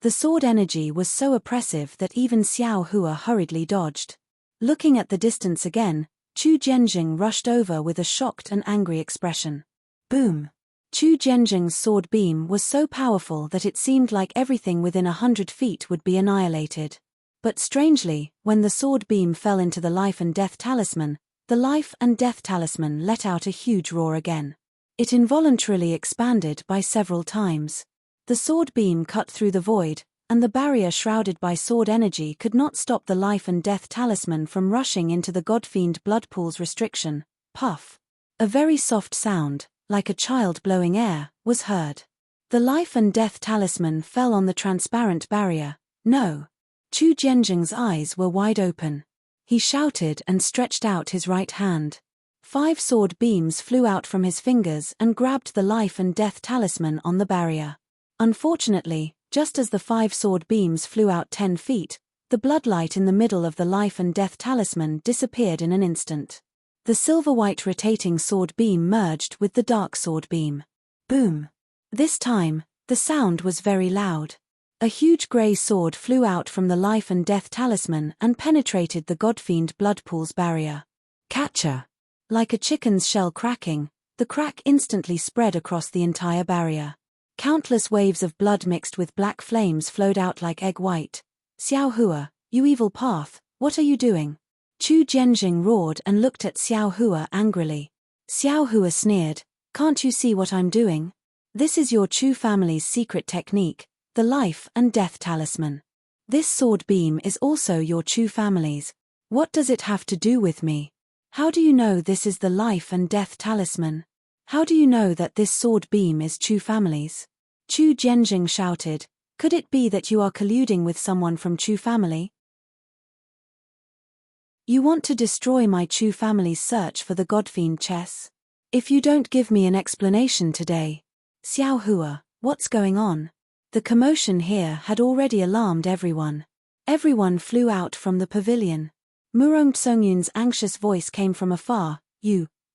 The sword energy was so oppressive that even Xiao Hua hurriedly dodged. Looking at the distance again, Chu Zhenjing rushed over with a shocked and angry expression. Boom! Chu Zhenjing's sword beam was so powerful that it seemed like everything within 100 feet would be annihilated. But strangely, when the sword beam fell into the life and death talisman, the life and death talisman let out a huge roar again. It involuntarily expanded by several times. The sword beam cut through the void, and the barrier shrouded by sword energy could not stop the life and death talisman from rushing into the godfiend blood pool's restriction. Puff! A very soft sound, like a child blowing air, was heard. The life and death talisman fell on the transparent barrier. No! Chu Zhenjing's eyes were wide open. He shouted and stretched out his right hand. 5 sword beams flew out from his fingers and grabbed the life and death talisman on the barrier. Unfortunately, just as the 5 sword beams flew out 10 feet, the bloodlight in the middle of the life and death talisman disappeared in an instant. The silver-white rotating sword beam merged with the dark sword beam. Boom! This time, the sound was very loud. A huge grey sword flew out from the life and death talisman and penetrated the godfiend blood pool's barrier. Catcher! Like a chicken's shell cracking, the crack instantly spread across the entire barrier. Countless waves of blood mixed with black flames flowed out like egg white. Xiao Hua, you evil path, what are you doing? Chu Zhenjing roared and looked at Xiao Hua angrily. Xiao Hua sneered, can't you see what I'm doing? This is your Chu family's secret technique, the life and death talisman. This sword beam is also your Chu family's. What does it have to do with me? How do you know this is the life and death talisman? How do you know that this sword beam is Chu family's? Chu Zhenjing shouted, could it be that you are colluding with someone from Chu family? You want to destroy my Chu family's search for the godfiend chess? If you don't give me an explanation today. Xiao Hua, what's going on? The commotion here had already alarmed everyone. Everyone flew out from the pavilion. Murong Tsongyun's anxious voice came from afar.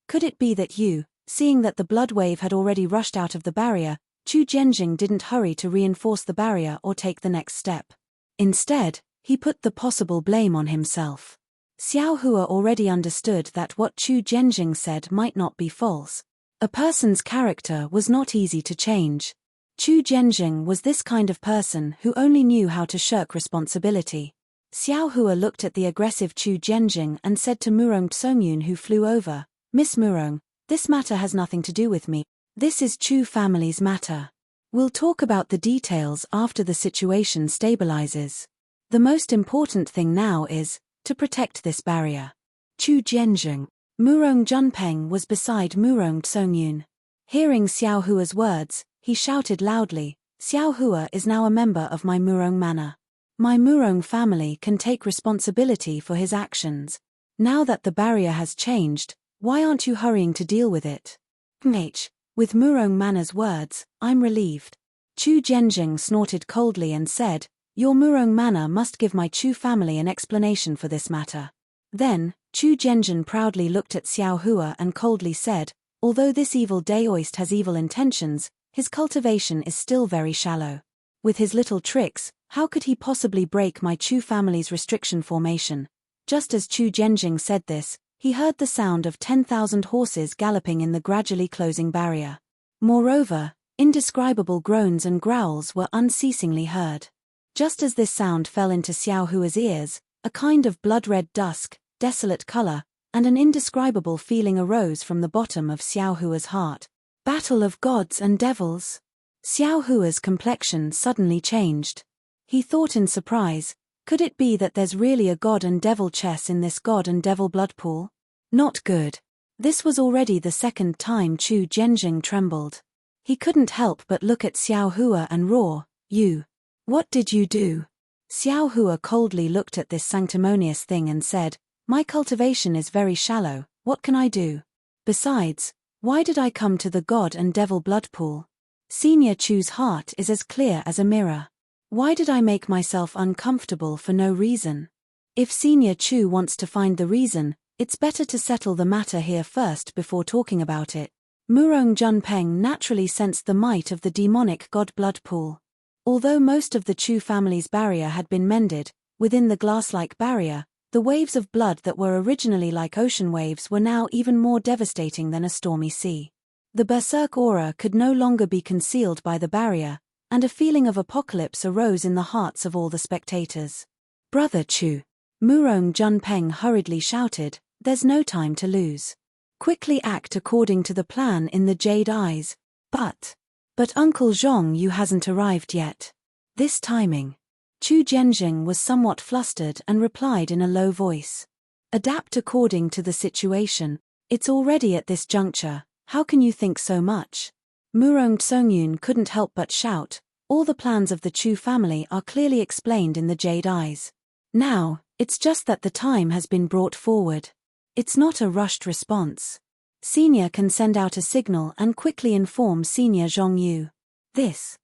Could it be that you, seeing that the blood wave had already rushed out of the barrier, Chu Zhenjing didn't hurry to reinforce the barrier or take the next step. Instead, he put the possible blame on himself. Xiao Hua already understood that what Chu Zhenjing said might not be false. A person's character was not easy to change. Chu Zhenjing was this kind of person who only knew how to shirk responsibility. Xiao Hua looked at the aggressive Chu Zhenjing and said to Murong Tsongyun, who flew over, Miss Murong, this matter has nothing to do with me. This is Chu family's matter. We'll talk about the details after the situation stabilizes. The most important thing now is to protect this barrier. Chu Zhenjing. Murong Junpeng was beside Murong Tsongyun. Hearing Xiao Hua's words, he shouted loudly, Xiao Hua is now a member of my Murong manor. My Murong family can take responsibility for his actions. Now that the barrier has changed, why aren't you hurrying to deal with it? With Murong manor's words, I'm relieved. Chu Zhenjing snorted coldly and said, your Murong manor must give my Chu family an explanation for this matter. Then, Chu Zhenjing proudly looked at Xiao Hua and coldly said, although this evil Daoist has evil intentions, his cultivation is still very shallow. With his little tricks, how could he possibly break my Chu family's restriction formation? Just as Chu Zhenjing said this, he heard the sound of 10,000 horses galloping in the gradually closing barrier. Moreover, indescribable groans and growls were unceasingly heard. Just as this sound fell into Xiao Hua's ears, a kind of blood-red dusk, desolate color, and an indescribable feeling arose from the bottom of Xiao Hua's heart. Battle of gods and devils? Xiao Hua's complexion suddenly changed. He thought in surprise, could it be that there's really a god and devil chess in this god and devil blood pool? Not good. This was already the second time Chu Zhenjing trembled. He couldn't help but look at Xiao Hua and roar, "You! What did you do?" Xiao Hua coldly looked at this sanctimonious thing and said, "My cultivation is very shallow, what can I do? Besides, why did I come to the god and devil blood pool? Senior Chu's heart is as clear as a mirror. Why did I make myself uncomfortable for no reason? If Senior Chu wants to find the reason, it's better to settle the matter here first before talking about it." Murong Junpeng naturally sensed the might of the demonic god blood pool. Although most of the Chu family's barrier had been mended, within the glass-like barrier, the waves of blood that were originally like ocean waves were now even more devastating than a stormy sea. The berserk aura could no longer be concealed by the barrier, and a feeling of apocalypse arose in the hearts of all the spectators. "Brother Chu!" Murong Junpeng hurriedly shouted, "There's no time to lose. Quickly act according to the plan in the Jade Eyes." But Uncle Zhong Yu hasn't arrived yet. This timing. Chu Zhenjing was somewhat flustered and replied in a low voice. "Adapt according to the situation. It's already at this juncture, how can you think so much?" Murong Tsongyun couldn't help but shout, "All the plans of the Chu family are clearly explained in the Jade Eyes. Now, it's just that the time has been brought forward. It's not a rushed response. Senior can send out a signal and quickly inform Senior Zhong Yu. This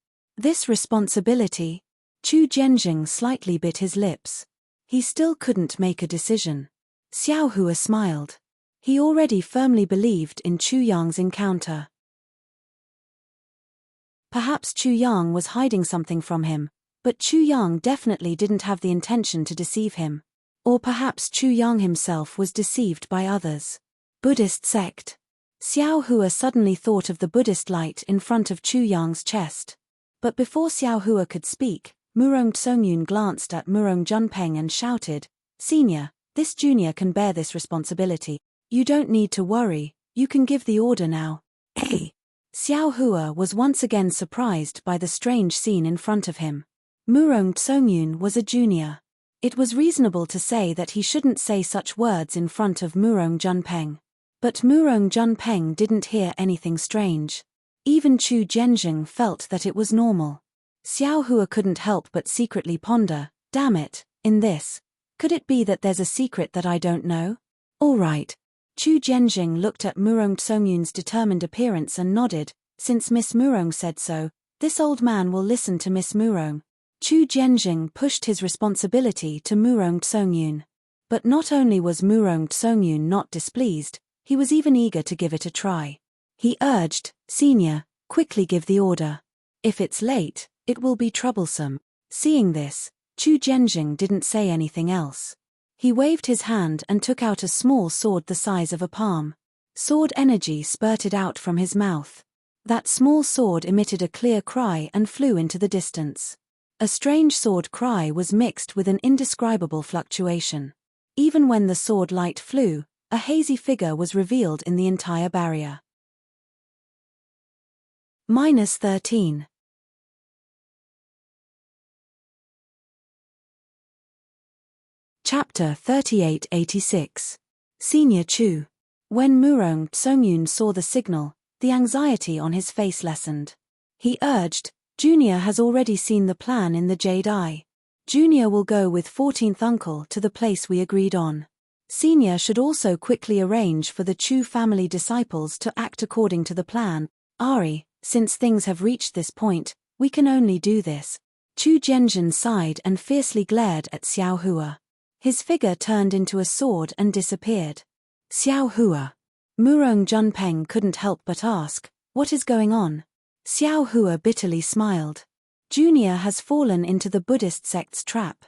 responsibility." Chu Zhenjing slightly bit his lips. He still couldn't make a decision. Xiao Hua smiled. He already firmly believed in Chu Yang's encounter. Perhaps Chu Yang was hiding something from him, but Chu Yang definitely didn't have the intention to deceive him. Or perhaps Chu Yang himself was deceived by others. Buddhist sect. Xiao Hua suddenly thought of the Buddhist light in front of Chu Yang's chest. But before Xiao Hua could speak, Murong Tsongyun glanced at Murong Junpeng and shouted, "Senior, this junior can bear this responsibility. You don't need to worry, you can give the order now." Hey! Xiao Hua was once again surprised by the strange scene in front of him. Murong Tsongyun was a junior. It was reasonable to say that he shouldn't say such words in front of Murong Junpeng. But Murong Junpeng didn't hear anything strange. Even Chu Zhenjing felt that it was normal. Xiao Hua couldn't help but secretly ponder, "Damn it, in this, could it be that there's a secret that I don't know?" "All right." Chu Zhenjing looked at Murong Tsongyun's determined appearance and nodded, "Since Miss Murong said so, this old man will listen to Miss Murong." Chu Zhenjing pushed his responsibility to Murong Tsongyun. But not only was Murong Tsongyun not displeased, he was even eager to give it a try. He urged, "Senior, quickly give the order. If it's late, it will be troublesome." Seeing this, Chu Zhenjing didn't say anything else. He waved his hand and took out a small sword the size of a palm. Sword energy spurted out from his mouth. That small sword emitted a clear cry and flew into the distance. A strange sword cry was mixed with an indescribable fluctuation. Even when the sword light flew, a hazy figure was revealed in the entire barrier. -13. Chapter 3886. Senior Chu. When Murong Tsongyun saw the signal, the anxiety on his face lessened. He urged, "Junior has already seen the plan in the Jade Eye. Junior will go with 14th uncle to the place we agreed on. Senior should also quickly arrange for the Chu family disciples to act according to the plan. Ari, since things have reached this point, we can only do this." Chu Zhenjin sighed and fiercely glared at Xiao Hua. His figure turned into a sword and disappeared. "Xiao Hua." Murong Junpeng couldn't help but ask, "What is going on?" Xiao Hua bitterly smiled. "Junior has fallen into the Buddhist sect's trap.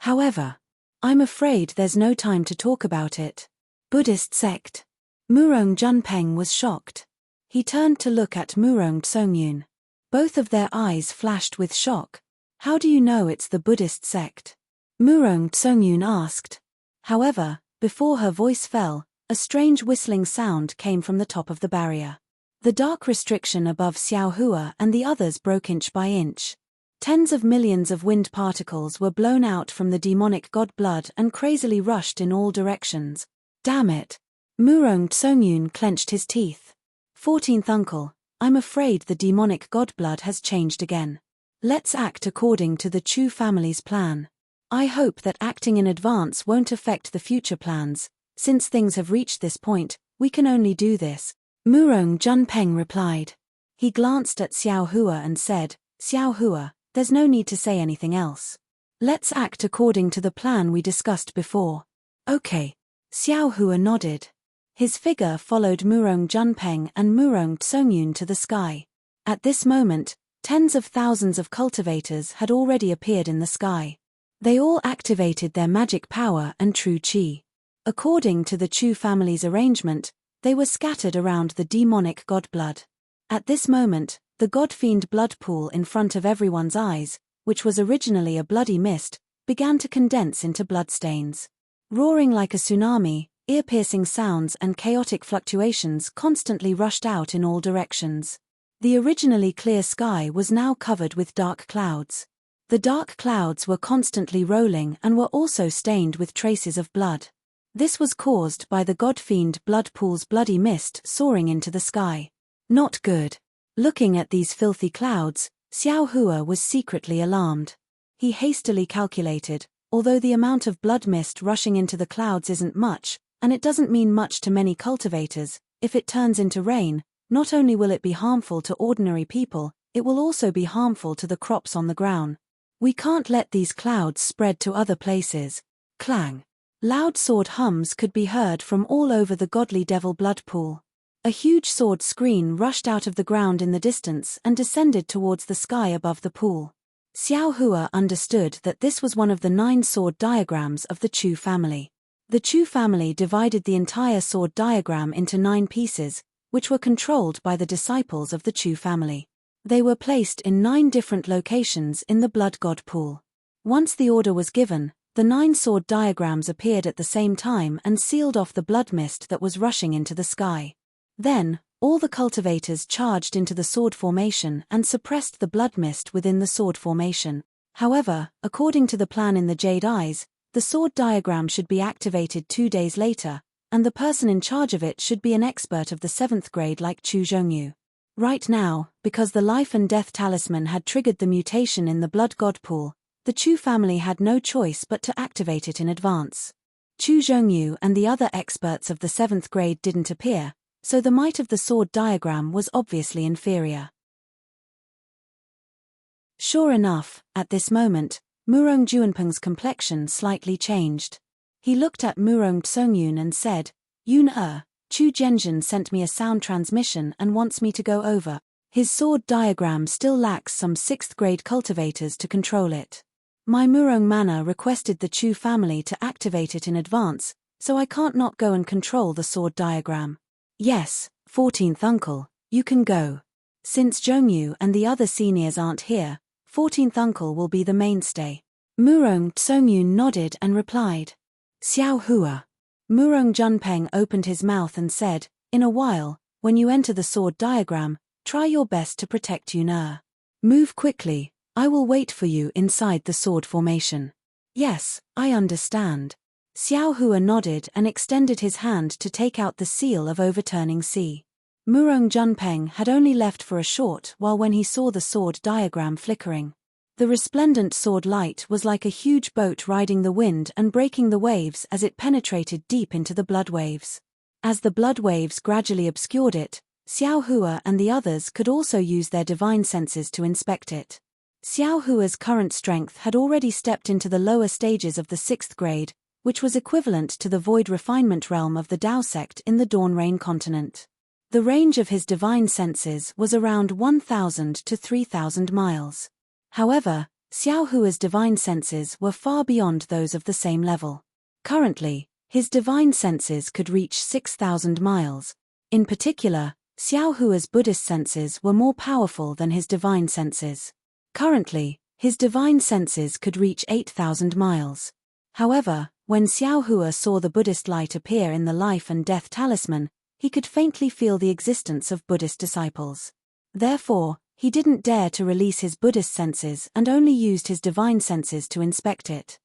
However, I'm afraid there's no time to talk about it." Buddhist sect. Murong Junpeng was shocked. He turned to look at Murong Tsongyun. Both of their eyes flashed with shock. "How do you know it's the Buddhist sect?" Murong Tsongyun asked. However, before her voice fell, a strange whistling sound came from the top of the barrier. The dark restriction above Xiao Hua and the others broke inch by inch. Tens of millions of wind particles were blown out from the demonic god blood and crazily rushed in all directions. Damn it! Murong Tsongyun clenched his teeth. 14th uncle, I'm afraid the demonic god blood has changed again. Let's act according to the Chu family's plan. I hope that acting in advance won't affect the future plans. Since things have reached this point, we can only do this. Murong Junpeng replied. He glanced at Xiao Hua and said, Xiao Hua, there's no need to say anything else. Let's act according to the plan we discussed before. Okay. Xiao Hua nodded. His figure followed Murong Junpeng and Murong Tsongyun to the sky. At this moment, tens of thousands of cultivators had already appeared in the sky. They all activated their magic power and true qi. According to the Chu family's arrangement, they were scattered around the demonic god blood. At this moment, the god-fiend blood pool in front of everyone's eyes, which was originally a bloody mist, began to condense into bloodstains. Roaring like a tsunami, ear-piercing sounds and chaotic fluctuations constantly rushed out in all directions. The originally clear sky was now covered with dark clouds. The dark clouds were constantly rolling and were also stained with traces of blood. This was caused by the god-fiend blood pool's bloody mist soaring into the sky. Not good. Looking at these filthy clouds, Xiao Hua was secretly alarmed. He hastily calculated, although the amount of blood mist rushing into the clouds isn't much, and it doesn't mean much to many cultivators, if it turns into rain, not only will it be harmful to ordinary people, it will also be harmful to the crops on the ground. We can't let these clouds spread to other places. Clang. Loud sword hums could be heard from all over the godly devil blood pool. A huge sword screen rushed out of the ground in the distance and descended towards the sky above the pool. Xiao Hua understood that this was one of the 9 sword diagrams of the Chu family. The Chu family divided the entire sword diagram into 9 pieces, which were controlled by the disciples of the Chu family. They were placed in 9 different locations in the blood god pool. Once the order was given, the 9 sword diagrams appeared at the same time and sealed off the blood mist that was rushing into the sky. Then, all the cultivators charged into the sword formation and suppressed the blood mist within the sword formation. However, according to the plan in the Jade Eyes, the sword diagram should be activated 2 days later, and the person in charge of it should be an expert of the 7th grade like Chu Zhongyu. Right now, because the life and death talisman had triggered the mutation in the blood god pool, the Chu family had no choice but to activate it in advance. Chu Zhongyu and the other experts of the 7th grade didn't appear, so the might of the sword diagram was obviously inferior. Sure enough, at this moment, Murong Juanpeng's complexion slightly changed. He looked at Murong Tsongyun and said, Yun Chu Zhenjin sent me a sound transmission and wants me to go over. His sword diagram still lacks some 6th grade cultivators to control it. My Murong Manor requested the Chu family to activate it in advance, so I can't not go and control the sword diagram. Yes, 14th uncle, you can go. Since Zhongyu and the other seniors aren't here, 14th uncle will be the mainstay. Murong Tsongyun nodded and replied. Xiao Hua. Murong Junpeng opened his mouth and said, in a while, when you enter the sword diagram, try your best to protect Yun. Move quickly, I will wait for you inside the sword formation. Yes, I understand. Xiao Hua nodded and extended his hand to take out the seal of overturning sea. Murong Junpeng had only left for a short while when he saw the sword diagram flickering. The resplendent sword light was like a huge boat riding the wind and breaking the waves as it penetrated deep into the blood waves. As the blood waves gradually obscured it, Xiao Hua and the others could also use their divine senses to inspect it. Xiao Hua's current strength had already stepped into the lower stages of the 6th grade, which was equivalent to the void refinement realm of the Dao sect in the Dawn Rain continent. The range of his divine senses was around 1,000 to 3,000 miles. However, Xiao Hua's divine senses were far beyond those of the same level. Currently, his divine senses could reach 6,000 miles. In particular, Xiao Hua's Buddhist senses were more powerful than his divine senses. Currently, his divine senses could reach 8,000 miles. However, When Xiao Hua saw the Buddhist light appear in the life and death talisman, he could faintly feel the existence of Buddhist disciples. Therefore, he didn't dare to release his Buddhist senses and only used his divine senses to inspect it.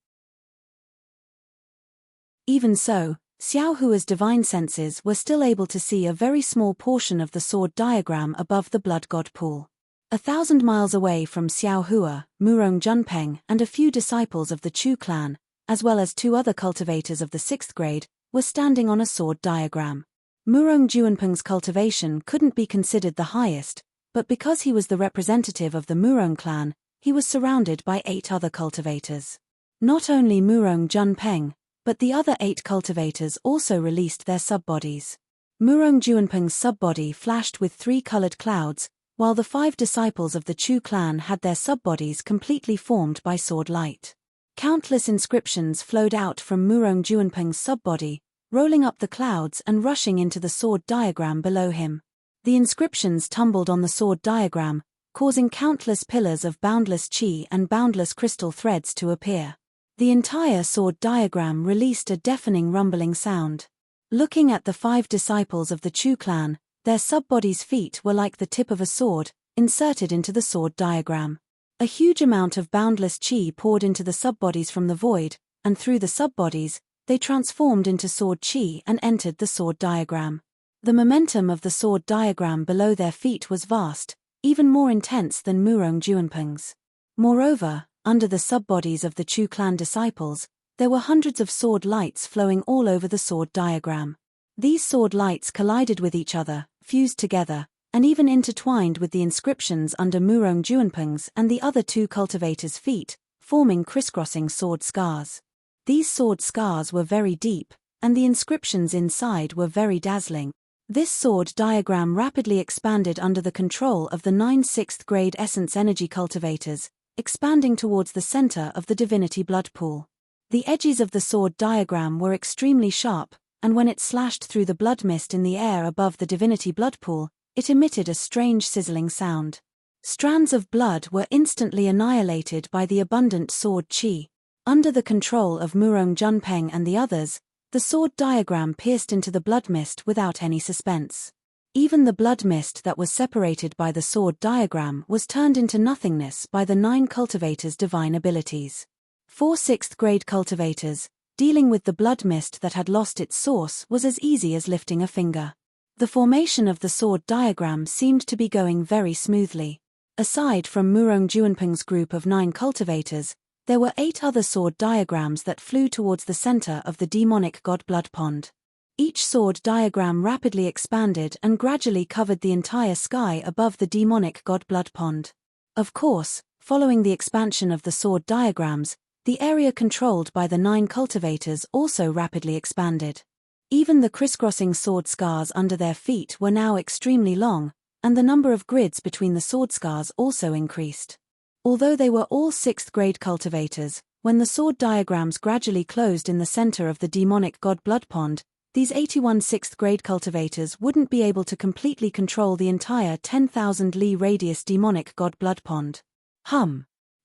Even so, Xiao Hua's divine senses were still able to see a very small portion of the sword diagram above the blood god pool. 1,000 miles away from Xiao Hua, Murong Junpeng and a few disciples of the Chu clan, as well as 2 other cultivators of the 6th grade, were standing on a sword diagram. Murong Junpeng's cultivation couldn't be considered the highest, but because he was the representative of the Murong clan, he was surrounded by 8 other cultivators. Not only Murong Junpeng, but the other 8 cultivators also released their subbodies. Murong Junpeng's subbody flashed with 3 colored clouds, while the 5 disciples of the Chu clan had their subbodies completely formed by sword light. Countless inscriptions flowed out from Murong Junpeng's subbody, rolling up the clouds and rushing into the sword diagram below him. The inscriptions tumbled on the sword diagram, causing countless pillars of boundless qi and boundless crystal threads to appear. The entire sword diagram released a deafening rumbling sound. Looking at the 5 disciples of the Chu clan, their subbodies' feet were like the tip of a sword, inserted into the sword diagram. A huge amount of boundless qi poured into the subbodies from the void, and through the subbodies, they transformed into sword qi and entered the sword diagram. The momentum of the sword diagram below their feet was vast, even more intense than Murong Junpeng's. Moreover, under the subbodies of the Chu clan disciples, there were hundreds of sword lights flowing all over the sword diagram. These sword lights collided with each other, fused together, and even intertwined with the inscriptions under Murong Junpeng's and the other 2 cultivators' feet, forming crisscrossing sword scars. These sword scars were very deep, and the inscriptions inside were very dazzling. This sword diagram rapidly expanded under the control of the 9 6th grade essence energy cultivators, expanding towards the center of the divinity blood pool. The edges of the sword diagram were extremely sharp, and when it slashed through the blood mist in the air above the divinity blood pool, it emitted a strange sizzling sound. Strands of blood were instantly annihilated by the abundant sword qi. Under the control of Murong Junpeng and the others, the sword diagram pierced into the blood mist without any suspense. Even the blood mist that was separated by the sword diagram was turned into nothingness by the 9 cultivators' divine abilities. 4 6th grade cultivators, dealing with the blood mist that had lost its source was as easy as lifting a finger. The formation of the sword diagram seemed to be going very smoothly. Aside from Murong Junpeng's group of 9 cultivators, there were 8 other sword diagrams that flew towards the center of the demonic god blood pond. Each sword diagram rapidly expanded and gradually covered the entire sky above the demonic god blood pond. Of course, following the expansion of the sword diagrams, the area controlled by the 9 cultivators also rapidly expanded. Even the crisscrossing sword scars under their feet were now extremely long, and the number of grids between the sword scars also increased. Although they were all 6th grade cultivators, when the sword diagrams gradually closed in the center of the demonic god blood pond, these 81 6th grade cultivators wouldn't be able to completely control the entire 10,000 li radius demonic god blood pond.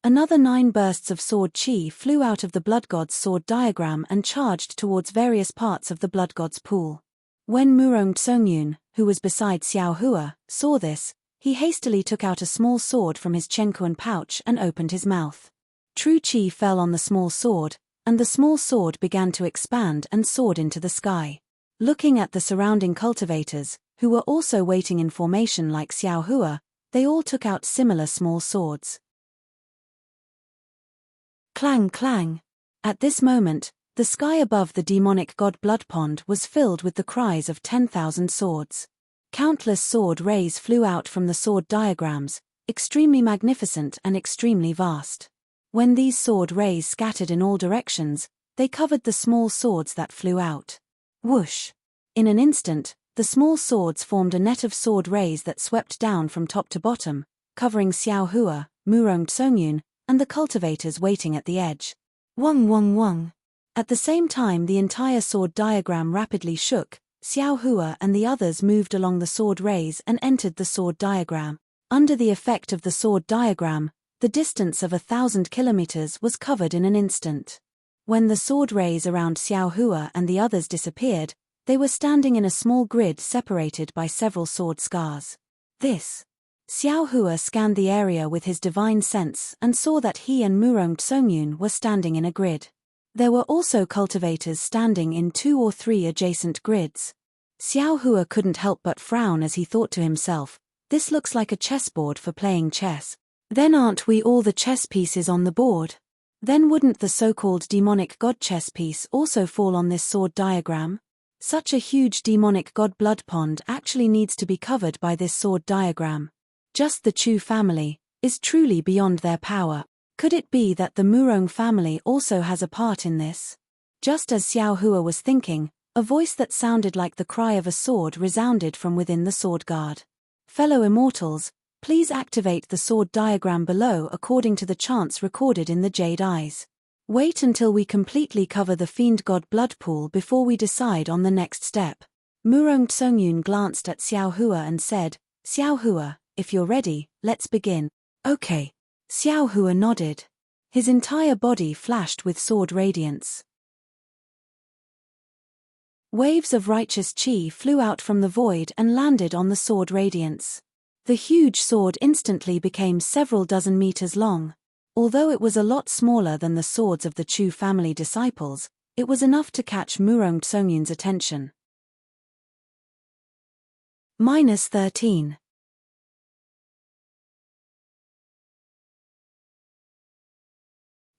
Another 9 bursts of sword qi flew out of the blood god's sword diagram and charged towards various parts of the blood god's pool. When Murong Tsongyun, who was beside Xiao Hua, saw this, he hastily took out a small sword from his chenkuan pouch and opened his mouth. True qi fell on the small sword, and the small sword began to expand and soared into the sky. Looking at the surrounding cultivators, who were also waiting in formation like Xiao Hua, they all took out similar small swords. Clang clang. At this moment, the sky above the demonic god blood pond was filled with the cries of 10,000 swords. Countless sword rays flew out from the sword diagrams, extremely magnificent and extremely vast. When these sword rays scattered in all directions, they covered the small swords that flew out. Whoosh! In an instant, the small swords formed a net of sword rays that swept down from top to bottom, covering Xiao Hua, Murong Tsongyun, and the cultivators waiting at the edge. Wong wong wong. At the same time the entire sword diagram rapidly shook, Xiao Hua and the others moved along the sword rays and entered the sword diagram. Under the effect of the sword diagram, the distance of 1,000 kilometers was covered in an instant. When the sword rays around Xiao Hua and the others disappeared, they were standing in a small grid separated by several sword scars. Xiao Hua scanned the area with his divine sense and saw that he and Murong Tsongyun were standing in a grid. There were also cultivators standing in 2 or 3 adjacent grids. Xiao Hua couldn't help but frown as he thought to himself, this looks like a chessboard for playing chess. Then aren't we all the chess pieces on the board? Then wouldn't the so-called demonic god chess piece also fall on this sword diagram? Such a huge demonic god blood pond actually needs to be covered by this sword diagram. Just the Chu family is truly beyond their power. Could it be that the Murong family also has a part in this? Just as Xiao Hua was thinking, a voice that sounded like the cry of a sword resounded from within the sword guard. Fellow immortals, please activate the sword diagram below according to the chants recorded in the Jade Eyes. Wait until we completely cover the Fiend God blood pool before we decide on the next step. Murong Tsongyun glanced at Xiao Hua and said, Xiao Hua, if you're ready, let's begin. Okay. Xiao Hua nodded. His entire body flashed with sword radiance. Waves of righteous chi flew out from the void and landed on the sword radiance. The huge sword instantly became several dozen meters long. Although it was a lot smaller than the swords of the Chu family disciples, it was enough to catch Murong Tsongyun's attention. -13.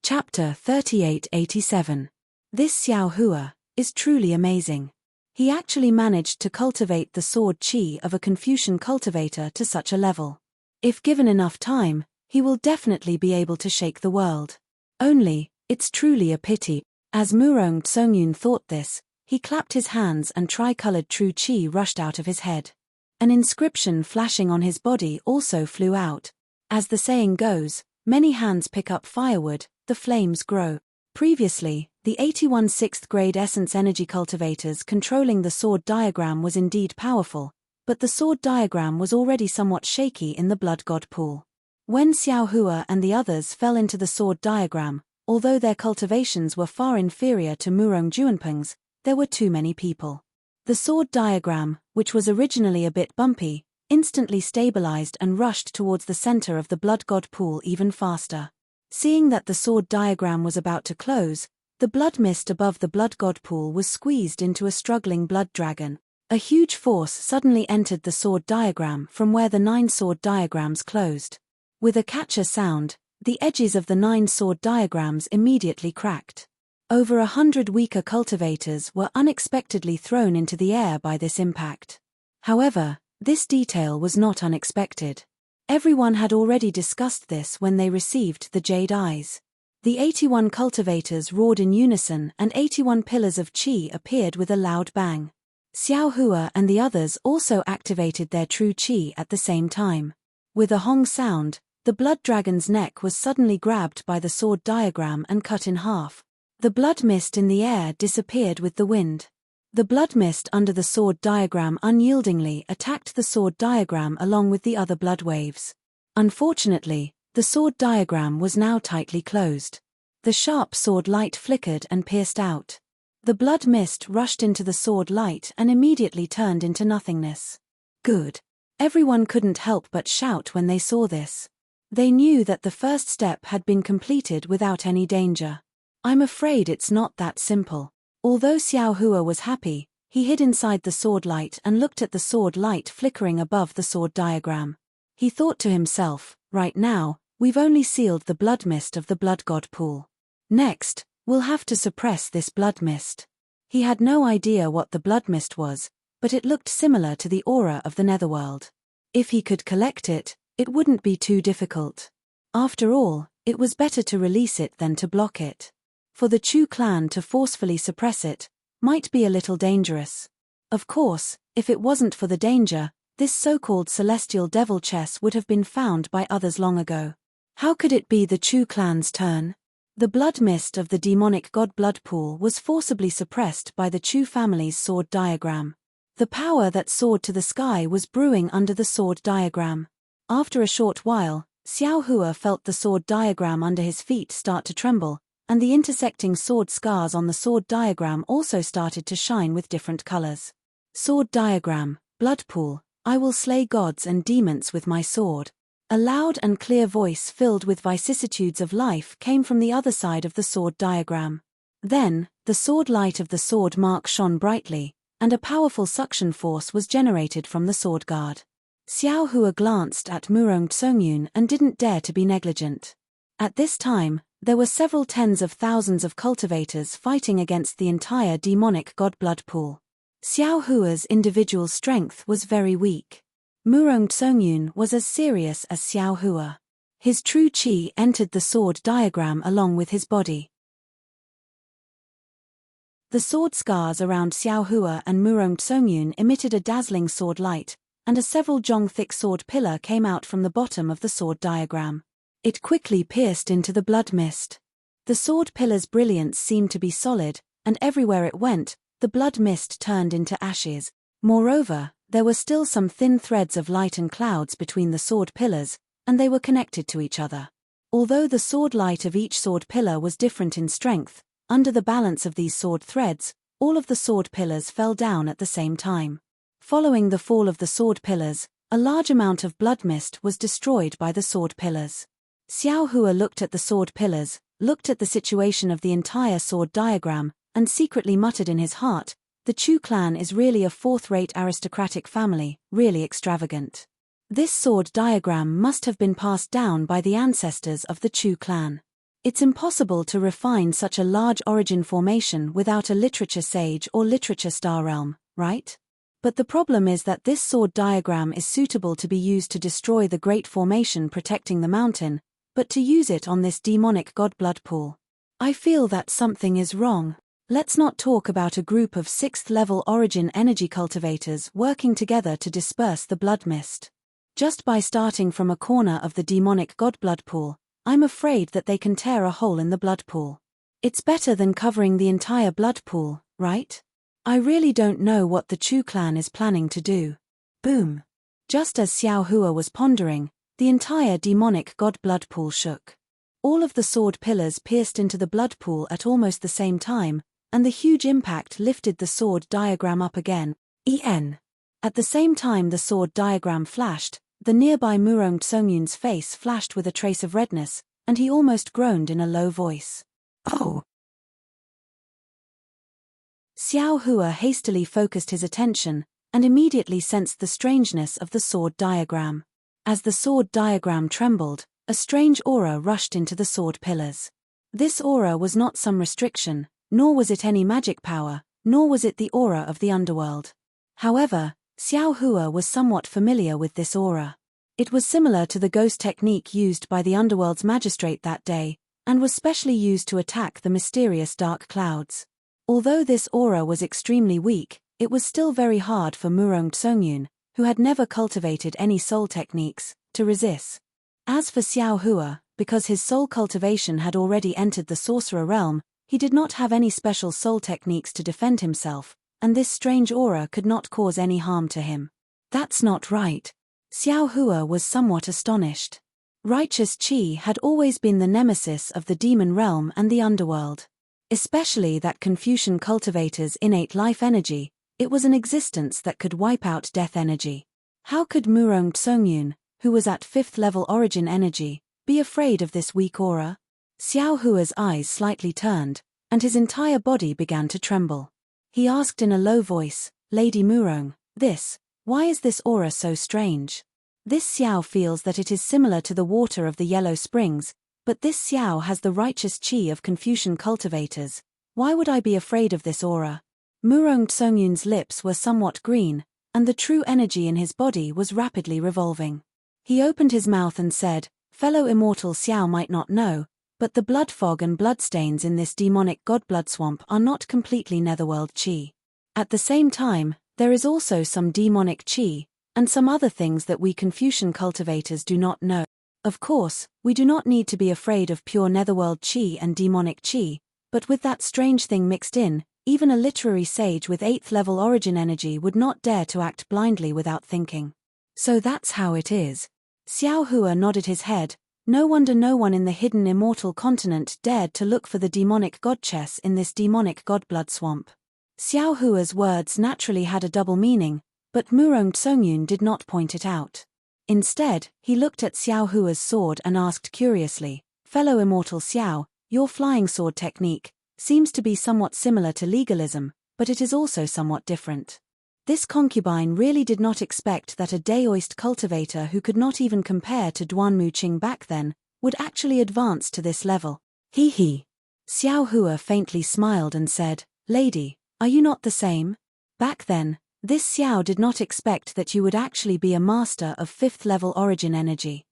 Chapter 3887. This Xiao Hua is truly amazing. He actually managed to cultivate the sword chi of a Confucian cultivator to such a level. If given enough time, he will definitely be able to shake the world. Only, it's truly a pity. As Murong Tsongyun thought this, he clapped his hands and tri-colored true chi rushed out of his head. An inscription flashing on his body also flew out. As the saying goes, many hands pick up firewood, the flames grow. Previously, the 81 6th grade essence energy cultivators controlling the sword diagram was indeed powerful, but the sword diagram was already somewhat shaky in the blood god pool. When Xiao Hua and the others fell into the sword diagram, although their cultivations were far inferior to Murong Juanpeng's, there were too many people. The sword diagram, which was originally a bit bumpy, instantly stabilized and rushed towards the center of the blood god pool even faster. Seeing that the sword diagram was about to close, the blood mist above the blood god pool was squeezed into a struggling blood dragon. A huge force suddenly entered the sword diagram from where the 9 sword diagrams closed. With a catcher sound, the edges of the 9 sword diagrams immediately cracked. Over 100 weaker cultivators were unexpectedly thrown into the air by this impact. However, this detail was not unexpected. Everyone had already discussed this when they received the Jade Eyes. The 81 cultivators roared in unison and 81 pillars of chi appeared with a loud bang. Xiao Hua and the others also activated their true chi at the same time. With a hong sound, the blood dragon's neck was suddenly grabbed by the sword diagram and cut in half. The blood mist in the air disappeared with the wind. The blood mist under the sword diagram unyieldingly attacked the sword diagram along with the other blood waves. Unfortunately, the sword diagram was now tightly closed. The sharp sword light flickered and pierced out. The blood mist rushed into the sword light and immediately turned into nothingness. Good. Everyone couldn't help but shout when they saw this. They knew that the first step had been completed without any danger. I'm afraid it's not that simple. Although Xiao Hua was happy, he hid inside the sword light and looked at the sword light flickering above the sword diagram. He thought to himself, right now, we've only sealed the blood mist of the blood god pool. Next, we'll have to suppress this blood mist. He had no idea what the blood mist was, but it looked similar to the aura of the netherworld. If he could collect it, it wouldn't be too difficult. After all, it was better to release it than to block it. For the Chu clan to forcefully suppress it might be a little dangerous. Of course, if it wasn't for the danger, this so-called celestial devil chess would have been found by others long ago. How could it be the Chu clan's turn? The blood mist of the demonic god blood pool was forcibly suppressed by the Chu family's sword diagram. The power that soared to the sky was brewing under the sword diagram. After a short while, Xiao Hua felt the sword diagram under his feet start to tremble, and the intersecting sword scars on the sword diagram also started to shine with different colors. Sword diagram, blood pool, I will slay gods and demons with my sword. A loud and clear voice filled with vicissitudes of life came from the other side of the sword diagram. Then, the sword light of the sword mark shone brightly, and a powerful suction force was generated from the sword guard. Xiao Hua glanced at Murong Tsongyun and didn't dare to be negligent. At this time, there were several tens of thousands of cultivators fighting against the entire demonic god blood pool. Xiao Hua's individual strength was very weak. Murong Tsongyun was as serious as Xiao Hua. His true qi entered the sword diagram along with his body. The sword scars around Xiao Hua and Murong Tsongyun emitted a dazzling sword light, and a several jong thick sword pillar came out from the bottom of the sword diagram. It quickly pierced into the blood mist. The sword pillar's brilliance seemed to be solid, and everywhere it went, the blood mist turned into ashes. Moreover, there were still some thin threads of light and clouds between the sword pillars, and they were connected to each other. Although the sword light of each sword pillar was different in strength, under the balance of these sword threads, all of the sword pillars fell down at the same time. Following the fall of the sword pillars, a large amount of blood mist was destroyed by the sword pillars. Xiao Hua looked at the sword pillars, looked at the situation of the entire sword diagram, and secretly muttered in his heart, the Chu clan is really a fourth-rate aristocratic family, really extravagant. This sword diagram must have been passed down by the ancestors of the Chu clan. It's impossible to refine such a large origin formation without a literature sage or literature star realm, right? But the problem is that this sword diagram is suitable to be used to destroy the great formation protecting the mountain, but to use it on this demonic god blood pool. I feel that something is wrong. Let's not talk about a group of 6th-level origin energy cultivators working together to disperse the blood mist. Just by starting from a corner of the demonic god blood pool, I'm afraid that they can tear a hole in the blood pool. It's better than covering the entire blood pool, right? I really don't know what the Chu clan is planning to do. Boom. Just as Xiao Hua was pondering, the entire demonic god blood pool shook. All of the sword pillars pierced into the blood pool at almost the same time, and the huge impact lifted the sword diagram up again. At the same time the sword diagram flashed, the nearby Murong Tsongyun's face flashed with a trace of redness, and he almost groaned in a low voice. Oh! Xiao Hua hastily focused his attention, and immediately sensed the strangeness of the sword diagram. As the sword diagram trembled, a strange aura rushed into the sword pillars. This aura was not some restriction, nor was it any magic power, nor was it the aura of the underworld. However, Xiao Hua was somewhat familiar with this aura. It was similar to the ghost technique used by the underworld's magistrate that day, and was specially used to attack the mysterious dark clouds. Although this aura was extremely weak, it was still very hard for Murong Tsongyun, who had never cultivated any soul techniques, to resist. As for Xiao Hua, because his soul cultivation had already entered the sorcerer realm, he did not have any special soul techniques to defend himself, and this strange aura could not cause any harm to him. That's not right. Xiao Hua was somewhat astonished. Righteous qi had always been the nemesis of the demon realm and the underworld. Especially that Confucian cultivator's innate life energy, it was an existence that could wipe out death energy. How could Murong Tsongyun, who was at 5th-level origin energy, be afraid of this weak aura? Xiao Hua's eyes slightly turned, and his entire body began to tremble. He asked in a low voice, Lady Murong, why is this aura so strange? This Xiao feels that it is similar to the water of the Yellow Springs, but this Xiao has the righteous qi of Confucian cultivators. Why would I be afraid of this aura? Murong Tsongyun's lips were somewhat green, and the true energy in his body was rapidly revolving. He opened his mouth and said, fellow immortal Xiao might not know, but the blood fog and bloodstains in this demonic god blood swamp are not completely netherworld qi. At the same time, there is also some demonic qi, and some other things that we Confucian cultivators do not know. Of course, we do not need to be afraid of pure netherworld qi and demonic qi, but with that strange thing mixed in, even a literary sage with 8th-level origin energy would not dare to act blindly without thinking. So that's how it is. Xiao Hua nodded his head, No wonder no one in the hidden immortal continent dared to look for the demonic goddess in this demonic godblood swamp. Xiao Hua's words naturally had a double meaning, but Murong Tsongyun did not point it out. Instead, he looked at Xiao Hua's sword and asked curiously, "Fellow immortal Xiao, your flying sword technique seems to be somewhat similar to legalism, but it is also somewhat different." This concubine really did not expect that a Daoist cultivator who could not even compare to Duan Muqing back then would actually advance to this level. He. Xiao Hua faintly smiled and said, "Lady, are you not the same?" Back then, this Xiao did not expect that you would actually be a master of 5th level origin energy.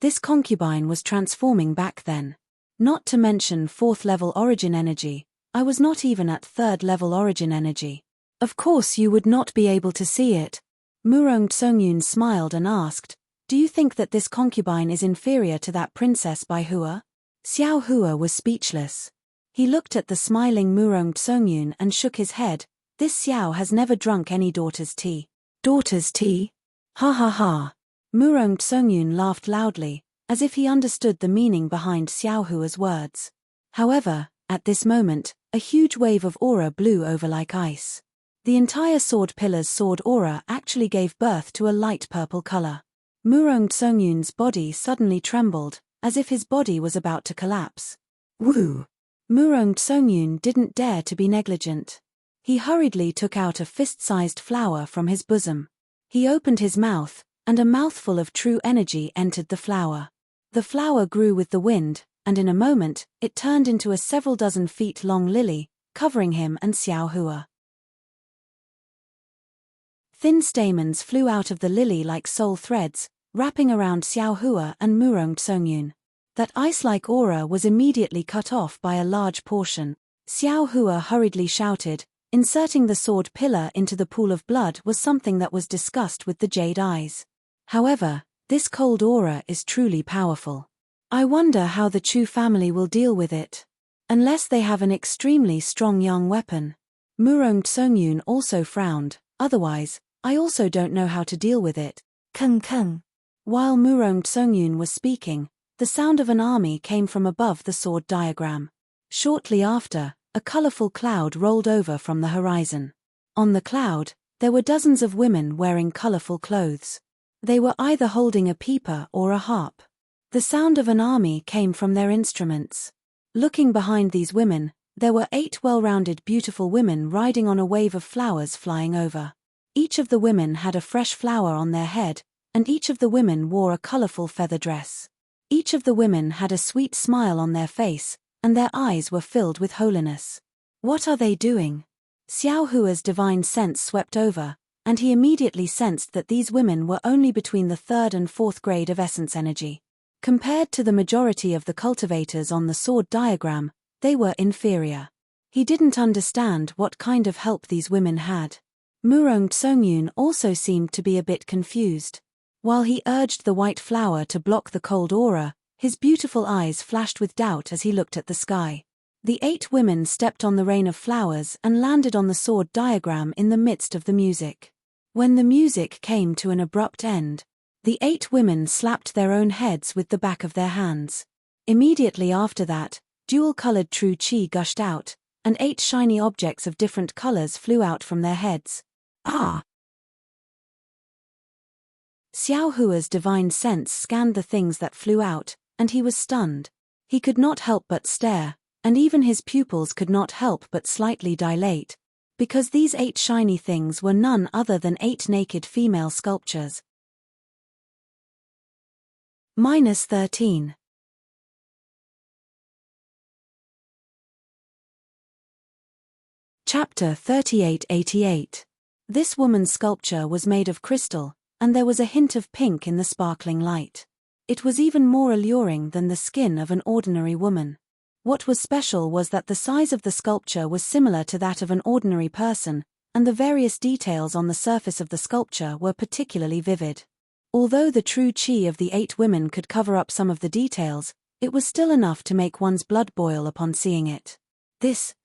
This concubine was transforming back then. Not to mention 4th level origin energy, I was not even at 3rd level origin energy. Of course you would not be able to see it. Murong Tsongyun smiled and asked, "Do you think that this concubine is inferior to that princess by Hua?" Xiao Hua was speechless. He looked at the smiling Murong Tsongyun and shook his head. This Xiao has never drunk any daughter's tea. Daughter's tea? Ha ha ha. Murong Tsongyun laughed loudly, as if he understood the meaning behind Xiao Hua's words. However, at this moment, a huge wave of aura blew over like ice. The entire sword pillar's sword aura actually gave birth to a light purple color. Murong Tsongyun's body suddenly trembled, as if his body was about to collapse. Woo! Murong Tsongyun didn't dare to be negligent. He hurriedly took out a fist-sized flower from his bosom. He opened his mouth, and a mouthful of true energy entered the flower. The flower grew with the wind, and in a moment, it turned into a several dozen feet long lily, covering him and Xiao Hua. Thin stamens flew out of the lily like soul threads, wrapping around Xiao Hua and Murong Tsongyun. That ice-like aura was immediately cut off by a large portion. Xiao Hua hurriedly shouted, "Inserting the sword pillar into the pool of blood was something that was discussed with the jade eyes. However, this cold aura is truly powerful. I wonder how the Chu family will deal with it. Unless they have an extremely strong young weapon." Murong Tsongyun also frowned, "Otherwise, I also don't know how to deal with it." Keng. While Murong Tsongyun was speaking, the sound of an army came from above the sword diagram. Shortly after, a colorful cloud rolled over from the horizon. On the cloud, there were dozens of women wearing colorful clothes. They were either holding a pipa or a harp. The sound of an army came from their instruments. Looking behind these women, there were 8 well-rounded beautiful women riding on a wave of flowers flying over. Each of the women had a fresh flower on their head, and each of the women wore a colorful feather dress. Each of the women had a sweet smile on their face, and their eyes were filled with holiness. What are they doing? Xiao Hua's divine sense swept over, and he immediately sensed that these women were only between the 3rd and 4th grade of essence energy. Compared to the majority of the cultivators on the sword diagram, they were inferior. He didn't understand what kind of help these women had. Murong Tsongyun also seemed to be a bit confused. While he urged the white flower to block the cold aura, his beautiful eyes flashed with doubt as he looked at the sky. The 8 women stepped on the rain of flowers and landed on the sword diagram in the midst of the music. When the music came to an abrupt end, the 8 women slapped their own heads with the back of their hands. Immediately after that, dual-colored true chi gushed out, and 8 shiny objects of different colors flew out from their heads. Ah! Xiao Hua's divine sense scanned the things that flew out, and he was stunned. He could not help but stare, and even his pupils could not help but slightly dilate, because these 8 shiny things were none other than 8 naked female sculptures. -13. Chapter 3888. This woman's sculpture was made of crystal, and there was a hint of pink in the sparkling light. It was even more alluring than the skin of an ordinary woman. What was special was that the size of the sculpture was similar to that of an ordinary person, and the various details on the surface of the sculpture were particularly vivid. Although the true chi of the 8 women could cover up some of the details, it was still enough to make one's blood boil upon seeing it. This.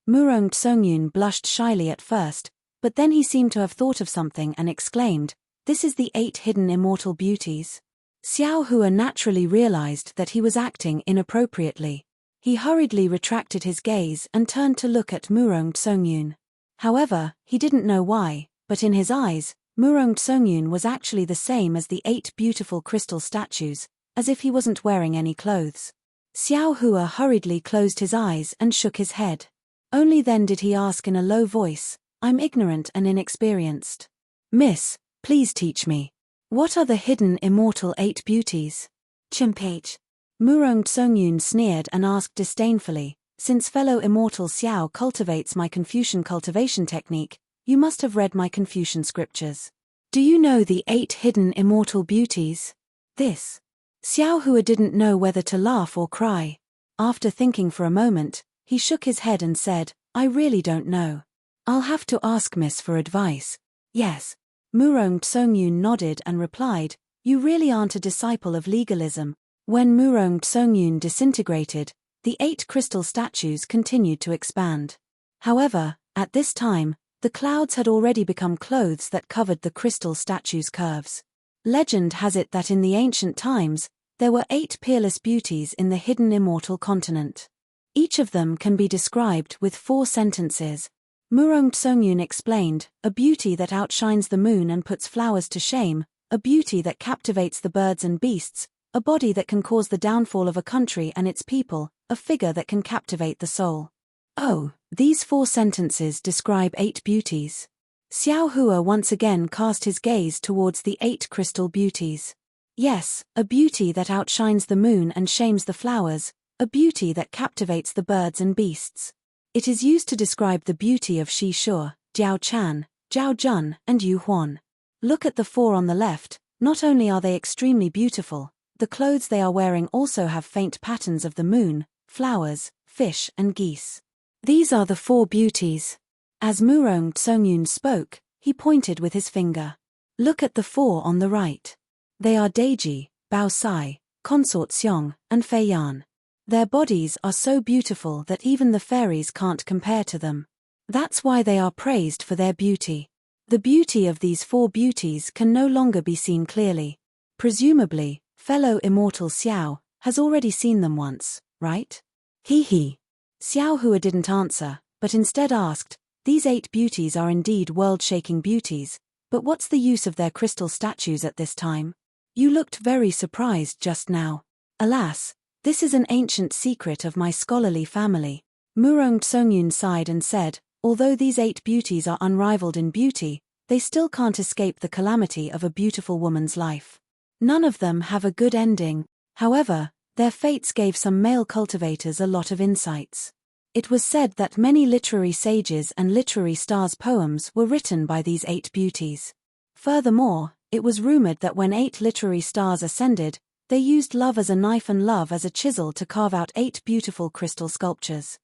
Murong Tsongyun blushed shyly at first, but then he seemed to have thought of something and exclaimed, "This is the 8 hidden immortal beauties." Xiao Hua naturally realized that he was acting inappropriately. He hurriedly retracted his gaze and turned to look at Murong Tsongyun. However, he didn't know why, but in his eyes, Murong Tsongyun was actually the same as the 8 beautiful crystal statues, as if he wasn't wearing any clothes. Xiao Hua hurriedly closed his eyes and shook his head. Only then did he ask in a low voice, "I'm ignorant and inexperienced. Miss, please teach me. What are the hidden immortal 8 beauties?" Chimpage. Murong Tsongyun sneered and asked disdainfully, "Since fellow immortal Xiao cultivates my Confucian cultivation technique, you must have read my Confucian scriptures. Do you know the 8 hidden immortal beauties?" This. Xiao Hua didn't know whether to laugh or cry. After thinking for a moment, he shook his head and said, "I really don't know. I'll have to ask Miss for advice." "Yes." Murong Tsongyun nodded and replied, "You really aren't a disciple of legalism." When Murong Tsongyun disintegrated, the 8 crystal statues continued to expand. However, at this time, the clouds had already become clothes that covered the crystal statues' curves. Legend has it that in the ancient times, there were 8 peerless beauties in the hidden immortal continent. Each of them can be described with 4 sentences. Murong Tsongyun explained, "A beauty that outshines the moon and puts flowers to shame, a beauty that captivates the birds and beasts, a body that can cause the downfall of a country and its people, a figure that can captivate the soul." Oh, these 4 sentences describe 8 beauties. Xiao Hua once again cast his gaze towards the 8 crystal beauties. Yes, a beauty that outshines the moon and shames the flowers, a beauty that captivates the birds and beasts. It is used to describe the beauty of Shi Shuo, Jiao Chan, Zhao Jun, and Yu Huan. Look at the 4 on the left. Not only are they extremely beautiful, the clothes they are wearing also have faint patterns of the moon, flowers, fish and geese. These are the 4 beauties. As Murong Tsongyun spoke, he pointed with his finger. Look at the 4 on the right. They are Deiji, Bao Sai, Consort Xiong, and Fei Yan. Their bodies are so beautiful that even the fairies can't compare to them. That's why they are praised for their beauty. The beauty of these 4 beauties can no longer be seen clearly. Presumably, fellow immortal Xiao has already seen them once, right? He. Xiao Hua didn't answer, but instead asked, "These 8 beauties are indeed world-shaking beauties, but what's the use of their crystal statues at this time? You looked very surprised just now." "Alas, this is an ancient secret of my scholarly family." Murong Tsongyun sighed and said, "Although these 8 beauties are unrivaled in beauty, they still can't escape the calamity of a beautiful woman's life. None of them have a good ending. However, their fates gave some male cultivators a lot of insights. It was said that many literary sages and literary stars' poems were written by these 8 beauties. Furthermore, it was rumored that when 8 literary stars ascended, they used love as a knife and love as a chisel to carve out 8 beautiful crystal sculptures.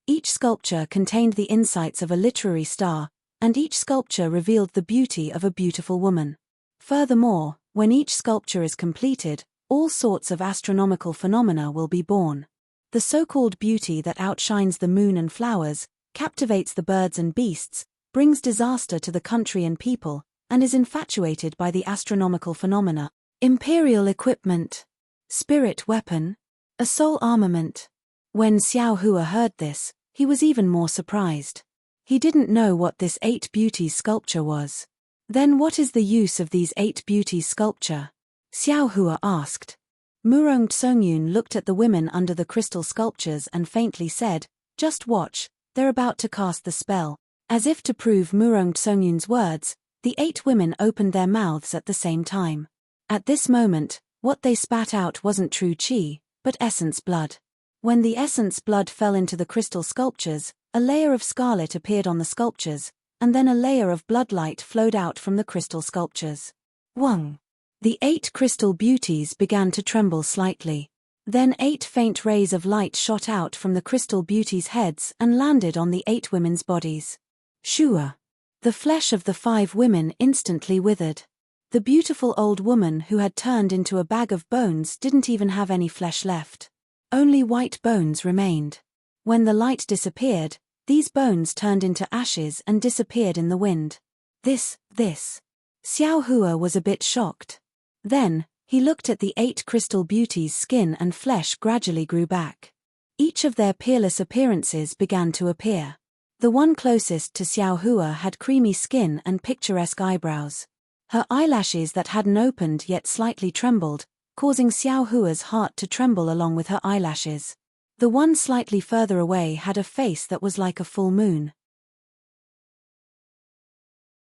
Each sculpture contained the insights of a literary star, and each sculpture revealed the beauty of a beautiful woman. Furthermore, when each sculpture is completed, all sorts of astronomical phenomena will be born. The so-called beauty that outshines the moon and flowers, captivates the birds and beasts, brings disaster to the country and people, and is infatuated by the astronomical phenomena. Imperial equipment. Spirit weapon. A soul armament. When Xiao Hua heard this, he was even more surprised. He didn't know what this 8 beauties sculpture was. Then what is the use of these 8 beauties sculpture? Xiao Hua asked. Murong Tsongyun looked at the women under the crystal sculptures and faintly said, "Just watch, they're about to cast the spell." As if to prove Murong Tsongyun's words, the 8 women opened their mouths at the same time. At this moment, what they spat out wasn't true qi, but essence blood. When the essence blood fell into the crystal sculptures, a layer of scarlet appeared on the sculptures, and then a layer of bloodlight flowed out from the crystal sculptures. Wang. The 8 crystal beauties began to tremble slightly. Then 8 faint rays of light shot out from the crystal beauties' heads and landed on the 8 women's bodies. Shua. The flesh of the 5 women instantly withered. The beautiful old woman who had turned into a bag of bones didn't even have any flesh left. Only white bones remained. When the light disappeared, these bones turned into ashes and disappeared in the wind. This. Xiao Hua was a bit shocked. Then, he looked at the 8 crystal beauties' skin and flesh gradually grew back. Each of their peerless appearances began to appear. The one closest to Xiao Hua had creamy skin and picturesque eyebrows. Her eyelashes that hadn't opened yet slightly trembled, causing Xiao Hua's heart to tremble along with her eyelashes. The one slightly further away had a face that was like a full moon.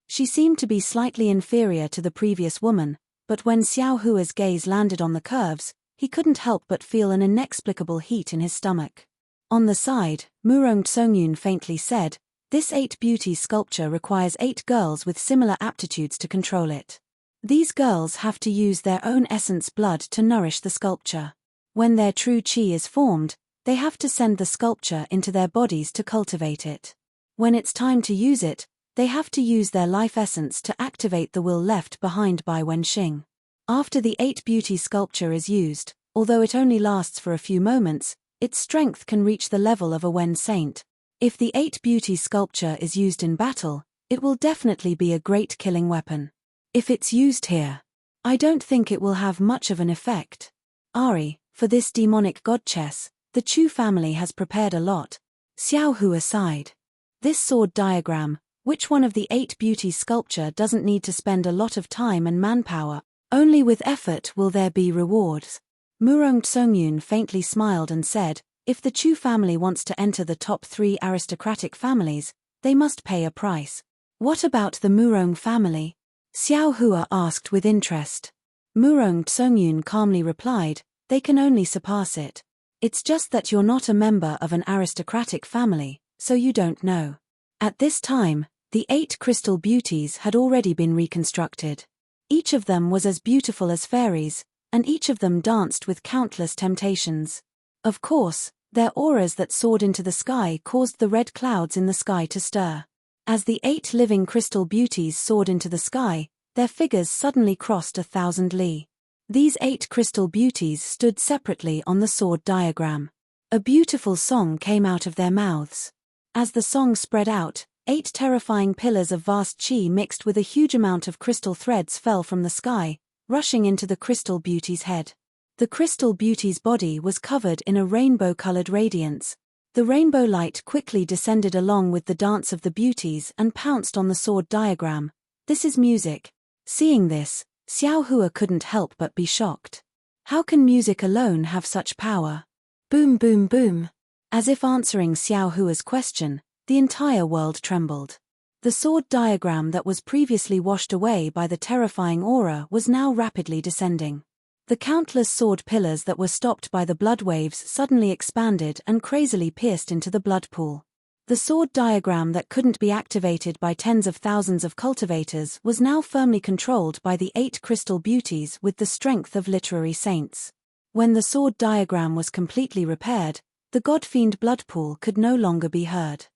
She seemed to be slightly inferior to the previous woman, but when Xiao Hua's gaze landed on the curves, he couldn't help but feel an inexplicable heat in his stomach. On the side, Murong Tsongyun faintly said, "This 8 beauty sculpture requires 8 girls with similar aptitudes to control it. These girls have to use their own essence blood to nourish the sculpture. When their true qi is formed, they have to send the sculpture into their bodies to cultivate it. When it's time to use it, they have to use their life essence to activate the will left behind by Wenxing. After the 8 beauty sculpture is used, although it only lasts for a few moments, its strength can reach the level of a Wen saint. If the 8 beauty sculpture is used in battle, it will definitely be a great killing weapon. If it's used here, I don't think it will have much of an effect. Ari, for this demonic god chess, the Chu family has prepared a lot." Xiao Hua sighed. This sword diagram, which one of the 8 beauty sculpture doesn't need to spend a lot of time and manpower, only with effort will there be rewards. Murong Tsongyun faintly smiled and said, "If the Chu family wants to enter the top 3 aristocratic families, they must pay a price." "What about the Murong family?" Xiao Hua asked with interest. Murong Tsongyun calmly replied, "They can only surpass it. It's just that you're not a member of an aristocratic family, so you don't know." At this time, the 8 crystal beauties had already been reconstructed. Each of them was as beautiful as fairies, and each of them danced with countless temptations. Of course, their auras that soared into the sky caused the red clouds in the sky to stir. As the 8 living crystal beauties soared into the sky, their figures suddenly crossed 1,000 li. These 8 crystal beauties stood separately on the sword diagram. A beautiful song came out of their mouths. As the song spread out, 8 terrifying pillars of vast qi mixed with a huge amount of crystal threads fell from the sky, rushing into the crystal beauty's head. The crystal beauty's body was covered in a rainbow-colored radiance. The rainbow light quickly descended along with the dance of the beauties and pounced on the sword diagram. "This is music." Seeing this, Xiao Hua couldn't help but be shocked. How can music alone have such power? Boom boom boom. As if answering Xiao Hua's question, the entire world trembled. The sword diagram that was previously washed away by the terrifying aura was now rapidly descending. The countless sword pillars that were stopped by the blood waves suddenly expanded and crazily pierced into the blood pool. The sword diagram that couldn't be activated by tens of thousands of cultivators was now firmly controlled by the 8 crystal beauties with the strength of literary saints. When the sword diagram was completely repaired, the god-fiend blood pool could no longer be heard.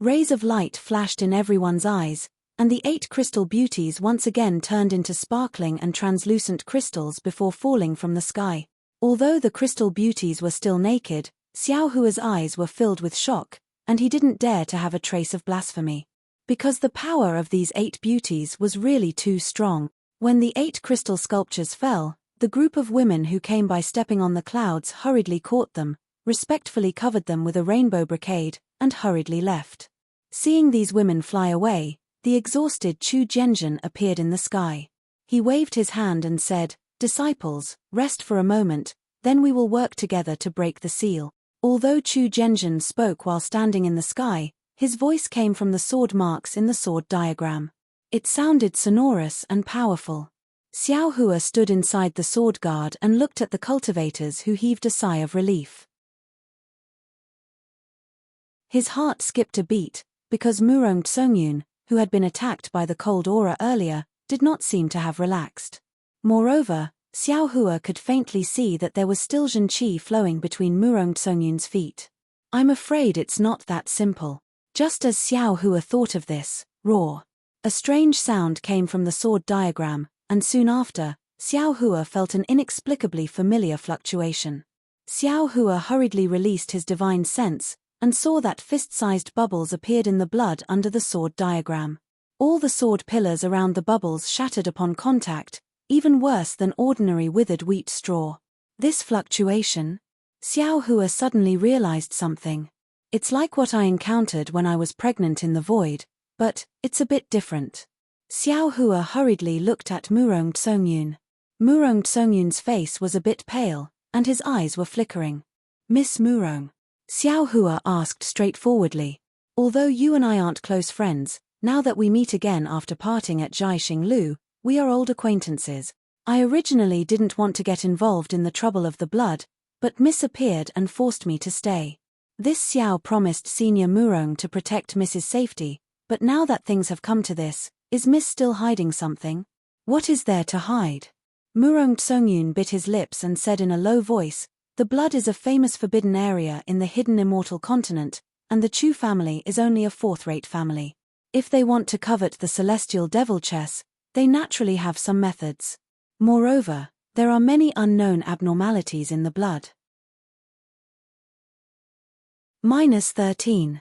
Rays of light flashed in everyone's eyes, and the 8 crystal beauties once again turned into sparkling and translucent crystals before falling from the sky. Although the crystal beauties were still naked, Xiao Hua's eyes were filled with shock, and he didn't dare to have a trace of blasphemy. Because the power of these 8 beauties was really too strong. When the 8 crystal sculptures fell, the group of women who came by stepping on the clouds hurriedly caught them, respectfully covered them with a rainbow brocade, and hurriedly left. Seeing these women fly away, the exhausted Chu Zhenjin appeared in the sky. He waved his hand and said, "Disciples, rest for a moment, then we will work together to break the seal." Although Chu Zhenjin spoke while standing in the sky, his voice came from the sword marks in the sword diagram. It sounded sonorous and powerful. Xiao Hua stood inside the sword guard and looked at the cultivators who heaved a sigh of relief. His heart skipped a beat, because Murong Tsongyun, who had been attacked by the cold aura earlier, did not seem to have relaxed. Moreover, Xiao Hua could faintly see that there was still Zhen Qi flowing between Murong Tsongyun's feet. "I'm afraid it's not that simple." Just as Xiao Hua thought of this, roar. A strange sound came from the sword diagram, and soon after, Xiao Hua felt an inexplicably familiar fluctuation. Xiao Hua hurriedly released his divine sense, and saw that fist-sized bubbles appeared in the blood under the sword diagram. All the sword pillars around the bubbles shattered upon contact, even worse than ordinary withered wheat straw. This fluctuation? Xiao Hua suddenly realized something. It's like what I encountered when I was pregnant in the void, but it's a bit different. Xiao Hua hurriedly looked at Murong Tsongyun. Murong Tsongyun's face was a bit pale, and his eyes were flickering. Miss Murong? Xiao Hua asked straightforwardly. Although you and I aren't close friends, now that we meet again after parting at Jiaxing Lu, we are old acquaintances. I originally didn't want to get involved in the trouble of the blood, but Miss appeared and forced me to stay. This Xiao promised Senior Murong to protect Miss's safety, but now that things have come to this, is Miss still hiding something? What is there to hide? Murong Tsongyun bit his lips and said in a low voice, the blood is a famous forbidden area in the hidden immortal continent, and the Chu family is only a fourth-rate family. If they want to covet the celestial devil chess, they naturally have some methods. Moreover, there are many unknown abnormalities in the blood. -13.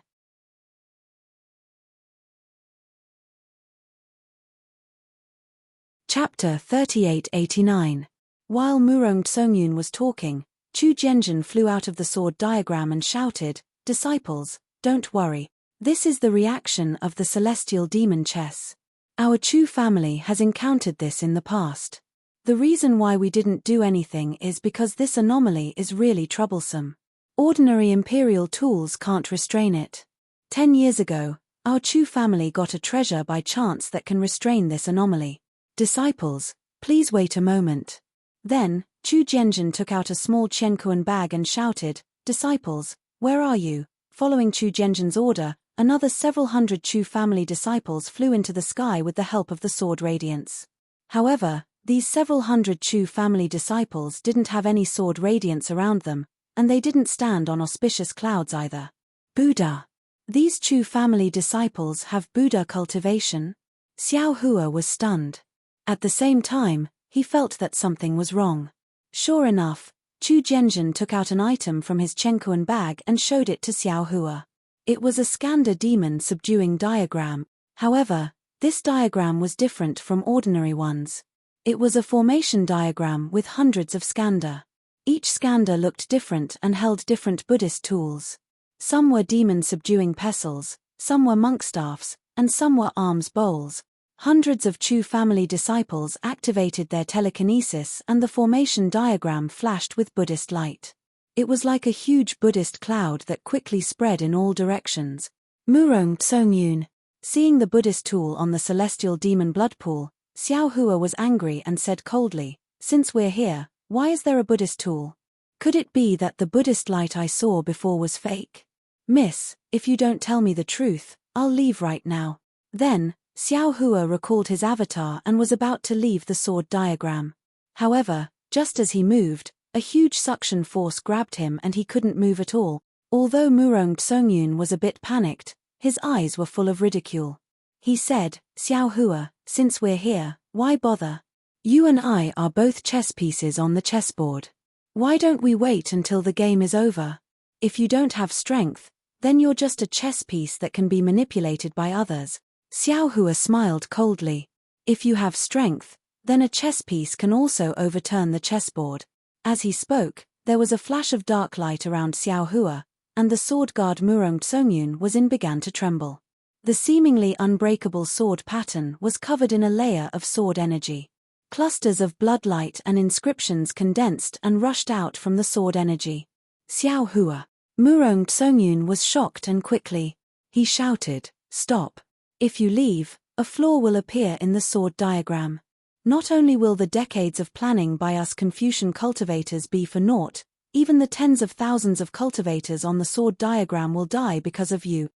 Chapter 3889. While Murong Tsongyun was talking, Chu Zhenjin flew out of the sword diagram and shouted, Disciples, don't worry. This is the reaction of the celestial demon chess. Our Chu family has encountered this in the past. The reason why we didn't do anything is because this anomaly is really troublesome. Ordinary imperial tools can't restrain it. 10 years ago, our Chu family got a treasure by chance that can restrain this anomaly. Disciples, please wait a moment. Then, Chu Zhenjin took out a small Qiankuan bag and shouted, Disciples, where are you? Following Chu Zhenjin's order, another several hundred Chu family disciples flew into the sky with the help of the sword radiance. However, these several hundred Chu family disciples didn't have any sword radiance around them, and they didn't stand on auspicious clouds either. Buddha. These Chu family disciples have Buddha cultivation? Xiao Hua was stunned. At the same time, he felt that something was wrong. Sure enough, Chu Zhenjin took out an item from his Qiankuan bag and showed it to Xiao Hua. It was a Skanda demon subduing diagram. However, this diagram was different from ordinary ones. It was a formation diagram with hundreds of Skanda. Each Skanda looked different and held different Buddhist tools. Some were demon subduing pestles, some were monk staffs, and some were alms bowls. Hundreds of Chu family disciples activated their telekinesis and the formation diagram flashed with Buddhist light. It was like a huge Buddhist cloud that quickly spread in all directions. Murong Tsongyun. Seeing the Buddhist tool on the celestial demon blood pool, Xiao Hua was angry and said coldly, Since we're here, why is there a Buddhist tool? Could it be that the Buddhist light I saw before was fake? Miss, if you don't tell me the truth, I'll leave right now. Then, Xiao Hua recalled his avatar and was about to leave the sword diagram. However, just as he moved, a huge suction force grabbed him and he couldn't move at all. Although Murong Tsongyun was a bit panicked, his eyes were full of ridicule. He said, Xiao Hua, since we're here, why bother? You and I are both chess pieces on the chessboard. Why don't we wait until the game is over? If you don't have strength, then you're just a chess piece that can be manipulated by others. Xiao Hua smiled coldly. If you have strength, then a chess piece can also overturn the chessboard. As he spoke, there was a flash of dark light around Xiao Hua, and the sword guard Murong Tsongyun began to tremble. The seemingly unbreakable sword pattern was covered in a layer of sword energy. Clusters of bloodlight and inscriptions condensed and rushed out from the sword energy. Xiao Hua. Murong Tsongyun was shocked and quickly. He shouted, Stop. If you leave, a flaw will appear in the sword diagram. Not only will the decades of planning by us Confucian cultivators be for naught, even the tens of thousands of cultivators on the sword diagram will die because of you.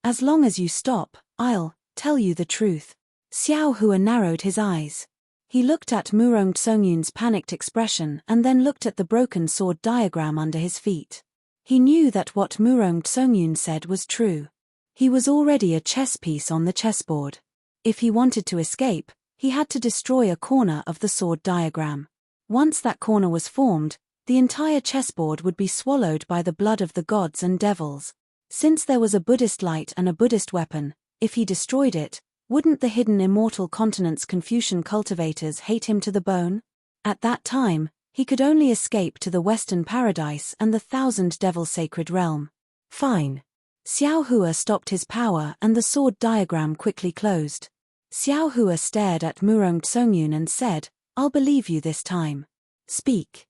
As long as you stop, I'll tell you the truth. Xiao Hua narrowed his eyes. He looked at Murong Tsongyun's panicked expression and then looked at the broken sword diagram under his feet. He knew that what Murong Tsongyun said was true. He was already a chess piece on the chessboard. If he wanted to escape, he had to destroy a corner of the sword diagram. Once that corner was formed, the entire chessboard would be swallowed by the blood of the gods and devils. Since there was a Buddhist light and a Buddhist weapon, if he destroyed it, Wouldn't the hidden immortal continent's Confucian cultivators hate him to the bone? At that time, he could only escape to the Western Paradise and the Thousand Devil Sacred Realm. Fine. Xiao Hua stopped his power and the sword diagram quickly closed. Xiao Hua stared at Murong Tsongyun and said, I'll believe you this time. Speak.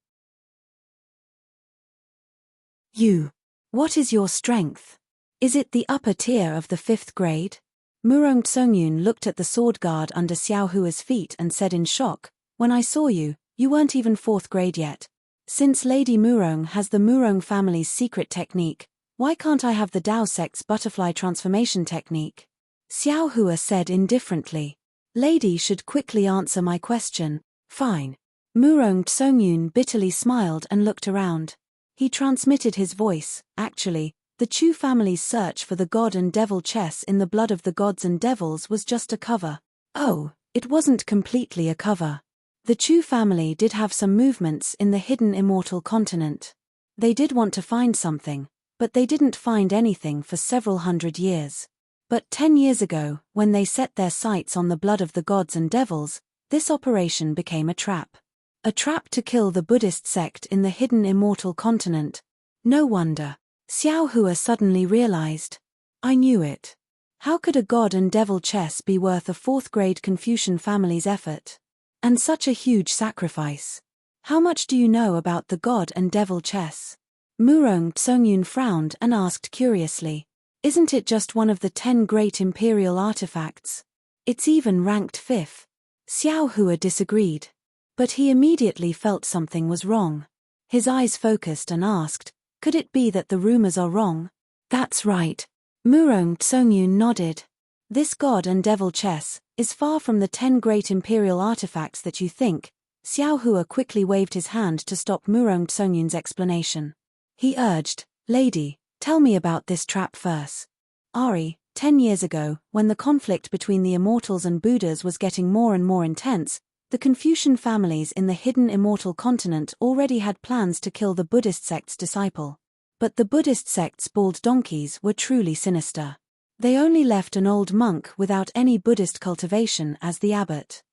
You. What is your strength? Is it the upper tier of the 5th grade? Murong Tsongyun looked at the sword guard under Xiao Hua's feet and said in shock, When I saw you, you weren't even 4th grade yet. Since Lady Murong has the Murong family's secret technique, why can't I have the Dao sect's butterfly transformation technique? Xiao Hua said indifferently. Lady should quickly answer my question. Fine. Murong Tsongyun bitterly smiled and looked around. He transmitted his voice. Actually, the Chu family's search for the god and devil chess in the blood of the gods and devils was just a cover. Oh, it wasn't completely a cover. The Chu family did have some movements in the hidden immortal continent. They did want to find something, but they didn't find anything for several hundred years. But 10 years ago, when they set their sights on the blood of the gods and devils, this operation became a trap. A trap to kill the Buddhist sect in the hidden immortal continent. No wonder. Xiao Hua suddenly realized. I knew it. How could a god and devil chess be worth a 4th grade Confucian family's effort? And such a huge sacrifice. How much do you know about the god and devil chess? Murong Tsongyun frowned and asked curiously. Isn't it just one of the 10 great imperial artifacts? It's even ranked 5th. Xiao Hua disagreed. But he immediately felt something was wrong. His eyes focused and asked, could it be that the rumors are wrong? That's right. Murong Tsongyun nodded. This god and devil chess is far from the 10 great imperial artifacts that you think. Xiao Hua quickly waved his hand to stop Murong Tsongyun's explanation. He urged, Lady, tell me about this trap first. Ari, 10 years ago, when the conflict between the immortals and Buddhas was getting more and more intense, the Confucian families in the hidden immortal continent already had plans to kill the Buddhist sect's disciple. But the Buddhist sect's bald donkeys were truly sinister. They only left an old monk without any Buddhist cultivation as the abbot.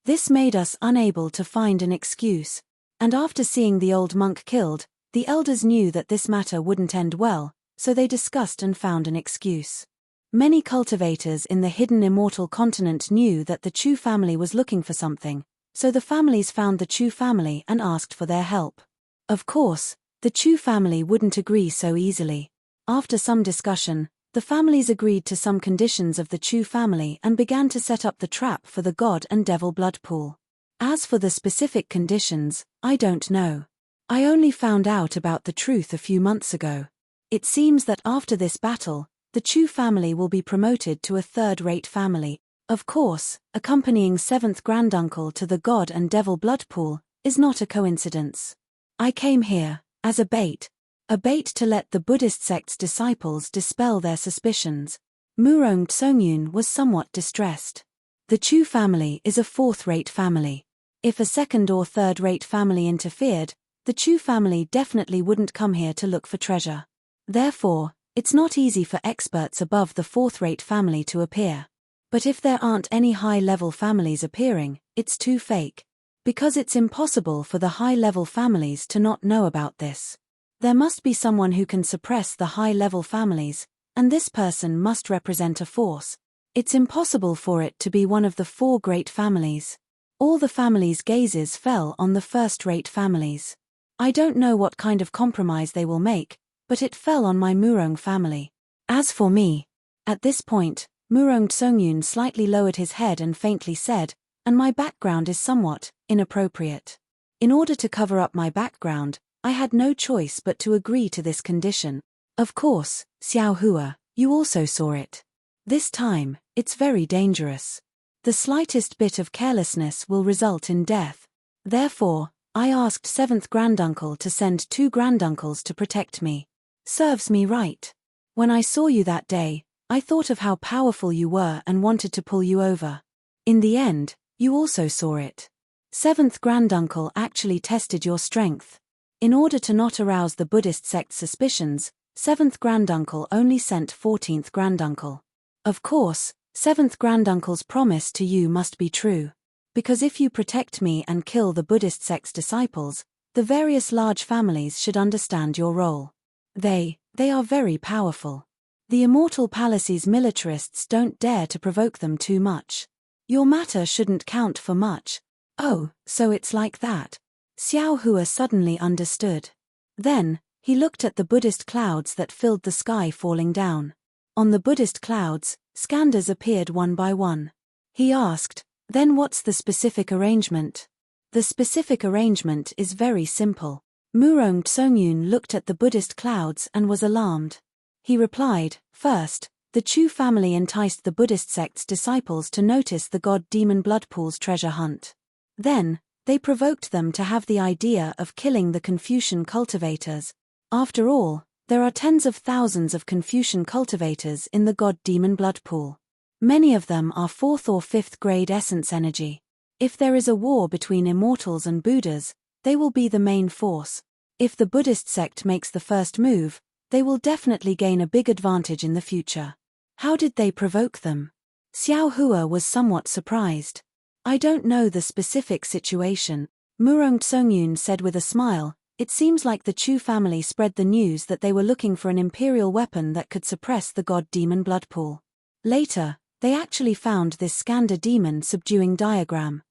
This made us unable to find an excuse, and after seeing the old monk killed, the elders knew that this matter wouldn't end well, so they discussed and found an excuse. Many cultivators in the hidden immortal continent knew that the Chu family was looking for something, so the families found the Chu family and asked for their help. Of course, the Chu family wouldn't agree so easily. After some discussion, the families agreed to some conditions of the Chu family and began to set up the trap for the god and devil blood pool. As for the specific conditions, I don't know. I only found out about the truth a few months ago. It seems that after this battle, the Chu family will be promoted to a 3rd-rate family. Of course, accompanying 7th granduncle to the god and devil blood pool is not a coincidence. I came here as a bait to let the Buddhist sect's disciples dispel their suspicions. Murong Tsongyun was somewhat distressed. The Chu family is a 4th-rate family. If a 2nd or 3rd-rate family interfered, the Chu family definitely wouldn't come here to look for treasure. Therefore, it's not easy for experts above the 4th-rate family to appear. But if there aren't any high-level families appearing, it's too fake. Because it's impossible for the high-level families to not know about this. There must be someone who can suppress the high-level families, and this person must represent a force. It's impossible for it to be one of the 4 great families. All the families' gazes fell on the 1st-rate families. I don't know what kind of compromise they will make, but it fell on my Murong family. As for me, at this point, Murong Tsongyun slightly lowered his head and faintly said, and my background is somewhat inappropriate. In order to cover up my background, I had no choice but to agree to this condition. Of course, Xiao Hua, you also saw it. This time, it's very dangerous. The slightest bit of carelessness will result in death. Therefore, I asked 7th granduncle to send 2 granduncles to protect me. Serves me right. When I saw you that day, I thought of how powerful you were and wanted to pull you over. In the end, you also saw it. 7th granduncle actually tested your strength. In order to not arouse the Buddhist sect's suspicions, 7th granduncle only sent 14th granduncle. Of course, 7th granduncle's promise to you must be true. Because if you protect me and kill the Buddhist sect's disciples, the various large families should understand your role. They are very powerful. The Immortal Palace's militarists don't dare to provoke them too much. Your matter shouldn't count for much. Oh, so it's like that. Xiao Hua suddenly understood. Then, he looked at the Buddhist clouds that filled the sky falling down. On the Buddhist clouds, skandhas appeared one by one. He asked, then what's the specific arrangement? The specific arrangement is very simple. Murong Tsongyun looked at the Buddhist clouds and was alarmed. He replied, first, the Chu family enticed the Buddhist sect's disciples to notice the god-demon Bloodpool's treasure hunt. Then, they provoked them to have the idea of killing the Confucian cultivators. After all, there are tens of thousands of Confucian cultivators in the god-demon Bloodpool. Many of them are 4th or 5th grade essence energy. If there is a war between immortals and Buddhas, they will be the main force. If the Buddhist sect makes the first move, they will definitely gain a big advantage in the future. How did they provoke them? Xiao Hua was somewhat surprised. I don't know the specific situation, Murong Tsongyun said with a smile. It seems like the Chu family spread the news that they were looking for an imperial weapon that could suppress the god-demon Bloodpool. Later, they actually found this skandha demon subduing diagram.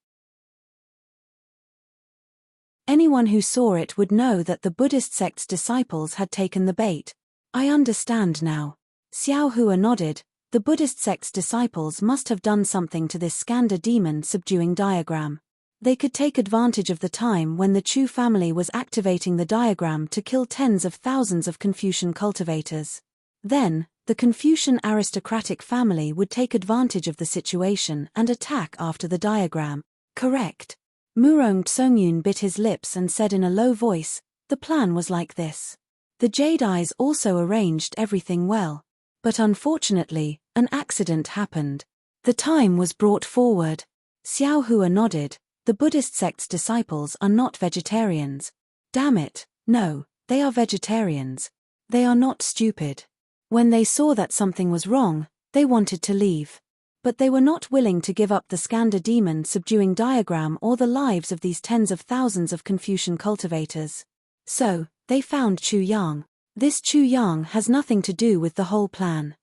Anyone who saw it would know that the Buddhist sect's disciples had taken the bait. I understand now. Xiao Hua nodded. The Buddhist sect's disciples must have done something to this skandha demon subduing diagram. They could take advantage of the time when the Chu family was activating the diagram to kill tens of thousands of Confucian cultivators. Then, the Confucian aristocratic family would take advantage of the situation and attack after the diagram. Correct. Murong Tsongyun bit his lips and said in a low voice, the plan was like this. The Jade Eyes also arranged everything well. But unfortunately, an accident happened. The time was brought forward. Xiao Hua nodded. The Buddhist sect's disciples are not vegetarians. Damn it, no, they are vegetarians. They are not stupid. When they saw that something was wrong, they wanted to leave. But they were not willing to give up the skandha demon subduing diagram or the lives of these tens of thousands of Confucian cultivators. So, they found Chu Yang. This Chu Yang has nothing to do with the whole plan.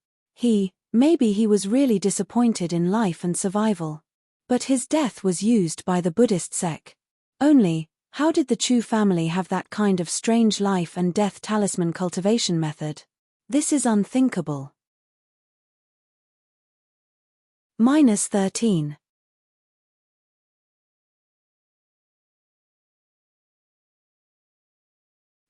Maybe he was really disappointed in life and survival. But his death was used by the Buddhist sect. Only, how did the Chu family have that kind of strange life and death talisman cultivation method? This is unthinkable. -13.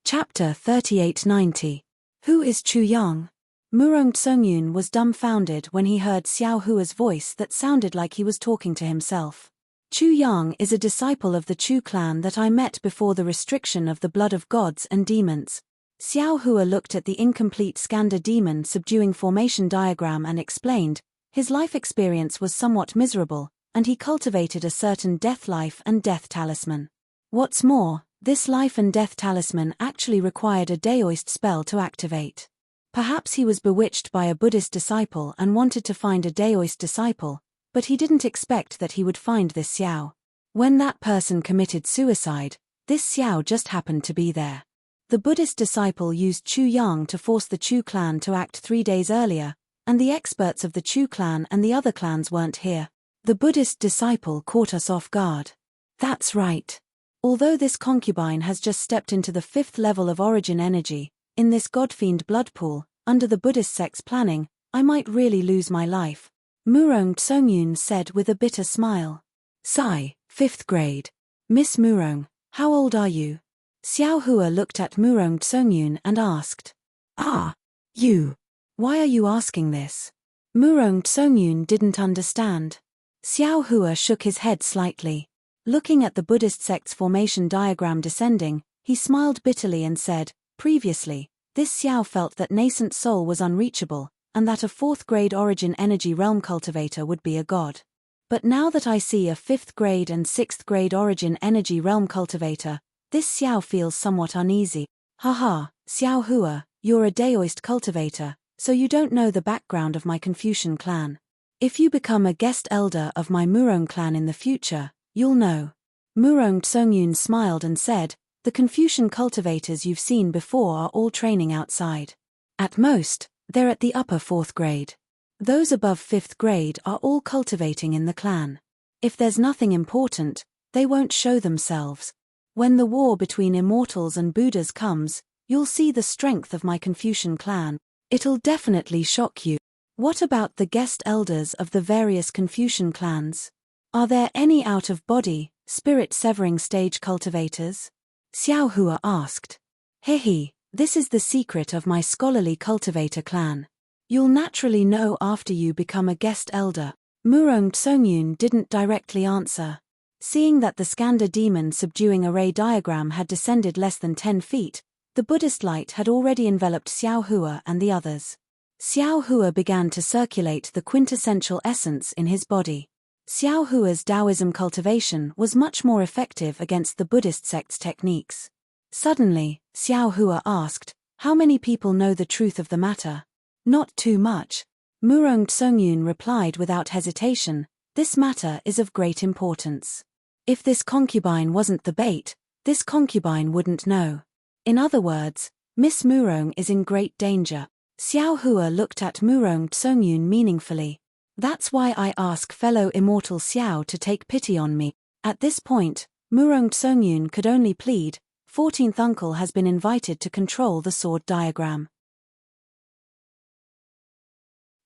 Chapter 3890. Who is Chu Yang? Murong Tsongyun was dumbfounded when he heard Xiao Hua's voice that sounded like he was talking to himself. Chu Yang is a disciple of the Chu clan that I met before the restriction of the blood of gods and demons. Xiao Hua looked at the incomplete skandha demon subduing formation diagram and explained, his life experience was somewhat miserable, and he cultivated a certain death life and death talisman. What's more, this life and death talisman actually required a Daoist spell to activate. Perhaps he was bewitched by a Buddhist disciple and wanted to find a Daoist disciple, but he didn't expect that he would find this Xiao. When that person committed suicide, this Xiao just happened to be there. The Buddhist disciple used Chu Yang to force the Chu clan to act 3 days earlier, and the experts of the Chu clan and the other clans weren't here. The Buddhist disciple caught us off guard. That's right. Although this concubine has just stepped into the 5th level of origin energy, in this godfiend blood pool, under the Buddhist sect's planning, I might really lose my life. Murong Tsongyun said with a bitter smile. Sigh, 5th grade. Miss Murong, how old are you? Xiao Hua looked at Murong Tsongyun and asked. You. Why are you asking this? Murong Tsongyun didn't understand. Xiao Hua shook his head slightly. Looking at the Buddhist sect's formation diagram descending, he smiled bitterly and said, previously, this Xiao felt that nascent soul was unreachable, and that a 4th grade origin energy realm cultivator would be a god. But now that I see a 5th grade and 6th grade origin energy realm cultivator, this Xiao feels somewhat uneasy. Haha, Xiao Hua, You're a Daoist cultivator, so you don't know the background of my Confucian clan. If you become a guest elder of my Murong clan in the future, you'll know. Murong Tsongyun smiled and said, the Confucian cultivators you've seen before are all training outside. At most, they're at the upper 4th grade. Those above 5th grade are all cultivating in the clan. If there's nothing important, they won't show themselves. When the war between immortals and Buddhas comes, you'll see the strength of my Confucian clan. It'll definitely shock you. What about the guest elders of the various Confucian clans? Are there any out-of-body, spirit-severing stage cultivators? Xiao Hua asked. Hehe, this is the secret of my scholarly cultivator clan. You'll naturally know after you become a guest elder. Murong Tsongyun didn't directly answer. Seeing that the Skanda demon subduing array diagram had descended less than 10 feet, the Buddhist light had already enveloped Xiao Hua and the others. Xiao Hua began to circulate the quintessential essence in his body. Xiao Hua's Taoism cultivation was much more effective against the Buddhist sect's techniques. Suddenly, Xiao Hua asked, how many people know the truth of the matter? Not too much. Murong Tsongyun replied without hesitation, this matter is of great importance. If this concubine wasn't the bait, this concubine wouldn't know. In other words, Miss Murong is in great danger. Xiao Hua looked at Murong Tsongyun meaningfully. That's why I ask fellow immortal Xiao to take pity on me. At this point, Murong Tsongyun could only plead, 14th uncle has been invited to control the sword diagram.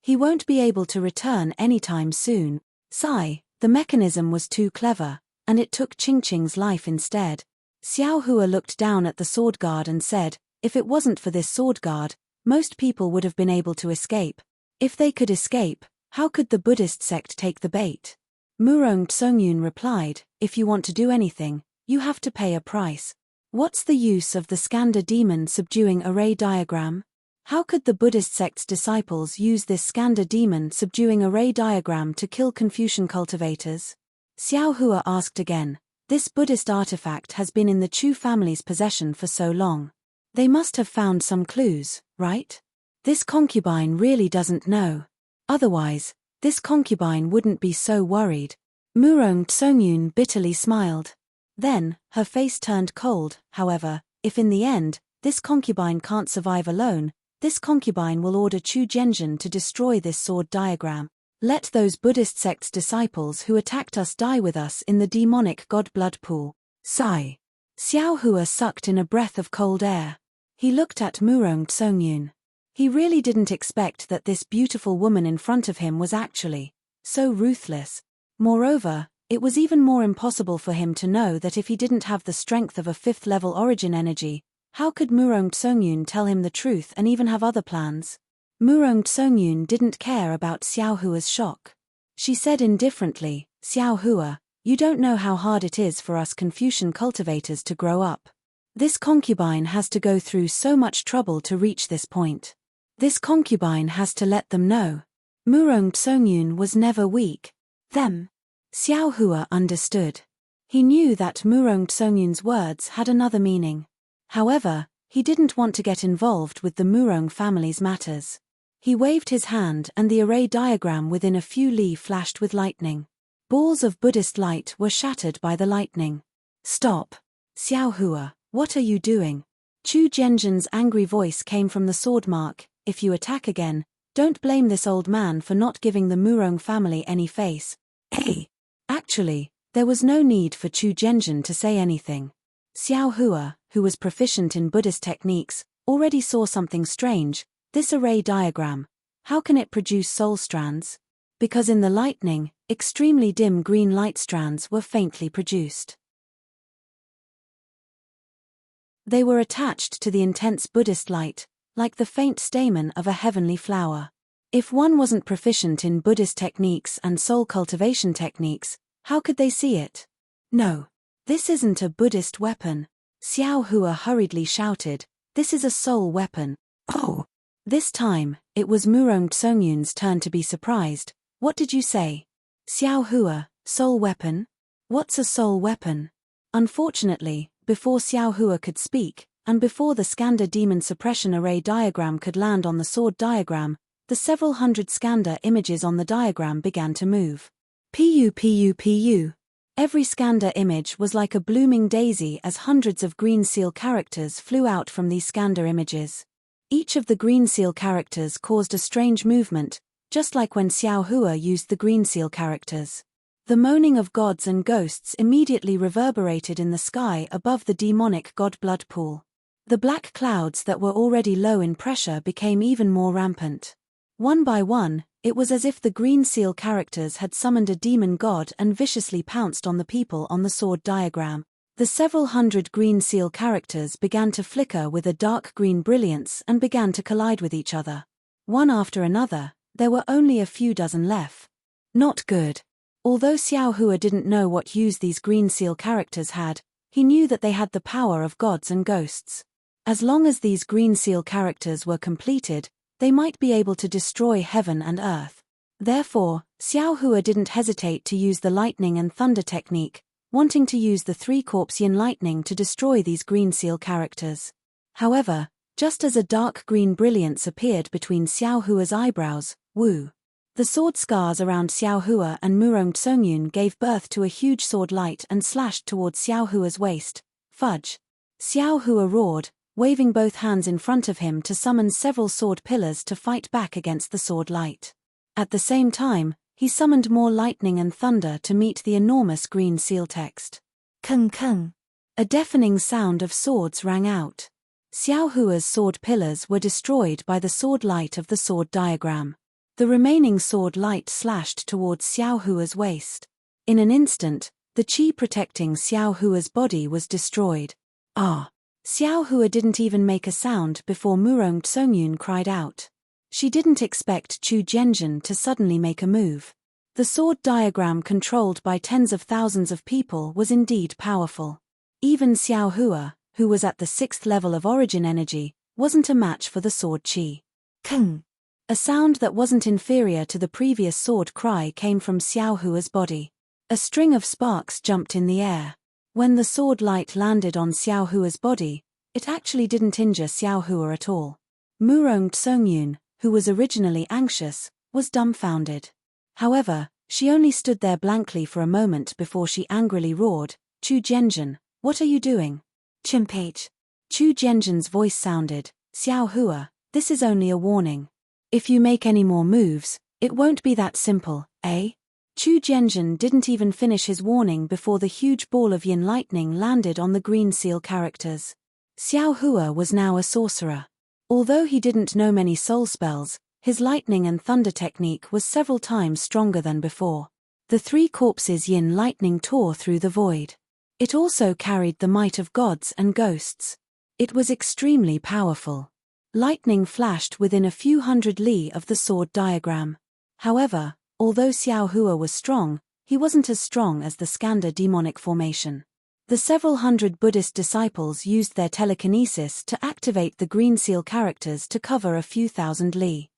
He won't be able to return anytime soon. Sigh, the mechanism was too clever, and it took Qingqing's life instead. Xiao Hua looked down at the sword guard and said, if it wasn't for this sword guard, most people would have been able to escape. If they could escape, how could the Buddhist sect take the bait? Murong Tsongyun replied, if you want to do anything, you have to pay a price. What's the use of the Skanda demon subduing array diagram? How could the Buddhist sect's disciples use this Skanda demon subduing array diagram to kill Confucian cultivators? Xiao Hua asked again, this Buddhist artifact has been in the Chu family's possession for so long. They must have found some clues, right? This concubine really doesn't know. Otherwise, this concubine wouldn't be so worried. Murong Tsongyun bitterly smiled. Then, her face turned cold. However, if in the end, this concubine can't survive alone, this concubine will order Chu Zhenjin to destroy this sword diagram. Let those Buddhist sect's disciples who attacked us die with us in the demonic god blood pool. Sigh. Xiao Hua sucked in a breath of cold air. He looked at Murong Tsongyun. He really didn't expect that this beautiful woman in front of him was actually so ruthless. Moreover, it was even more impossible for him to know that if he didn't have the strength of a 5th-level origin energy, how could Murong Tsongyun tell him the truth and even have other plans? Murong Tsongyun didn't care about Xiao Hua's shock. She said indifferently, Xiao Hua, you don't know how hard it is for us Confucian cultivators to grow up. This concubine has to go through so much trouble to reach this point. This concubine has to let them know. Murong Tsongyun was never weak. Them. Xiao Hua understood. He knew that Murong Tsongyun's words had another meaning. However, he didn't want to get involved with the Murong family's matters. He waved his hand and the array diagram within a few li flashed with lightning. Balls of Buddhist light were shattered by the lightning. Stop. Xiao Hua, what are you doing? Chu Zhenjin's angry voice came from the sword mark. If you attack again, don't blame this old man for not giving the Murong family any face. Hey! Actually, there was no need for Chu Zhenjin to say anything. Xiao Hua, who was proficient in Buddhist techniques, already saw something strange. This array diagram. How can it produce soul strands? Because in the lightning, extremely dim green light strands were faintly produced. They were attached to the intense Buddhist light, like the faint stamen of a heavenly flower. If one wasn't proficient in Buddhist techniques and soul cultivation techniques, how could they see it? No. This isn't a Buddhist weapon. Xiao Hua hurriedly shouted, this is a soul weapon. Oh! This time, it was Murong Tsongyun's turn to be surprised. What did you say? Xiao Hua, soul weapon? What's a soul weapon? Unfortunately, before Xiao Hua could speak, and before the Skandha demon suppression array diagram could land on the sword diagram, the several hundred Skandha images on the diagram began to move. Pu. Every Skandha image was like a blooming daisy as hundreds of green seal characters flew out from these Skandha images. Each of the green seal characters caused a strange movement, just like when Xiao Hua used the green seal characters. The moaning of gods and ghosts immediately reverberated in the sky above the demonic god blood pool. The black clouds that were already low in pressure became even more rampant. One by one, it was as if the green seal characters had summoned a demon god and viciously pounced on the people on the sword diagram. The several hundred green seal characters began to flicker with a dark green brilliance and began to collide with each other. One after another, there were only a few dozen left. Not good. Although Xiao Hua didn't know what use these green seal characters had, he knew that they had the power of gods and ghosts. As long as these green seal characters were completed, they might be able to destroy heaven and earth. Therefore, Xiao Hua didn't hesitate to use the lightning and thunder technique, wanting to use the three-corpse yin lightning to destroy these green seal characters. However, just as a dark green brilliance appeared between Xiao Hua's eyebrows, woo! The sword scars around Xiao Hua and Murong Tsongyun gave birth to a huge sword light and slashed towards Xiao Hua's waist. Fudge! Xiao Hua roared, waving both hands in front of him to summon several sword pillars to fight back against the sword light. At the same time, he summoned more lightning and thunder to meet the enormous green seal text. Kung kung! A deafening sound of swords rang out. Xiao Hua's sword pillars were destroyed by the sword light of the sword diagram. The remaining sword light slashed towards Xiao Hua's waist. In an instant, the qi protecting Xiao Hua's body was destroyed. Ah! Xiao Hua didn't even make a sound before Murong Tsongyun cried out. She didn't expect Chu Zhenjin to suddenly make a move. The sword diagram controlled by tens of thousands of people was indeed powerful. Even Xiao Hua, who was at the 6th level of origin energy, wasn't a match for the sword qi. Kung! A sound that wasn't inferior to the previous sword cry came from Xiao Hua's body. A string of sparks jumped in the air. When the sword light landed on Xiao Hua's body, it actually didn't injure Xiao Hua at all. Murong Tsongyun, who was originally anxious, was dumbfounded. However, she only stood there blankly for a moment before she angrily roared, Chu Zhenjin, what are you doing? Chimpage. Chu Zhenjin's voice sounded, Xiao Hua, this is only a warning. If you make any more moves, it won't be that simple, eh? Chu Zhenjin didn't even finish his warning before the huge ball of yin lightning landed on the green seal characters. Xiao Hua was now a sorcerer. Although he didn't know many soul spells, his lightning and thunder technique was several times stronger than before. The three corpses yin lightning tore through the void. It also carried the might of gods and ghosts. It was extremely powerful. Lightning flashed within a few hundred li of the sword diagram. However, although Xiao Hua was strong, he wasn't as strong as the Skandha demonic formation. The several hundred Buddhist disciples used their telekinesis to activate the green seal characters to cover a few thousand li.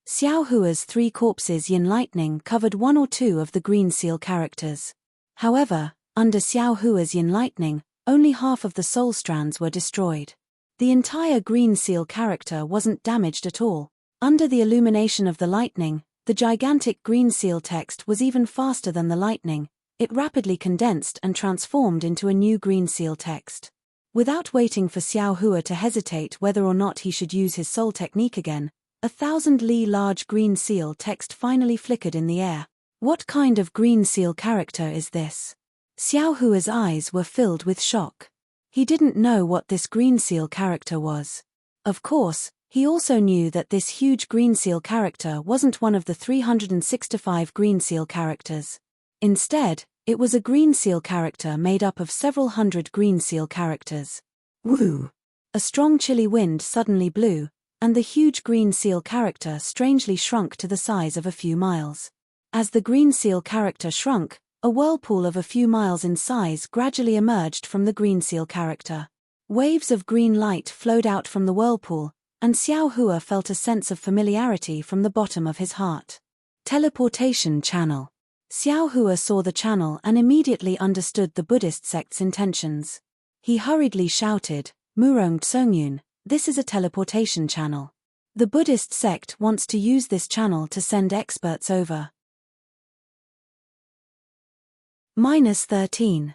Xiao Hua's three corpses yin lightning covered one or two of the green seal characters. However, under Xiao Hua's yin lightning, only half of the soul strands were destroyed. The entire green seal character wasn't damaged at all. Under the illumination of the lightning, the gigantic green seal text was even faster than the lightning. It rapidly condensed and transformed into a new green seal text. Without waiting for Xiao Hua to hesitate whether or not he should use his soul technique again, 1,000 li large green seal text finally flickered in the air. What kind of green seal character is this? Xiao Hua's eyes were filled with shock. He didn't know what this green seal character was. Of course, he also knew that this huge green seal character wasn't one of the 365 green seal characters. Instead, it was a green seal character made up of several hundred green seal characters. Woo! A strong chilly wind suddenly blew, and the huge green seal character strangely shrunk to the size of a few miles. As the green seal character shrunk, a whirlpool of a few miles in size gradually emerged from the green seal character. Waves of green light flowed out from the whirlpool, and Xiao Hua felt a sense of familiarity from the bottom of his heart. Teleportation channel. Xiao Hua saw the channel and immediately understood the Buddhist sect's intentions. He hurriedly shouted, Murong Tsongyun, this is a teleportation channel. The Buddhist sect wants to use this channel to send experts over. -13.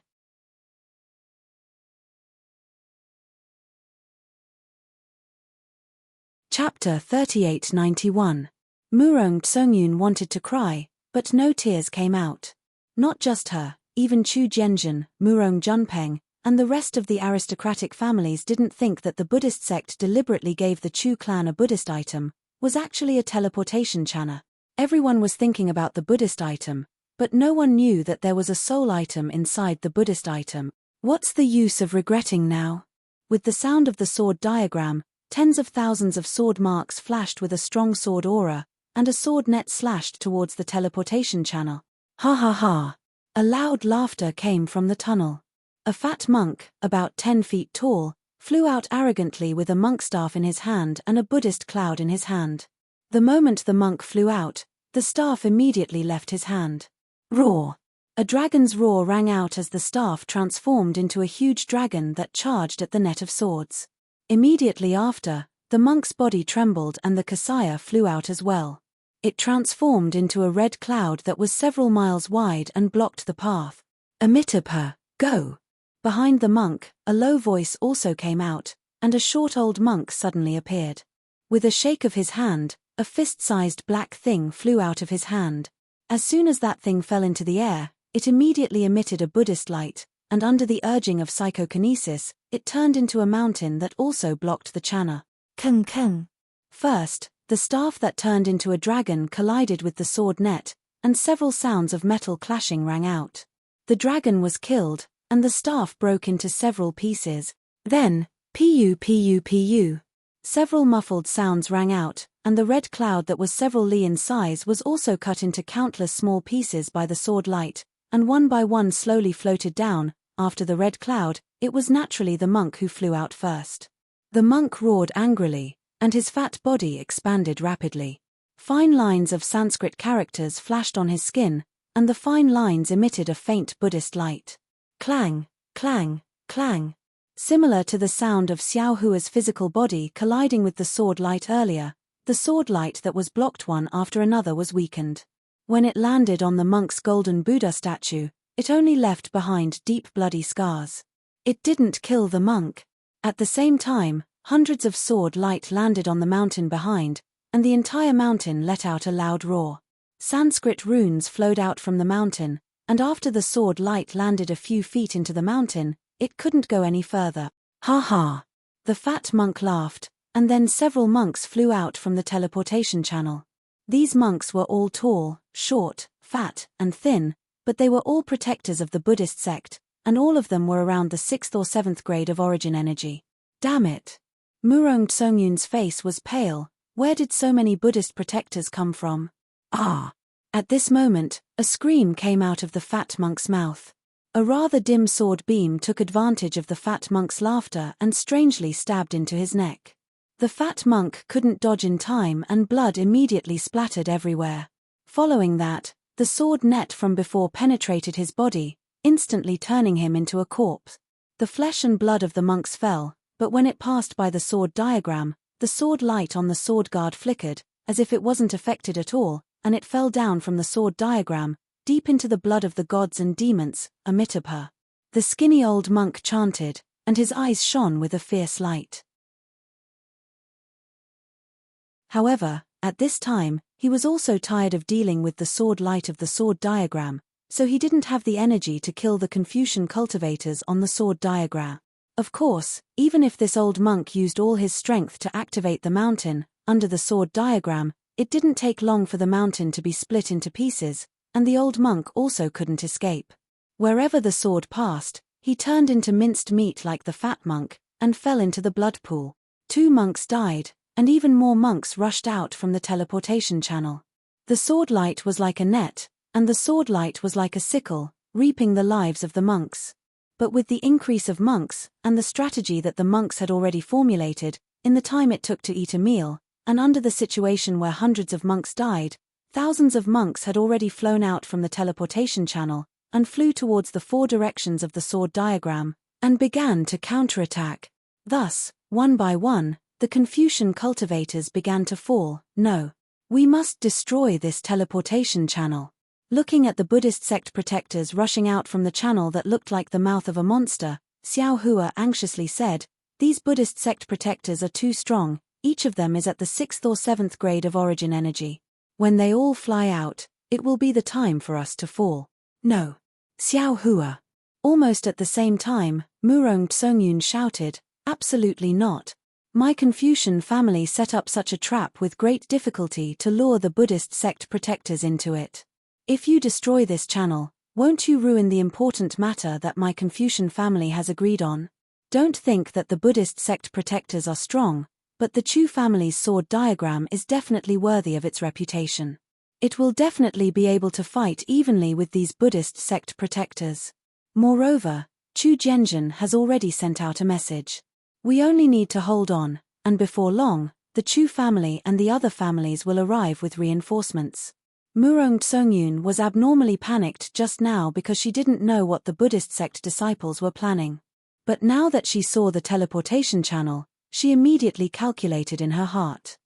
Chapter 3891. Murong Tsongyun wanted to cry, but no tears came out. Not just her, even Chu Jianzhen, Murong Junpeng, and the rest of the aristocratic families didn't think that the Buddhist sect deliberately gave the Chu clan a Buddhist item, was actually a teleportation channel. Everyone was thinking about the Buddhist item, but no one knew that there was a soul item inside the Buddhist item. What's the use of regretting now? With the sound of the sword diagram, tens of thousands of sword marks flashed with a strong sword aura, and a sword net slashed towards the teleportation channel. Ha ha ha! A loud laughter came from the tunnel. A fat monk, about 10 feet tall, flew out arrogantly with a monk staff in his hand and a Buddhist cloud in his hand. The moment the monk flew out, the staff immediately left his hand. Roar! A dragon's roar rang out as the staff transformed into a huge dragon that charged at the net of swords. Immediately after, the monk's body trembled and the kasaya flew out as well. It transformed into a red cloud that was several miles wide and blocked the path. Amitabha, go! Behind the monk, a low voice also came out, and a short old monk suddenly appeared. With a shake of his hand, a fist-sized black thing flew out of his hand. As soon as that thing fell into the air, it immediately emitted a Buddhist light, and under the urging of psychokinesis, it turned into a mountain that also blocked the channel. Keng keng. First, the staff that turned into a dragon collided with the sword net, and several sounds of metal clashing rang out. The dragon was killed, and the staff broke into several pieces. Then, pu pu pu. Several muffled sounds rang out, and the red cloud that was several li in size was also cut into countless small pieces by the sword light, and one by one slowly floated down. After the red cloud, it was naturally the monk who flew out first. The monk roared angrily, and his fat body expanded rapidly. Fine lines of Sanskrit characters flashed on his skin, and the fine lines emitted a faint Buddhist light. Clang, clang, clang. Similar to the sound of Xiao Hua's physical body colliding with the sword light earlier, the sword light that was blocked one after another was weakened. When it landed on the monk's golden Buddha statue, it only left behind deep bloody scars. It didn't kill the monk. At the same time, hundreds of sword light landed on the mountain behind, and the entire mountain let out a loud roar. Sanskrit runes flowed out from the mountain, and after the sword light landed a few feet into the mountain, it couldn't go any further. Ha ha! The fat monk laughed, and then several monks flew out from the teleportation channel. These monks were all tall, short, fat, and thin, but they were all protectors of the Buddhist sect, and all of them were around the 6th or 7th grade of origin energy. Damn it! Murong Tsongyun's face was pale. Where did so many Buddhist protectors come from? Ah! At this moment, a scream came out of the fat monk's mouth. A rather dim sword beam took advantage of the fat monk's laughter and strangely stabbed into his neck. The fat monk couldn't dodge in time and blood immediately splattered everywhere. Following that, the sword net from before penetrated his body, instantly turning him into a corpse. The flesh and blood of the monks fell, but when it passed by the sword diagram, the sword light on the sword guard flickered, as if it wasn't affected at all, and it fell down from the sword diagram, deep into the blood of the gods and demons, Amitabha. The skinny old monk chanted, and his eyes shone with a fierce light. However, at this time, he was also tired of dealing with the sword light of the sword diagram, so he didn't have the energy to kill the Confucian cultivators on the sword diagram. Of course, even if this old monk used all his strength to activate the mountain, under the sword diagram, it didn't take long for the mountain to be split into pieces, and the old monk also couldn't escape. Wherever the sword passed, he turned into minced meat like the fat monk, and fell into the blood pool. 2 monks died, and even more monks rushed out from the teleportation channel. The sword light was like a net, and the sword light was like a sickle, reaping the lives of the monks. But with the increase of monks, and the strategy that the monks had already formulated, in the time it took to eat a meal, and under the situation where hundreds of monks died, Thousands of monks had already flown out from the teleportation channel, and flew towards the 4 directions of the sword diagram, and began to counterattack. Thus, one by one, the Confucian cultivators began to fall. No. We must destroy this teleportation channel. Looking at the Buddhist sect protectors rushing out from the channel that looked like the mouth of a monster, Xiao Hua anxiously said, "These Buddhist sect protectors are too strong, each of them is at the 6th or 7th grade of origin energy. When they all fly out, it will be the time for us to fall." "No. Xiao Hua." Almost at the same time, Murong Tsongyun shouted, "Absolutely not. My Confucian family set up such a trap with great difficulty to lure the Buddhist sect protectors into it. If you destroy this channel, won't you ruin the important matter that my Confucian family has agreed on? Don't think that the Buddhist sect protectors are strong, but the Chu family's sword diagram is definitely worthy of its reputation. It will definitely be able to fight evenly with these Buddhist sect protectors. Moreover, Chu Jianzhen has already sent out a message. We only need to hold on, and before long, the Chu family and the other families will arrive with reinforcements." Murong Tsongyun was abnormally panicked just now because she didn't know what the Buddhist sect disciples were planning. But now that she saw the teleportation channel, she immediately calculated in her heart.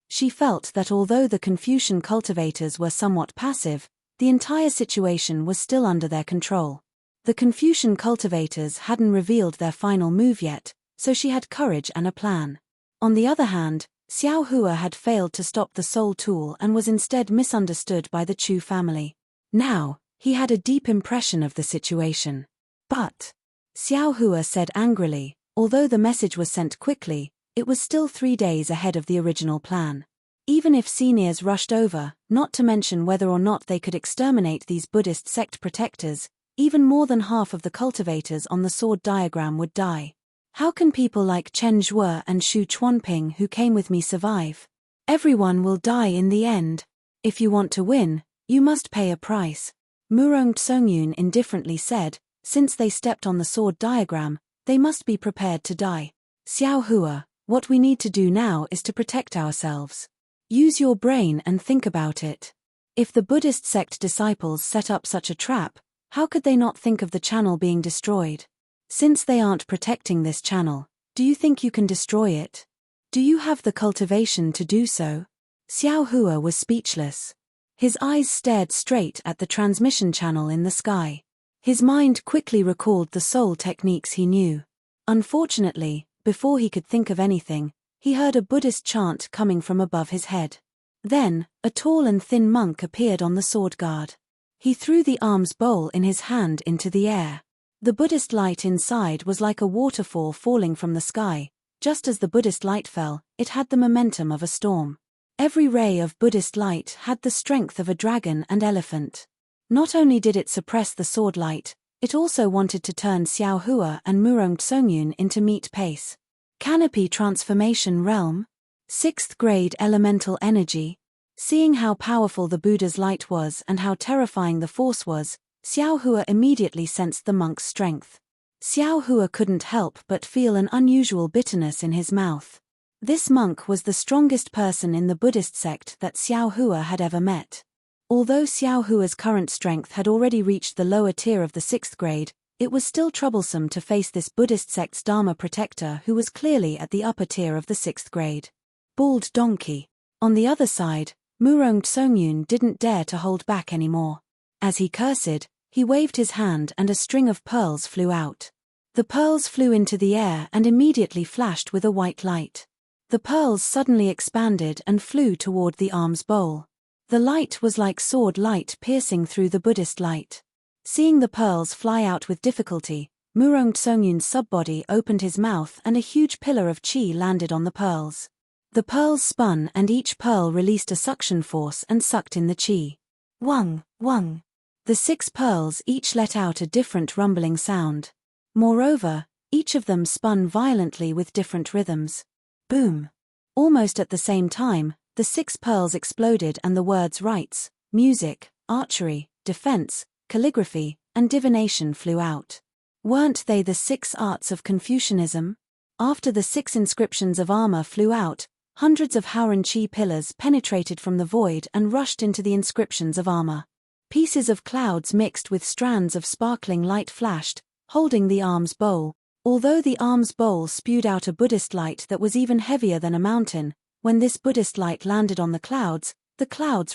She felt that although the Confucian cultivators were somewhat passive, the entire situation was still under their control. The Confucian cultivators hadn't revealed their final move yet, so she had courage and a plan. On the other hand, Xiao Hua had failed to stop the soul tool and was instead misunderstood by the Chu family. Now, he had a deep impression of the situation. "But," Xiao Hua said angrily, although the message was sent quickly, it was still 3 days ahead of the original plan. Even if seniors rushed over, not to mention whether or not they could exterminate these Buddhist sect protectors, even more than half of the cultivators on the sword diagram would die. How can people like Chen Zhuo and Xu Chuanping who came with me survive? Everyone will die in the end. If you want to win, you must pay a price. Murong Tsongyun indifferently said, since they stepped on the sword diagram, they must be prepared to die. Xiao Hua, what we need to do now is to protect ourselves. Use your brain and think about it. If the Buddhist sect disciples set up such a trap, how could they not think of the channel being destroyed? Since they aren't protecting this channel, do you think you can destroy it? Do you have the cultivation to do so? Xiao Hua was speechless. His eyes stared straight at the transmission channel in the sky. His mind quickly recalled the soul techniques he knew. Unfortunately, before he could think of anything, he heard a Buddhist chant coming from above his head. Then, a tall and thin monk appeared on the sword guard. He threw the alms bowl in his hand into the air. The Buddhist light inside was like a waterfall falling from the sky. Just as the Buddhist light fell, it had the momentum of a storm. Every ray of Buddhist light had the strength of a dragon and elephant. Not only did it suppress the sword light, it also wanted to turn Xiao Hua and Murong Tsongyun into meat paste. Canopy Transformation Realm? 6th grade elemental energy. Seeing how powerful the Buddha's light was and how terrifying the force was, Xiao Hua immediately sensed the monk's strength. Xiao Hua couldn't help but feel an unusual bitterness in his mouth. This monk was the strongest person in the Buddhist sect that Xiao Hua had ever met. Although Xiao Hua's current strength had already reached the lower tier of the 6th grade, it was still troublesome to face this Buddhist sect's Dharma protector who was clearly at the upper tier of the 6th grade. Bald donkey. On the other side, Murong Tsongyun didn't dare to hold back anymore. As he cursed, he waved his hand and a string of pearls flew out. The pearls flew into the air and immediately flashed with a white light. The pearls suddenly expanded and flew toward the alms bowl. The light was like sword light piercing through the Buddhist light. Seeing the pearls fly out with difficulty, Murong Tsongyun's subbody opened his mouth and a huge pillar of qi landed on the pearls. The pearls spun and each pearl released a suction force and sucked in the qi. Wung, wung. The 6 pearls each let out a different rumbling sound. Moreover, each of them spun violently with different rhythms. Boom. Almost at the same time, the 6 pearls exploded and the words rites, music, archery, defense, calligraphy, and divination flew out. Weren't they the 6 arts of Confucianism? After the 6 inscriptions of armor flew out, Hundreds of Howran Chi pillars penetrated from the void and rushed into the inscriptions of armor. Pieces of clouds mixed with strands of sparkling light flashed, holding the alms bowl. Although the alms bowl spewed out a Buddhist light that was even heavier than a mountain, when this Buddhist light landed on the clouds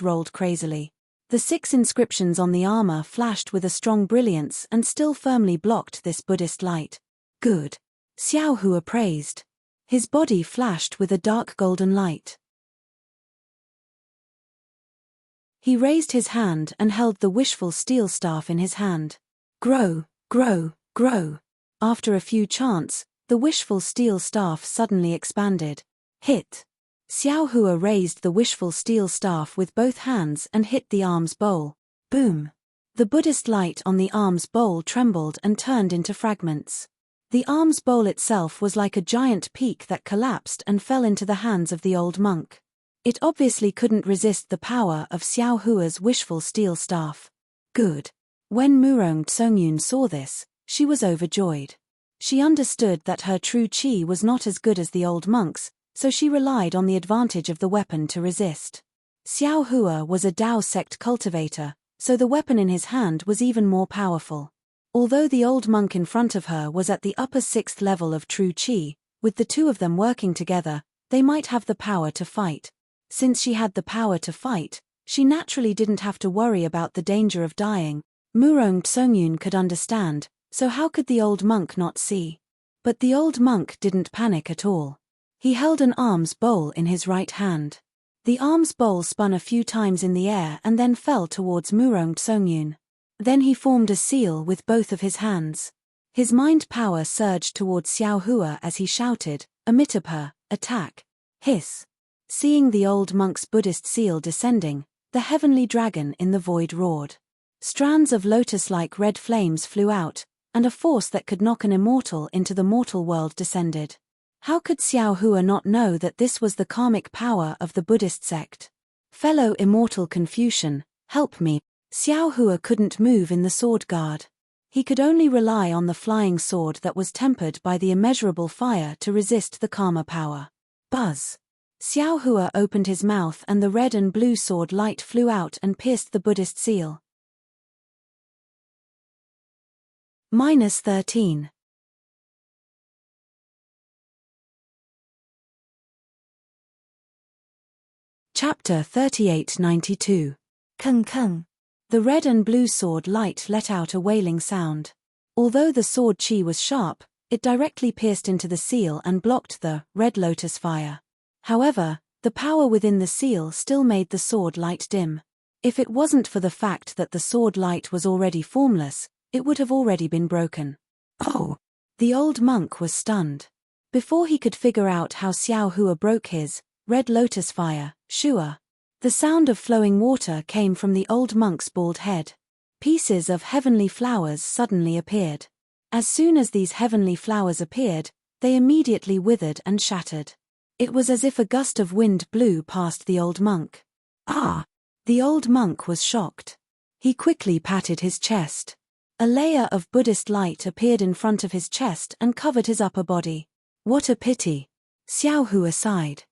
rolled crazily. The 6 inscriptions on the armor flashed with a strong brilliance and still firmly blocked this Buddhist light. Good. Xiao Hua praised. His body flashed with a dark golden light. He raised his hand and held the wishful steel staff in his hand. Grow, grow, grow. After a few chants, the wishful steel staff suddenly expanded. Hit. Xiao Hua raised the wishful steel staff with both hands and hit the alms bowl. Boom. The Buddhist light on the alms bowl trembled and turned into fragments. The alms bowl itself was like a giant peak that collapsed and fell into the hands of the old monk. It obviously couldn't resist the power of Xiao Hua's wishful steel staff. Good. When Murong Tsongyun saw this, she was overjoyed. She understood that her true qi was not as good as the old monk's, so she relied on the advantage of the weapon to resist. Xiao Hua was a Dao sect cultivator, so the weapon in his hand was even more powerful. Although the old monk in front of her was at the upper 6th level of true qi, with the two of them working together, they might have the power to fight. Since she had the power to fight, she naturally didn't have to worry about the danger of dying. Murong Tsongyun could understand, so how could the old monk not see? But the old monk didn't panic at all. He held an alms bowl in his right hand. The alms bowl spun a few times in the air and then fell towards Murong Tsongyun. Then he formed a seal with both of his hands. His mind power surged towards Xiao Hua as he shouted, Amitabha, attack. Hiss. Seeing the old monk's Buddhist seal descending, the heavenly dragon in the void roared. Strands of lotus-like red flames flew out, and a force that could knock an immortal into the mortal world descended. How could Xiao Hua not know that this was the karmic power of the Buddhist sect? Fellow immortal Confucian, help me. Xiao Hua couldn't move in the sword guard. He could only rely on the flying sword that was tempered by the immeasurable fire to resist the karma power. Buzz. Xiao Hua opened his mouth and the red and blue sword light flew out and pierced the Buddhist seal. -13. Chapter 3892. Kung Kung. The red and blue sword light let out a wailing sound. Although the sword chi was sharp, it directly pierced into the seal and blocked the red lotus fire. However, the power within the seal still made the sword light dim. If it wasn't for the fact that the sword light was already formless, it would have already been broken. Oh! The old monk was stunned. Before he could figure out how Xiao Hua broke his red lotus fire, Shua. The sound of flowing water came from the old monk's bald head. Pieces of heavenly flowers suddenly appeared. As soon as these heavenly flowers appeared, they immediately withered and shattered. It was as if a gust of wind blew past the old monk. Ah! The old monk was shocked. He quickly patted his chest. A layer of Buddhist light appeared in front of his chest and covered his upper body. What a pity! Xiao Hua sighed.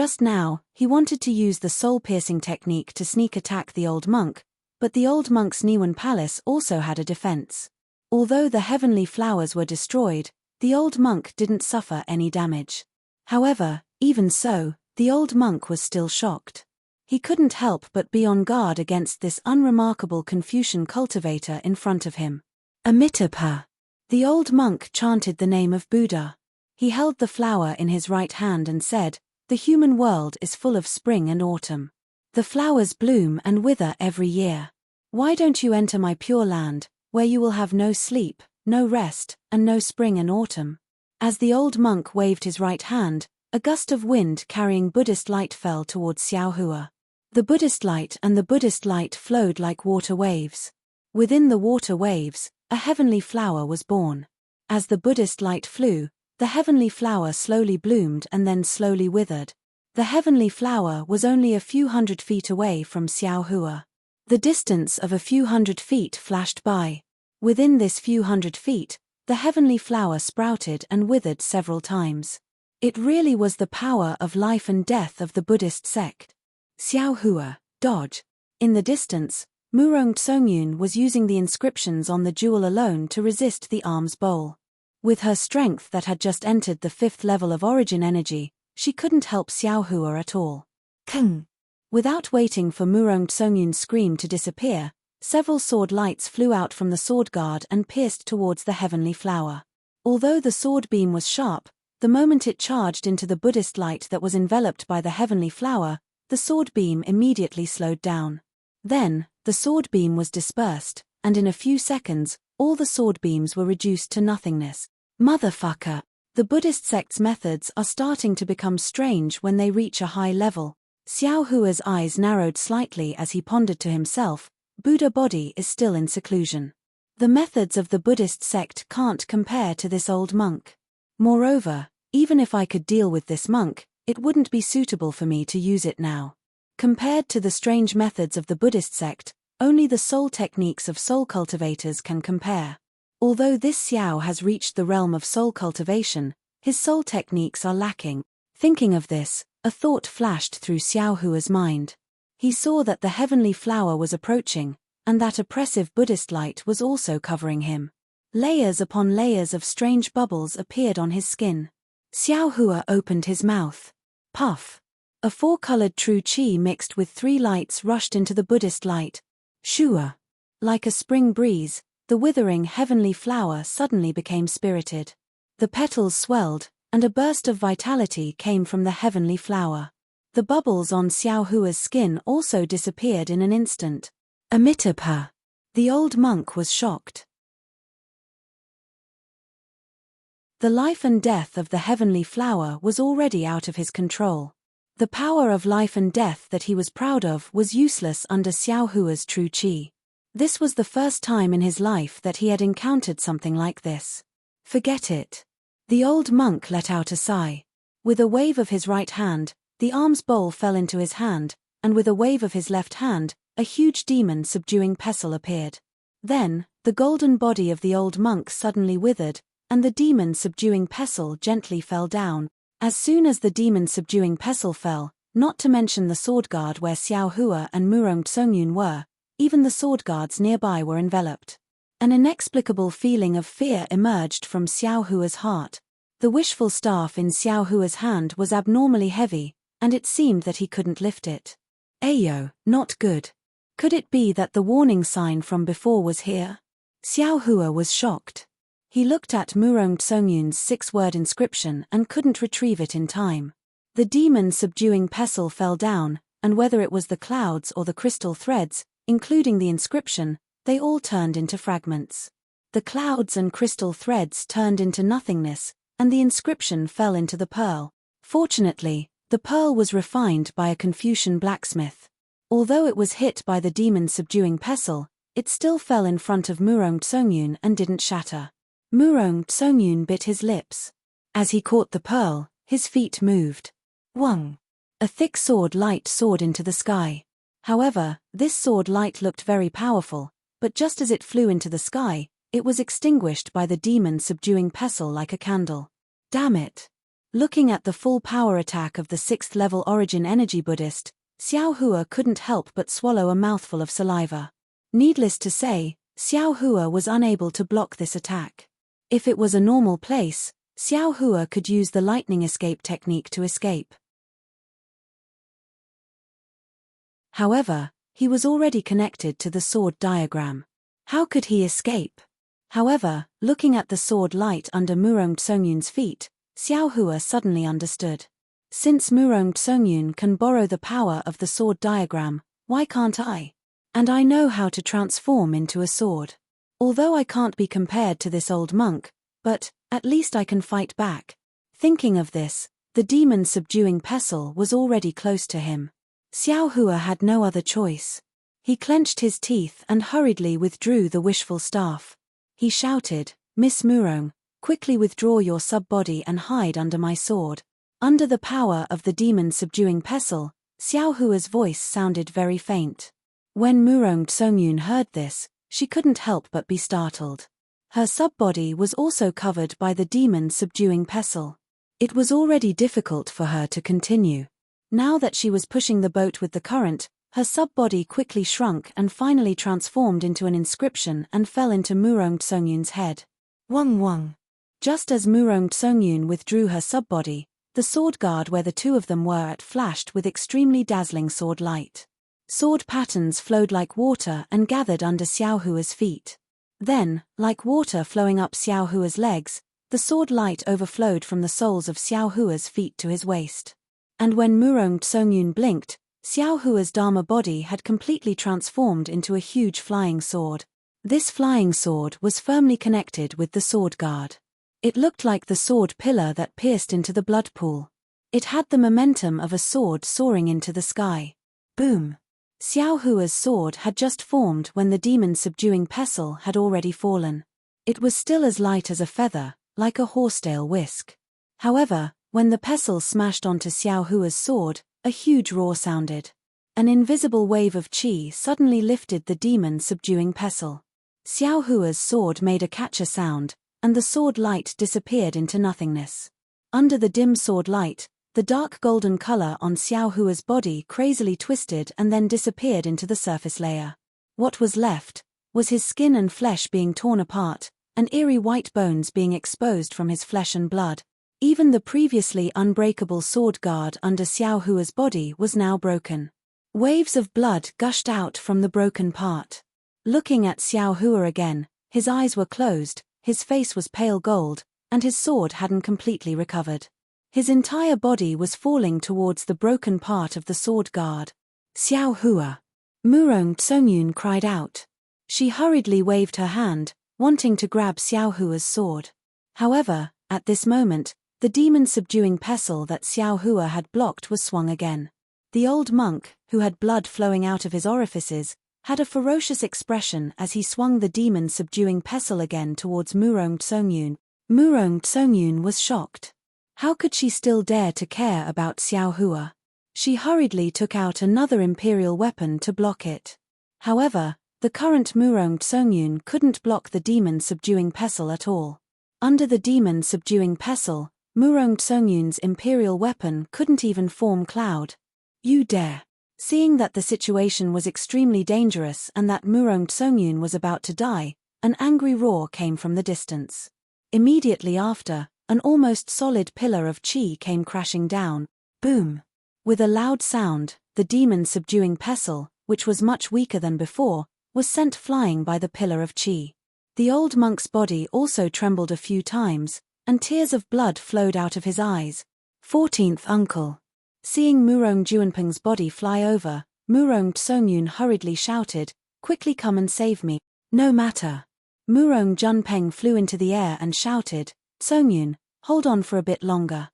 Just now, he wanted to use the soul-piercing technique to sneak attack the old monk, but the old monk's Niwen palace also had a defense. Although the heavenly flowers were destroyed, the old monk didn't suffer any damage. However, even so, the old monk was still shocked. He couldn't help but be on guard against this unremarkable Confucian cultivator in front of him. Amitabha. The old monk chanted the name of Buddha. He held the flower in his right hand and said, "The human world is full of spring and autumn. The flowers bloom and wither every year. Why don't you enter my pure land, where you will have no sleep, no rest, and no spring and autumn?" As the old monk waved his right hand, a gust of wind carrying Buddhist light fell towards Xiao Hua. The Buddhist light and the Buddhist light flowed like water waves. Within the water waves, a heavenly flower was born. As the Buddhist light flew, the heavenly flower slowly bloomed and then slowly withered. The heavenly flower was only a few hundred feet away from Xiao Hua. The distance of a few hundred feet flashed by. Within this few hundred feet, the heavenly flower sprouted and withered several times. It really was the power of life and death of the Buddhist sect. Xiao Hua, dodge. In the distance, Murong Tsongyun was using the inscriptions on the jewel alone to resist the arm's bowl. With her strength that had just entered the 5th level of origin energy, she couldn't help Xiao Hua at all. Keng! Without waiting for Murong Tsongyun's scream to disappear, several sword lights flew out from the sword guard and pierced towards the heavenly flower. Although the sword beam was sharp, the moment it charged into the Buddhist light that was enveloped by the heavenly flower, the sword beam immediately slowed down. Then, the sword beam was dispersed, and in a few seconds, all the sword beams were reduced to nothingness. Motherfucker! The Buddhist sect's methods are starting to become strange when they reach a high level. Xiao Hua's eyes narrowed slightly as he pondered to himself, Buddha body is still in seclusion. The methods of the Buddhist sect can't compare to this old monk. Moreover, even if I could deal with this monk, it wouldn't be suitable for me to use it now. Compared to the strange methods of the Buddhist sect, only the soul techniques of soul cultivators can compare. Although this Xiao has reached the realm of soul cultivation, his soul techniques are lacking. Thinking of this, a thought flashed through Xiao Hua's mind. He saw that the heavenly flower was approaching, and that oppressive Buddhist light was also covering him. Layers upon layers of strange bubbles appeared on his skin. Xiao Hua opened his mouth. Puff! A 4-colored true qi mixed with 3 lights rushed into the Buddhist light. Shua! Like a spring breeze, the withering heavenly flower suddenly became spirited. The petals swelled, and a burst of vitality came from the heavenly flower. The bubbles on Xiao Hua's skin also disappeared in an instant. Amitabha! The old monk was shocked. The life and death of the heavenly flower was already out of his control. The power of life and death that he was proud of was useless under Xiao Hua's true qi. This was the first time in his life that he had encountered something like this. Forget it. The old monk let out a sigh. With a wave of his right hand, the alms bowl fell into his hand, and with a wave of his left hand, a huge demon subduing pestle appeared. Then, the golden body of the old monk suddenly withered, and the demon subduing pestle gently fell down. As soon as the demon subduing pestle fell, not to mention the sword guard where Xiao Hua and Murong Tsongyun were, even the sword guards nearby were enveloped. An inexplicable feeling of fear emerged from Xiao Hua's heart. The wishful staff in Xiao Hua's hand was abnormally heavy, and it seemed that he couldn't lift it. Ayo, not good. Could it be that the warning sign from before was here? Xiao Hua was shocked. He looked at Murong Tsongyun's 6-word inscription and couldn't retrieve it in time. The demon subduing pestle fell down, and whether it was the clouds or the crystal threads, including the inscription, they all turned into fragments. The clouds and crystal threads turned into nothingness, and the inscription fell into the pearl. Fortunately, the pearl was refined by a Confucian blacksmith. Although it was hit by the demon subduing pestle, it still fell in front of Murong Tsongyun and didn't shatter. Murong Tsongyun bit his lips. As he caught the pearl, his feet moved. Wang! A thick sword light soared into the sky. However, this sword light looked very powerful, but just as it flew into the sky, it was extinguished by the demon subduing pestle like a candle. Damn it! Looking at the full power attack of the 6th level origin energy Buddhist, Xiao Hua couldn't help but swallow a mouthful of saliva. Needless to say, Xiao Hua was unable to block this attack. If it was a normal place, Xiao Hua could use the lightning escape technique to escape. However, he was already connected to the sword diagram. How could he escape? However, looking at the sword light under Murong Tsongyun's feet, Xiao Hua suddenly understood. Since Murong Tsongyun can borrow the power of the sword diagram, why can't I? And I know how to transform into a sword. Although I can't be compared to this old monk, but, at least I can fight back. Thinking of this, the demon subduing pestle was already close to him. Xiao Hua had no other choice. He clenched his teeth and hurriedly withdrew the wishful staff. He shouted, "Miss Murong, quickly withdraw your sub-body and hide under my sword." Under the power of the demon subduing pestle, Xiao Hua's voice sounded very faint. When Murong Tsongyun heard this, she couldn't help but be startled. Her sub-body was also covered by the demon subduing pestle. It was already difficult for her to continue. Now that she was pushing the boat with the current, her sub-body quickly shrunk and finally transformed into an inscription and fell into Murong Tsongyun's head. Wang Wang. Just as Murong Tsongyun withdrew her sub-body, the sword guard where the two of them were at flashed with extremely dazzling sword light. Sword patterns flowed like water and gathered under Xiaohua's feet. Then, like water flowing up Xiaohua's legs, the sword light overflowed from the soles of Xiaohua's feet to his waist. And when Murong Tsongyun blinked, Xiaohua's Dharma body had completely transformed into a huge flying sword. This flying sword was firmly connected with the sword guard. It looked like the sword pillar that pierced into the blood pool. It had the momentum of a sword soaring into the sky. Boom! Xiaohua's sword had just formed when the demon subduing pestle had already fallen. It was still as light as a feather, like a horsetail whisk. However, when the pestle smashed onto Xiaohua's sword, a huge roar sounded. An invisible wave of qi suddenly lifted the demon subduing pestle. Xiaohua's sword made a catcher sound, and the sword light disappeared into nothingness. Under the dim sword light, the dark golden color on Xiaohua's body crazily twisted and then disappeared into the surface layer. What was left was his skin and flesh being torn apart, and eerie white bones being exposed from his flesh and blood. Even the previously unbreakable sword guard under Xiaohua's body was now broken. Waves of blood gushed out from the broken part. Looking at Xiaohua again, his eyes were closed, his face was pale gold, and his sword hadn't completely recovered. His entire body was falling towards the broken part of the sword guard. Xiaohua! Murong Tsongyun cried out. She hurriedly waved her hand, wanting to grab Xiaohua's sword. However, at this moment, the demon-subduing pestle that Xiaohua had blocked was swung again. The old monk, who had blood flowing out of his orifices, had a ferocious expression as he swung the demon-subduing pestle again towards Murong Tsongyun. Murong Tsongyun was shocked. How could she still dare to care about Xiaohua? She hurriedly took out another imperial weapon to block it. However, the current Murong Tsongyun couldn't block the demon-subduing pestle at all. Under the demon-subduing pestle, Murong Tsongyun's imperial weapon couldn't even form cloud. You dare! Seeing that the situation was extremely dangerous and that Murong Tsongyun was about to die, an angry roar came from the distance. Immediately after, an almost solid pillar of qi came crashing down. Boom! With a loud sound, the demon-subduing pestle, which was much weaker than before, was sent flying by the pillar of qi. The old monk's body also trembled a few times, and tears of blood flowed out of his eyes. 14th uncle. Seeing Murong Juanpeng's body fly over, Murong Tsongyun hurriedly shouted, "Quickly come and save me." No matter. Murong Junpeng flew into the air and shouted, "Tsongyun, hold on for a bit longer.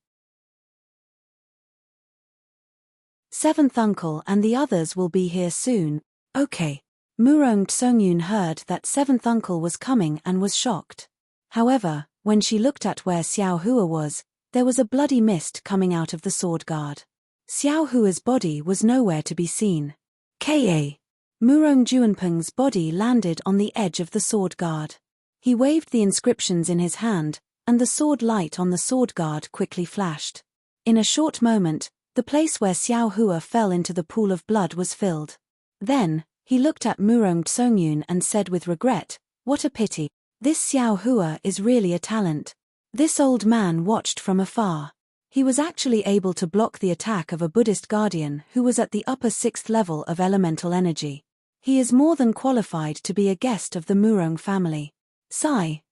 7th uncle and the others will be here soon." Okay. Murong Tsongyun heard that 7th uncle was coming and was shocked. However, when she looked at where Xiaohua was, there was a bloody mist coming out of the sword guard. Xiaohua's body was nowhere to be seen. Ka. Murong Juanpeng's body landed on the edge of the sword guard. He waved the inscriptions in his hand, and the sword light on the sword guard quickly flashed. In a short moment, the place where Xiaohua fell into the pool of blood was filled. Then, he looked at Murong Tsongyun and said with regret, "What a pity. This Xiaohua is really a talent." This old man watched from afar. He was actually able to block the attack of a Buddhist guardian who was at the upper 6th level of elemental energy. He is more than qualified to be a guest of the Murong family.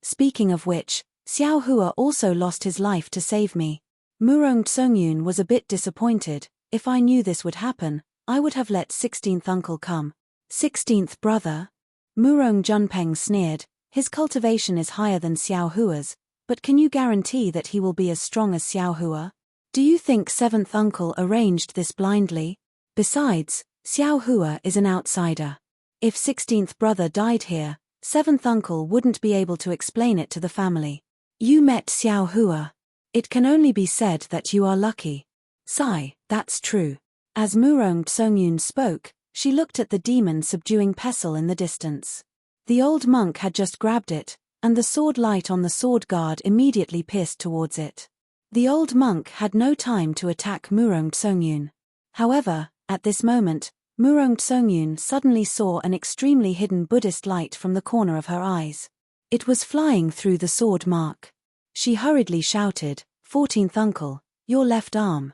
Speaking of which, Xiaohua also lost his life to save me. Murong Tsongyun was a bit disappointed. If I knew this would happen, I would have let 16th uncle come. 16th brother? Murong Junpeng sneered. His cultivation is higher than Xiaohua's, but can you guarantee that he will be as strong as Xiaohua? Do you think 7th uncle arranged this blindly? Besides, Xiaohua is an outsider. If 16th brother died here, 7th uncle wouldn't be able to explain it to the family. You met Xiaohua. It can only be said that you are lucky. That's true. As Murong Tsongyun spoke, she looked at the demon-subduing pestle in the distance. The old monk had just grabbed it, and the sword light on the sword guard immediately pierced towards it. The old monk had no time to attack Murong Tsongyun. However, at this moment, Murong Tsongyun suddenly saw an extremely hidden Buddhist light from the corner of her eyes. It was flying through the sword mark. She hurriedly shouted, 14th uncle, your left arm.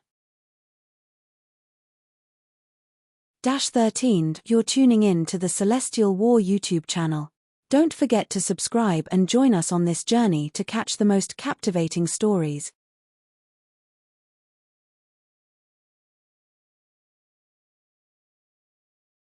13th, you're tuning in to the Celestial War YouTube channel. Don't forget to subscribe and join us on this journey to catch the most captivating stories.